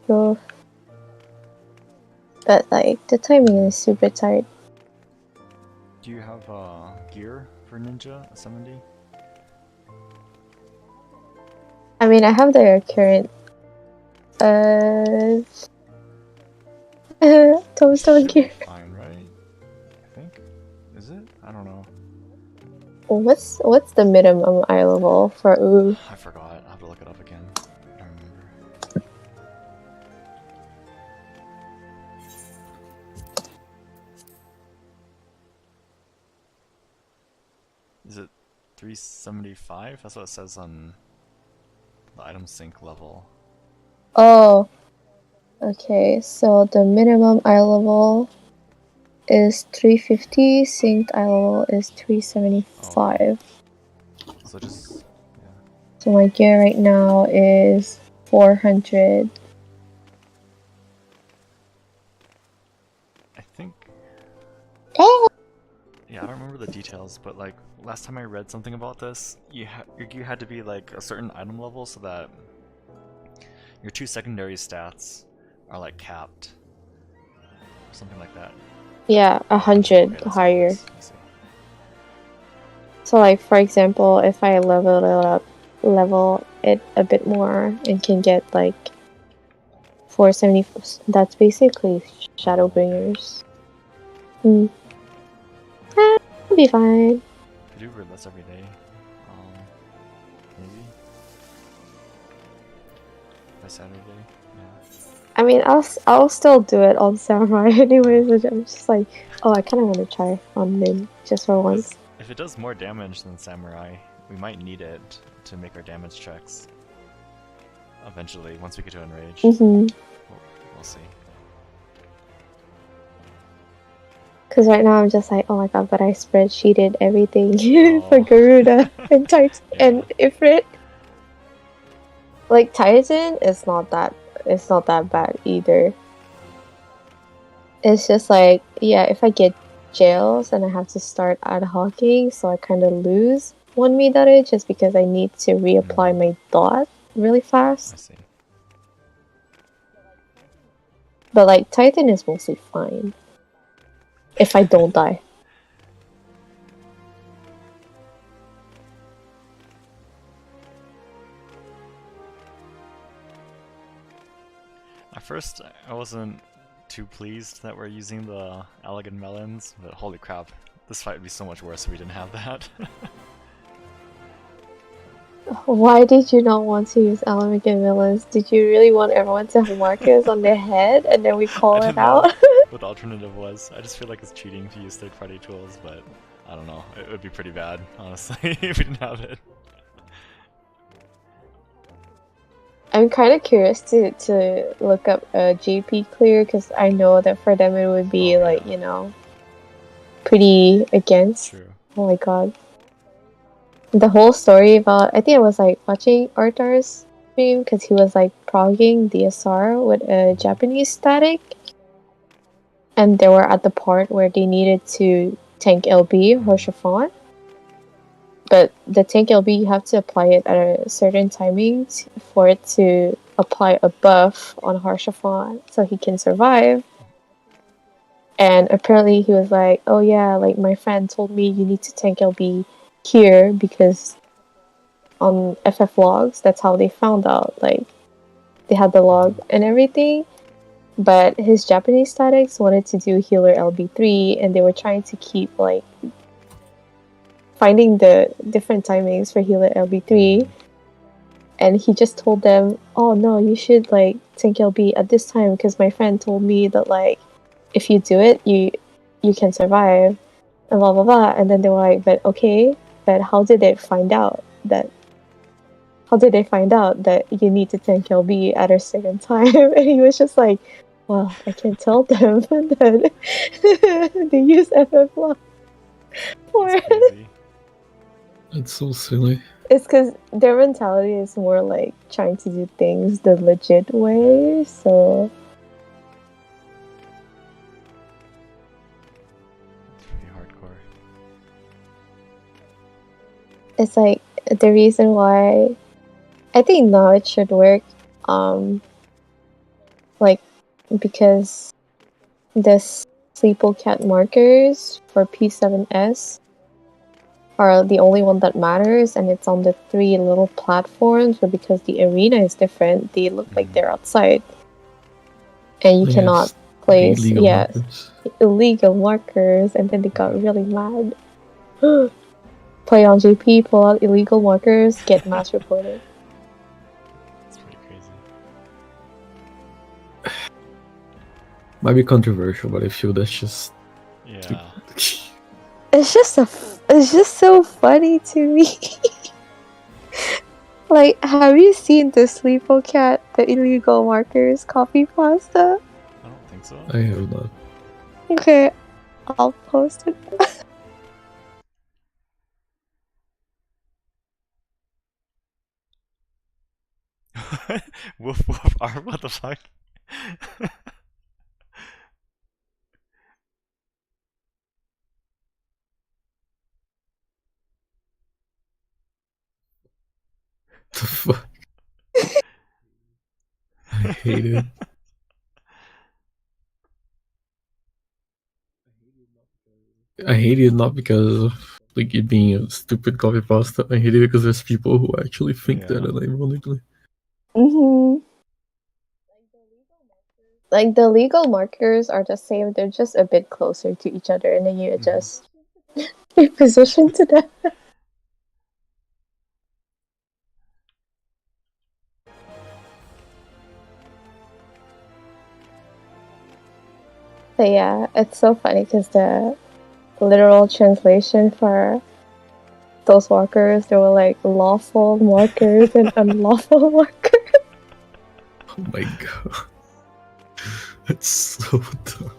So... But like, the timing is super tight. Do you have gear for Ninja 70? I mean, I have their current tombstone gear. Fine, right? I think. Is it? I don't know. What's the minimum eye level for Ooh? I forgot. I'll have to look it up again. I don't remember. Is it 375? That's what it says on the item sync level. Oh. Okay, so the minimum eye level is 350, synced eye level is 375. Oh. So just... yeah. So my gear right now is 400. I think... Yeah, I don't remember the details, but like, last time I read something about this, your gear had to be like a certain item level so that your 2 secondary stats are like capped. Or something like that. Yeah, 100 Okay, higher. I see. So like, for example, if I level it a bit more and can get like 470, that's basically Shadowbringers. I'll be fine. I do read this every day. Maybe by Saturday. Yeah. I mean, I'll still do it on Samurai anyways. Which I'm just like, oh, I kind of want to try on Nin just for once. If it does more damage than Samurai, we might need it to make our damage checks. Eventually, once we get to Enrage. We'll see. Because right now I'm just like, oh my god, but I spreadsheeted everything for Garuda and Titan and Ifrit. Like Titan, it's not that bad either. It's just like, yeah, if I get jails and I have to start ad hocing, so I kind of lose 1 midare just because I need to reapply my dot really fast. I see. But like Titan is mostly fine. If I don't die. At first, I wasn't too pleased that we're using the elegant melons, but holy crap, this fight would be so much worse if we didn't have that. Why did you not want to use elegant melons? Did you really want everyone to have markers on their head and then we call it out? What the alternative was. I just feel like it's cheating to use third-party tools, but I don't know. It would be pretty bad, honestly, if we didn't have it. I'm kind of curious to look up JP clear because I know that for them it would be like, you know, pretty against. True. Oh my god. The whole story about, I think I was like watching Artar's stream because he was like progging DSR with a Japanese static. And they were at the part where they needed to tank LB Hoshafon. But the tank LB, you have to apply it at a certain timing for it to apply a buff on Harshafon so he can survive. And apparently he was like, oh yeah, like my friend told me you need to tank LB here because on FF logs, that's how they found out. Like, they had the log and everything. But his Japanese statics wanted to do healer LB3 and they were trying to keep like finding the different timings for healer LB3, and he just told them, oh no, you should like tank LB at this time because my friend told me that like if you do it you can survive and blah blah blah. And then they were like, but okay, but how did they find out that you need to tank LB at a certain time? And he was just like, well, I can tell them that they use FF log. It's so silly. It's because their mentality is more like trying to do things the legit way, so... It's pretty hardcore. It's like, the reason why... I think now it should work, like, because the Sleeplecat markers for P7S are the only one that matters, and it's on the 3 little platforms, but because the arena is different, they look like they're outside. And you cannot place illegal markers, and then they got really mad. Play on JP, pull out illegal markers, get mass reported. It's pretty crazy. Might be controversial, but I feel that's just... Yeah. It's just so funny to me. Like, have you seen the Sleeplecat, the illegal markers copy pasta? I don't think so. I have not. Okay, I'll post it. Woof woof arm, what the fuck? The fuck? I hate it. I hate it not because of like it being a stupid copy pasta. I hate it because there's people who actually think that, and ironically. Like, the legal markers are the same, they're just a bit closer to each other, and then you adjust your position to them. But yeah, it's so funny because the literal translation for those markers, there were like lawful markers and unlawful markers. Oh my god. That's so dumb.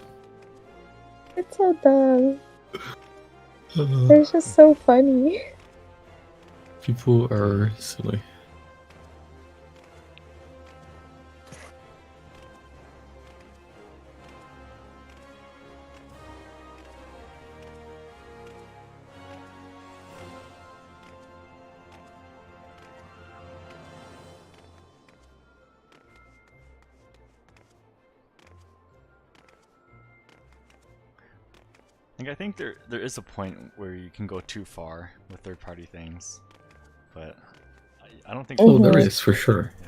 It's so dumb. They're just so funny. People are silly. Like, I think there is a point where you can go too far with third-party things, but I don't think. Oh, there is for sure. Yeah.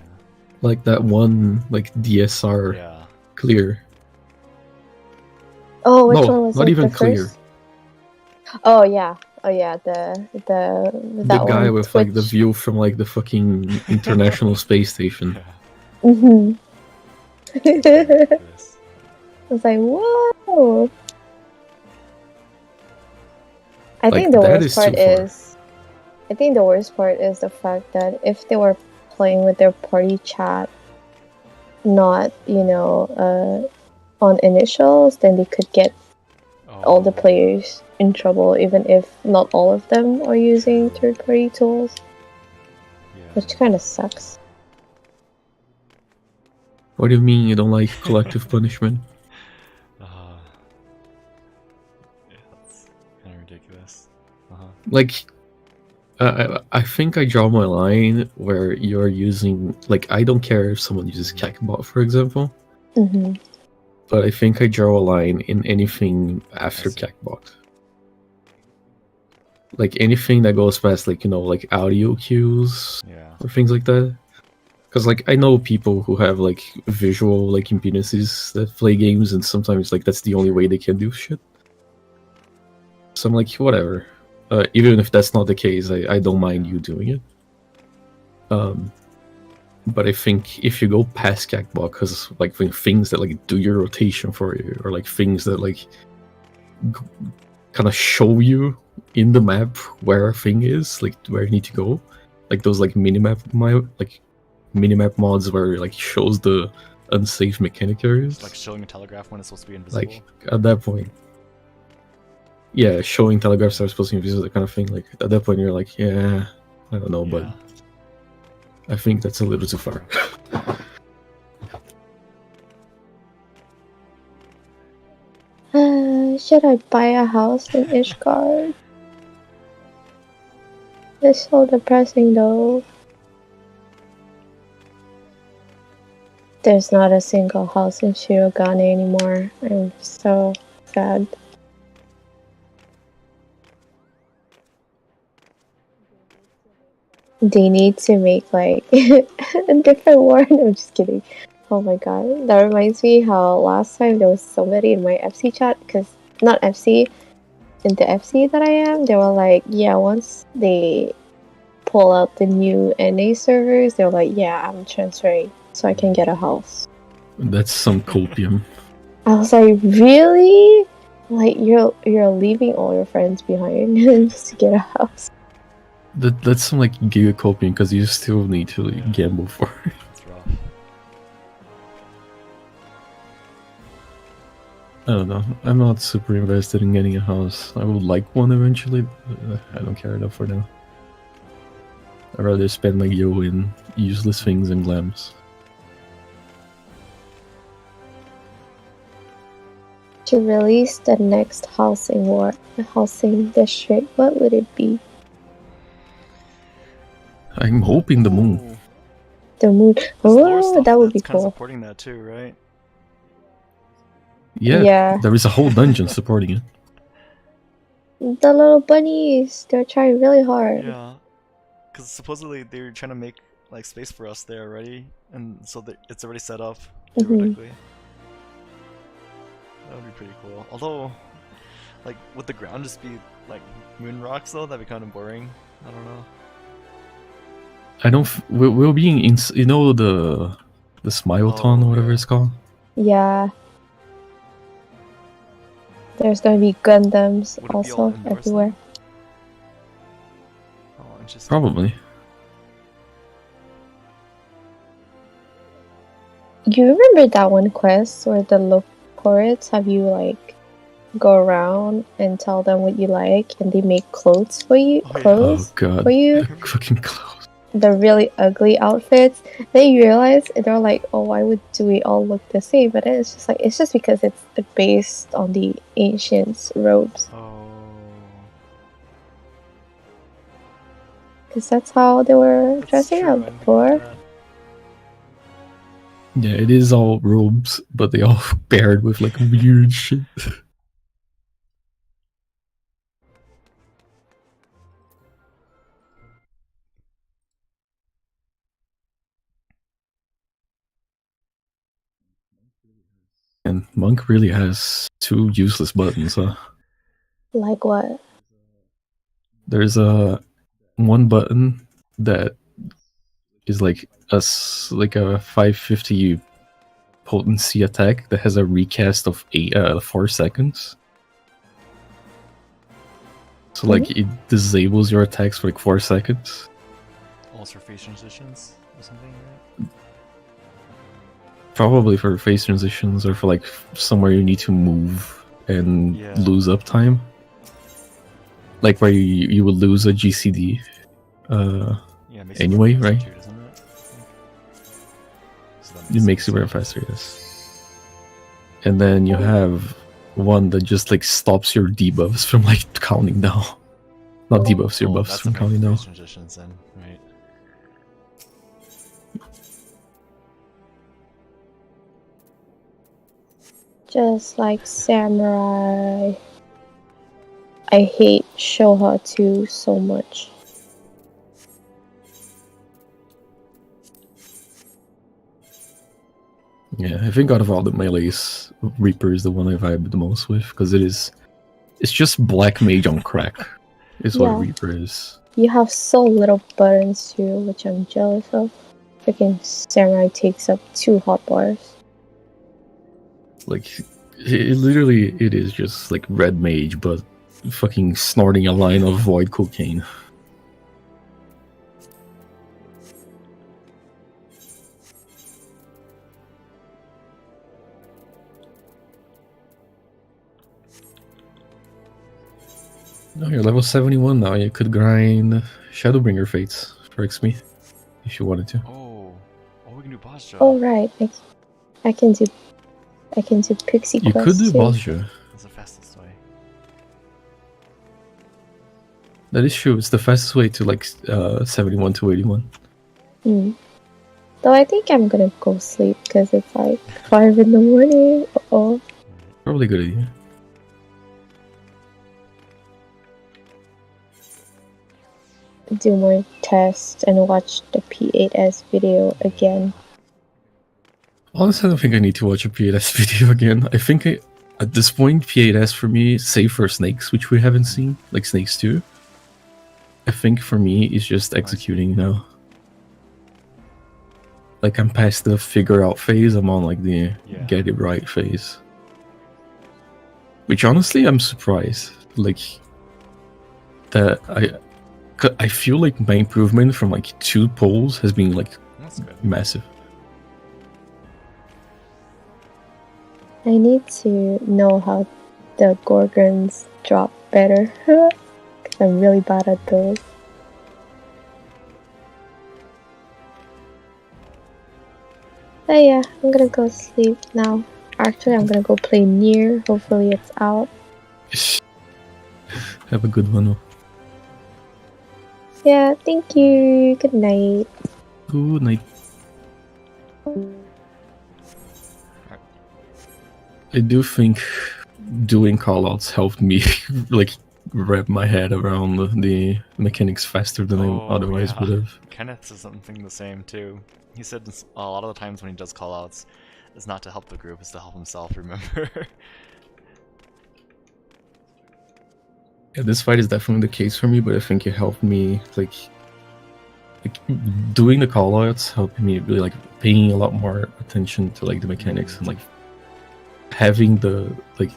Like that one, like DSR clear. Oh, which one was not it? even The clear. first? Oh yeah, that guy one, with like the view from like the fucking International Space Station. I was like, whoa. I think the worst part is, I think the worst part is the fact that if they were playing with their party chat, not on initials, then they could get all the players in trouble, even if not all of them are using third-party tools, which kind of sucks. What do you mean you don't like collective punishment? Yeah, that's kind of ridiculous. Like, I think I draw my line where you're using, like, I don't care if someone uses CACbot, for example, but I think I draw a line in anything after CACbot. Like, anything that goes past, like, like audio cues or things like that. Because, like, I know people who have, like, visual, like, impedances that play games, and sometimes, like, that's the only way they can do shit. So I'm like, whatever. Even if that's not the case, I don't mind you doing it. But I think if you go past CACbot, because like things that like do your rotation for you, or like things that like kind of show you in the map where a thing is, like where you need to go, like those like minimap mods where it like shows the unsafe mechanic areas, like showing a telegraph when it's supposed to be invisible. Like at that point, yeah, showing telegraphs are supposed to be invisible, that kind of thing. Like at that point, you're like, yeah, I don't know, but I think that's a little too far. Should I buy a house in Ishgard? It's so depressing though. There's not a single house in Shirogane anymore. I'm so sad. They need to make like a different one. I'm just kidding. Oh my god. That reminds me how last time there was somebody in my FC chat, because not FC, in the FC that I am, they were like, yeah, once they pull out the new NA servers, they're like, yeah, I'm transferring so I can get a house. That's some copium. I was like, really? Like you're leaving all your friends behind just to get a house. That's some like giga copium because you still need to like, gamble for it. It's rough. I don't know. I'm not super invested in getting a house. I would like one eventually, but I don't care enough for now. I'd rather spend my yo in useless things and glams. To release the next housing district, what would it be? I'm hoping the moon. The moon. Oh, that would be kind of cool. supporting that too, right? Yeah, there is a whole dungeon supporting it. The little bunnies, they're trying really hard. Yeah, because supposedly they're trying to make like space for us there already, and so it's already set up theoretically. That would be pretty cool. Although, like, would the ground just be like moon rocks though? That'd be kind of boring. I don't know. I don't. We're being in. You know the Smileton or whatever it's called. Yeah. There's gonna be Gundams also everywhere. Oh, interesting. Probably. You remember that one quest where the Loporits have you like go around and tell them what you like, and they make clothes for you? Oh god. For you? The fucking clothes. The really ugly outfits. Then you realize they're like, oh, why do we all look the same? But then it's just like, it's just because it's based on the ancients' robes. Oh. Because that's how they were dressing up before. Yeah, it is all robes, but they all paired with like weird shit. And Monk really has two useless buttons, huh? Like what? There's a one button that is like a 550 potency attack that has a recast of 4 seconds. So like it disables your attacks for like 4 seconds. Also for phase transitions or something, right? Probably for phase transitions or for like somewhere you need to move and lose uptime. Like where you will lose a GCD anyway, right? Too, doesn't it? So It makes it very faster, yes. And then you have one that just like stops your debuffs from like counting down. Not debuffs, your buffs from counting down. Transitions then, right? Just like Samurai. I hate Shoha 2 so much. Yeah, I think out of all the melees, Reaper is the one I vibe the most with, because it's just black mage on crack, is what Reaper is. You have so little buttons too, which I'm jealous of. Freaking Samurai takes up 2 hotbars. Like, it is just like red mage, but fucking snorting a line of void cocaine. No, you're level 71 now. You could grind Shadowbringer Fates for XP if you wanted to. Oh, we can do boss job. Oh right, I can do Pixie You Quest could do too. boss job. That's the fastest way. That is true. It's the fastest way to like 71 to 81. Though I think I'm gonna go sleep because it's like 5 in the morning. Uh-oh. Probably a good idea. Do more tests and watch the P8S video again. Honestly, I don't think I need to watch a P8S video again. I think at this point, P8S for me, save for Snakes, which we haven't seen, like Snakes 2, I think for me is just executing now. Like I'm past the figure out phase, I'm on like the get it right phase. Which honestly, I'm surprised. Like that I feel like my improvement from like 2 polls has been like massive. I need to know how the Gorgons drop better. Because I'm really bad at those. But yeah, I'm gonna go sleep now. Actually, I'm gonna go play Nier. Hopefully it's out. Have a good one. Yeah, thank you. Good night. Good night. I do think doing callouts helped me like wrap my head around the mechanics faster than I otherwise would have. Kenneth says something the same too. He said a lot of the times when he does callouts, it's not to help the group, it's to help himself remember. Yeah, this fight is definitely the case for me, but I think it helped me like doing the callouts helped me really like paying a lot more attention to like the mechanics and like having the like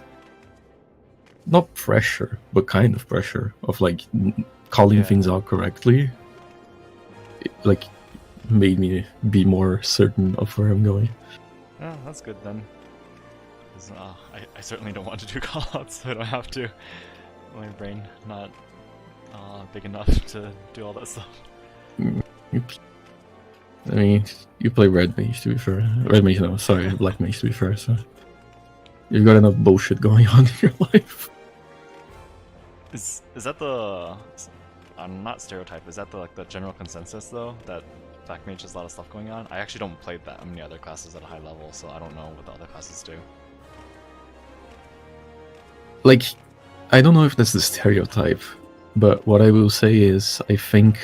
not pressure but kind of pressure of like calling things out correctly. It, like made me be more certain of where I'm going. Oh, that's good then. I certainly don't want to do callouts, so I don't have to. My brain not big enough to do all that stuff. I mean, you play Red Mage to be fair. Red Mage, no, sorry, Black Mage to be fair, so you've got enough bullshit going on in your life. Is that the not stereotype? Is that the like the general consensus though that Black Mage has a lot of stuff going on? I actually don't play that many other classes at a high level, so I don't know what the other classes do. Like, I don't know if that's the stereotype, but what I will say is I think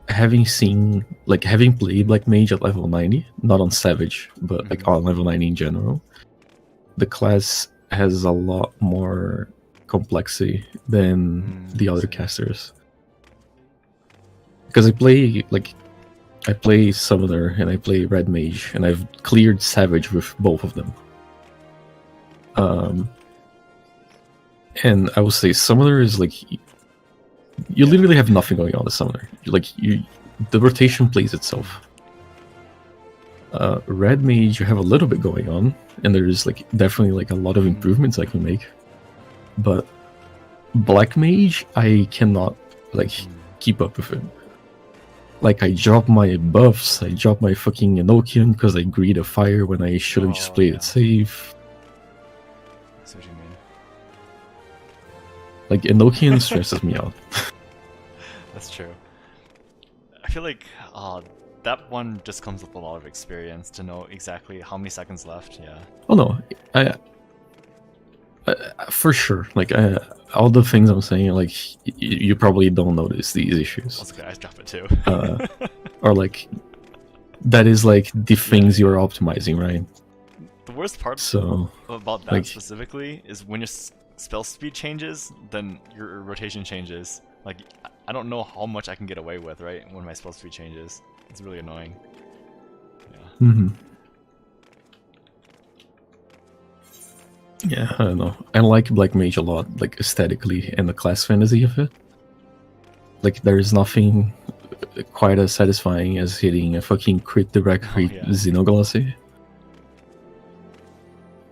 having played Black Mage at level 90, not on Savage, but like on level 90 in general, the class has a lot more complexity than the other casters. Because I play Summoner and I play Red Mage, and I've cleared Savage with both of them. And I will say Summoner is like you literally have nothing going on with Summoner. The rotation plays itself. Red Mage, you have a little bit going on, and there's like definitely like a lot of improvements I can make. But Black Mage, I cannot like keep up with it. Like I drop my buffs, I drop my fucking Enochian because I greed a fire when I should have just played it safe. That's what you mean. Like Enochian stresses me out. That's true. I feel like that one just comes with a lot of experience to know exactly how many seconds left. Yeah. Oh no, I for sure. Like all the things I'm saying, like you probably don't notice these issues. That's okay. I drop it too. Or like that is like the things you're optimizing, right? The worst part about that specifically is when your spell speed changes, then your rotation changes. Like I don't know how much I can get away with, right? When my spell speed changes, it's really annoying. Yeah. Mm-hmm. Yeah, I don't know. I like Black Mage a lot, like aesthetically and the class fantasy of it. Like there's nothing quite as satisfying as hitting a fucking crit direct Xenoglossy.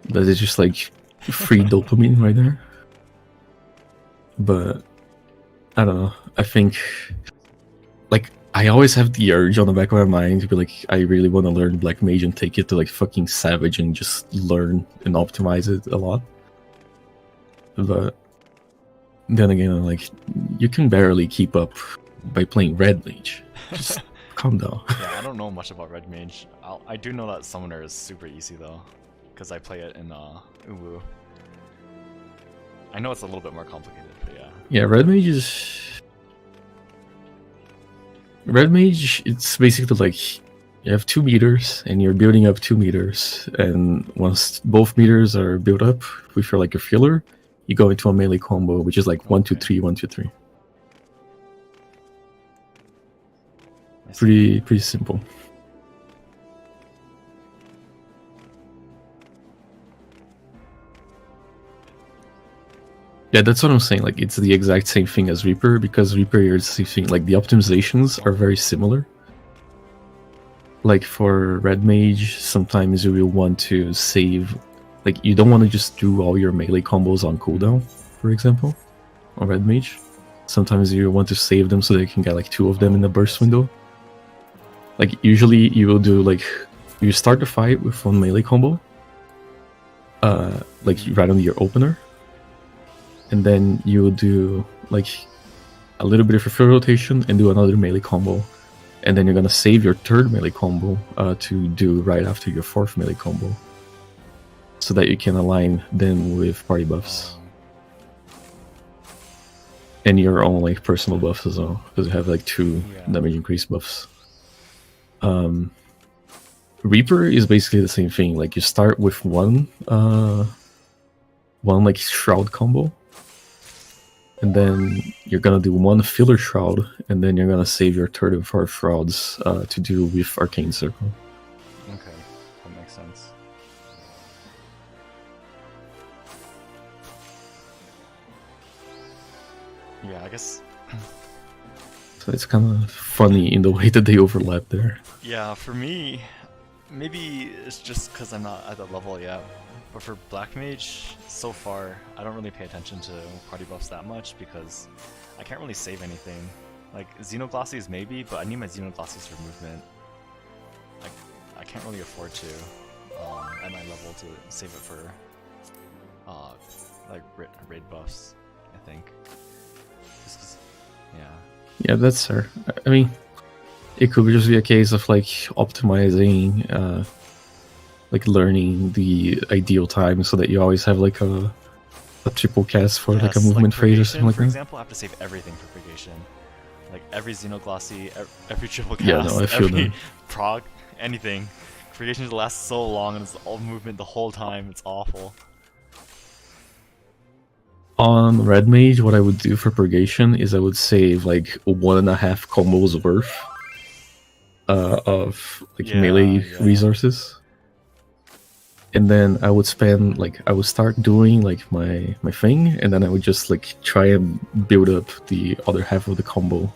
That is just like free dopamine right there. but I don't know. I think, like, I always have the urge on the back of my mind to be like, I really want to learn Black Mage and take it to like fucking Savage and just learn and optimize it a lot. But then again, like, you can barely keep up by playing Red Mage. Just calm down. Yeah, I don't know much about Red Mage. I do know that Summoner is super easy though, because I play it in Uwu. I know it's a little bit more complicated, but yeah. Yeah, Red Mage, it's basically like you have 2 meters and you're building up 2 meters, and once both meters are built up, if you're like a filler, you go into a melee combo, which is like 1, 2, 3, 1, 2, 3. Pretty simple. Yeah, that's what I'm saying. Like, it's the exact same thing as Reaper, because Reaper is the same thing. Like, the optimizations are very similar. Like, for Red Mage, sometimes you will want to save... Like, you don't want to just do all your melee combos on cooldown, for example, on Red Mage. Sometimes you want to save them so that you can get, like, 2 of them in the burst window. Like, usually you will do, like... You start the fight with 1 melee combo. Like, right on your opener. And then you will do like a little bit of a fill rotation and do another melee combo. And then you're gonna save your 3rd melee combo to do right after your 4th melee combo. So that you can align them with party buffs. And your own like personal buffs as well. Because you have like 2 damage increase buffs. Reaper is basically the same thing. Like, you start with one like shroud combo. And then you're gonna do 1 filler shroud, and then you're gonna save your 3rd and 4th shrouds to do with Arcane Circle. Okay, that makes sense. Yeah, I guess... So it's kind of funny in the way that they overlap there. Yeah, for me, maybe it's just because I'm not at that level yet. But for Black Mage, so far, I don't really pay attention to party buffs that much because I can't really save anything. Like, Xenoglossies maybe, but I need my Xenoglossies for movement. I can't really afford to, at my level, to save it for, like, raid buffs, I think. Just 'cause, yeah. Yeah, that's fair. I mean, it could just be a case of, like, optimizing, like learning the ideal time so that you always have like a triple cast for like a movement phase or something like that. For example, I have to save everything for Purgation. Like every Xenoglossie, every triple cast, yeah, no, I feel every that. prog, anything. Purgation just lasts so long and it's all movement the whole time, it's awful. On Red Mage, what I would do for Purgation is I would save like 1.5 combos worth of like melee resources. And then I would spend, like, I would start doing, like, my thing, and then I would just, like, try and build up the other half of the combo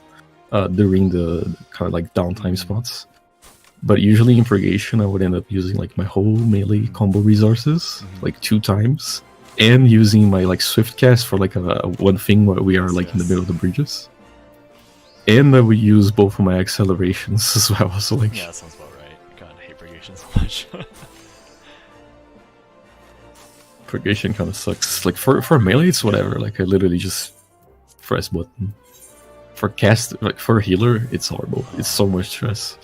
during the kind of, like, downtime spots. But usually in Purgation, I would end up using, like, my whole melee combo resources, like, 2 times, and using my, like, Swift cast for, like, a one thing where we are, like, in the middle of the bridges. And I would use both of my accelerations as well, so, like... Yeah, that sounds about right. God, I hate Purgation so much. Purgation kind of sucks. Like for melee, it's whatever. Like I literally just press button. For cast, like for a healer, it's horrible. It's so much stress.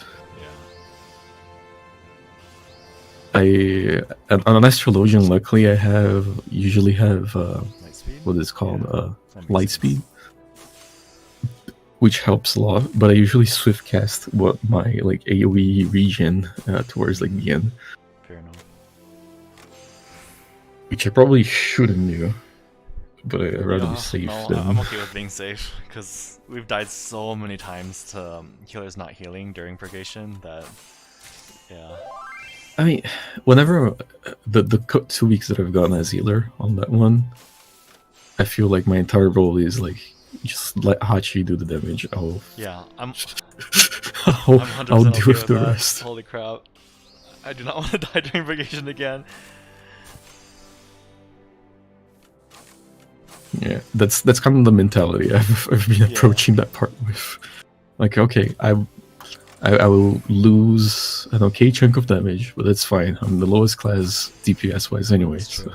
Yeah. On an astrologian, luckily I usually have what is called light speed, which helps a lot. But I usually swift cast what my like AOE regen towards like the end. Fair enough. Which I probably shouldn't do, but I'd rather be safe. No, I'm okay with being safe, because we've died so many times to healers not healing during Purgation that, yeah. I mean, whenever the 2 weeks that I've gotten as healer on that one, I feel like my entire role is like, just let Hachi do the damage. Yeah, I'm I'll do with the rest. Holy crap. I do not want to die during Purgation again. Yeah, that's kind of the mentality I've been approaching that part with. Like, okay, I will lose an okay chunk of damage, but that's fine. I'm the lowest class DPS wise anyway. So.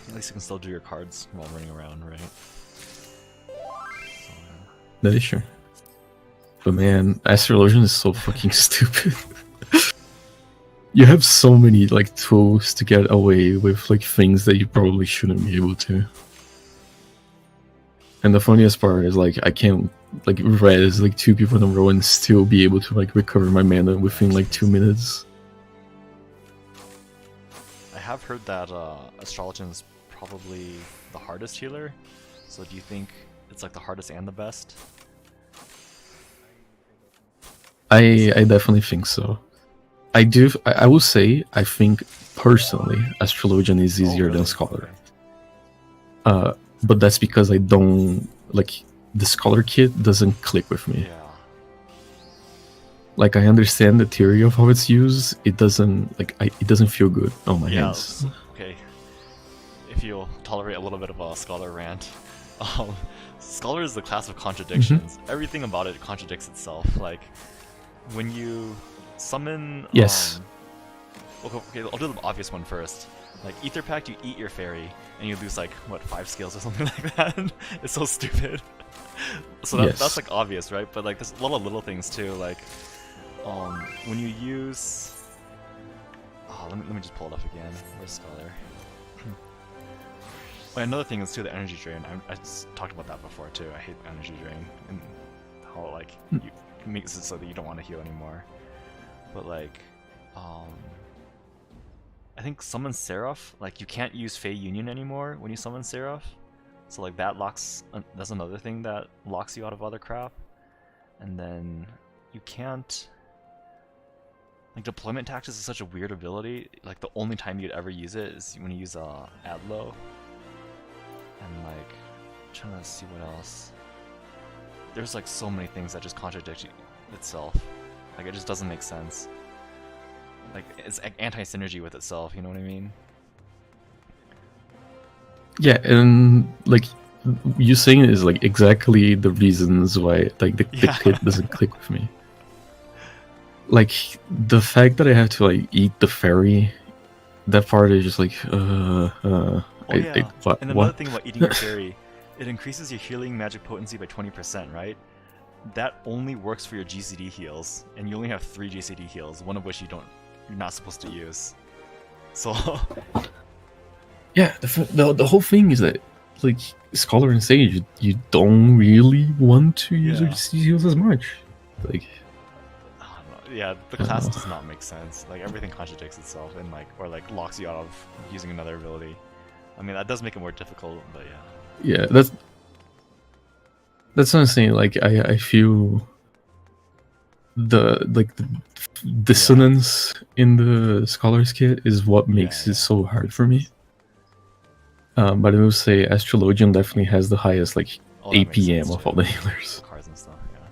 At least you can still do your cards while running around, right? That is true. But man, Astrologian is so fucking stupid. You have so many like tools to get away with like things that you probably shouldn't be able to. And the funniest part is like I can't like res like 2 people in a row and still be able to like recover my mana within like 2 minutes. I have heard that Astrologian is probably the hardest healer. So do you think it's like the hardest and the best? I definitely think so. I will say I think personally Astrologian is easier than Scholar. But that's because I don't like the Scholar kit doesn't click with me. Yeah. Like I understand the theory of how it's used, it doesn't like it doesn't feel good on my hands. Okay. If you'll tolerate a little bit of a Scholar rant. Scholar is the class of contradictions. Everything about it contradicts itself. Like when you summon yes. Okay, I'll do the obvious one first. Like Ether Pact, you eat your fairy, and you lose like what 5 skills or something like that. It's so stupid. So that's like obvious, right? But like there's a lot of little things too. Like when you use, let me just pull it up again. Where's Scholar? Well, another thing is too the energy drain. I just talked about that before too. I hate energy drain and how like you makes it so that you don't want to heal anymore. But like, I think summon Seraph, like you can't use Fey Union anymore when you summon Seraph. So like that locks, that's another thing that locks you out of other crap. And then you can't, like Deployment Tactics is such a weird ability. Like the only time you'd ever use it is when you use Adlo. And like, I'm trying to see what else. There's like so many things that just contradict itself. Like it just doesn't make sense. Like it's anti-synergy with itself, you know what I mean? Yeah, and like you saying it is like exactly the reasons why like the kit doesn't click with me. Like the fact that I have to like eat the fairy, that part is just like and another what? thing about eating your fairy, it increases your healing magic potency by 20%, right? That only works for your GCD heals, and you only have 3 GCD heals, one of which you're not supposed to use. So yeah, the whole thing is that like Scholar and Sage, you don't really want to use your GCD heals as much. Like, yeah, the class does not make sense. Like everything contradicts itself, and like or like locks you out of using another ability. I mean that does make it more difficult, but yeah. Yeah, that's what I'm saying. Like I feel the dissonance in the Scholar's kit is what makes it so hard for me. But I will say Astrologian definitely has the highest like APM of all the healers. Cards and stuff, yeah.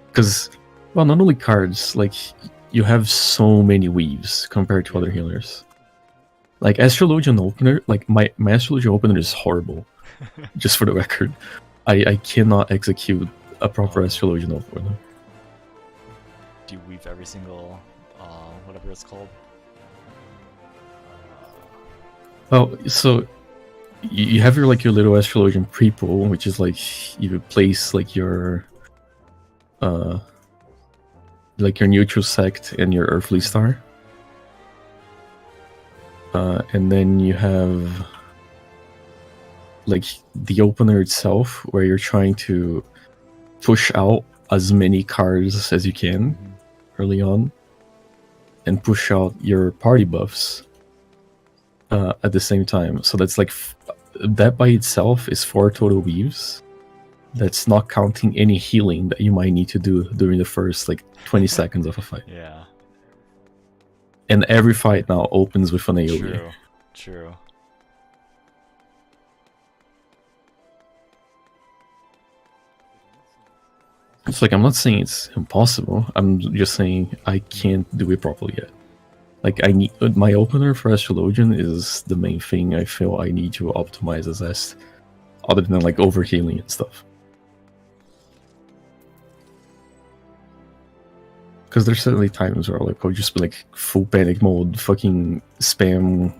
Because, well, not only cards, like you have so many weaves compared to other healers. Like Astrologian opener, like my Astrologian opener is horrible. Just for the record, I cannot execute a proper Astrologian opener. Do you weave every single whatever it's called? Well, so you have your your little Astrologian pre-pull, which is like you place like your neutral sect and your earthly star, and then you have like the opener itself, where you're trying to push out as many cards as you can early on, and push out your party buffs at the same time. So that's like that by itself is 4 total weaves. That's not counting any healing that you might need to do during the first like 20 seconds of a fight. Yeah. And every fight now opens with an AoE. True. It's like I'm not saying it's impossible. I'm just saying I can't do it properly yet. Like I need my opener for Astrologian is the main thing I feel I need to optimize as Est, other than like overhealing and stuff. Because there's certainly times where like I'll just be like full panic mode, fucking spam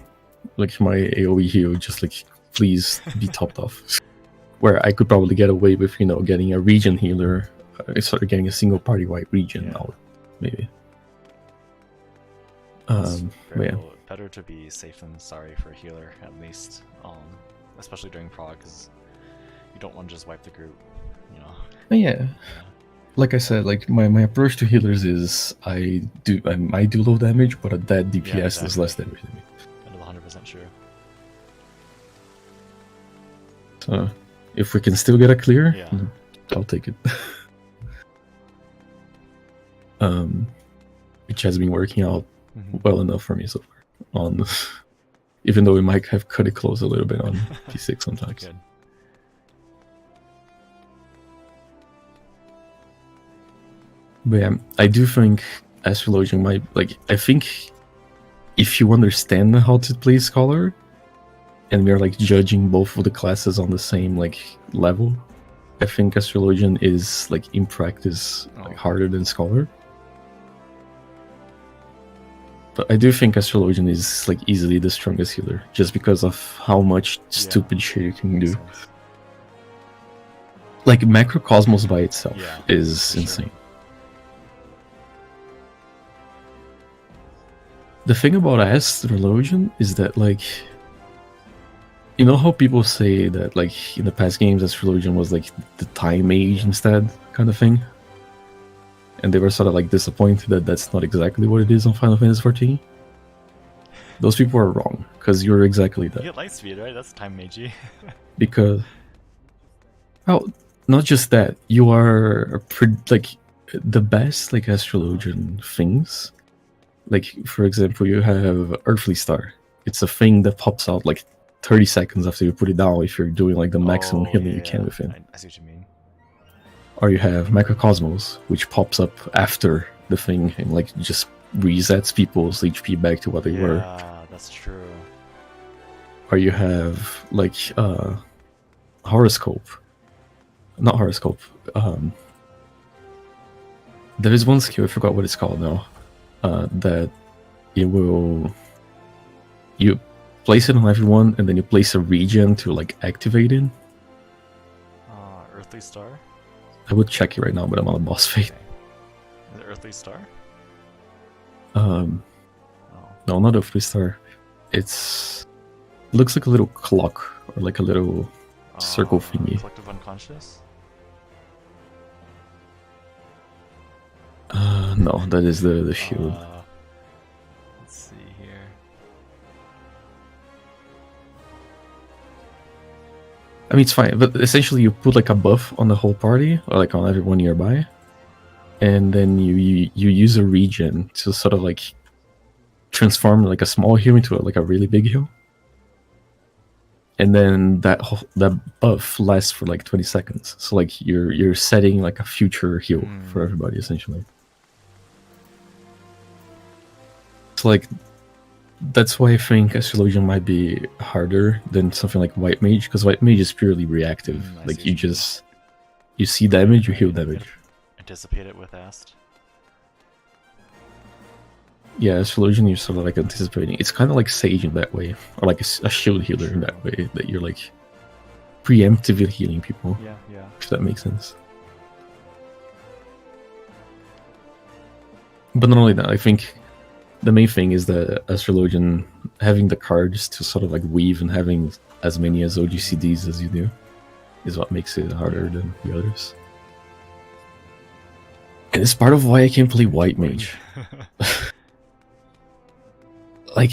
like my AoE heal, just like please be topped off. Where I could probably get away with, you know, getting a region healer, sort of getting a single party white region out, maybe. Yeah. Better to be safe than sorry for a healer, at least, especially during prog, because you don't want to just wipe the group, you know. Yeah. Like I said, like my approach to healers is I do low damage, but at that DPS is less damage than me. That is 100% true. So if we can still get a clear, I'll take it. Which has been working out well enough for me so far. Even though we might have cut it close a little bit on P6 sometimes. Good. But yeah, I do think Astrologian might, like, I think if you understand how to play Scholar, and we're like judging both of the classes on the same like level, I think Astrologian is like in practice like harder than Scholar. But I do think Astrologian is like easily the strongest healer, just because of how much stupid shit you can do. Like Macrocosmos by itself is insane. The thing about Astrologian is that, like, you know how people say that, like, in the past games, Astrologian was like the time mage instead, kind of thing? And they were sort of like disappointed that that's not exactly what it is on Final Fantasy XIV. Those people are wrong, because you're exactly that. You get light speed, right? That's time magey. Because, well, not just that, you are like the best like Astrologian things. Like, for example, you have Earthly Star. It's a thing that pops out like 30 seconds after you put it down if you're doing like the maximum healing you can with it. I see what you mean. Or you have Microcosmos, which pops up after the thing and like just resets people's HP back to what they were. Yeah, that's true. Or you have like Horoscope. Not Horoscope. There is one skill, I forgot what it's called now. That you place it on everyone and then you place a region to like activate it. Earthly Star? I would check it right now, but I'm on a boss fight. Okay. Is it Earthly Star? No, not Earthly Star. It looks like a little clock or like a little circle thingy. Collective Unconscious? No, that is the shield. Let's see here. I mean, it's fine, but essentially you put like a buff on the whole party, or like on everyone nearby, and then you use a region to sort of like transform like a small heal into like a really big heal, and then that buff lasts for like 20 seconds. So like you're setting like a future heal for everybody essentially. So like that's why I think Astrologian might be harder than something like White Mage, because White Mage is purely reactive. Like you see damage, you heal damage. Anticipate it with Ast. Yeah, Astrologian you're sort of like anticipating. It's kind of like Sage in that way, or like a shield healer in that way, that you're like preemptively healing people. Yeah. If that makes sense. But not only that, I think the main thing is that Astrologian having the cards to sort of like weave and having as many as OGCDs as you do is what makes it harder than the others. And it's part of why I can't play White Mage. Like,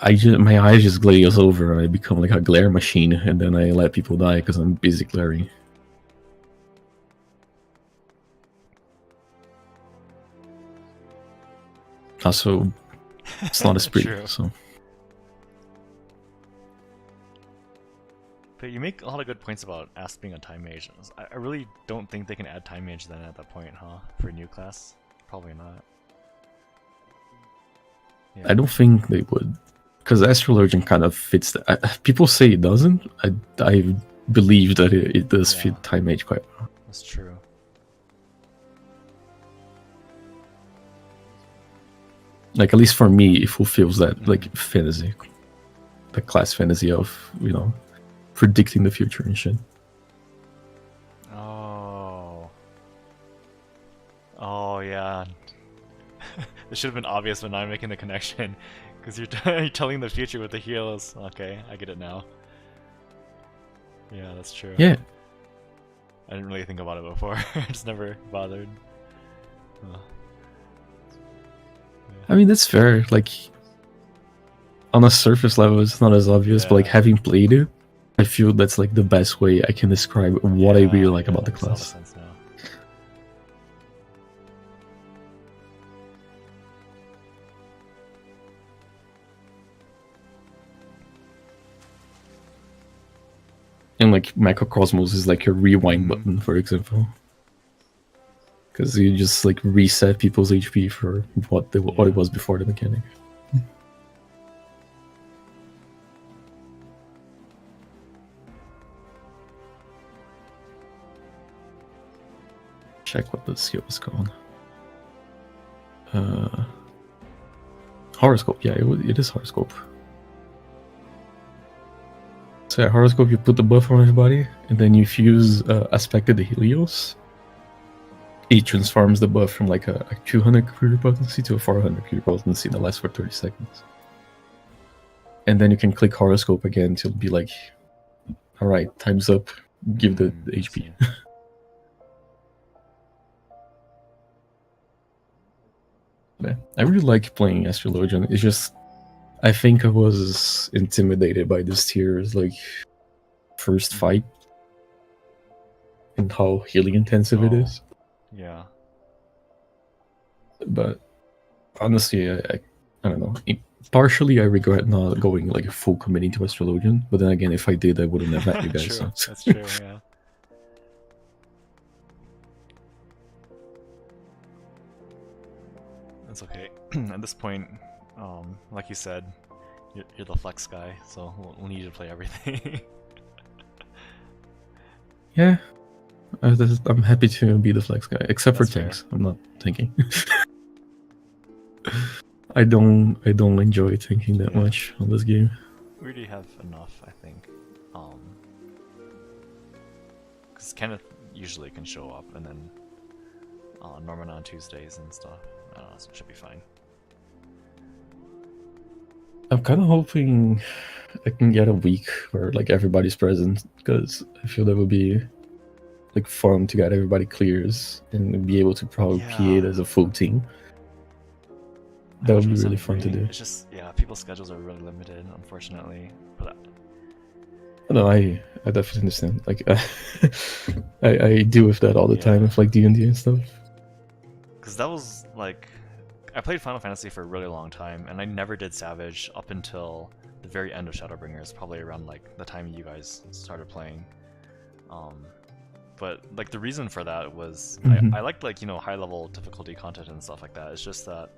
my eyes just glaze over and I become like a glare machine, and then I let people die because I'm busy glaring. Also, it's not a spree, so. But you make a lot of good points about Ast being a time mage. I really don't think they can add time mage then at that point, huh? For a new class? Probably not. Yeah. I don't think they would, because Astrologian kind of fits. People say it doesn't. I believe that it does fit Time Mage quite well. That's true. Like, at least for me, it fulfills that like fantasy, the class fantasy of, you know, predicting the future and shit. Oh yeah. It should have been obvious when I'm making the connection, because you're telling the future with the heals. Okay, I get it now. Yeah, that's true. Yeah. I didn't really think about it before. I just never bothered. Oh. Yeah. I mean, that's fair. Like, on a surface level, it's not as obvious, but like having played it, I feel that's like the best way I can describe what I really like about the class. And like Macrocosmos is like a rewind button, for example, because you just like reset people's HP for what it was before the mechanic. Check what the skill is called. Horoscope. Yeah, it is horoscope. So yeah, horoscope, you put the buff on everybody, and then you fuse Aspected Helios. It transforms the buff from like a 200 cure potency to a 400 cure potency that lasts for 30 seconds. And then you can click horoscope again to be like, alright, time's up, give the HP. Yeah, I really like playing Astrologian. It's just, I think I was intimidated by this tier's like first fight and how healing intensive it is. Yeah. But honestly, I don't know. Partially, I regret not going like full committing to Astrologian. But then again, if I did, I wouldn't have met you guys. True. So. That's true. Yeah. That's okay. At this point, like you said, you're the flex guy, so we'll need you to play everything. Yeah, I'm happy to be the flex guy, except That's for tanks. I'm not tanking. I don't enjoy tanking that much on this game. We already have enough, I think. Because Kenneth usually can show up, and then Norman on Tuesdays and stuff. I don't know, so it should be fine. I'm kind of hoping I can get a week where like everybody's present, because I feel that would be like fun to get everybody clears and be able to probably PA it as a full team. That would be really fun to do. It's just, yeah, people's schedules are really limited, unfortunately. But No, I definitely understand. Like, I deal with that all the time with like D&D and stuff. Because that was like, I played Final Fantasy for a really long time, and I never did Savage up until the very end of Shadowbringers, probably around like the time you guys started playing. But like the reason for that was I liked like, you know, high level difficulty content and stuff like that. It's just that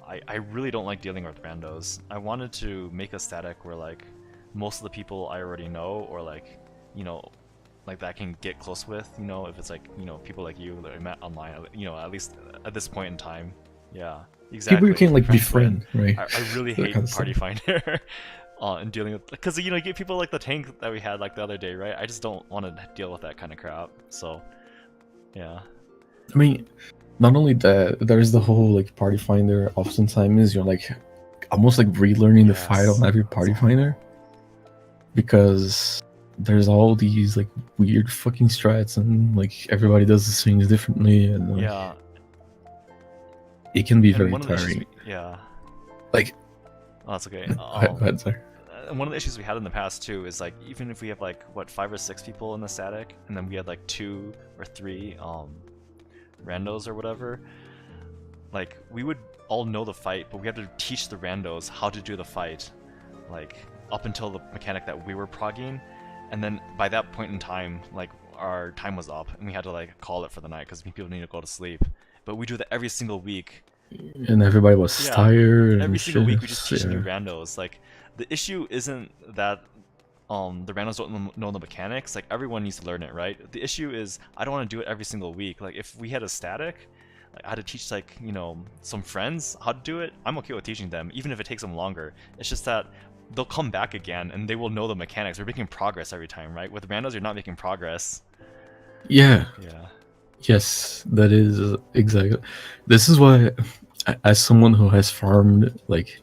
I really don't like dealing with randos. I wanted to make a static where like most of the people I already know, or like, you know, like that I can get close with, you know, if it's like, you know, people like you that I met online, you know, at least at this point in time. Yeah, exactly. People you can like befriend, right? I really hate Party Finder and dealing with, because, you know, you get people like the tank that we had like the other day, right? I just don't want to deal with that kind of crap. So, yeah. I mean, not only that, there's the whole like Party Finder. Oftentimes you're like almost like relearning the fight on every Party Finder, because there's all these like weird fucking strats and like everybody does the things differently, and like, it can be very tiring. Like, oh, that's okay. Go ahead, sorry. One of the issues we had in the past too is like, even if we have like what 5 or 6 people in the static, and then we had like 2 or 3 randos or whatever, like we would all know the fight, but we had to teach the randos how to do the fight, like up until the mechanic that we were progging, and then by that point in time, like our time was up and we had to like call it for the night because people need to go to sleep. But we do that every single week and everybody was tired. And every single week we just teach new randos. Like, the issue isn't that the randos don't know the mechanics. Like, everyone needs to learn it, right? The issue is I don't want to do it every single week. Like, if we had a static, like, I had to teach, like, you know, some friends how to do it, I'm okay with teaching them, even if it takes them longer. It's just that they'll come back again and they will know the mechanics. We're making progress every time, right? With randos, you're not making progress. Yeah. Yeah. Yes, that is exactly. This is why, as someone who has farmed like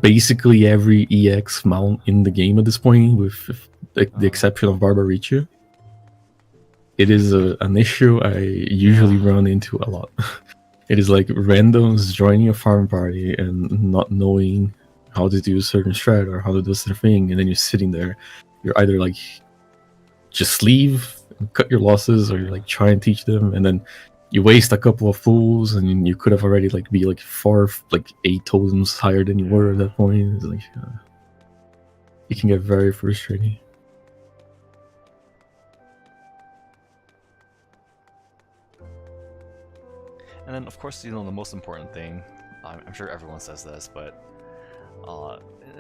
basically every EX mount in the game at this point, with the exception of Barbaricha, it is an issue I usually run into a lot. It is like randoms joining a farm party and not knowing how to do a certain strat or how to do a certain thing, and then you're sitting there. You're either like, just leave and cut your losses, or you're like try and teach them, and then you waste a couple of fools, and you could have already like be like 8 totems higher than you were at that point. It's like it can get very frustrating. And then, of course, you know, the most important thing, I'm sure everyone says this, but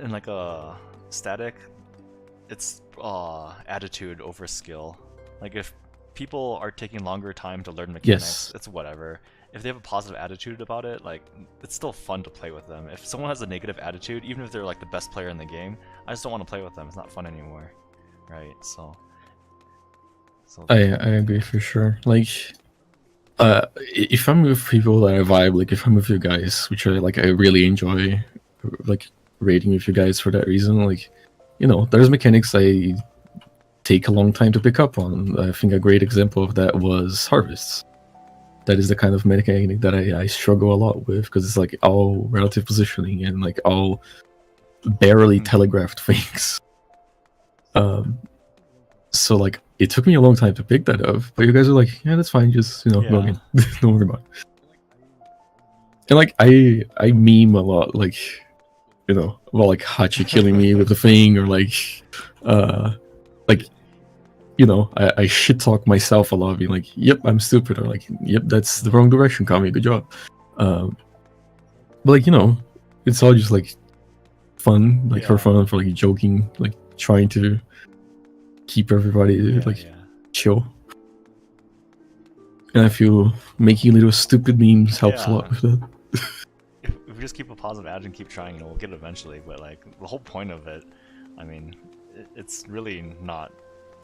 in like a static, it's attitude over skill. Like, if people are taking longer time to learn mechanics, it's whatever. If they have a positive attitude about it, like, it's still fun to play with them. If someone has a negative attitude, even if they're like the best player in the game, I just don't want to play with them. It's not fun anymore, right? So I agree for sure. Like, if I'm with people that I vibe, like if I'm with you guys, which I really enjoy, like raiding with you guys for that reason. Like, you know, there's mechanics I take a long time to pick up on. I think a great example of that was harvests. That is the kind of mechanic that I struggle a lot with, because it's like all relative positioning and like all barely telegraphed things. So like it took me a long time to pick that up, but you guys are like, yeah, that's fine, just, you know, go again. Don't worry about it. And like I meme a lot, like, you know, about like Hachi killing me with the thing, or like you know, I shit talk myself a lot, being like, yep, I'm stupid, or like, yep, that's the wrong direction, Kami, good job. But like, you know, it's all just like fun, like for fun, for like joking, like trying to keep everybody chill. And I feel making little stupid memes helps a lot with that. If we just keep a positive attitude and keep trying, you know, we'll get it eventually. But like, the whole point of it, I mean, it's really not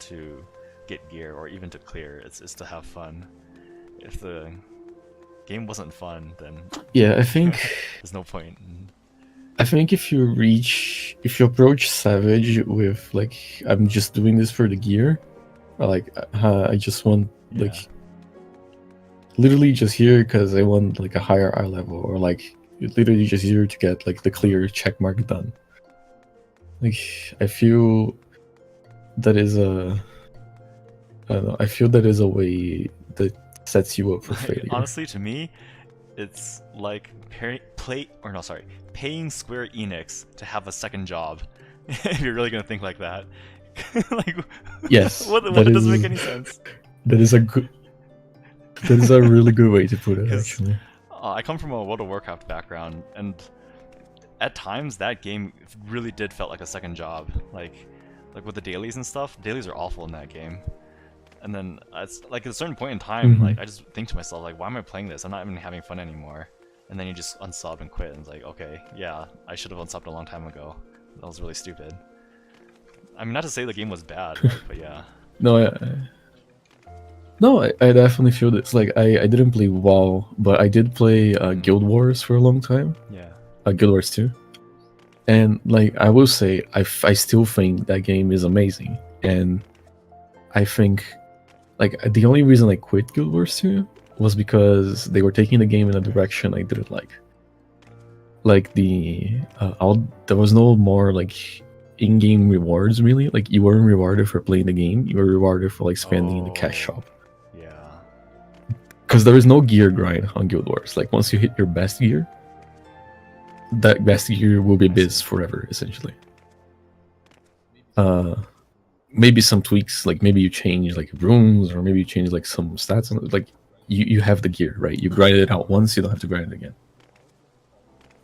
to get gear or even to clear. It's to have fun. If the game wasn't fun, then yeah, I think there's no point. I think if you approach Savage with like, I'm just doing this for the gear, or like I just want like literally just here because I want like a higher eye level, or like you're literally just here to get like the clear check mark done. Like, I feel that is a, I don't know, I feel that is a way that sets you up for failure. Honestly, to me, it's like paying Square Enix to have a second job. If you're really gonna think like that. Like, yes, what doesn't make any sense. That is a really good way to put it, actually. I come from a World of Warcraft background, and at times that game really did felt like a second job. Like with the dailies and stuff, dailies are awful in that game. And then it's like at a certain point in time, like I just think to myself, like, why am I playing this? I'm not even having fun anymore. And then you just unsub and quit, and it's like, okay, yeah, I should have unsubbed a long time ago. That was really stupid. I mean, not to say the game was bad, right? But yeah. No, I definitely feel this. Like, I didn't play WoW, but I did play Guild Wars for a long time. Yeah. Guild Wars 2. And, like, I will say, I still think that game is amazing. And I think, like, the only reason I quit Guild Wars 2 was because they were taking the game in a direction I didn't like. Like, there was no more, like, in-game rewards, really. Like, you weren't rewarded for playing the game, you were rewarded for, like, spending in the cash shop. Yeah. Because there is no gear grind on Guild Wars. Like, once you hit your best gear, that best gear will be biz forever, essentially. Maybe some tweaks, like maybe you change like runes, or maybe you change like some stats, and like you have the gear, right? You grind it out once, you don't have to grind it again.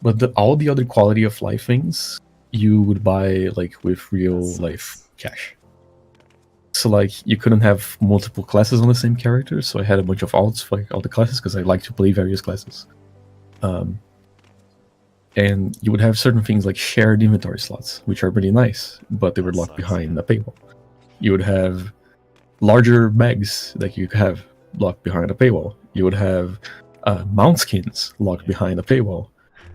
But all the other quality of life things you would buy like with real life cash. So like you couldn't have multiple classes on the same character, so I had a bunch of alts for like, all the classes because I like to play various classes. And you would have certain things like shared inventory slots, which are pretty nice, but they were locked behind a paywall. You would have larger bags that you could have locked behind a paywall. You would have mount skins locked behind a paywall.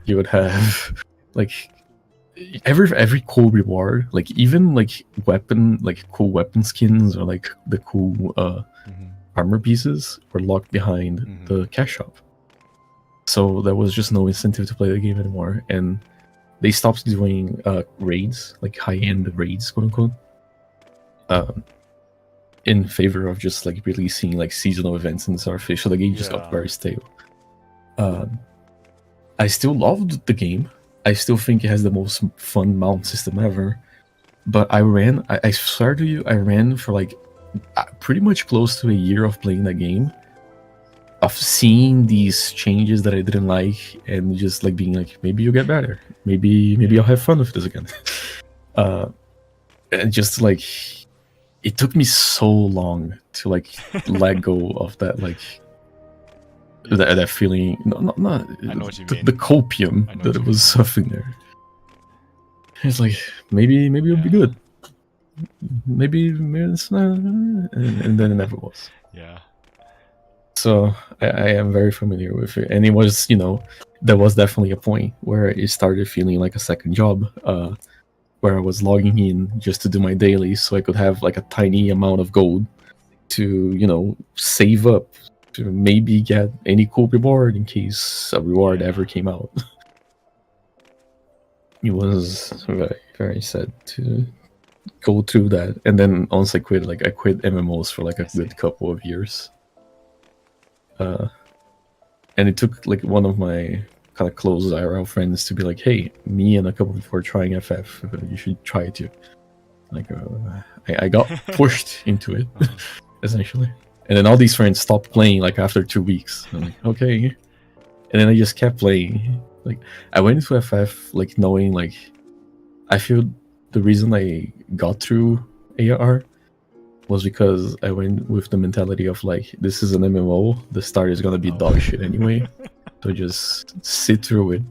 You would have like every cool reward, like even like cool weapon skins or like the cool armor pieces were locked behind the cash shop. So there was just no incentive to play the game anymore, and they stopped doing raids, like high-end raids, quote unquote, in favor of just like releasing like seasonal events and Starfish. So the game just got very stale. I still loved the game. I still think it has the most fun mount system ever. But I swear to you, I ran for like pretty much close to a year of playing the game, of seeing these changes that I didn't like, and just like being like, maybe you'll get better. Maybe I'll have fun with this again. And just like, it took me so long to like let go of that like that feeling. Not I know what you mean. The copium that it was suffering there. It's like maybe it'll be good. Maybe it's not, and then it never was. Yeah. So I am very familiar with it, and it was, there was definitely a point where it started feeling like a second job, where I was logging in just to do my daily, so I could have like a tiny amount of gold to, save up to maybe get any cool reward in case a reward ever came out. It was very, very sad to go through that, and then once I quit MMOs for like a good couple of years. And it took like one of my kind of close IRL friends to be like, hey, me and a couple of people are trying FF, you should try it too. Like, I got pushed into it, essentially. And then all these friends stopped playing like after 2 weeks. I'm like, okay. And then I just kept playing. Like, I went into FF like knowing like, I feel the reason I got through AR was because I went with the mentality of like, this is an MMO, the start is gonna be dog shit anyway, so just sit through it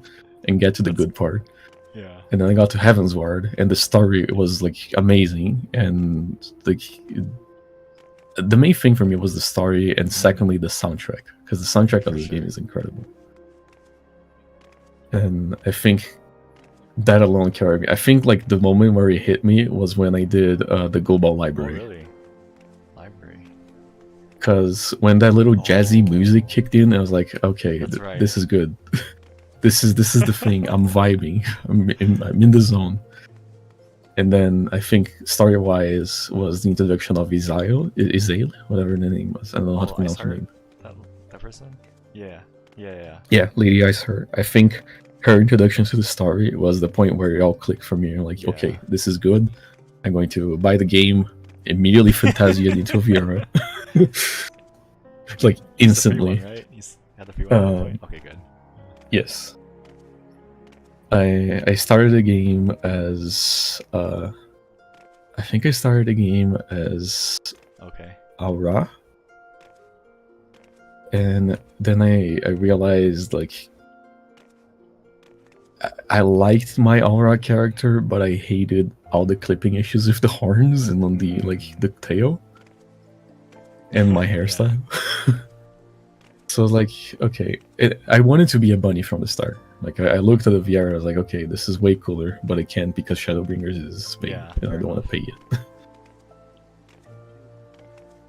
and get to the good part. Yeah. And then I got to Heaven's Ward, and the story was like amazing, and like the main thing for me was the story, and secondly the soundtrack, because the soundtrack of this game is incredible. And I think that alone carried me. I think like the moment where it hit me was when I did the Global Library. Oh, really? Library. Because when that little jazzy music kicked in, I was like, okay, this is good. this is the thing. I'm vibing. I'm in the zone. And then I think story-wise was the introduction of Isael, whatever the name was. I don't know how to pronounce her name. That person? Yeah. Yeah, Lady Iceheart. I think her introduction to the story was the point where it all clicked for me. Like, okay, this is good. I'm going to buy the game. Immediately Fantasia into Viera. Like, instantly. Right? You had the free one? Okay, good. Yes. I started the game as I think I started the game as Aura. And then I realized like I liked my Aura character, but I hated all the clipping issues with the horns and on the the tail and my hairstyle. So I was like, okay, I wanted to be a bunny from the start. Like I looked at the VR, I was like, okay, this is way cooler, but I can't because Shadowbringers is paid, and I don't want to pay it.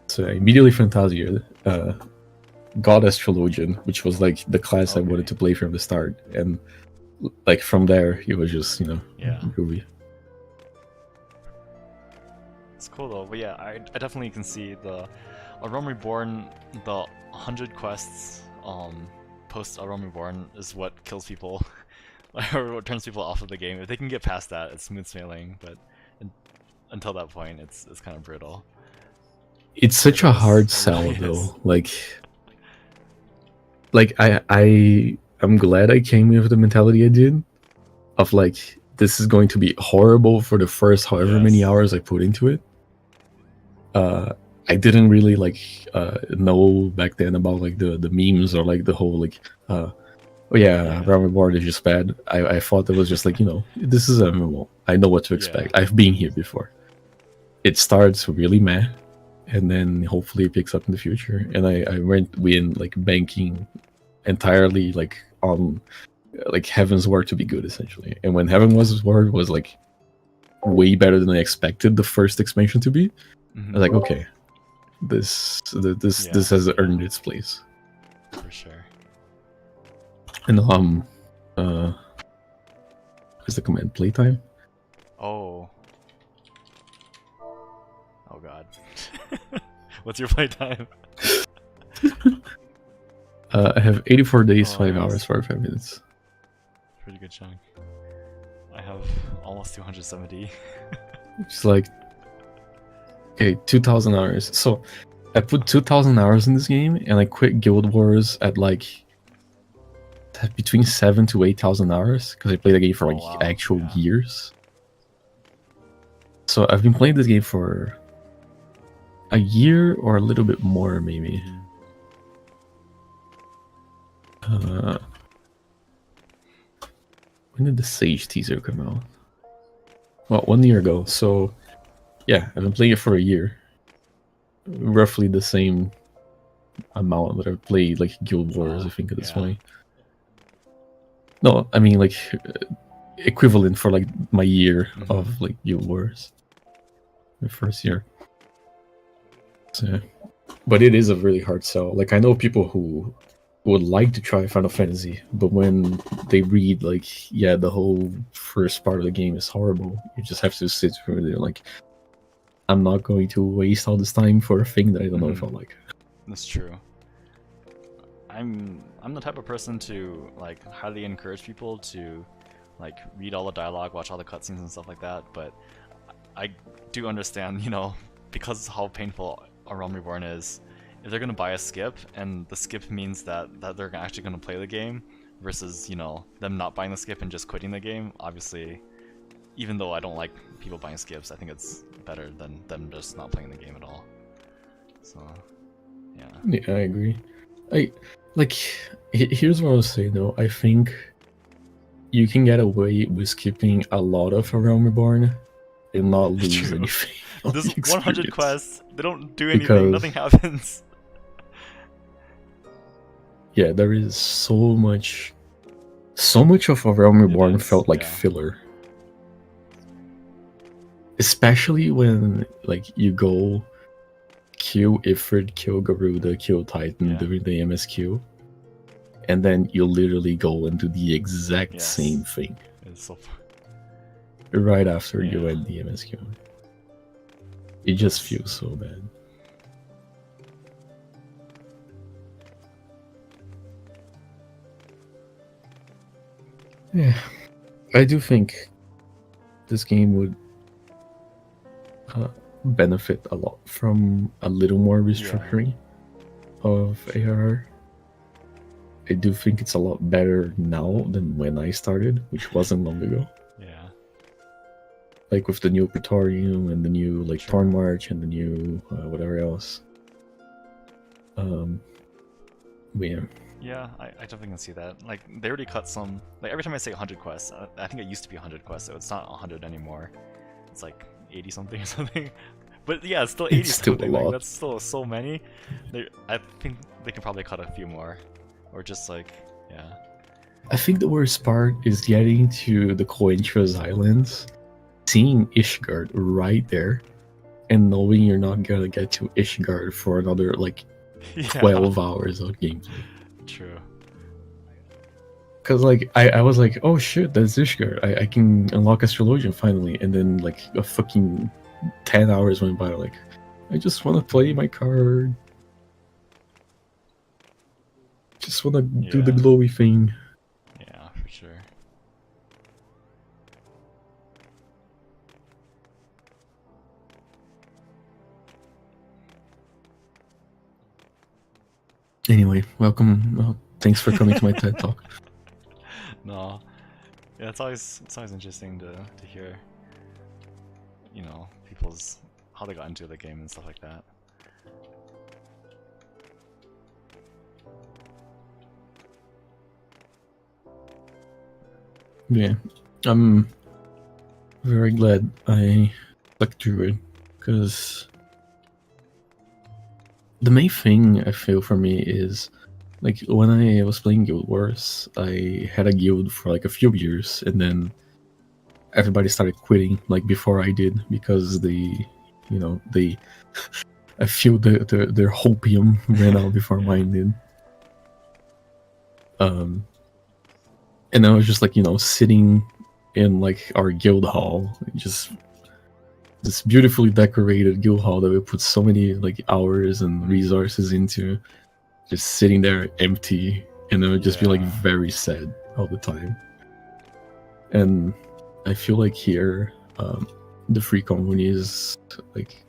So I immediately Fantasia, got Astrologian, which was like the class I wanted to play from the start, and like from there it was just groovy. It's cool though, but yeah, I definitely can see the A Realm Reborn, the 100 quests post A Realm Reborn is what kills people, or what turns people off of the game. If they can get past that, it's smooth sailing, but until that point, it's kind of brutal. It's such a hard sell though. Like, like I'm glad I came with the mentality I did of like this is going to be horrible for the first however many hours I put into it. I didn't really like know back then about like the memes or like the whole like Realm Reborn is just bad. I thought it was just like, this is a MMO. I know what to expect. I've been here before. It starts really meh, and then hopefully it picks up in the future. And I went in like banking entirely like on like Heaven's Word to be good essentially. And when Heaven's Word was like way better than I expected the first expansion to be, I was like, okay, this has earned its place. For sure. And what's the command? Playtime? Oh god. What's your playtime? I have 84 days, 5 hours, 45 minutes. Pretty good chunk. I have almost 270. It's like, okay, 2,000 hours. So I put 2,000 hours in this game, and I quit Guild Wars at like between 7,000 to 8,000 hours because I played the game for like actual years. So I've been playing this game for a year or a little bit more, maybe. When did the Sage teaser come out? Well, 1 year ago. So yeah, I've been playing it for a year. Roughly the same amount that I've played like Guild Wars, I think, at this point. No, I mean like equivalent for like my year of like Guild Wars. The first year. So, but it is a really hard sell. Like I know people who would like to try Final Fantasy, but when they read like, the whole first part of the game is horrible, you just have to sit through there like, I'm not going to waste all this time for a thing that I don't know if I'll like. That's true. I'm the type of person to like highly encourage people to like read all the dialogue, watch all the cutscenes and stuff like that, but I do understand, because how painful A Realm Reborn is, if they're gonna buy a skip and the skip means that they're actually gonna play the game versus, them not buying the skip and just quitting the game, obviously, even though I don't like people buying skips, I think it's better than them just not playing the game at all. So, yeah. Yeah, I agree. Here's what I was saying though. I think you can get away with skipping a lot of A Realm Reborn and not lose anything. There's 100 quests, they don't do anything, nothing happens. Yeah, there is so much of A Realm Reborn felt like filler. Especially when like you go kill Ifrit, kill Garuda, kill Titan during the MSQ, and then you literally go and do the exact same thing. It's so fun. Right after you end the MSQ. It just feels so bad. Yeah, I do think this game would benefit a lot from a little more restructuring of ARR. I do think it's a lot better now than when I started, which wasn't long ago. Yeah. Like with the new Praetorium and the new like Torn March and the new whatever else. Yeah. Yeah, I definitely can see that. Like, they already cut some... Like, every time I say 100 quests, I think it used to be 100 quests, so it's not 100 anymore. It's like 80-something or something. But yeah, it's still 80-something. It's still a lot. Like, that's still so many. I think they can probably cut a few more. Or just like, yeah. I think the worst part is getting to the Coentrez Islands, seeing Ishgard right there, and knowing you're not gonna get to Ishgard for another, like, 12 hours of gameplay. True. Because, like, I was like, oh shit, that's Ishgard. I can unlock Astrologian finally. And then, like, a fucking 10 hours went by, like, I just want to play my card. Just want to do the glowy thing. Yeah, for sure. Anyway, welcome Thanks for coming to my TED talk. No, yeah, it's always interesting to hear, you know, people's how they got into the game and stuff like that. Yeah, I'm very glad I stuck through it, because the main thing I feel for me is, like, when I was playing Guild Wars, I had a guild for like a few years, and then everybody started quitting like before I did, because I feel their hopium ran out before mine did. And I was just like, sitting in like our guild hall, just this beautifully decorated guild hall that we put so many like hours and resources into, just sitting there empty, and I would just be like very sad all the time. And I feel like here, the free company is like,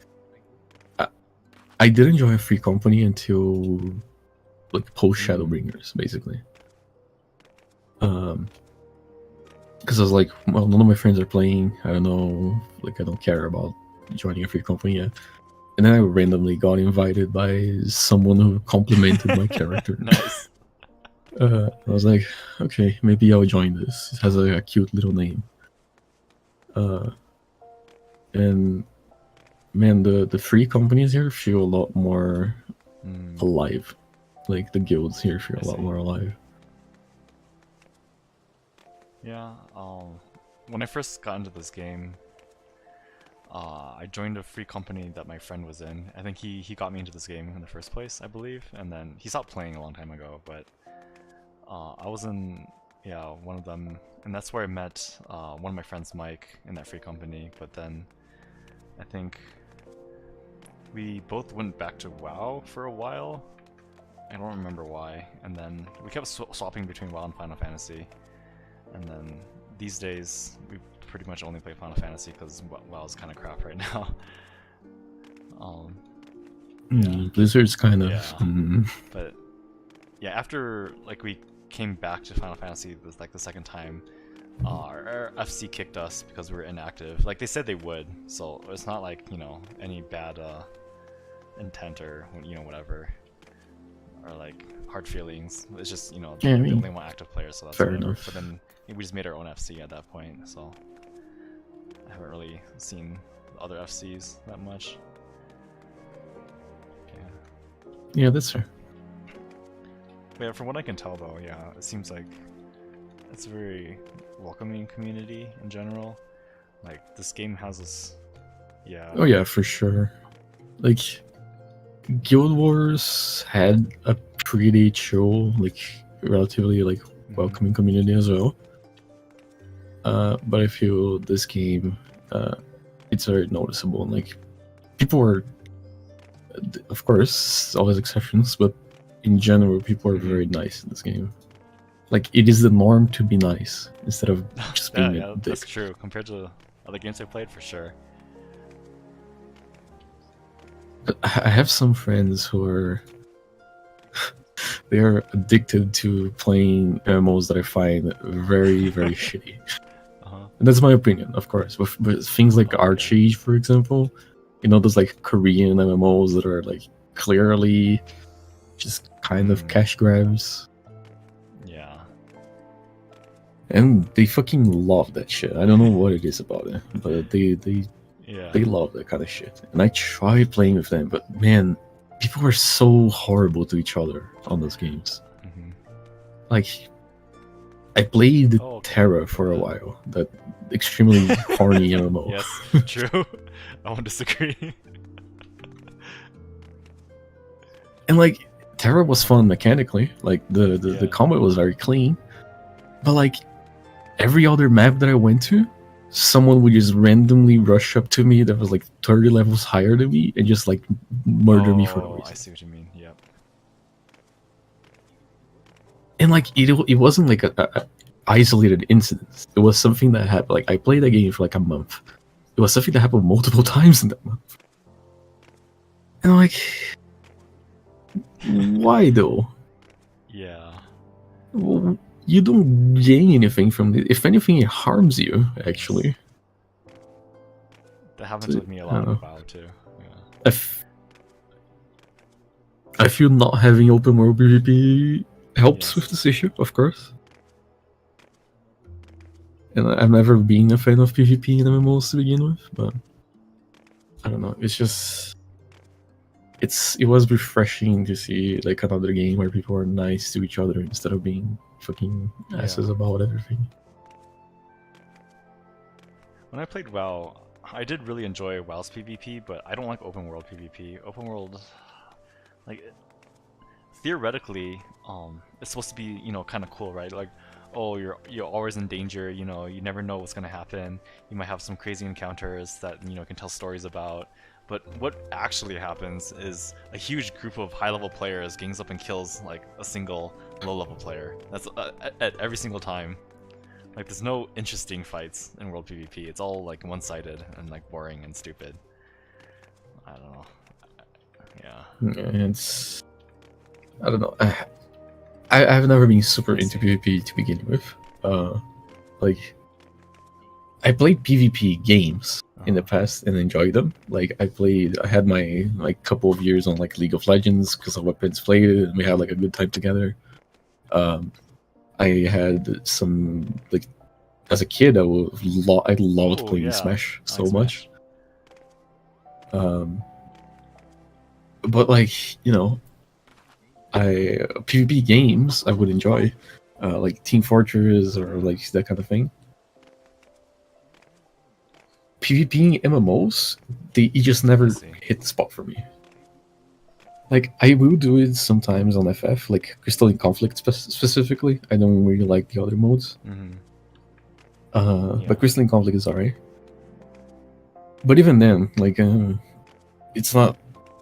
I did enjoy a free company until like post Shadowbringers, basically. Because I was like, well, none of my friends are playing. I don't know, like I don't care about joining a free company yet. And then I randomly got invited by someone who complimented my character. Nice. I was like, okay, maybe I'll join this. It has a cute little name. And man, the free companies here feel a lot more alive. Like the guilds here feel a lot more alive. Yeah, when I first got into this game, I joined a free company that my friend was in. I think he got me into this game in the first place, I believe, and then he stopped playing a long time ago, but I was in, one of them, and that's where I met one of my friends, Mike, in that free company. But then I think we both went back to WoW for a while. I don't remember why, and then we kept swapping between WoW and Final Fantasy. And then these days, we pretty much only play Final Fantasy because WoW is kind of crap right now. Blizzard's kind of... But yeah, after like we came back to Final Fantasy like the second time, our FC kicked us because we were inactive. Like they said they would, so it's not like, any bad intent or, whatever. Or like hard feelings. It's just, they only want active players, so that's fair whatever. enough. But then we just made our own FC at that point, so I haven't really seen other FCs that much. Yeah, that's fair. But yeah, from what I can tell though, it seems like it's a very welcoming community in general. Like this game has this Oh yeah, for sure. Like Guild Wars had a pretty chill, like relatively like welcoming community as well. But I feel this game, it's very noticeable. Like people are, of course, always exceptions, but in general, people are very nice in this game. Like it is the norm to be nice instead of just being a dick. That's true compared to other games I played, for sure. I have some friends who are they are addicted to playing MMOs that I find very, very shitty. And that's my opinion, of course. But things like Archie, for example, those like Korean MMOs that are like clearly just kind of cash grabs. Yeah. And they fucking love that shit. I don't know what it is about it, but they love that kind of shit. And I try playing with them, but man, people are so horrible to each other on those games. Like, I played Terra for a while, that extremely horny MMO. Yes, true. I won't disagree. And like, Terra was fun mechanically. Like, the combat was very clean. But like, every other map that I went to, someone would just randomly rush up to me that was like 30 levels higher than me and just like murder me for no reason. I see what you mean. Yep. And like it wasn't like a isolated incident. It was something that happened. Like I played that game for like a month. It was something that happened multiple times in that month. And like, why though? Yeah. Well, you don't gain anything from it. If anything, it harms you, actually. That happens with me a lot with WoW too. Yeah. I feel not having open world PvP helps with this issue, of course. And I've never been a fan of PvP in MMOs to begin with, but I don't know. It's just it was refreshing to see like another game where people are nice to each other instead of being fucking asses about everything. When I played WoW, I did really enjoy WoW's PvP, but I don't like open world PvP. Open world, like, theoretically, it's supposed to be, you know, kind of cool, right? Like, oh, you're always in danger, you know, you never know what's gonna happen. You might have some crazy encounters that, you know, can tell stories about. But what actually happens is a huge group of high-level players gangs up and kills like a single low-level player. That's at every single time. Like, there's no interesting fights in World PvP. It's all like one-sided and like boring and stupid. I don't know. Yeah. It's I don't know. I've never been super into PvP to begin with. Like, I played PvP games in the past and enjoyed them. Like, I had my like couple of years on like League of Legends because of what Prince played it, and we had like a good time together. I had some like as a kid I loved playing Smash so much. But like, you know, PvP games I would enjoy, like Team Fortress or like that kind of thing. PvP MMOs, it just never hit the spot for me. Like, I will do it sometimes on FF, like Crystalline Conflict specifically. I don't really like the other modes. But Crystalline Conflict is alright. But even then, like, it's not,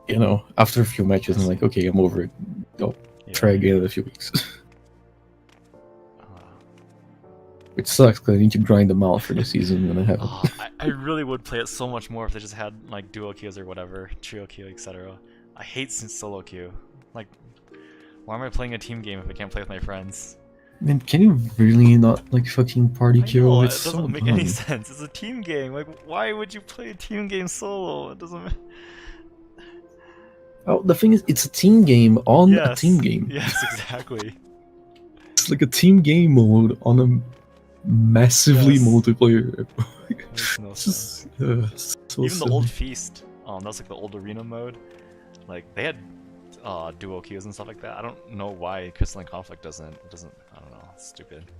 you know, after a few matches, I'm like, okay, I'm over it. I'll try again in a few weeks. Which sucks because I need to grind them out for the season when I have it. I really would play it so much more if they just had like duo queues or whatever, trio queue, etc. I hate solo queue. Like, why am I playing a team game if I can't play with my friends? Man, can you really not like fucking party queue? It doesn't make any sense. It's a team game. Like, why would you play a team game solo? It doesn't. Oh, the thing is, it's a team game on a team game. Yes, exactly. It's like a team game mode on a massively multiplayer. No sense. So even silly. the old Feast, that's like the old arena mode. Like, they had duo queues and stuff like that. I don't know why Crystalline Conflict doesn't. I don't know. It's stupid.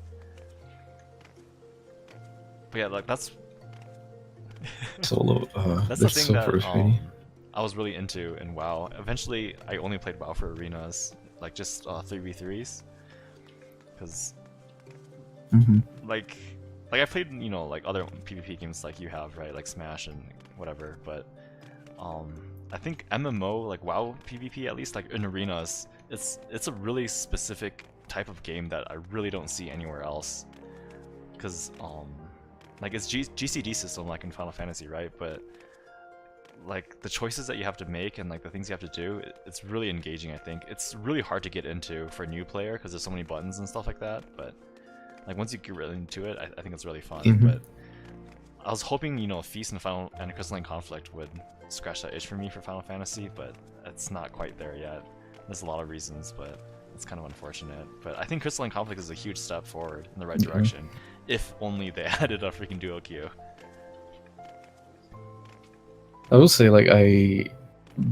But yeah, like that's solo. That's the thing that I was really into in WoW. Eventually, I only played WoW for arenas, like just 3v3s, because like I played, you know, like other PvP games like you have, right, like Smash and whatever. But I think MMO, like WoW PvP, at least like in arenas, it's a really specific type of game that I really don't see anywhere else. Because like it's GCD system like in Final Fantasy, right? But like the choices that you have to make and like the things you have to do, it's really engaging. I think it's really hard to get into for a new player because there's so many buttons and stuff like that. But like once you get really into it, I think it's really fun. But I was hoping, you know, Feast and Crystalline Conflict would scratch that itch for me for Final Fantasy, but it's not quite there yet. There's a lot of reasons, but it's kind of unfortunate. But I think Crystalline Conflict is a huge step forward in the right direction, if only they added a freaking duo queue. I will say, like, I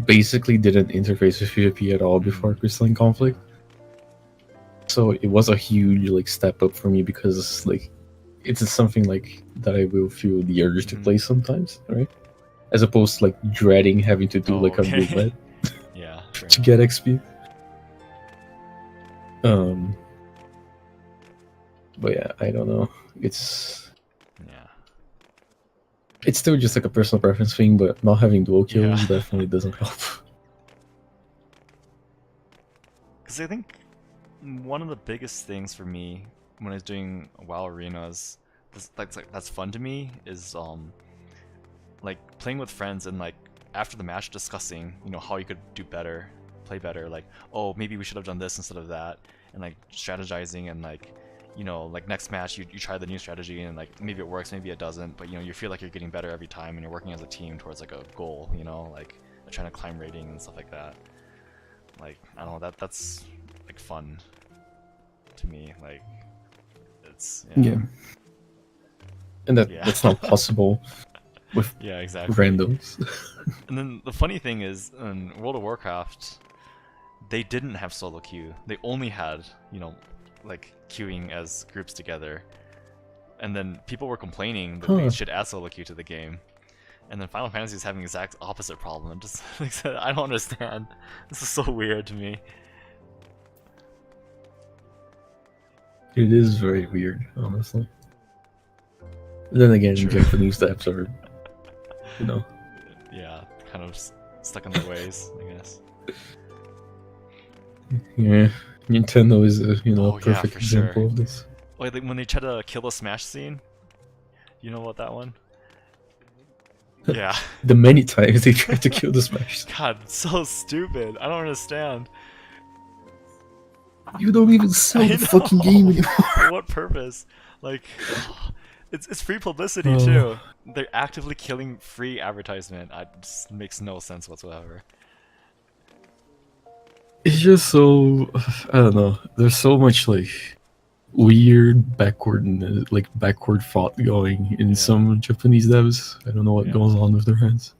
basically didn't interface with PvP at all before Crystalline Conflict. So it was a huge, like, step up for me because, like, it's something, like, that I will feel the urge to play sometimes, right? As opposed to, like, dreading having to do, like, a roulette to get XP. But yeah, I don't know. It's still just like a personal preference thing, but not having dual kills definitely doesn't help. Because I think one of the biggest things for me when I was doing WoW arenas, that's fun to me, is like playing with friends and like after the match discussing, you know, how you could do better play better. Like, oh, maybe we should have done this instead of that, and like strategizing and like, you know, like next match you try the new strategy and like maybe it works, maybe it doesn't, but you know, you feel like you're getting better every time and you're working as a team towards like a goal, you know, like trying to climb rating and stuff like that. Like, I don't know, that's like fun to me. Like, it's yeah. And that's not possible with exactly randoms. And then the funny thing is, in World of Warcraft, they didn't have solo queue. They only had, you know, like queuing as groups together. And then people were complaining that they should add solo queue to the game. And then Final Fantasy is having the exact opposite problem. And just like I don't understand. This is so weird to me. It is very weird, honestly. But then again, Japanese devs are, you know. Yeah, kind of stuck in their ways, I guess. Yeah, Nintendo is a perfect example of this. Like when they try to kill the Smash scene, you know about that one? Yeah. The many times they tried to kill the Smash. God, so stupid. I don't understand. You don't even sell the fucking game anymore. For what purpose? Like, it's free publicity too. They're actively killing free advertisement. It just makes no sense whatsoever. It's just so, I don't know. There's so much like weird backward thought going in some Japanese devs. I don't know what goes on with their heads.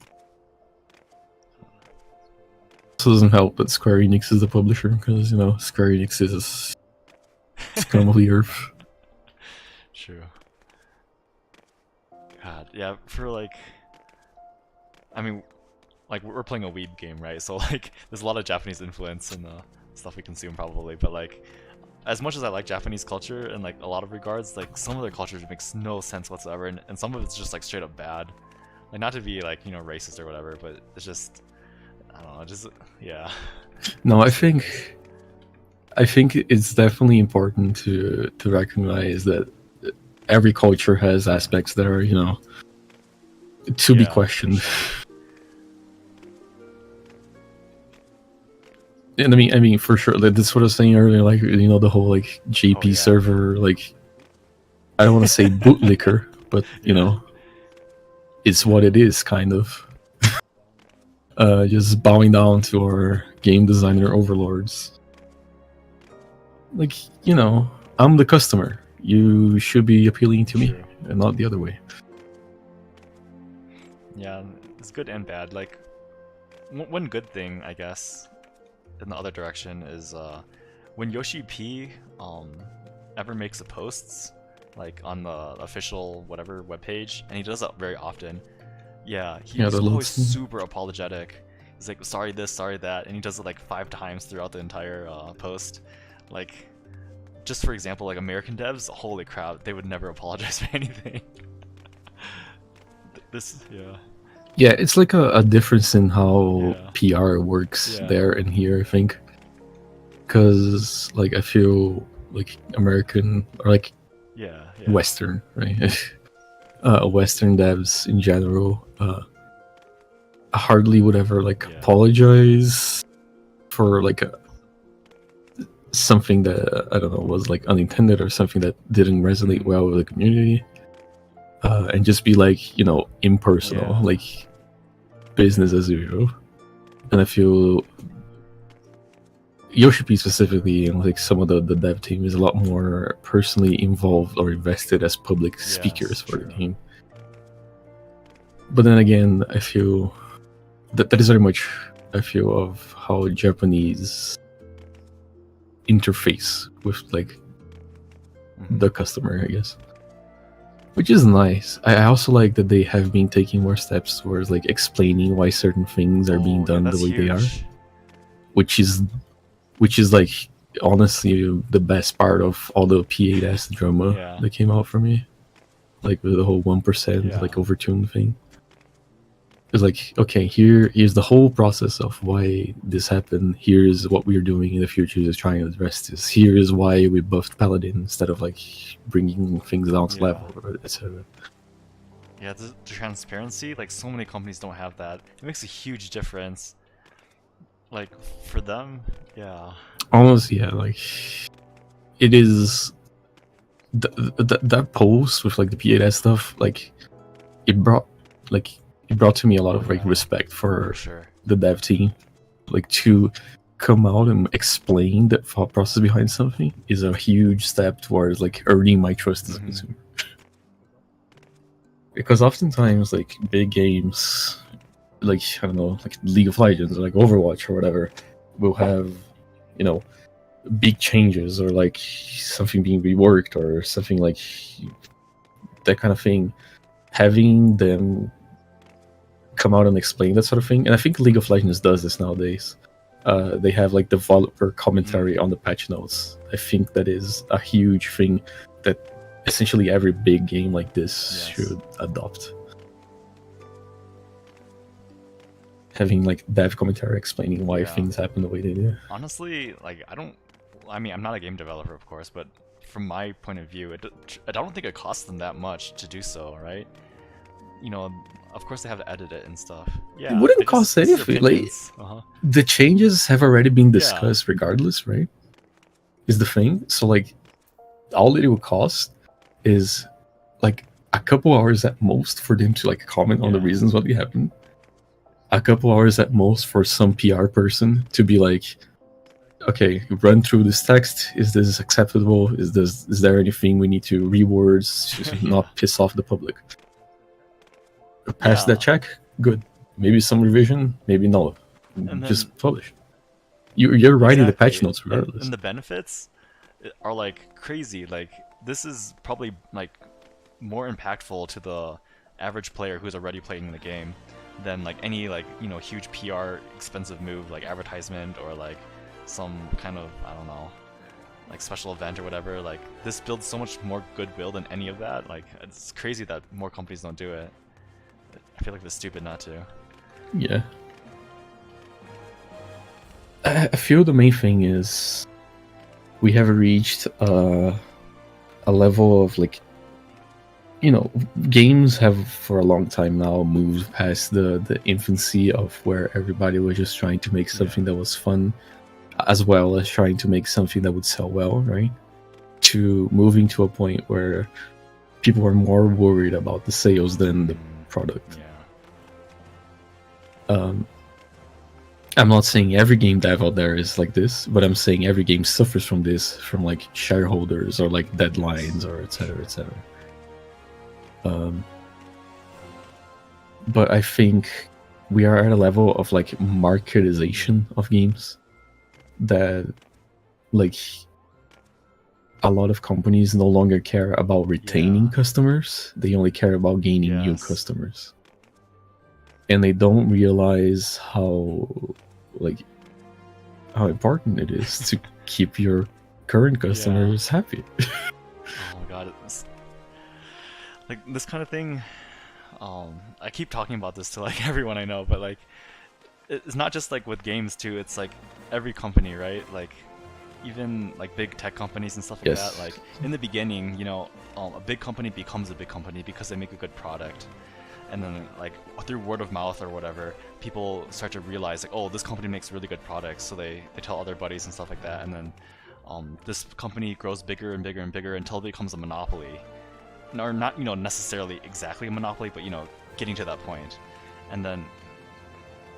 Also doesn't help that Square Enix is the publisher, because you know Square Enix is scum of the earth. True. God, yeah. For like, I mean, like we're playing a weeb game, right? So like, there's a lot of Japanese influence in the stuff we consume, probably. But like, as much as I like Japanese culture in like a lot of regards, like some of their culture makes no sense whatsoever, and some of it's just like straight up bad. Like, not to be like, you know, racist or whatever, but it's just, I don't know, just No, I think it's definitely important to recognize that every culture has aspects that are, you know, to be questioned. And I mean, for sure, like, that's what I was saying earlier, like, you know, the whole, like, JP server, like, I don't want to say bootlicker, but, you know, it's what it is, kind of. Just bowing down to our game designer overlords. Like, you know, I'm the customer. You should be appealing to me, and not the other way. Yeah, it's good and bad. Like, one good thing, I guess, in the other direction is when Yoshi P ever makes a posts like on the official whatever webpage, and he does that very often. Yeah, he's always super apologetic. He's like, sorry this, sorry that, and he does it like 5 times throughout the entire post. Like, just for example, like American devs, holy crap, they would never apologize for anything. Yeah, it's like a difference in how PR works there and here, I think. Because, like, I feel like American, or like Western, right? Western devs in general hardly would ever, like, apologize for, like, something that, I don't know, was, like, unintended or something that didn't resonate well with the community. And just be, like, you know, impersonal, like, business as usual. And I feel Yoshi P specifically, and like some of the dev team, is a lot more personally involved or invested as public speakers for the game. But then again, I feel that is very much, I feel, of how Japanese interface with, like, the customer, I guess. Which is nice. I also like that they have been taking more steps towards, like, explaining why certain things are being done the way they are. Which is like, honestly, the best part of all the P8S drama that came out for me. Like, with the whole 1%, like, overtune thing. It's like, okay, here's the whole process of why this happened. Here's what we're doing in the future to try and address this. Here is why we buffed Paladin instead of, like, bringing things down to level, etc. Yeah, the transparency, like, so many companies don't have that. It makes a huge difference. like for them, yeah. Almost, yeah. Like it is that post with like the P8S stuff. Like it brought to me a lot of like respect for sure. the dev team. Like to come out and explain the thought process behind something is a huge step towards like earning my trust as a consumer. Because oftentimes like big games, like I don't know, like League of Legends or like Overwatch or whatever, will have, you know, big changes or like something being reworked or something like that kind of thing. Having them come out and explain that sort of thing, and I think League of Legends does this nowadays. They have like developer commentary on the patch notes. I think that is a huge thing that essentially every big game like this should adopt. Having like dev commentary explaining why things happen the way they do. Honestly, like I mean, I'm not a game developer, of course, but from my point of view, I don't think it costs them that much to do so, right? You know, of course they have to edit it and stuff. Yeah, it wouldn't cost anything. Like the changes have already been discussed, regardless, right? Is the thing. So like, all it would cost is like a couple hours at most for them to like comment on the reasons what happened. A couple hours at most for some PR person to be like, okay, run through this text. Is this acceptable? Is there anything we need to reword to not piss off the public? Pass that check, good. Maybe some revision, maybe no. And just publish. You're writing the patch notes regardless. And the benefits are like crazy. Like this is probably like more impactful to the average player who's already playing the game than like any like, you know, huge PR expensive move like advertisement or like some kind of, I don't know, like special event or whatever. Like this builds so much more goodwill than any of that. Like it's crazy that more companies don't do it. I feel like they're stupid not to. Yeah. I feel the main thing is we have reached a level of like, you know, games have for a long time now moved past the infancy of where everybody was just trying to make something that was fun, as well as trying to make something that would sell well, right? To moving to a point where people are more worried about the sales than the product. I'm not saying every game dev out there is like this, but I'm saying every game suffers from this, from like shareholders or like deadlines or etc. etc. But I think we are at a level of like marketization of games that like a lot of companies no longer care about retaining customers. They only care about gaining new customers. And they don't realize how important it is to keep your current customers happy. Oh my god, it's like this kind of thing. I keep talking about this to like everyone I know, but like it's not just like with games too. It's like every company, right? Like even like big tech companies and stuff like that. Like in the beginning, you know, a big company becomes a big company because they make a good product. And then, like, through word of mouth or whatever, people start to realize, like, oh, this company makes really good products, so they tell other buddies and stuff like that, and then this company grows bigger and bigger and bigger until it becomes a monopoly. Or not, you know, necessarily exactly a monopoly, but, you know, getting to that point. And then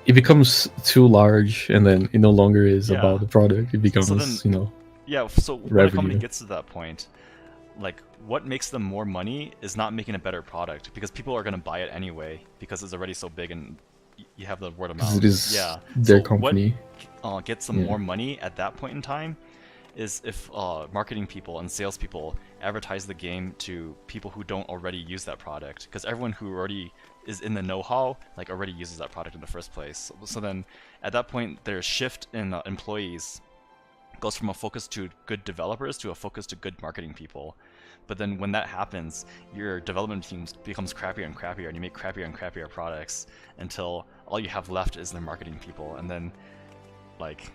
it becomes too large, and then it no longer is about the product. It becomes, so then, you know, so when a company gets to that point, like, what makes them more money is not making a better product, because people are going to buy it anyway because it's already so big and you have the word of mouth. It is their company. What gets them more money at that point in time is if marketing people and salespeople advertise the game to people who don't already use that product, because everyone who already is in the know-how like already uses that product in the first place. So then at that point their shift in employees goes from a focus to good developers to a focus to good marketing people. But then when that happens, your development team becomes crappier and crappier, and you make crappier and crappier products until all you have left is the marketing people. And then, like,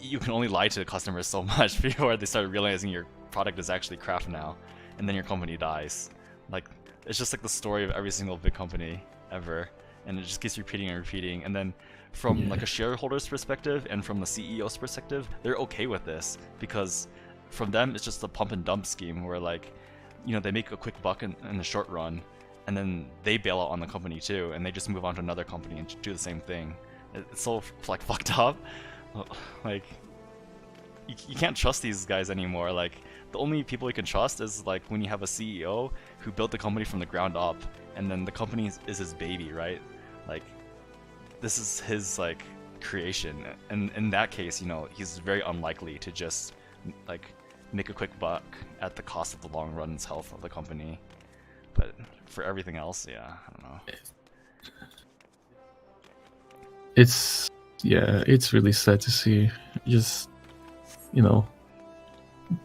you can only lie to the customers so much before they start realizing your product is actually crap now, and then your company dies. Like, it's just like the story of every single big company ever, and it just keeps repeating and repeating. And then from like a shareholder's perspective and from the CEO's perspective, they're okay with this because from them it's just a pump and dump scheme where like, they make a quick buck in the short run, and then they bail out on the company too, and they just move on to another company and do the same thing. It's so like fucked up. Like you can't trust these guys anymore. Like the only people you can trust is like when you have a CEO who built the company from the ground up, and then the company is his baby, right? Like this is his like creation, and in that case, he's very unlikely to just like make a quick buck at the cost of the long run's health of the company. But for everything else, yeah, I don't know. It's really sad to see. Just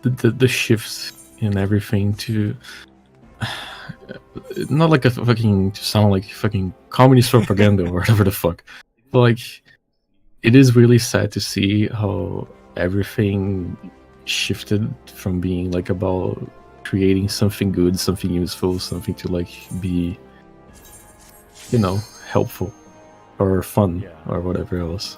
the shifts in everything to not like a fucking to sound like fucking communist propaganda or whatever the fuck, but like it is really sad to see how everything shifted from being like about creating something good, something useful, something to like be helpful or fun or whatever else,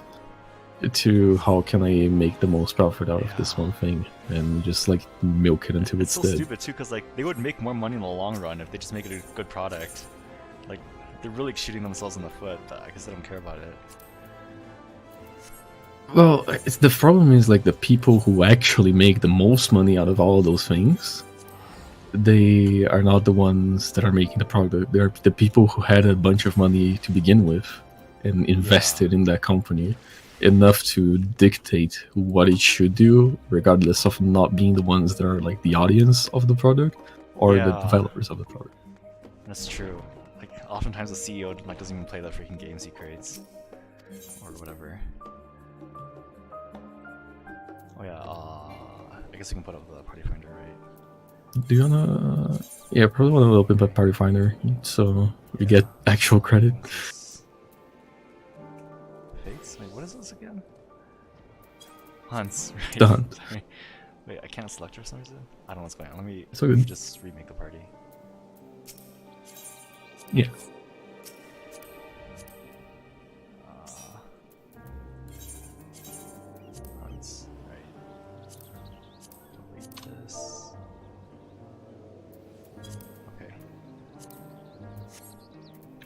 to how can I make the most profit out of this one thing and just like milk it until it's so dead. Stupid too, because like they would make more money in the long run if they just make it a good product. Like they're really shooting themselves in the foot, but I guess they don't care about it. Well, the problem is like the people who actually make the most money out of all of those things, they are not the ones that are making the product. They're the people who had a bunch of money to begin with and invested in that company enough to dictate what it should do, regardless of not being the ones that are like the audience of the product or the developers of the product. That's true. Like oftentimes the CEO like doesn't even play the freaking games he creates or whatever. Oh yeah, I guess we can put up the party finder, right? Do you wanna? Yeah, probably wanna open up party finder so we get actual credit. Fates? Wait, what is this again? Hunts. Right? The hunt. Sorry. Wait, I can't select her for some reason. I don't know what's going on. Let me just remake the party. Yeah. Hunts. Right. Delete this. Okay.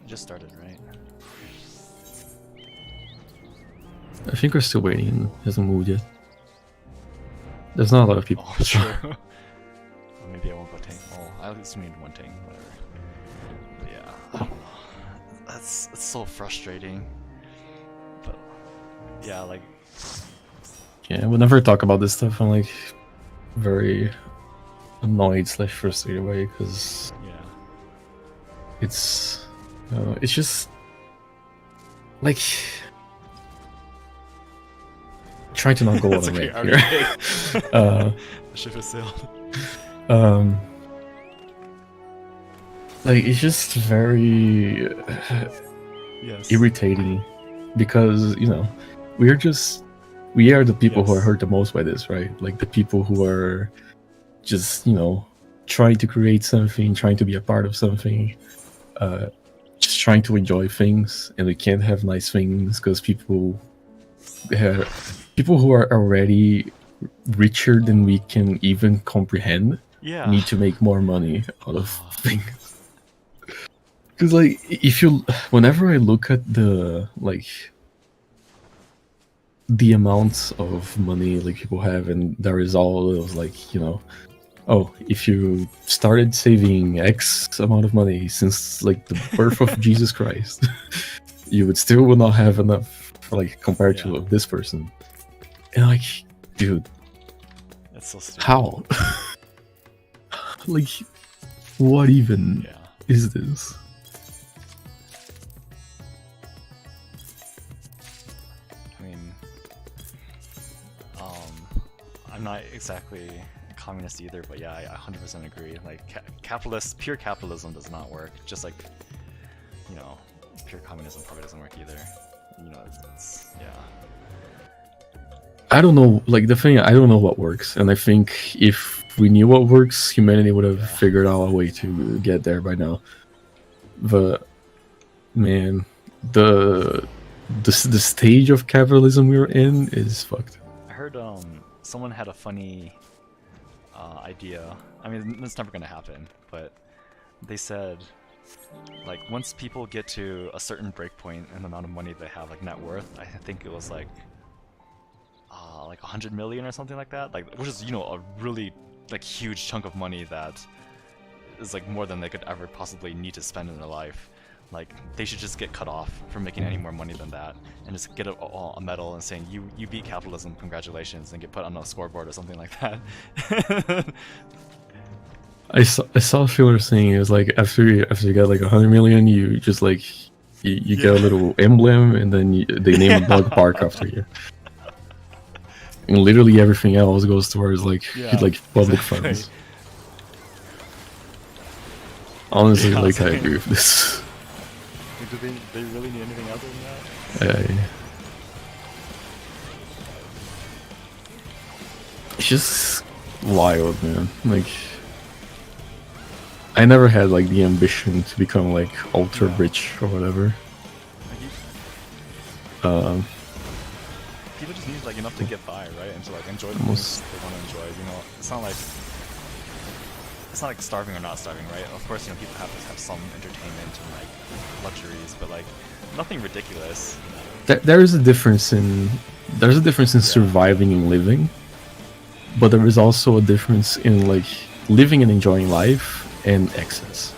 Just started, right? I think we're still waiting. It hasn't moved yet. There's not a lot of people. Oh, true. Well, maybe I won't go tank. Oh, I at least need one tank, whatever. But yeah, I don't know. It's so frustrating. But yeah, like. Yeah, whenever I talk about this stuff, I'm like very annoyed / frustrated away because it's just like trying to not go on a rant here. The ship has sailed. Like it's just very irritating because we are the people who are hurt the most by this, right? Like the people who are just trying to create something, trying to be a part of something, just trying to enjoy things, and we can't have nice things because people who are already richer than we can even comprehend need to make more money out of things. Because like whenever I look at the amounts of money like people have, and there is all those like oh, if you started saving X amount of money since like the birth of Jesus Christ, you would not have enough like compared to this person. And like, dude, that's so stupid. How? Like, what even is this? I mean, I'm not exactly communist either, but yeah, I 100% agree. Like, pure capitalism does not work. Just like, pure communism probably doesn't work either. It's I don't know, like the thing, I don't know what works, and I think if we knew what works, humanity would have figured out a way to get there by now. But man, the the stage of capitalism we're in is fucked. I heard someone had a funny idea. I mean, that's never gonna happen, but they said, like, once people get to a certain breakpoint in the amount of money they have, like net worth, I think it was like 100 million or something like that, like, which is, you know, a really like huge chunk of money that is like more than they could ever possibly need to spend in their life. Like, they should just get cut off from making any more money than that, and just get a medal and saying you beat capitalism, congratulations, and get put on a scoreboard or something like that. I saw a filler saying it was like after you get like 100 million, you just like you get a little emblem, and then they name a dog park after you. And literally everything else goes towards like public funds. Honestly, Yeah, like I agree with this. Do they really need anything other than that? It's just wild, man. Like, I never had like the ambition to become like ultra rich or whatever. People just need like enough to get by, right? And to like enjoy the things they want to enjoy. You know, it's not like starving or not starving, right? Of course, you know, people have to have some entertainment and like luxuries, but like nothing ridiculous. There is a difference in surviving and living, but there is also a difference in like living and enjoying life and excess.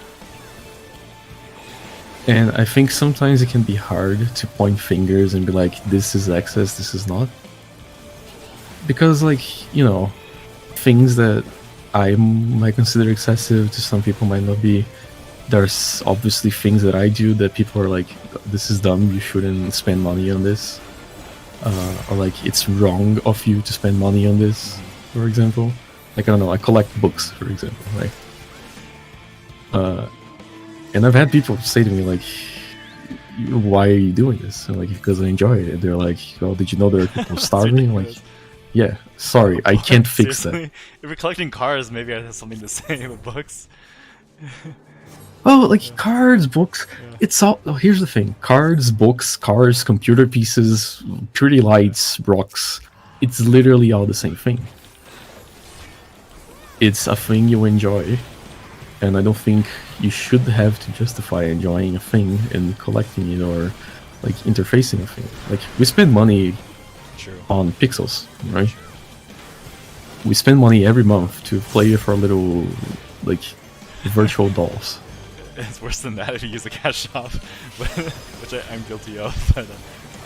And I think sometimes it can be hard to point fingers and be like, this is excess, this is not. Because, like, you know, things that I might consider excessive to some people might not be. There's obviously things that I do that people are like, this is dumb, you shouldn't spend money on this. Or like, it's wrong of you to spend money on this, for example. Like, I don't know, I collect books, for example, right? And I've had people say to me, like, why are you doing this? And like, because I enjoy it. And they're like, well, did you know there are people starving? Like, yeah, sorry, I can't fix that. If you're collecting cars, maybe I have something to say with books. Oh, like cards, books. Yeah. It's all. Oh, here's the thing: cards, books, cars, computer pieces, pretty lights, rocks. It's literally all the same thing. It's a thing you enjoy. And I don't think you should have to justify enjoying a thing and collecting it or like interfacing a thing. Like, we spend money on pixels, right? We spend money every month to play with our little like virtual dolls. It's worse than that if you use a cash shop, which I'm guilty of, but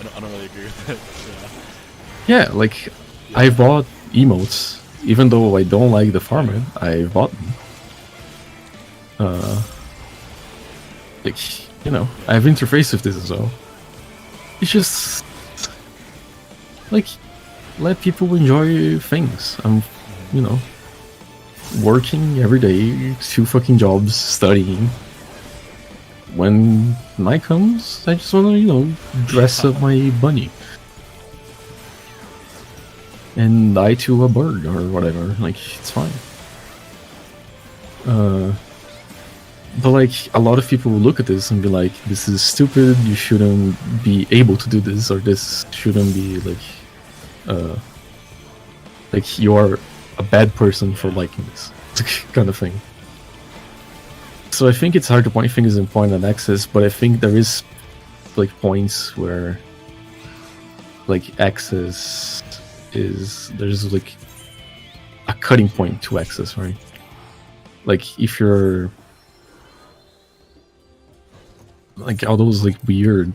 I don't really agree with it. Yeah, like I bought emotes, even though I don't like the format. I bought them. Like, you know, I have interface with this as well. It's just like, let people enjoy things. I'm, you know, working every day, 2 fucking jobs, studying. When night comes, I just wanna, you know, dress up my bunny. And die to a bird or whatever, like, it's fine. But like, a lot of people will look at this and be like, this is stupid, you shouldn't be able to do this, or this shouldn't be like you're a bad person for liking this kind of thing. So I think it's hard to point fingers and point at access, but I think there is like points where like access there's like a cutting point to access, right? Like, if you're like all those like weird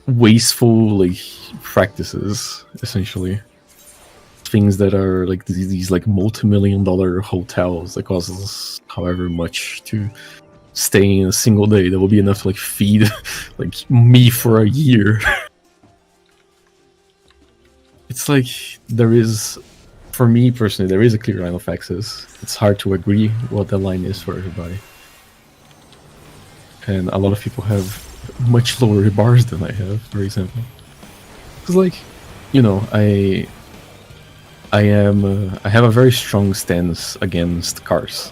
wasteful like practices, essentially things that are like these like multi-million-dollar hotels that cost us however much to stay in a single day, that will be enough to like feed like me for a year. It's like, there is, for me personally, there is a clear line of access. It's hard to agree what the line is for everybody. And a lot of people have much lower bars than I have, for example. Because, like, you know, I have a very strong stance against cars.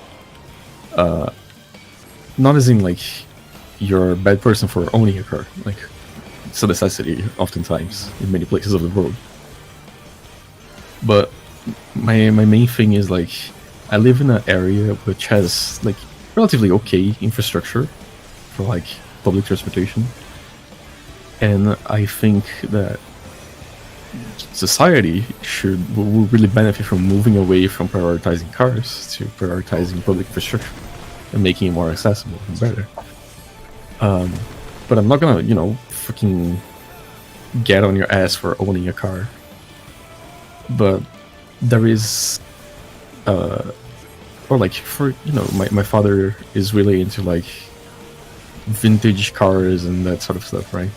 Not as in like you're a bad person for owning a car. Like, it's a necessity oftentimes in many places of the world. But my main thing is like I live in an area which has like relatively okay infrastructure for like public transportation, and I think that society will really benefit from moving away from prioritizing cars to prioritizing public infrastructure and making it more accessible and better. But I'm not gonna, freaking get on your ass for owning a car. But there is, or like for my father is really into like vintage cars and that sort of stuff, right?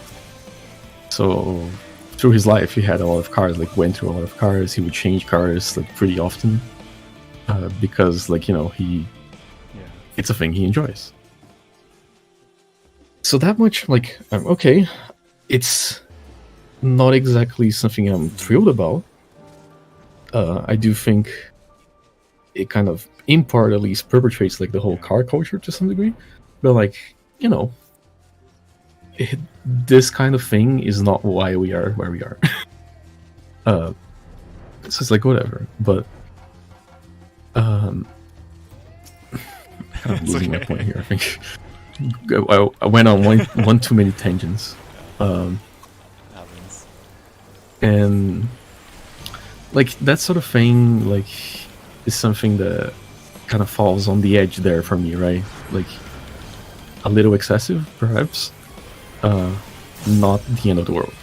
So through his life, he had a lot of cars. Like went through a lot of cars. He would change cars like pretty often, because like it's a thing he enjoys. So that much, like, okay, it's not exactly something I'm thrilled about. I do think it kind of, in part at least, perpetuates like the whole car culture to some degree. But like, this kind of thing is not why we are where we are. So it's like whatever. But I'm losing my point here. I think I went on one too many tangents. And like that sort of thing, like, is something that kind of falls on the edge there for me, right? Like a little excessive, perhaps. Not the end of the world.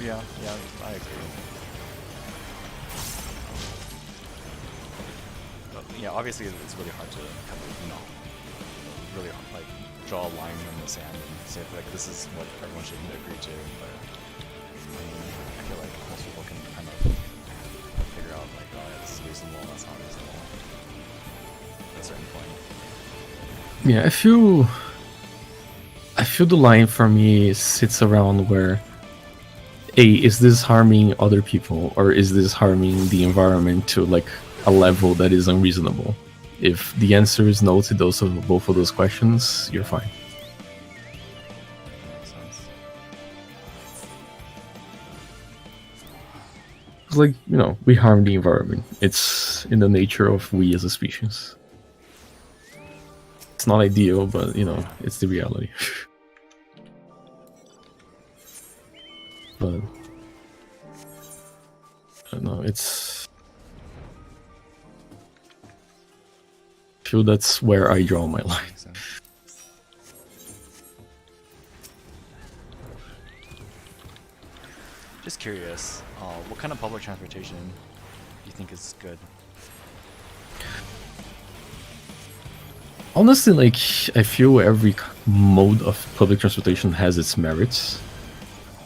Yeah, I agree. But yeah, obviously it's really hard to kind of, really like draw a line in the sand and say like this is what everyone should agree to. But I feel like most people can kind of figure out like, oh, yeah, this is reasonable, that's not reasonable at a certain point. Yeah, I feel the line for me sits around where, is this harming other people, or is this harming the environment to like a level that is unreasonable? If the answer is no to both of those questions, you're fine. It's like, we harm the environment. It's in the nature of we as a species. It's not ideal, but it's the reality. But I don't know, I feel that's where I draw my line. Just curious, what kind of public transportation do you think is good? Honestly, like, I feel every mode of public transportation has its merits.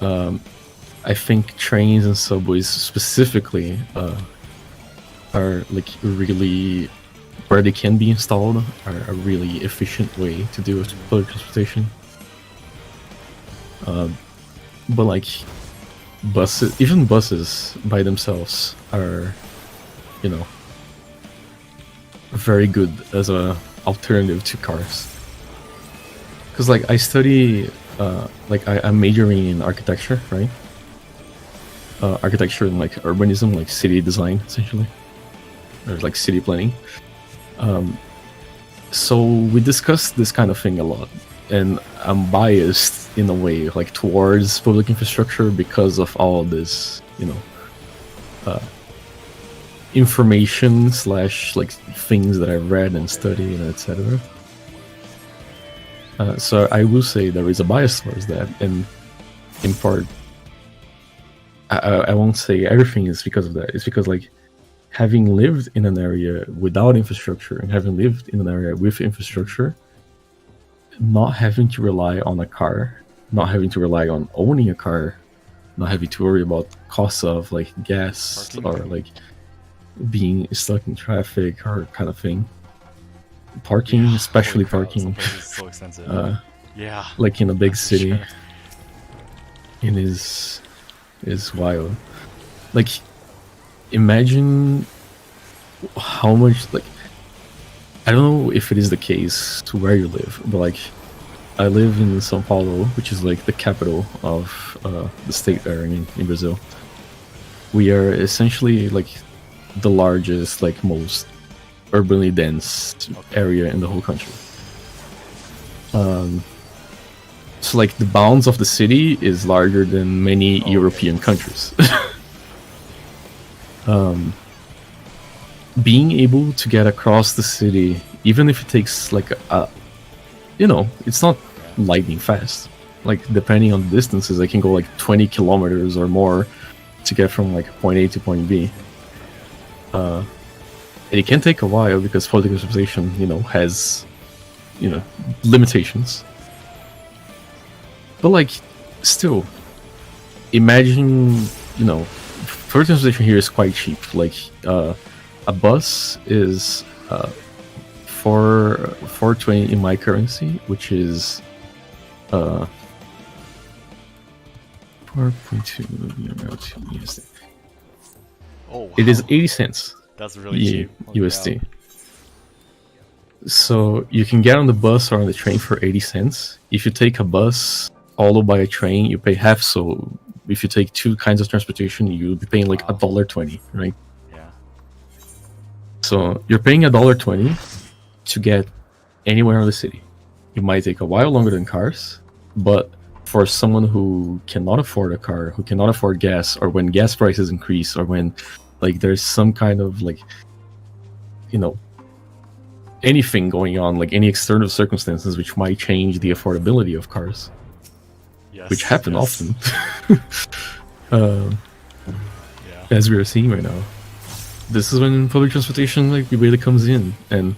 I think trains and subways specifically are like really, where they can be installed, are a really efficient way to do public transportation. But like buses, even buses by themselves are, very good as a alternative to cars. Because like I study, I'm majoring in architecture, right? Architecture and like urbanism, like city design, essentially, or like city planning. So we discuss this kind of thing a lot, and I'm biased in a way, like towards public infrastructure because of all this, information / like things that I've read and studied, and etc. So I will say there is a bias towards that, and in part, I won't say everything is because of that. It's because like having lived in an area without infrastructure and having lived in an area with infrastructure, not having to rely on a car, not having to rely on owning a car, not having to worry about costs of like gas Parking. or like being stuck in traffic or kind of thing. Parking, especially Holy crap, some parking, places are so expensive. Yeah, like in a big that's for city, sure. it is wild. Like, imagine how much like I don't know if it is the case to where you live, but like I live in São Paulo, which is like the capital of the state there in Brazil. We are essentially like the largest, like most urbanly dense area in the whole country. So like the bounds of the city is larger than many European countries. Being able to get across the city, even if it takes like it's not lightning fast. Like depending on the distances, I can go like 20 kilometers or more to get from like point A to point B. And it can take a while because political transportation, has, limitations. But like, still, imagine, public transportation here is quite cheap. Like, a bus is 420 in my currency, which is 4.2 USD. Oh, wow. It is 80 cents. That's really cheap. USD. So you can get on the bus or on the train for 80 cents. If you take a bus, although by a train, you pay half. So if you take two kinds of transportation, you'll be paying like $1.20, right? Yeah. So you're paying $1.20 to get anywhere in the city. It might take a while longer than cars, but for someone who cannot afford a car, who cannot afford gas, or when gas prices increase, or when like there's some kind of like, anything going on, like any external circumstances which might change the affordability of cars, which happen often, as we are seeing right now. This is when public transportation like really comes in, and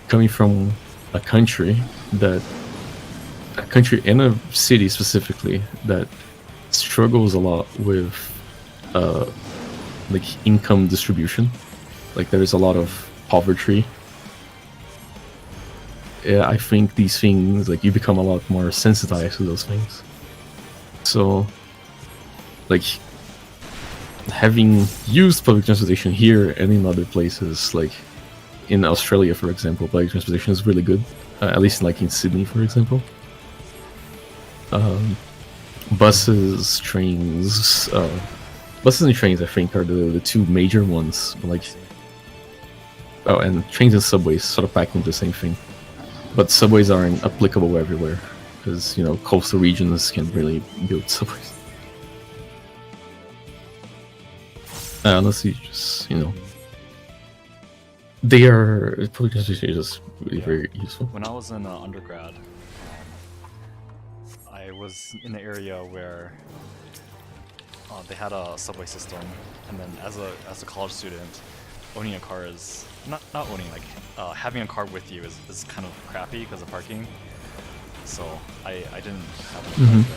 coming from a country and a city specifically that struggles a lot with like income distribution. Like there's a lot of poverty. Yeah, I think these things, like you become a lot more sensitized to those things. So like having used public transportation here and in other places, like in Australia for example, public transportation is really good, at least like in Sydney for example. Buses, trains, buses and trains I think are the two major ones, like and trains and subways sort of pack into the same thing, but subways aren't applicable everywhere because coastal regions can't really build subways unless you just they are public transportation is just really very useful. When I was in undergrad, I was in an area where they had a subway system, and then as a college student, owning a car is not owning, like having a car with you is kind of crappy because of parking. So I didn't have a car there, and then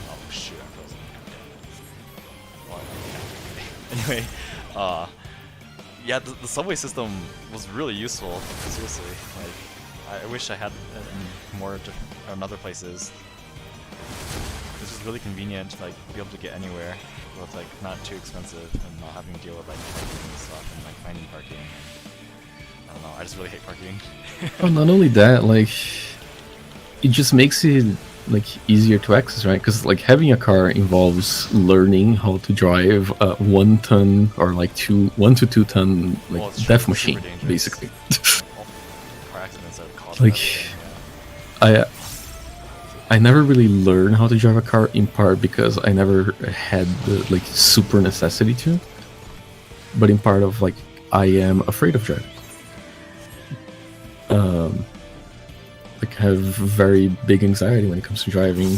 oh shoot, I frozen. Well, yeah. Anyway, yeah, the subway system was really useful. Seriously, like I wish I had more in other places. This is really convenient to like be able to get anywhere, but it's like not too expensive and not having to deal with like parking and stuff and like finding parking. I don't know. I just really hate parking. Oh, not only that, like it just makes it like easier to access, right? Because like having a car involves learning how to drive a 1 ton or like 1 to 2 ton like death machine, basically. Car accidents have caused like I never really learned how to drive a car, in part because I never had the like super necessity to, but in part of like I am afraid of driving. Like I have very big anxiety when it comes to driving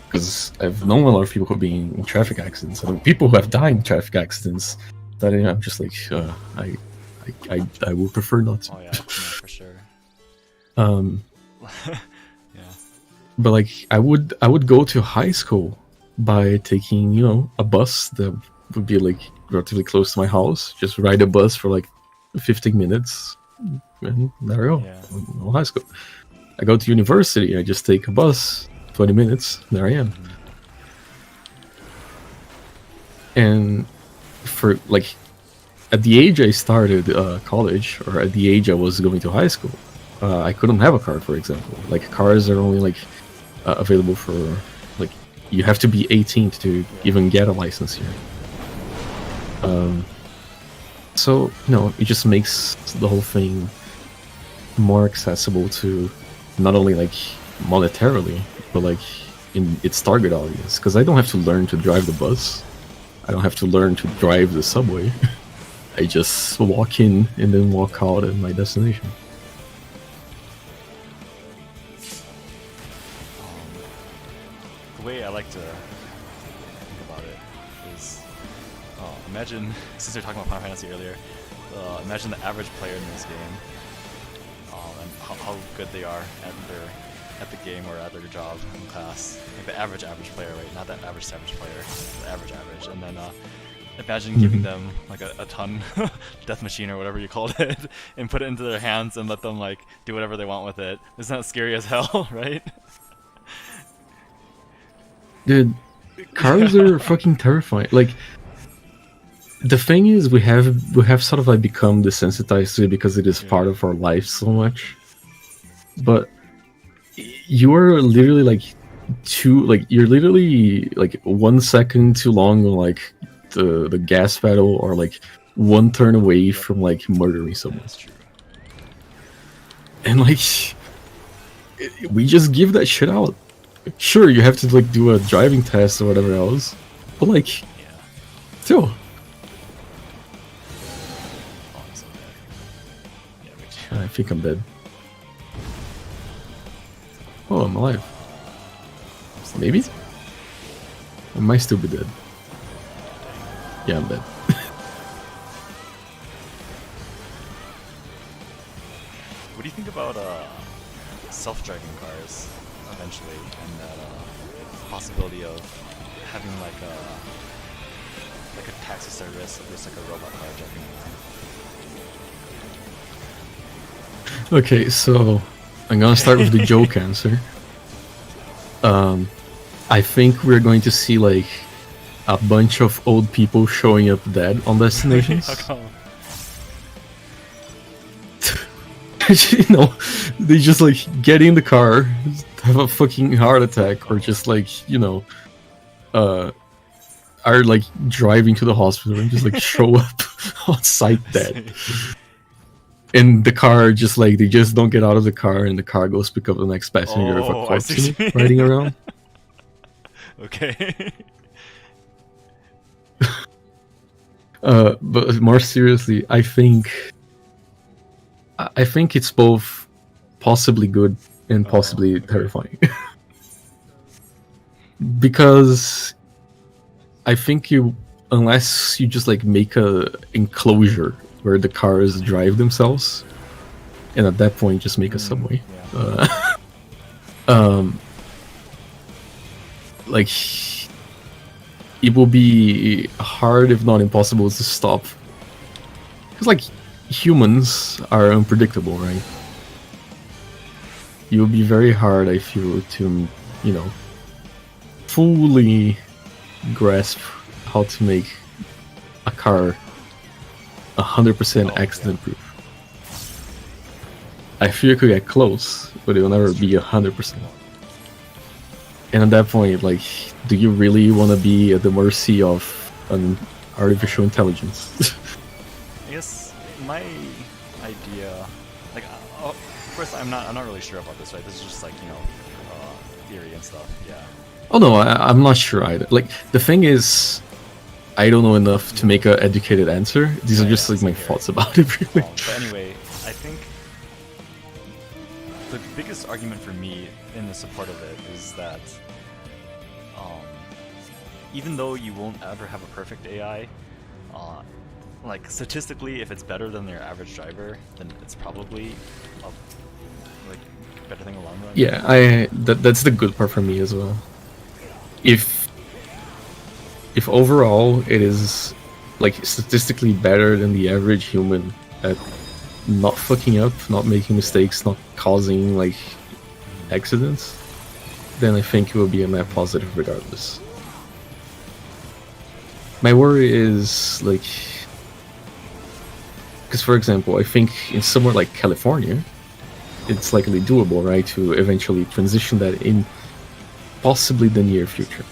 because I've known a lot of people who have been in traffic accidents and people who have died in traffic accidents that I'm just like I would prefer not to. Oh yeah, for sure. But like I would go to high school by taking a bus that would be like relatively close to my house. Just ride a bus for like 15 minutes, and there I go. No high school. I go to university. I just take a bus, 20 minutes. There I am. And for like at the age I started college, or at the age I was going to high school, I couldn't have a car, for example. Like, cars are only like available for, like, you have to be 18 to even get a license here. So, it just makes the whole thing more accessible to not only like monetarily, but like in its target audience. Because I don't have to learn to drive the bus. I don't have to learn to drive the subway. I just walk in and then walk out at my destination. The way I like to think about it is, imagine, since we were talking about Final Fantasy earlier, imagine the average player in this game, and how good they are at the game or at their job in class. Like the average player, right? Not that average player, the average. And then imagine giving them like a ton death machine or whatever you called it, and put it into their hands and let them like do whatever they want with it. Isn't that scary as hell, right? Dude, cars are fucking terrifying. Like, the thing is, we have sort of like become desensitized to it because it is part of our life so much. But you are literally like you're literally like 1 second too long on like the gas pedal, or like one turn away from like murdering someone. That's true. And like, we just give that shit out. Sure, you have to like do a driving test or whatever else, but like, still. I think I'm dead. Oh, I'm alive. Maybe? I might still be dead. Yeah, I'm dead. What do you think about self-driving cars eventually, and that possibility of having like a taxi service or just like a robot car driving around? Okay, so I'm gonna start with the joke answer. I think we're going to see like a bunch of old people showing up dead on destinations. They just like get in the car, have a fucking heart attack, or just like, are like driving to the hospital and just like show up on site dead. And the car just like, they just don't get out of the car, and the car goes pick up the next passenger with a corpse riding around. Okay. But more seriously, I think it's both possibly good and possibly terrifying. Because I think unless you just like make a enclosure where the cars drive themselves, and at that point just make a subway. Like, it will be hard, if not impossible, to stop. Because like, humans are unpredictable, right? It will be very hard, I feel, to, fully grasp how to make a car 100% accident proof. I feel you could get close, but it will never be 100%. And at that point, like, do you really want to be at the mercy of an artificial intelligence? I guess my idea, like, first, I'm not really sure about this, right? This is just like, theory and stuff. Yeah. Oh no, I'm not sure either. Like, the thing is, I don't know enough to make an educated answer. These are just like my thoughts about it, really. But anyway, I think the biggest argument for me in the support of it is that even though you won't ever have a perfect AI, like statistically, if it's better than your average driver, then it's probably a better thing along the run. Yeah, that's the good part for me as well. If overall it is like statistically better than the average human at not fucking up, not making mistakes, not causing like accidents, then I think it will be a net positive regardless. My worry is like Because, for example, I think in somewhere like California, it's likely doable, right, to eventually transition that in possibly the near future.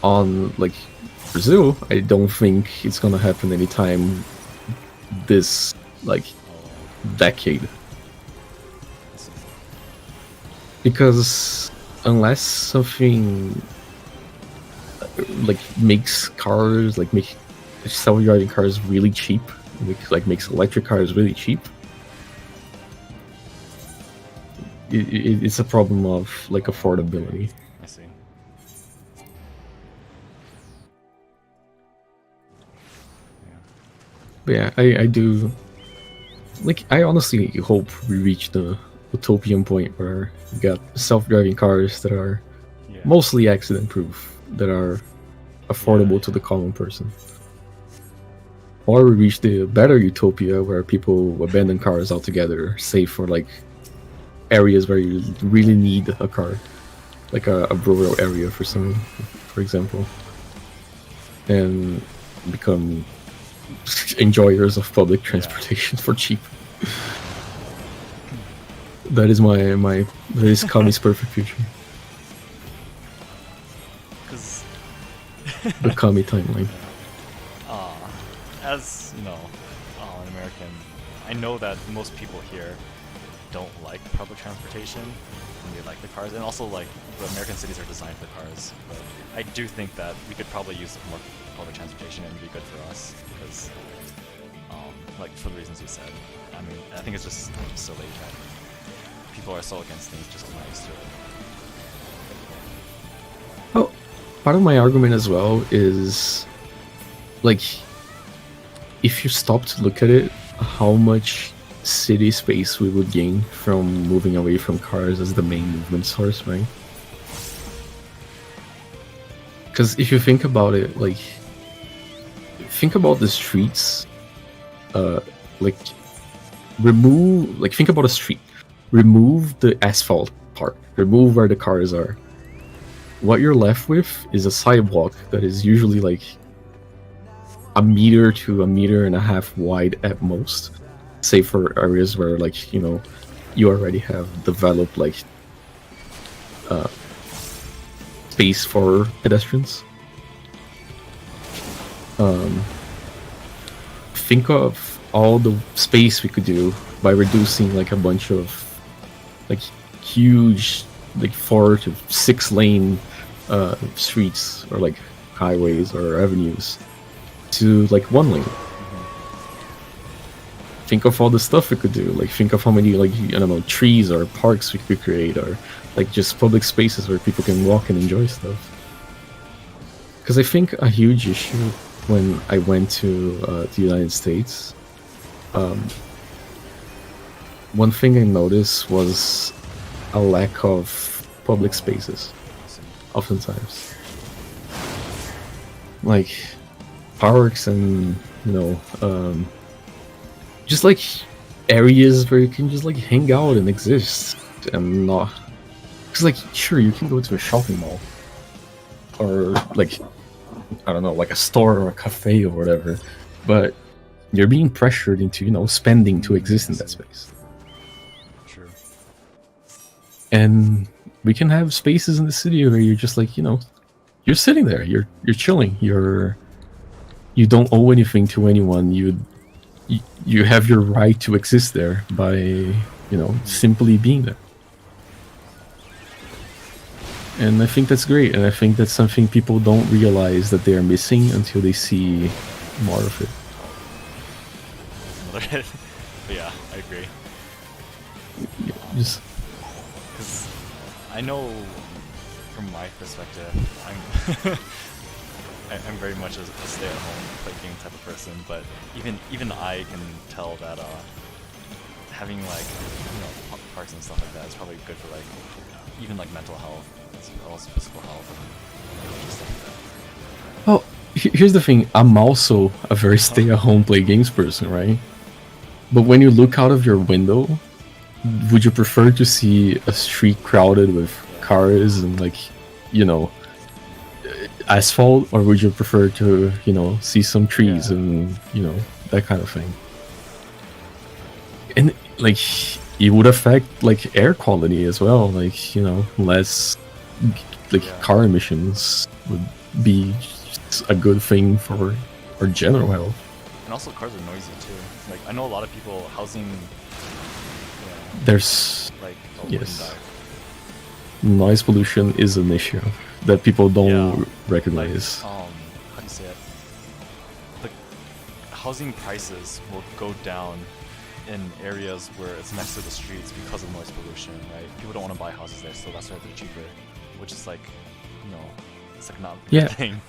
On like Brazil, I don't think it's gonna happen anytime this like decade, because unless something like makes cars make self-driving cars really cheap, makes electric cars really cheap, it's a problem of like affordability. I see. But yeah, I do like. I honestly hope we reach the utopian point where you got self-driving cars that are mostly accident-proof, that are affordable to the common person. Or we reach the better utopia where people abandon cars altogether, save for like areas where you really need a car, like a rural area for example, and become enjoyers of public transportation for cheap. That is that is Kami's perfect future. The Kami timeline. As you know, an American, I know that most people here don't like public transportation, and they like the cars, and also like the American cities are designed for cars. But I do think that we could probably use more public transportation and it'd be good for us, because like for the reasons you said. I mean, I think it's just silly that people are so against things just not used to it. Oh, part of my argument as well is like, if you stop to look at it, how much city space we would gain from moving away from cars as the main movement source, right? Because if you think about it, like, think about the streets, think about a street, remove the asphalt part, remove where the cars are. What you're left with is a sidewalk that is usually like a meter to a meter and a half wide at most, save for areas where like, you know, you already have developed like space for pedestrians. Think of all the space we could do by reducing like a bunch of like huge like 4 to 6 lane streets or like highways or avenues to like 1 lane. Think of all the stuff we could do. Like, think of how many, like, I don't know, trees or parks we could create, or like just public spaces where people can walk and enjoy stuff. Because I think a huge issue when I went to the United States, one thing I noticed was a lack of public spaces, oftentimes. Like parks and, you know, just like areas where you can just like hang out and exist and not, because like sure you can go to a shopping mall or like, I don't know, like a store or a cafe or whatever, but you're being pressured into, you know, spending to exist in that space. Sure. And we can have spaces in the city where you're just like, you know, you're sitting there, you're chilling, you don't owe anything to anyone, you have your right to exist there by, you know, simply being there. And I think that's great, and I think that's something people don't realize that they are missing until they see more of it. But yeah, I agree. Yeah, just because I know from my perspective, I'm very much a stay-at-home, play game type of person, but even I can tell that having like, you know, parks and stuff like that is probably good for like even like mental health, as well as physical health and stuff like that. Well, here's the thing. I'm also a very stay-at-home play games person, right? But when you look out of your window, would you prefer to see a street crowded with cars and like, you know, asphalt, or would you prefer to, you know, see some trees and, you know, that kind of thing? And like, it would affect like air quality as well. Like, you know, less like car emissions would be a good thing for our general health. And also, cars are noisy too. Like, I know a lot of people housing. There's like yes, noise pollution is an issue that people don't recognize. Like, how do you say it? The housing prices will go down in areas where it's next to the streets because of noise pollution, right? People don't want to buy houses there, so that's why they're cheaper. Which is like, you know, it's like not a good thing.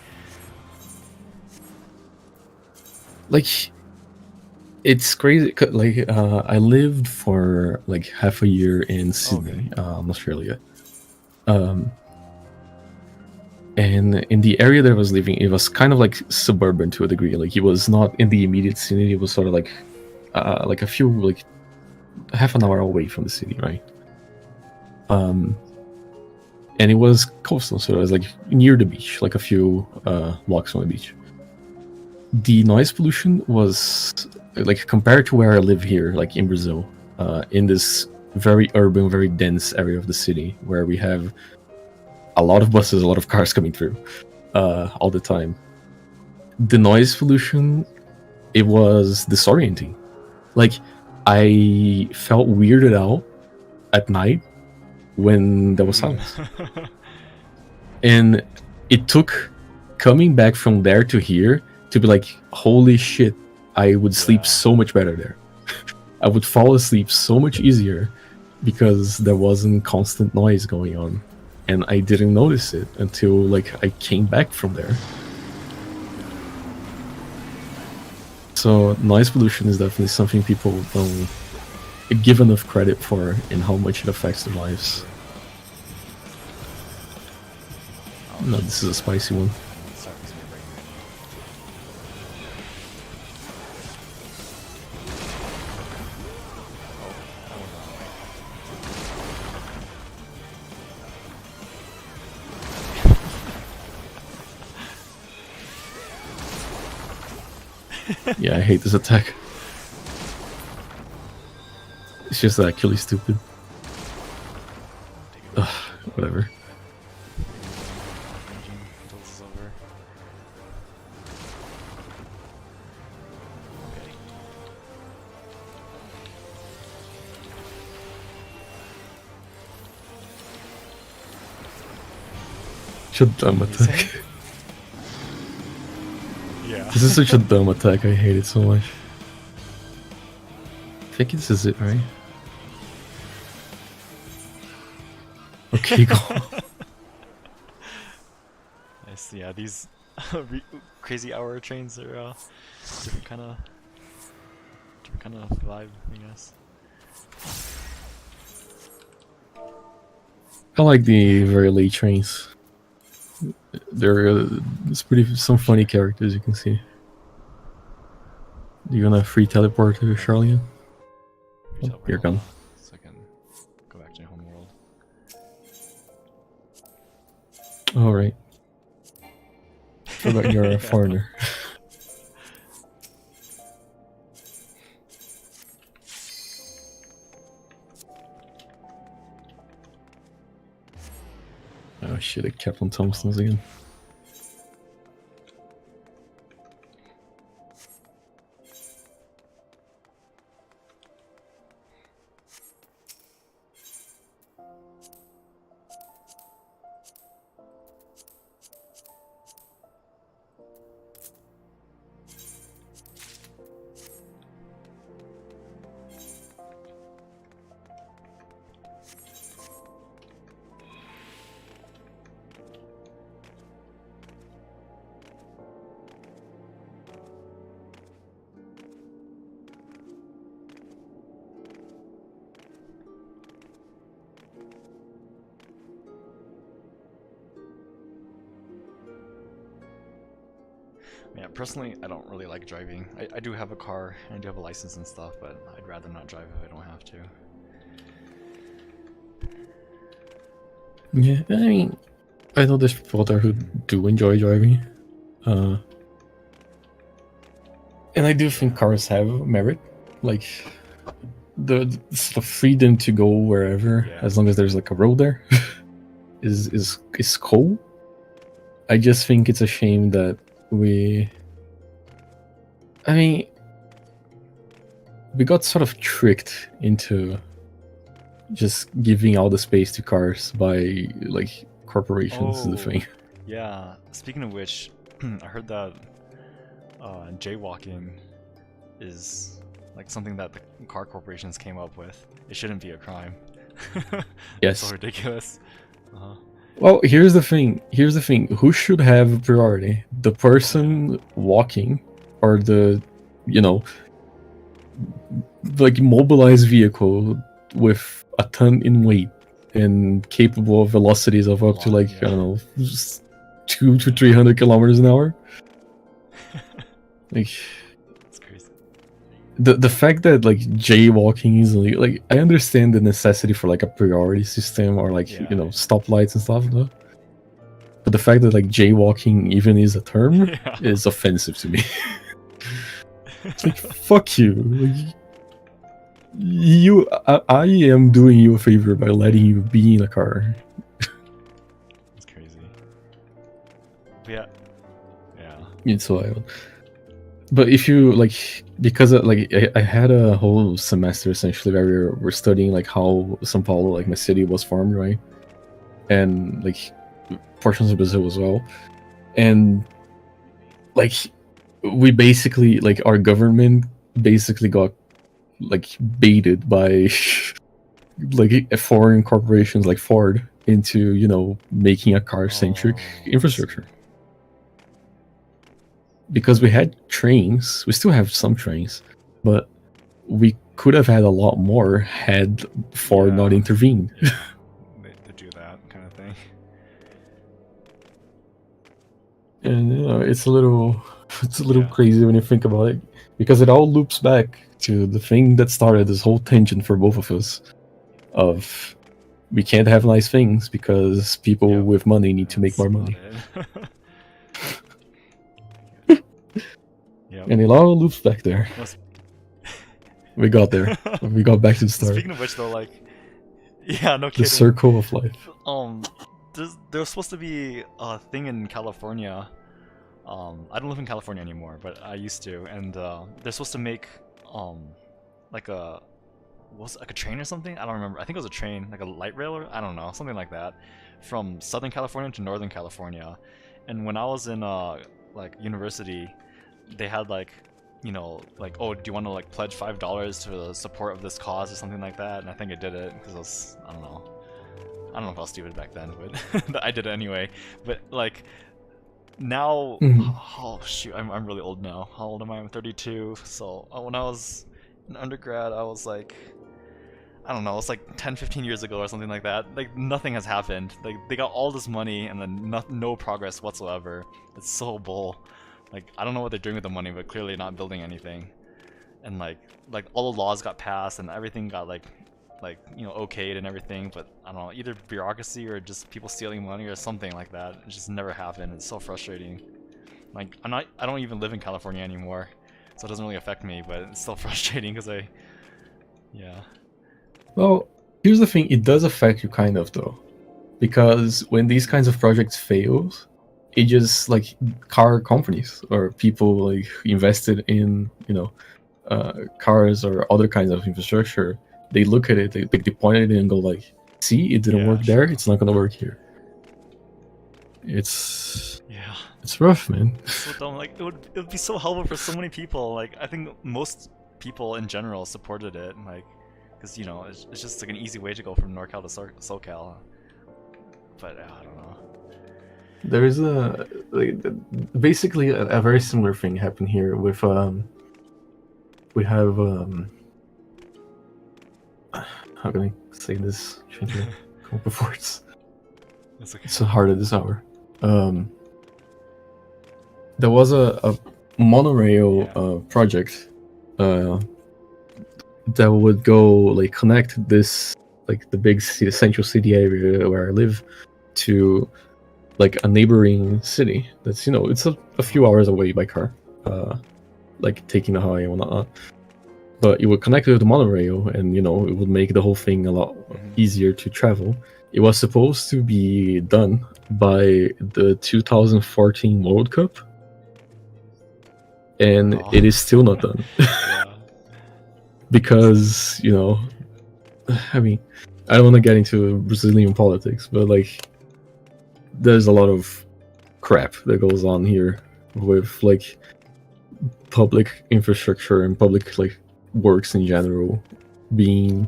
Like, it's crazy. Like, I lived for like half a year in Sydney, Australia. And in the area that I was living, it was kind of like suburban to a degree. Like, it was not in the immediate city. It was sort of like a few, like, half an hour away from the city, right? And it was coastal, so it was like near the beach, like a few blocks from the beach. The noise pollution was like, compared to where I live here, like in Brazil, in this very urban, very dense area of the city, where we have a lot of buses, a lot of cars coming through all the time. The noise pollution, it was disorienting. Like, I felt weirded out at night when there was silence. And it took coming back from there to here to be like, holy shit, I would sleep so much better there. I would fall asleep so much easier because there wasn't constant noise going on. And I didn't notice it until like I came back from there. So noise pollution is definitely something people don't give enough credit for in how much it affects their lives. No, this is a spicy one. Yeah, I hate this attack. It's just actually stupid. Ugh, whatever. Such a dumb attack. Yeah. This is such a dumb attack, I hate it so much. I think this is it, right? Okay, go. Nice, yeah, these crazy hour trains are different kind of vibe, I guess. I like the very late trains. It's pretty some funny characters you can see. You gonna free teleport to Charlian? Oh, you're gone. So I can go back to my home world. All right. Forgot you're a foreigner. Oh shit! I kept on Thompson's again. Yeah, personally, I don't really like driving. I do have a car, and I do have a license and stuff, but I'd rather not drive if I don't have to. Yeah, I mean, I know there's people there who do enjoy driving. And I do think cars have merit. Like, the sort of freedom to go wherever, as long as there's like a road there, is cool. I just think it's a shame that we got sort of tricked into just giving all the space to cars by like corporations. Is the thing. Yeah. Speaking of which, I heard that jaywalking is like something that the car corporations came up with. It shouldn't be a crime. Yes. It's so ridiculous. Well, here's the thing. Who should have priority? The person walking, or the, like mobilized vehicle with a ton in weight and capable of velocities of up to like I don't know, 200 to 300 kilometers an hour. Like, it's crazy. The fact that like jaywalking is like I understand the necessity for like a priority system or like stoplights and stuff, though. But the fact that like jaywalking even is a term is offensive to me. It's like, fuck you. Like, I am doing you a favor by letting you be in a car. It's crazy. Yeah. It's wild. But if you like, because like I had a whole semester essentially where we're studying like how São Paulo, like my city, was formed, right? And like portions of Brazil as well. And like we basically, like, our government basically got like baited by like foreign corporations like Ford into making a car-centric infrastructure. Because we had trains, we still have some trains, but we could have had a lot more had Ford not intervened. To do that kind of thing. And it's a little crazy when you think about it, because it all loops back to the thing that started this whole tension for both of us, of we can't have nice things because people with money need to make more money. And it all loops back there. We got there. We got back to the start. Speaking of which, though, like, yeah, no kidding. The circle of life. There was supposed to be a thing in California. I don't live in California anymore, but I used to, and they're supposed to make like a train or something. I don't remember. I think it was a train, like a light rail, or I don't know, something like that, from Southern California to Northern California. And when I was in like university, they had like, like, oh, do you want to like pledge $5 to the support of this cause or something like that? And I think I did it because I don't know if I was stupid back then, but I did it anyway. But like now, oh shoot, I'm really old now. How old am I? I'm 32. So when I was in undergrad, I was like, I don't know, it's like 10-15 years ago or something like that. Like, nothing has happened. Like, they got all this money and then no progress whatsoever. It's so bull. Like, I don't know what they're doing with the money, but clearly not building anything. And like all the laws got passed and everything got like okayed and everything, but I don't know, either bureaucracy or just people stealing money or something like that. It just never happened. It's so frustrating. Like, I don't even live in California anymore, so it doesn't really affect me, but it's still frustrating because Well, here's the thing, it does affect you kind of, though, because when these kinds of projects fail, it just, like, car companies or people like invested in cars or other kinds of infrastructure, they look at it, they point at it and go like, see, it didn't work there, it's not gonna work here. It's rough, man. It's so dumb. Like, it would be so helpful for so many people. Like, I think most people in general supported it, like, because it's just like an easy way to go from NorCal to SoCal. But I don't know. There is basically a very similar thing happened here with we have how can I say this? Trying to come up with words. It's okay. It's so hard at this hour. There was a monorail project that would go like connect this, like, the big city, central city area where I live to like a neighboring city that's, you know, it's a few hours away by car, like taking the highway and whatnot. But it would connect with the monorail, and you know, it would make the whole thing a lot easier to travel. It was supposed to be done by the 2014 World Cup, and it is still not done. Because, you know, I mean, I don't want to get into Brazilian politics, but like, there's a lot of crap that goes on here with like public infrastructure and public like works in general being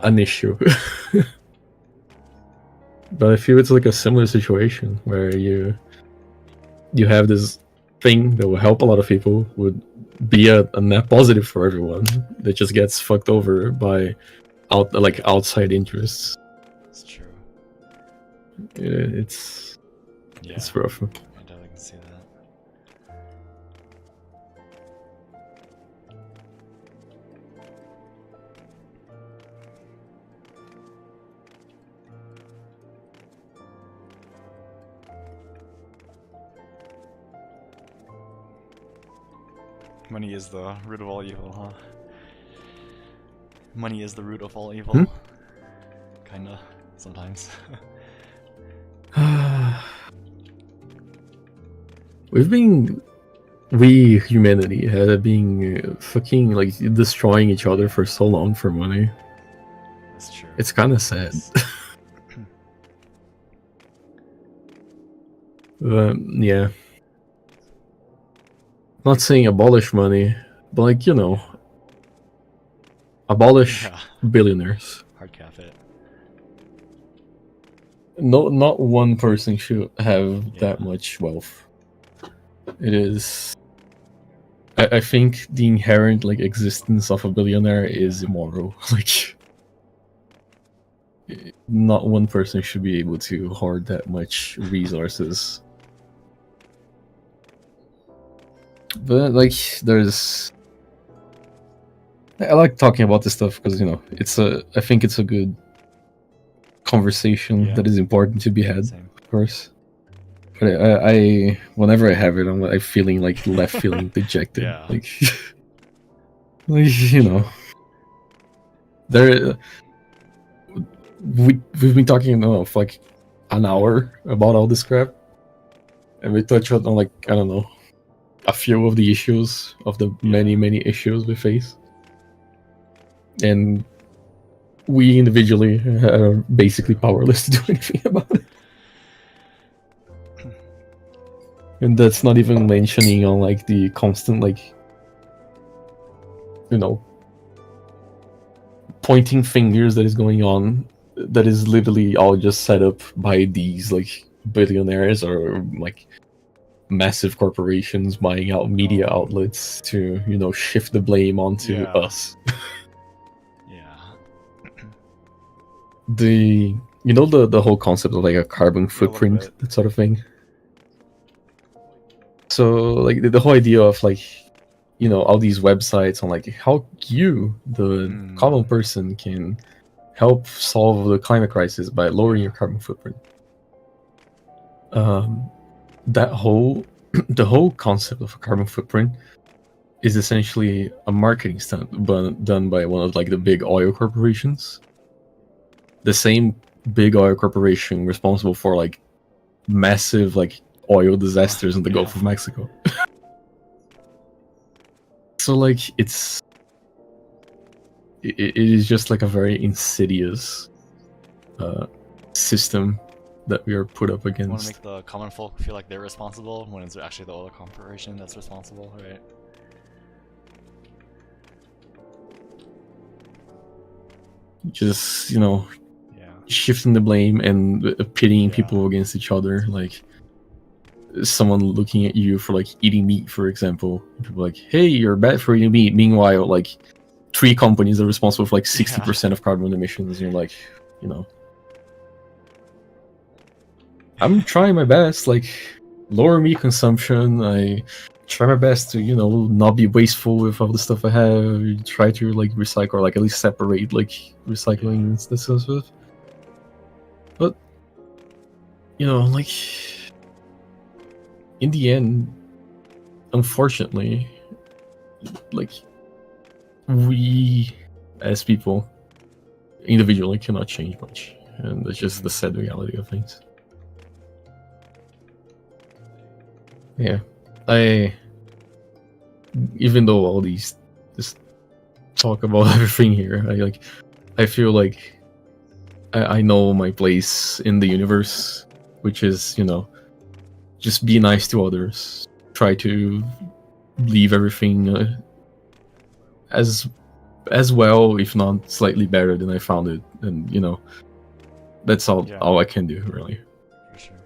an issue. But I feel it's like a similar situation where you have this thing that will help a lot of people, would be a net positive for everyone, that just gets fucked over by outside interests. It's true. It's rough. I definitely can see that. Money is the root of all evil, huh? Money is the root of all evil. Kinda, sometimes. We humanity have been fucking like destroying each other for so long for money. That's true. It's kind of sad. Yeah. Not saying abolish money, but like, you know, abolish billionaires. Hard cap it. No, not one person should have that much wealth. It is. I think the inherent like existence of a billionaire is immoral. Like, not one person should be able to hoard that much resources. But like, there's. I like talking about this stuff because, you know, I think it's a good conversation that is important to be had, of course. But I whenever I have it, I'm feeling like left feeling dejected. Like, you know, we've been talking for like an hour about all this crap, and we touched on like, I don't know, a few of the issues of the many issues we face, and we individually are basically powerless to do anything about it. And that's not even mentioning on like the constant like, you know, pointing fingers that is going on, that is literally all just set up by these like billionaires or like massive corporations buying out media outlets to, you know, shift the blame onto us. The whole concept of like a carbon footprint, that sort of thing. So like the whole idea of like, you know, all these websites on like how you, the common person, can help solve the climate crisis by lowering your carbon footprint. That whole the whole concept of a carbon footprint is essentially a marketing stunt done by one of like the big oil corporations. The same big oil corporation responsible for like massive like oil disasters in the Gulf of Mexico. So like it is just like a very insidious system that we are put up against. You want to make the common folk feel like they're responsible when it's actually the oil corporation that's responsible, right? Just, you know, shifting the blame and pitting people against each other. Like someone looking at you for like eating meat, for example. People are like, hey, you're bad for eating meat. Meanwhile, like 3 companies are responsible for like 60% of carbon emissions. And you're like, you know, I'm trying my best, like lower meat consumption. I try my best to, you know, not be wasteful with all the stuff I have. Try to like recycle, or like at least separate like recycling and stuff. But you know, like, in the end, unfortunately, like, we as people individually cannot change much, and that's just the sad reality of things. Yeah, even though all these just talk about everything here, I feel like I know my place in the universe, which is, you know, just be nice to others, try to leave everything as well, if not slightly better than I found it, and you know, that's all I can do, really. For sure.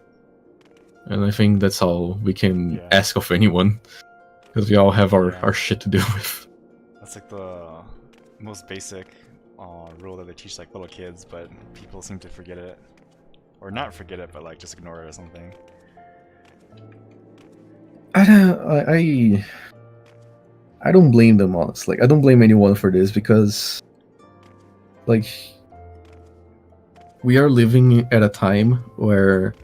And I think that's all we can ask of anyone, because we all have our shit to deal with. That's like the most basic rule that they teach like little kids, but people seem to forget it, or not forget it, but like just ignore it or something. I don't blame them, honestly. I don't blame anyone for this, because like, we are living at a time where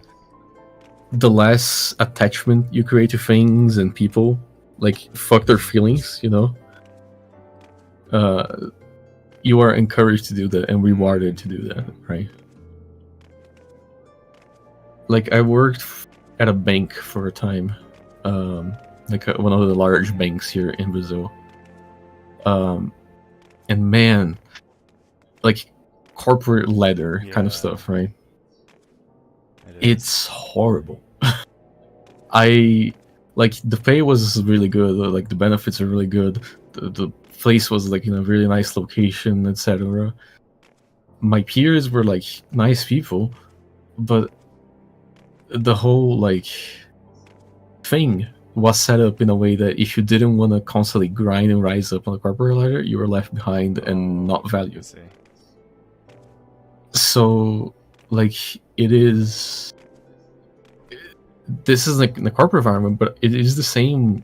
the less attachment you create to things and people, like, fuck their feelings, you know, you are encouraged to do that and rewarded to do that, right? Like, I worked at a bank for a time, like one of the large banks here in Brazil, and man, like, corporate ladder kind of stuff, right? It's horrible. I like, the pay was really good, like the benefits are really good, the place was like in a really nice location, etc. My peers were like nice people, but the whole like thing was set up in a way that if you didn't want to constantly grind and rise up on the corporate ladder, you were left behind and not valued. So like, this is like in the corporate environment, but it is the same,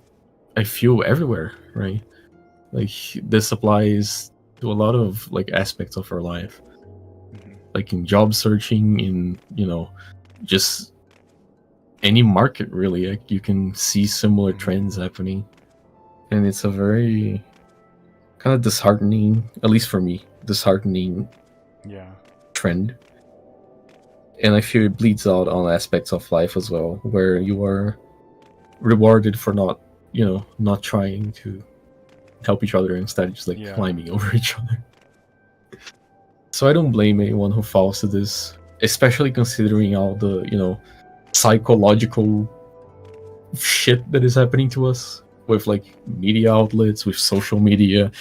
I feel, everywhere, right? Like, this applies to a lot of like aspects of our life, like in job searching, in, you know, just any market really. Like, you can see similar trends happening, and it's a very kind of disheartening, at least for me, disheartening trend. And I feel it bleeds out on aspects of life as well, where you are rewarded for not, you know, not trying to help each other, instead just like climbing over each other. So I don't blame anyone who falls to this, especially considering all the, you know, psychological shit that is happening to us with like media outlets, with social media,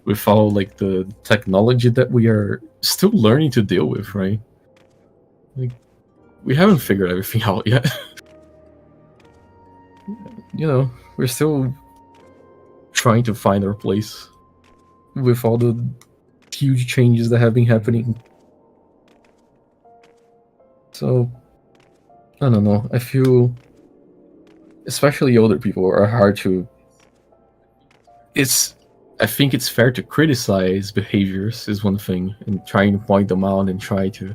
with all like the technology that we are still learning to deal with, right? Like, we haven't figured everything out yet. You know, we're still trying to find our place with all the huge changes that have been happening. So, I don't know. I feel, especially older people, are hard to... I think it's fair to criticize behaviors is one thing, and trying to point them out and try to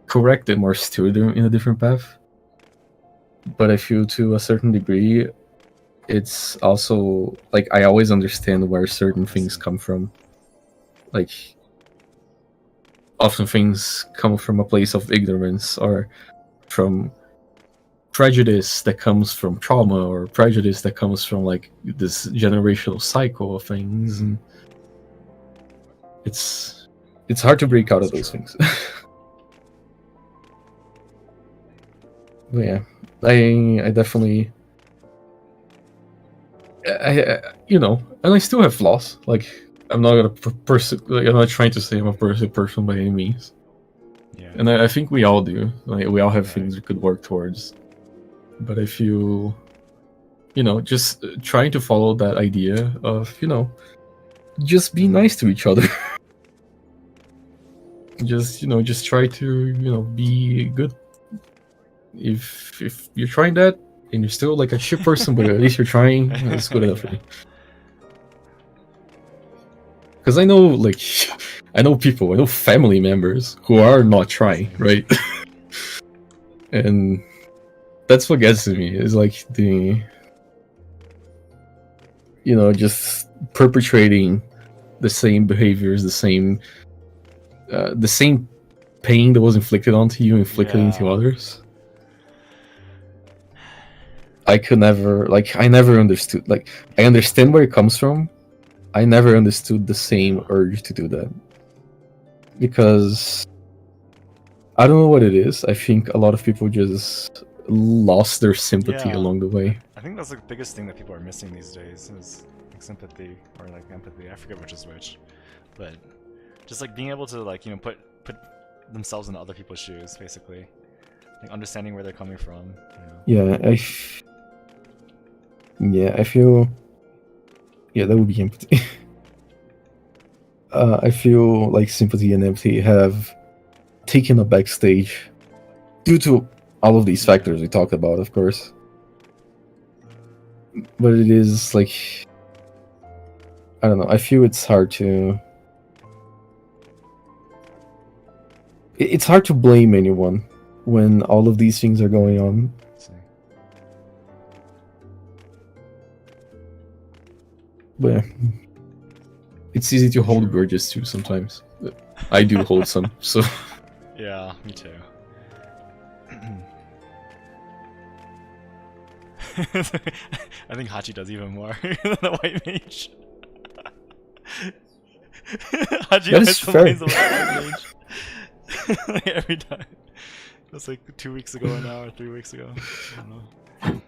correct them or steer them in a different path. But I feel to a certain degree, it's also like, I always understand where certain things come from. Like, often things come from a place of ignorance, or from prejudice that comes from trauma, or prejudice that comes from like this generational cycle of things, and it's hard to break out of those things. But yeah, I definitely, you know, and I still have flaws. Like, I'm not gonna I'm not trying to say I'm a perfect person by any means. Yeah. And I think we all do. Like, we all have things we could work towards. But I feel, you know, just trying to follow that idea of, you know, just be nice to each other. Just, you know, just try to, you know, be good. If you're trying that and you're still like a shit person, but at least you're trying, it's good enough for me. Because I know, like, I know people, I know family members who are not trying, right? And that's what gets to me, is like the, you know, just perpetrating the same behaviors, the same pain that was inflicted onto you, inflicted into others. I could never, like, I never understood, like, I understand where it comes from. I never understood the same urge to do that. Because I don't know what it is. I think a lot of people just lost their sympathy along the way. I think that's the biggest thing that people are missing these days, is like sympathy or like empathy. I forget which is which, but just like being able to, like, you know, put themselves in other people's shoes, basically, like understanding where they're coming from. You know? I feel. Yeah, that would be empathy. I feel like sympathy and empathy have taken a backstage due to all of these factors we talked about, of course. But it is like, I don't know, I feel it's hard to... It's hard to blame anyone when all of these things are going on. But yeah, it's easy to hold grudges too sometimes. I do hold some, so... Yeah, me too. I think Hachi does even more than the white mage. Hachi always complains about the white mage. Like every time. That's like 2 weeks ago now, or 3 weeks ago. I don't know.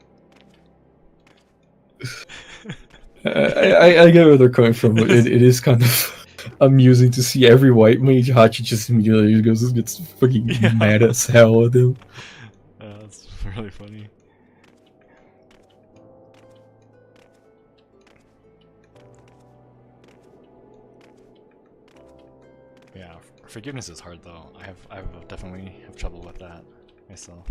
I get where they're coming from, but it is kind of amusing to see every white mage Hachi just immediately gets fucking mad as hell at him. That's really funny. Yeah, forgiveness is hard though. I definitely have trouble with that myself.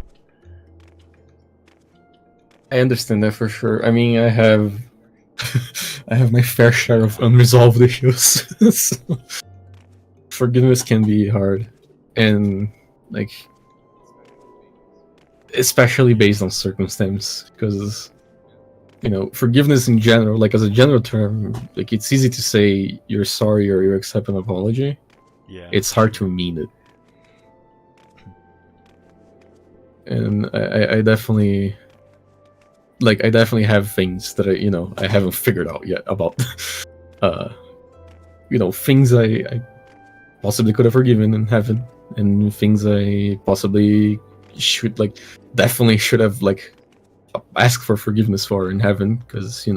I understand that for sure. I mean, I have my fair share of unresolved issues. So, forgiveness can be hard, and like, especially based on circumstance, because, you know, forgiveness in general, like as a general term, like it's easy to say you're sorry or you accept an apology. Yeah. It's hard to mean it. And I definitely, like, I definitely have things that I haven't figured out yet about, things I possibly could have forgiven and haven't, and things I possibly definitely should have, like, asked for forgiveness for and haven't, because,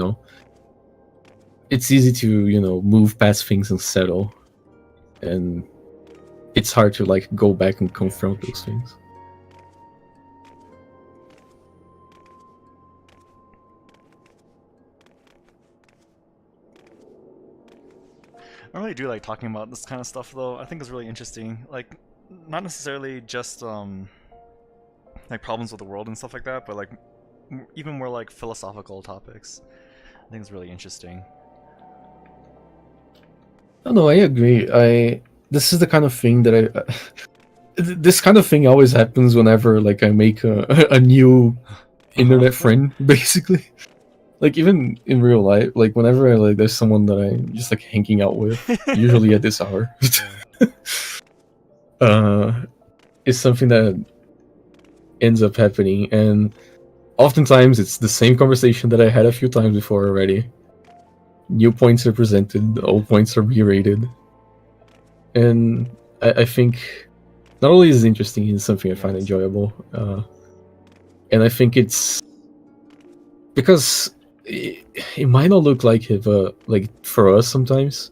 it's easy to, move past things and settle, and it's hard to, like, go back and confront those things. I really do like talking about this kind of stuff though. I think it's really interesting. Like, not necessarily just like problems with the world and stuff like that, but like even more like philosophical topics. I think it's really interesting. No, I agree. This is the kind of thing that this kind of thing always happens whenever, like, I make a new internet friend, basically. Like, even in real life, like, whenever there's someone that I'm just, like, hanging out with, usually at this hour, it's something that ends up happening, and oftentimes it's the same conversation that I had a few times before already. New points are presented, old points are reiterated, and I think not only is it interesting, it's something I find enjoyable, and I think it's because it might not look like it, but like for us sometimes,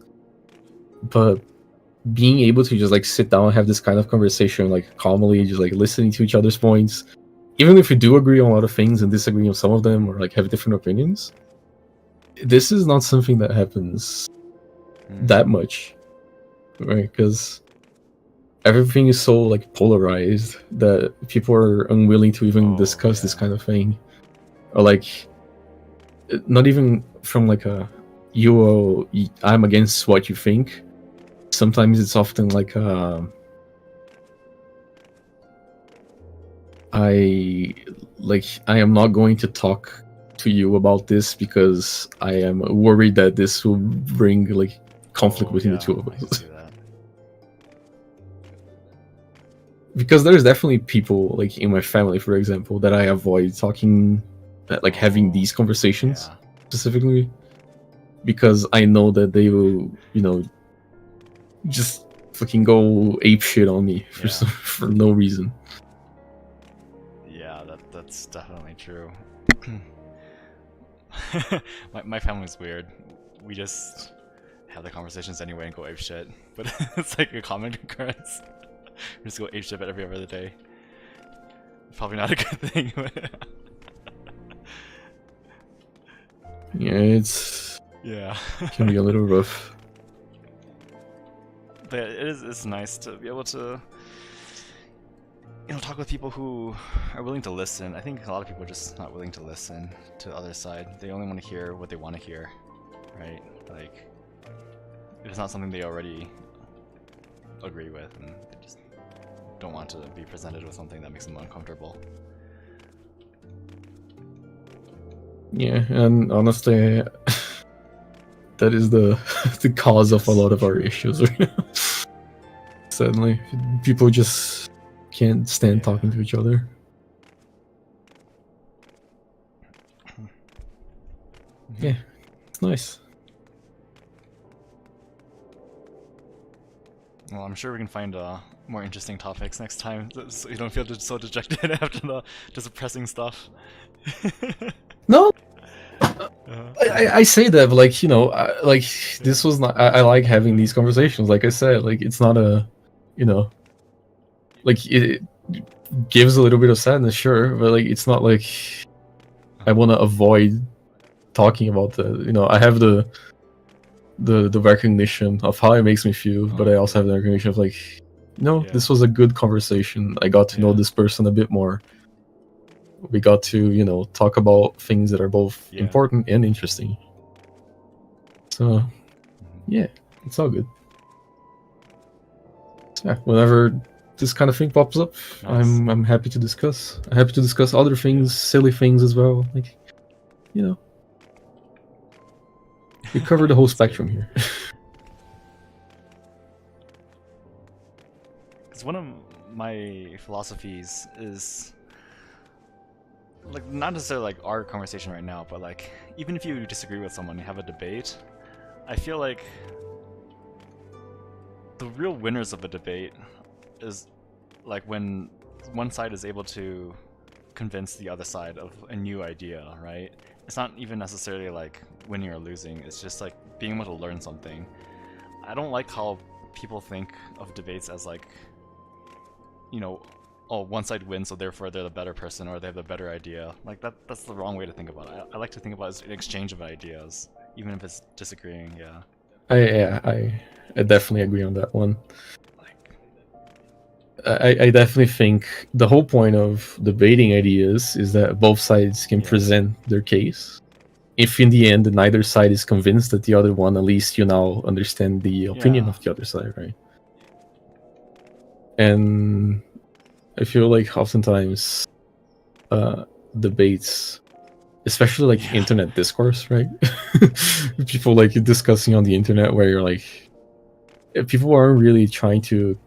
but being able to just like sit down and have this kind of conversation, like calmly, just like listening to each other's points, even if we do agree on a lot of things and disagree on some of them, or like have different opinions, this is not something that happens that much, right? Because everything is so like polarized that people are unwilling to even discuss this kind of thing, or like not even from like I'm against what you think. Sometimes it's often like I am not going to talk to you about this because I am worried that this will bring like conflict between the two of us. Because there's definitely people like in my family, for example, that I avoid talking, like having these conversations specifically, because I know that they will, just fucking go ape shit on me for no reason. Yeah, that's definitely true. my family's weird. We just have the conversations anyway and go ape shit, but it's like a common occurrence. We just go ape shit every other day. Probably not a good thing. Yeah, it's can be a little rough. But it's nice to be able to talk with people who are willing to listen. I think a lot of people are just not willing to listen to the other side. They only want to hear what they want to hear, right? Like, if it's not something they already agree with, and they just don't want to be presented with something that makes them uncomfortable. Yeah, and honestly, that is the cause of a lot of our issues right now. Sadly, people just can't stand talking to each other. Yeah, it's nice. Well, I'm sure we can find more interesting topics next time, so you don't feel so dejected after the just depressing stuff. No, I say that, but like this was not. I like having these conversations. Like I said, like it's not a, like it gives a little bit of sadness, sure, but like it's not like I want to avoid talking about the. I have the recognition of how it makes me feel, but I also have the recognition of like, this was a good conversation. I got to know this person a bit more. We got to, talk about things that are both important and interesting. So, yeah, it's all good. Yeah, whenever this kind of thing pops up, nice. I'm happy to discuss. I'm happy to discuss other things, silly things as well. Like, we cover the whole spectrum here. Because one of my philosophies is, like, not necessarily like our conversation right now, but like, even if you disagree with someone, you have a debate, I feel like the real winners of a debate is like when one side is able to convince the other side of a new idea, right? It's not even necessarily like winning or losing, it's just like being able to learn something. I don't like how people think of debates as like, oh, one side wins, so therefore they're the better person or they have the better idea. Like that's the wrong way to think about it. I like to think about it as an exchange of ideas, even if it's disagreeing. I definitely agree on that one. I definitely think the whole point of debating ideas is that both sides can present their case. If in the end neither side is convinced that the other one, at least you now understand the opinion of the other side, right? And I feel like oftentimes debates, especially like internet discourse, right? People like discussing on the internet where you're like, people aren't really trying to.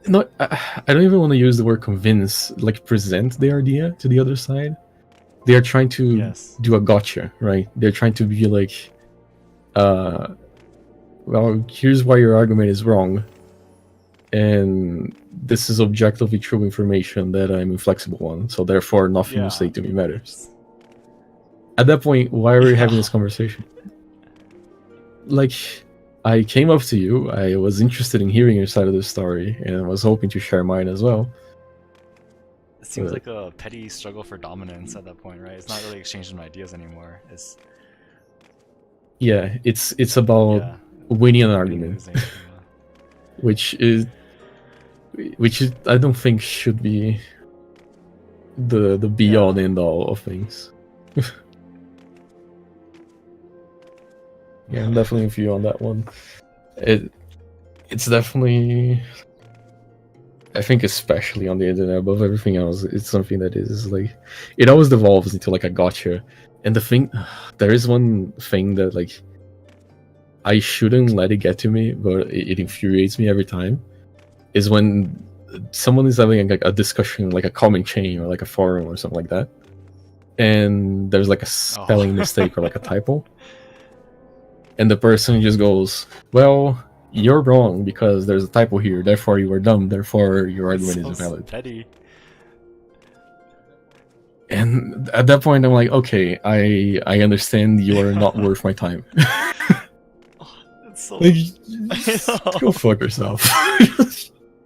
No, I don't even want to use the word convince, like present the idea to the other side. They are trying to do a gotcha, right? They're trying to be like, well, here's why your argument is wrong. And this is objectively true information that I'm inflexible on, so therefore nothing you say to me matters. At that point, why are we having this conversation? Like, I came up to you, I was interested in hearing your side of the story, and I was hoping to share mine as well. It seems like a petty struggle for dominance at that point, right? It's not really exchanging ideas anymore. It's about winning an argument, which is I don't think should be the be all and end all of things. Yeah, I'm definitely with you on that one. It's definitely I think especially on the internet above everything else, it's something that is like, it always devolves into like a gotcha. And the thing, there is one thing that like, I shouldn't let it get to me, but it infuriates me every time, is when someone is having a discussion, like a comment chain or like a forum or something like that, and there's like a spelling mistake or like a typo, and the person just goes, well, you're wrong because there's a typo here, therefore you are dumb, therefore your argument is invalid. Petty. And at that point I'm like, okay, I understand you are not worth my time. It's so... Like, go fuck yourself.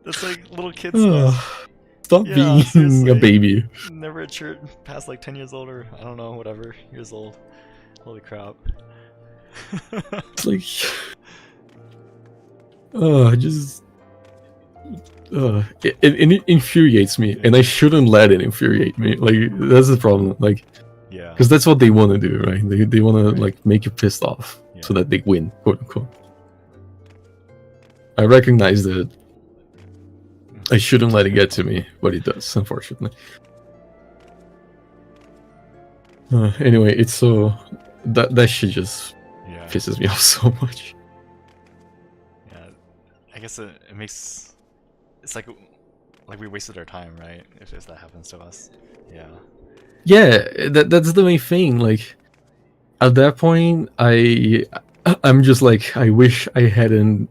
That's like little kids stuff. Stop being seriously. a baby. Never matured past like 10 years old or I don't know, whatever years old. Holy crap. It's like, it infuriates me, and I shouldn't let it infuriate me. Like, that's the problem. Like, yeah, because that's what they want to do, right? They want to like make you pissed off so that they win, quote unquote. I recognize that I shouldn't let it get to me, but it does, unfortunately. Anyway, it's so that shit just pisses me off so much. Yeah, I guess it makes it's like we wasted our time, right? If that happens to us, yeah, that's the main thing. Like, at that point, I'm just like, I wish I hadn't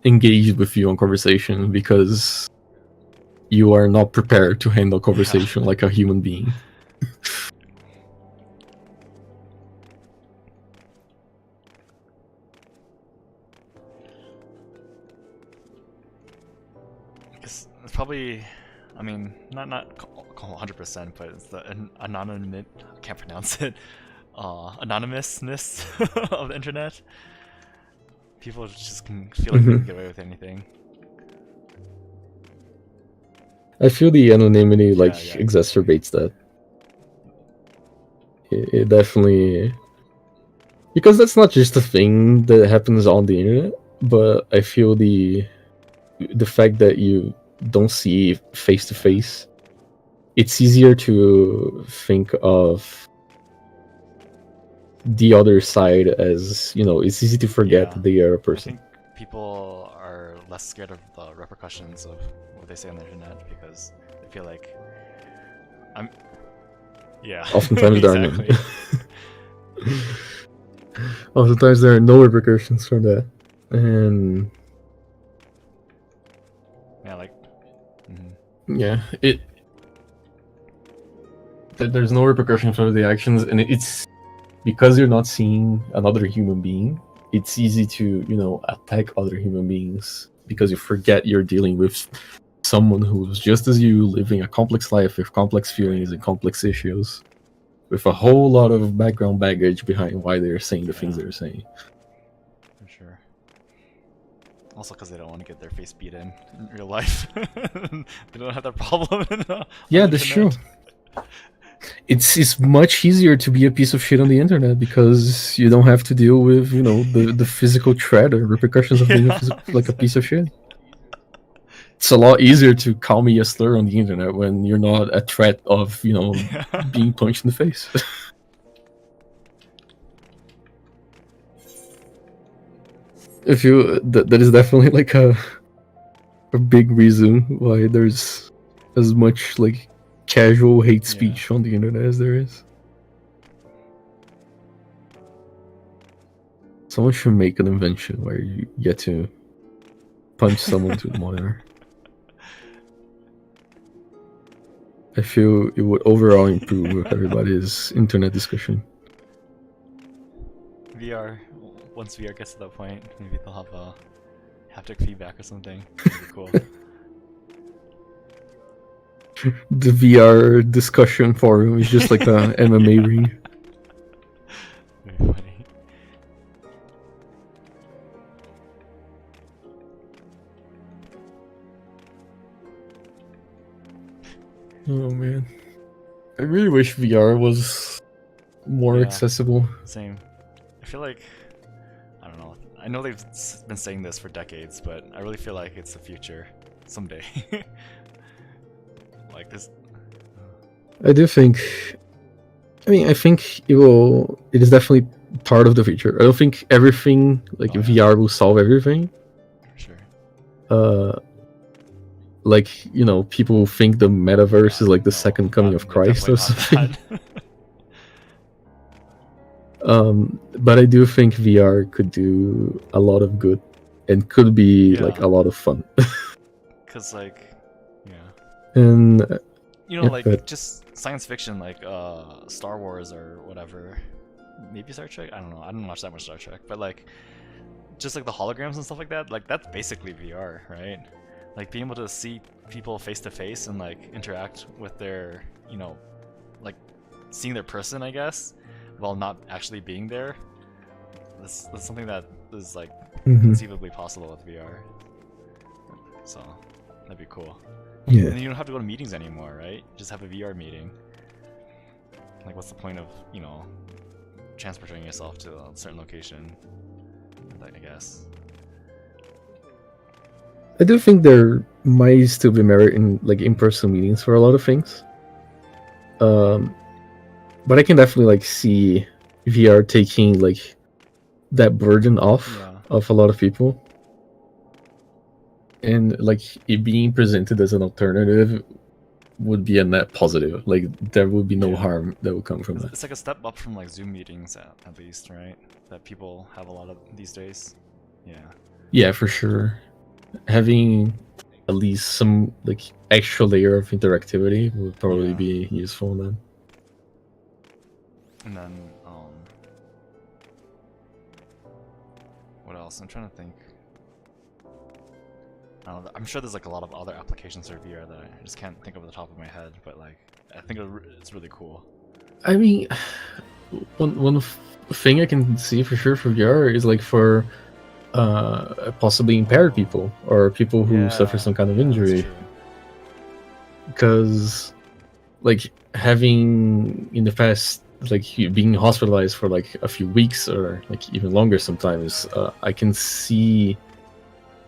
engaged with you on conversation, because you are not prepared to handle conversation like a human being. It's probably, I mean, not 100%, but it's the anonymous, I can't pronounce it, anonymousness of the internet. People just can feel like they can get away with anything. I feel the anonymity exacerbates that. It definitely, because that's not just a thing that happens on the internet, but I feel the fact that you don't see face to face, it's easier to think of the other side as, you know, it's easy to forget that they are a person. I think people are less scared of the repercussions of what they say on the internet because they feel like Oftentimes there exactly. are none. Oftentimes there are no repercussions from that, and there's no repercussion for the actions, and it's because you're not seeing another human being. It's easy to, you know, attack other human beings because you forget you're dealing with someone who's just as you, living a complex life with complex feelings and complex issues, with a whole lot of background baggage behind why they're saying the things they're saying. For sure. Also because they don't want to get their face beat in real life. They don't have that problem. Yeah, that's true. It's much easier to be a piece of shit on the internet because you don't have to deal with, you know, the physical threat or repercussions of being like a piece of shit. It's a lot easier to call me a slur on the internet when you're not a threat of, you know, being punched in the face. If you that is definitely like a big reason why there's as much like casual hate speech on the internet as there is. Someone should make an invention where you get to punch someone to the monitor. I feel it would overall improve everybody's internet discussion. VR, once VR gets to that point, maybe they'll have a haptic feedback or something. That'd be cool. The VR discussion forum is just like a MMA ring. Very funny. Oh man, I really wish VR was more accessible. Same. I feel like, I don't know. I know they've been saying this for decades, but I really feel like it's the future. someday. Like this. I do think. I mean, I think it will. It is definitely part of the future. I don't think everything like VR will solve everything. Sure. Like people think the metaverse is like the second coming of Christ or something. But I do think VR could do a lot of good and could be like a lot of fun. Cause like, yeah. And like just science fiction, like Star Wars or whatever. Maybe Star Trek. I don't know. I don't watch that much Star Trek, but like, just like the holograms and stuff like that. Like that's basically VR, right? Like being able to see people face to face and like interact with their, like seeing their person, I guess, while not actually being there. That's something that is like conceivably possible with VR. So that'd be cool. Yeah. And you don't have to go to meetings anymore, right? Just have a VR meeting. Like, what's the point of transporting yourself to a certain location? I guess. I do think there might still be merit in like in-person meetings for a lot of things. But I can definitely like see VR taking like that burden off of a lot of people. And like it being presented as an alternative would be a net positive. Like there would be no harm that would come from that. It's like a step up from like Zoom meetings at least, right? That people have a lot of these days. Yeah. Yeah, for sure. Having at least some like extra layer of interactivity would probably be useful then. And then what else? I'm trying to think. I don't know, I'm sure there's like a lot of other applications for VR that I just can't think of at the top of my head, but like I think it's really cool. I mean, one thing I can see for sure for VR is like for possibly impaired people or people who suffer some kind of injury. Because like having in the past like being hospitalized for like a few weeks or like even longer sometimes, I can see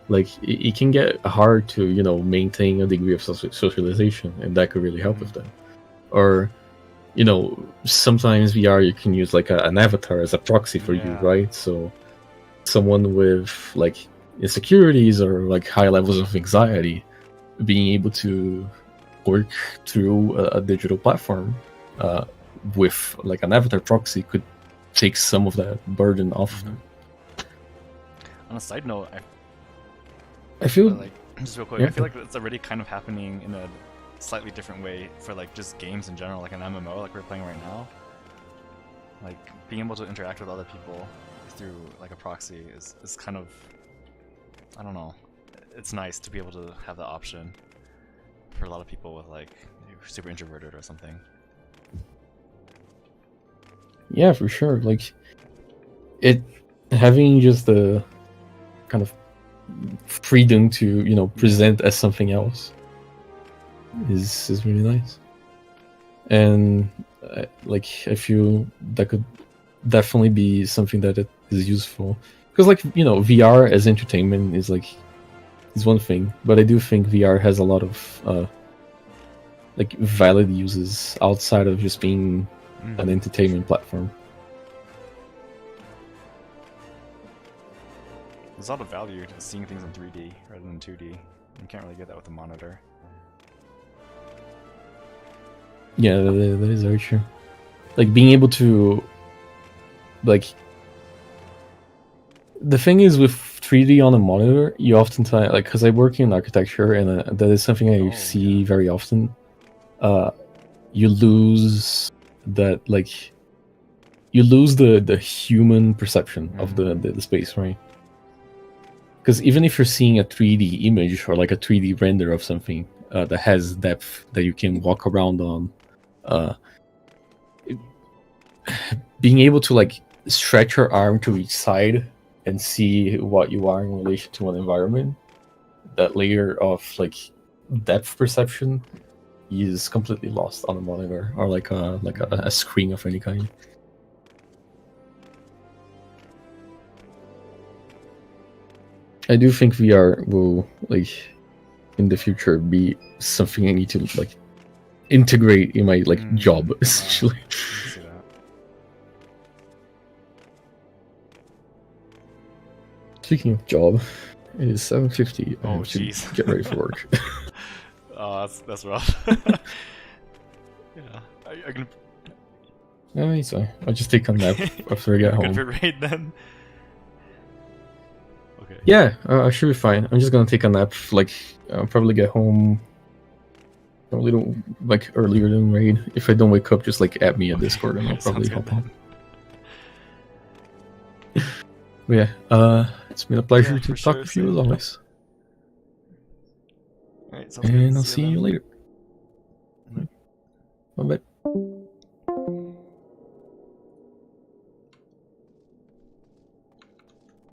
like it can get hard to maintain a degree of socialization, and that could really help with that. Or sometimes VR you can use like an avatar as a proxy for you, right? So someone with like insecurities or like high levels of anxiety being able to work through a digital platform with like an avatar proxy could take some of that burden off them. On a side note, I feel like just real quick, I feel like it's already kind of happening in a slightly different way for like just games in general, like an MMO like we're playing right now. Like being able to interact with other people through like a proxy is kind of, I don't know, it's nice to be able to have that option for a lot of people with like super introverted or something. Yeah, for sure. Like it having just the kind of freedom to present as something else is really nice. And like I feel that could definitely be something that it is useful, because like VR as entertainment is one thing, but I do think VR has a lot of like valid uses outside of just being an entertainment platform. There's a lot of value to seeing things in 3D rather than 2D. You can't really get that with a monitor. Yeah, that is very true. Like being able to, like, the thing is with 3D on a monitor, you oftentimes, like, because I work in architecture and that is something I see very often. You lose that, like, you lose the human perception of the space, right? Because even if you're seeing a 3D image or like a 3D render of something that has depth that you can walk around on, being able to like stretch your arm to each side and see what you are in relation to an environment, that layer of like depth perception is completely lost on a monitor or like a screen of any kind. I do think VR will like in the future be something I need to like integrate in my like job essentially. Speaking of job, it is 7:50. Oh, I should jeez. get ready for work. Oh, that's rough. Yeah, I can. No, so I'll just take a nap after I get home. Good for raid then. Okay. Yeah, I should be fine. I'm just gonna take a nap. Like, I'll probably get home a little like earlier than raid. If I don't wake up, just like add me on Discord, and I'll probably hop on. But yeah, it's been a pleasure to talk with you as always. Alright, and I'll see you later. Bye bye.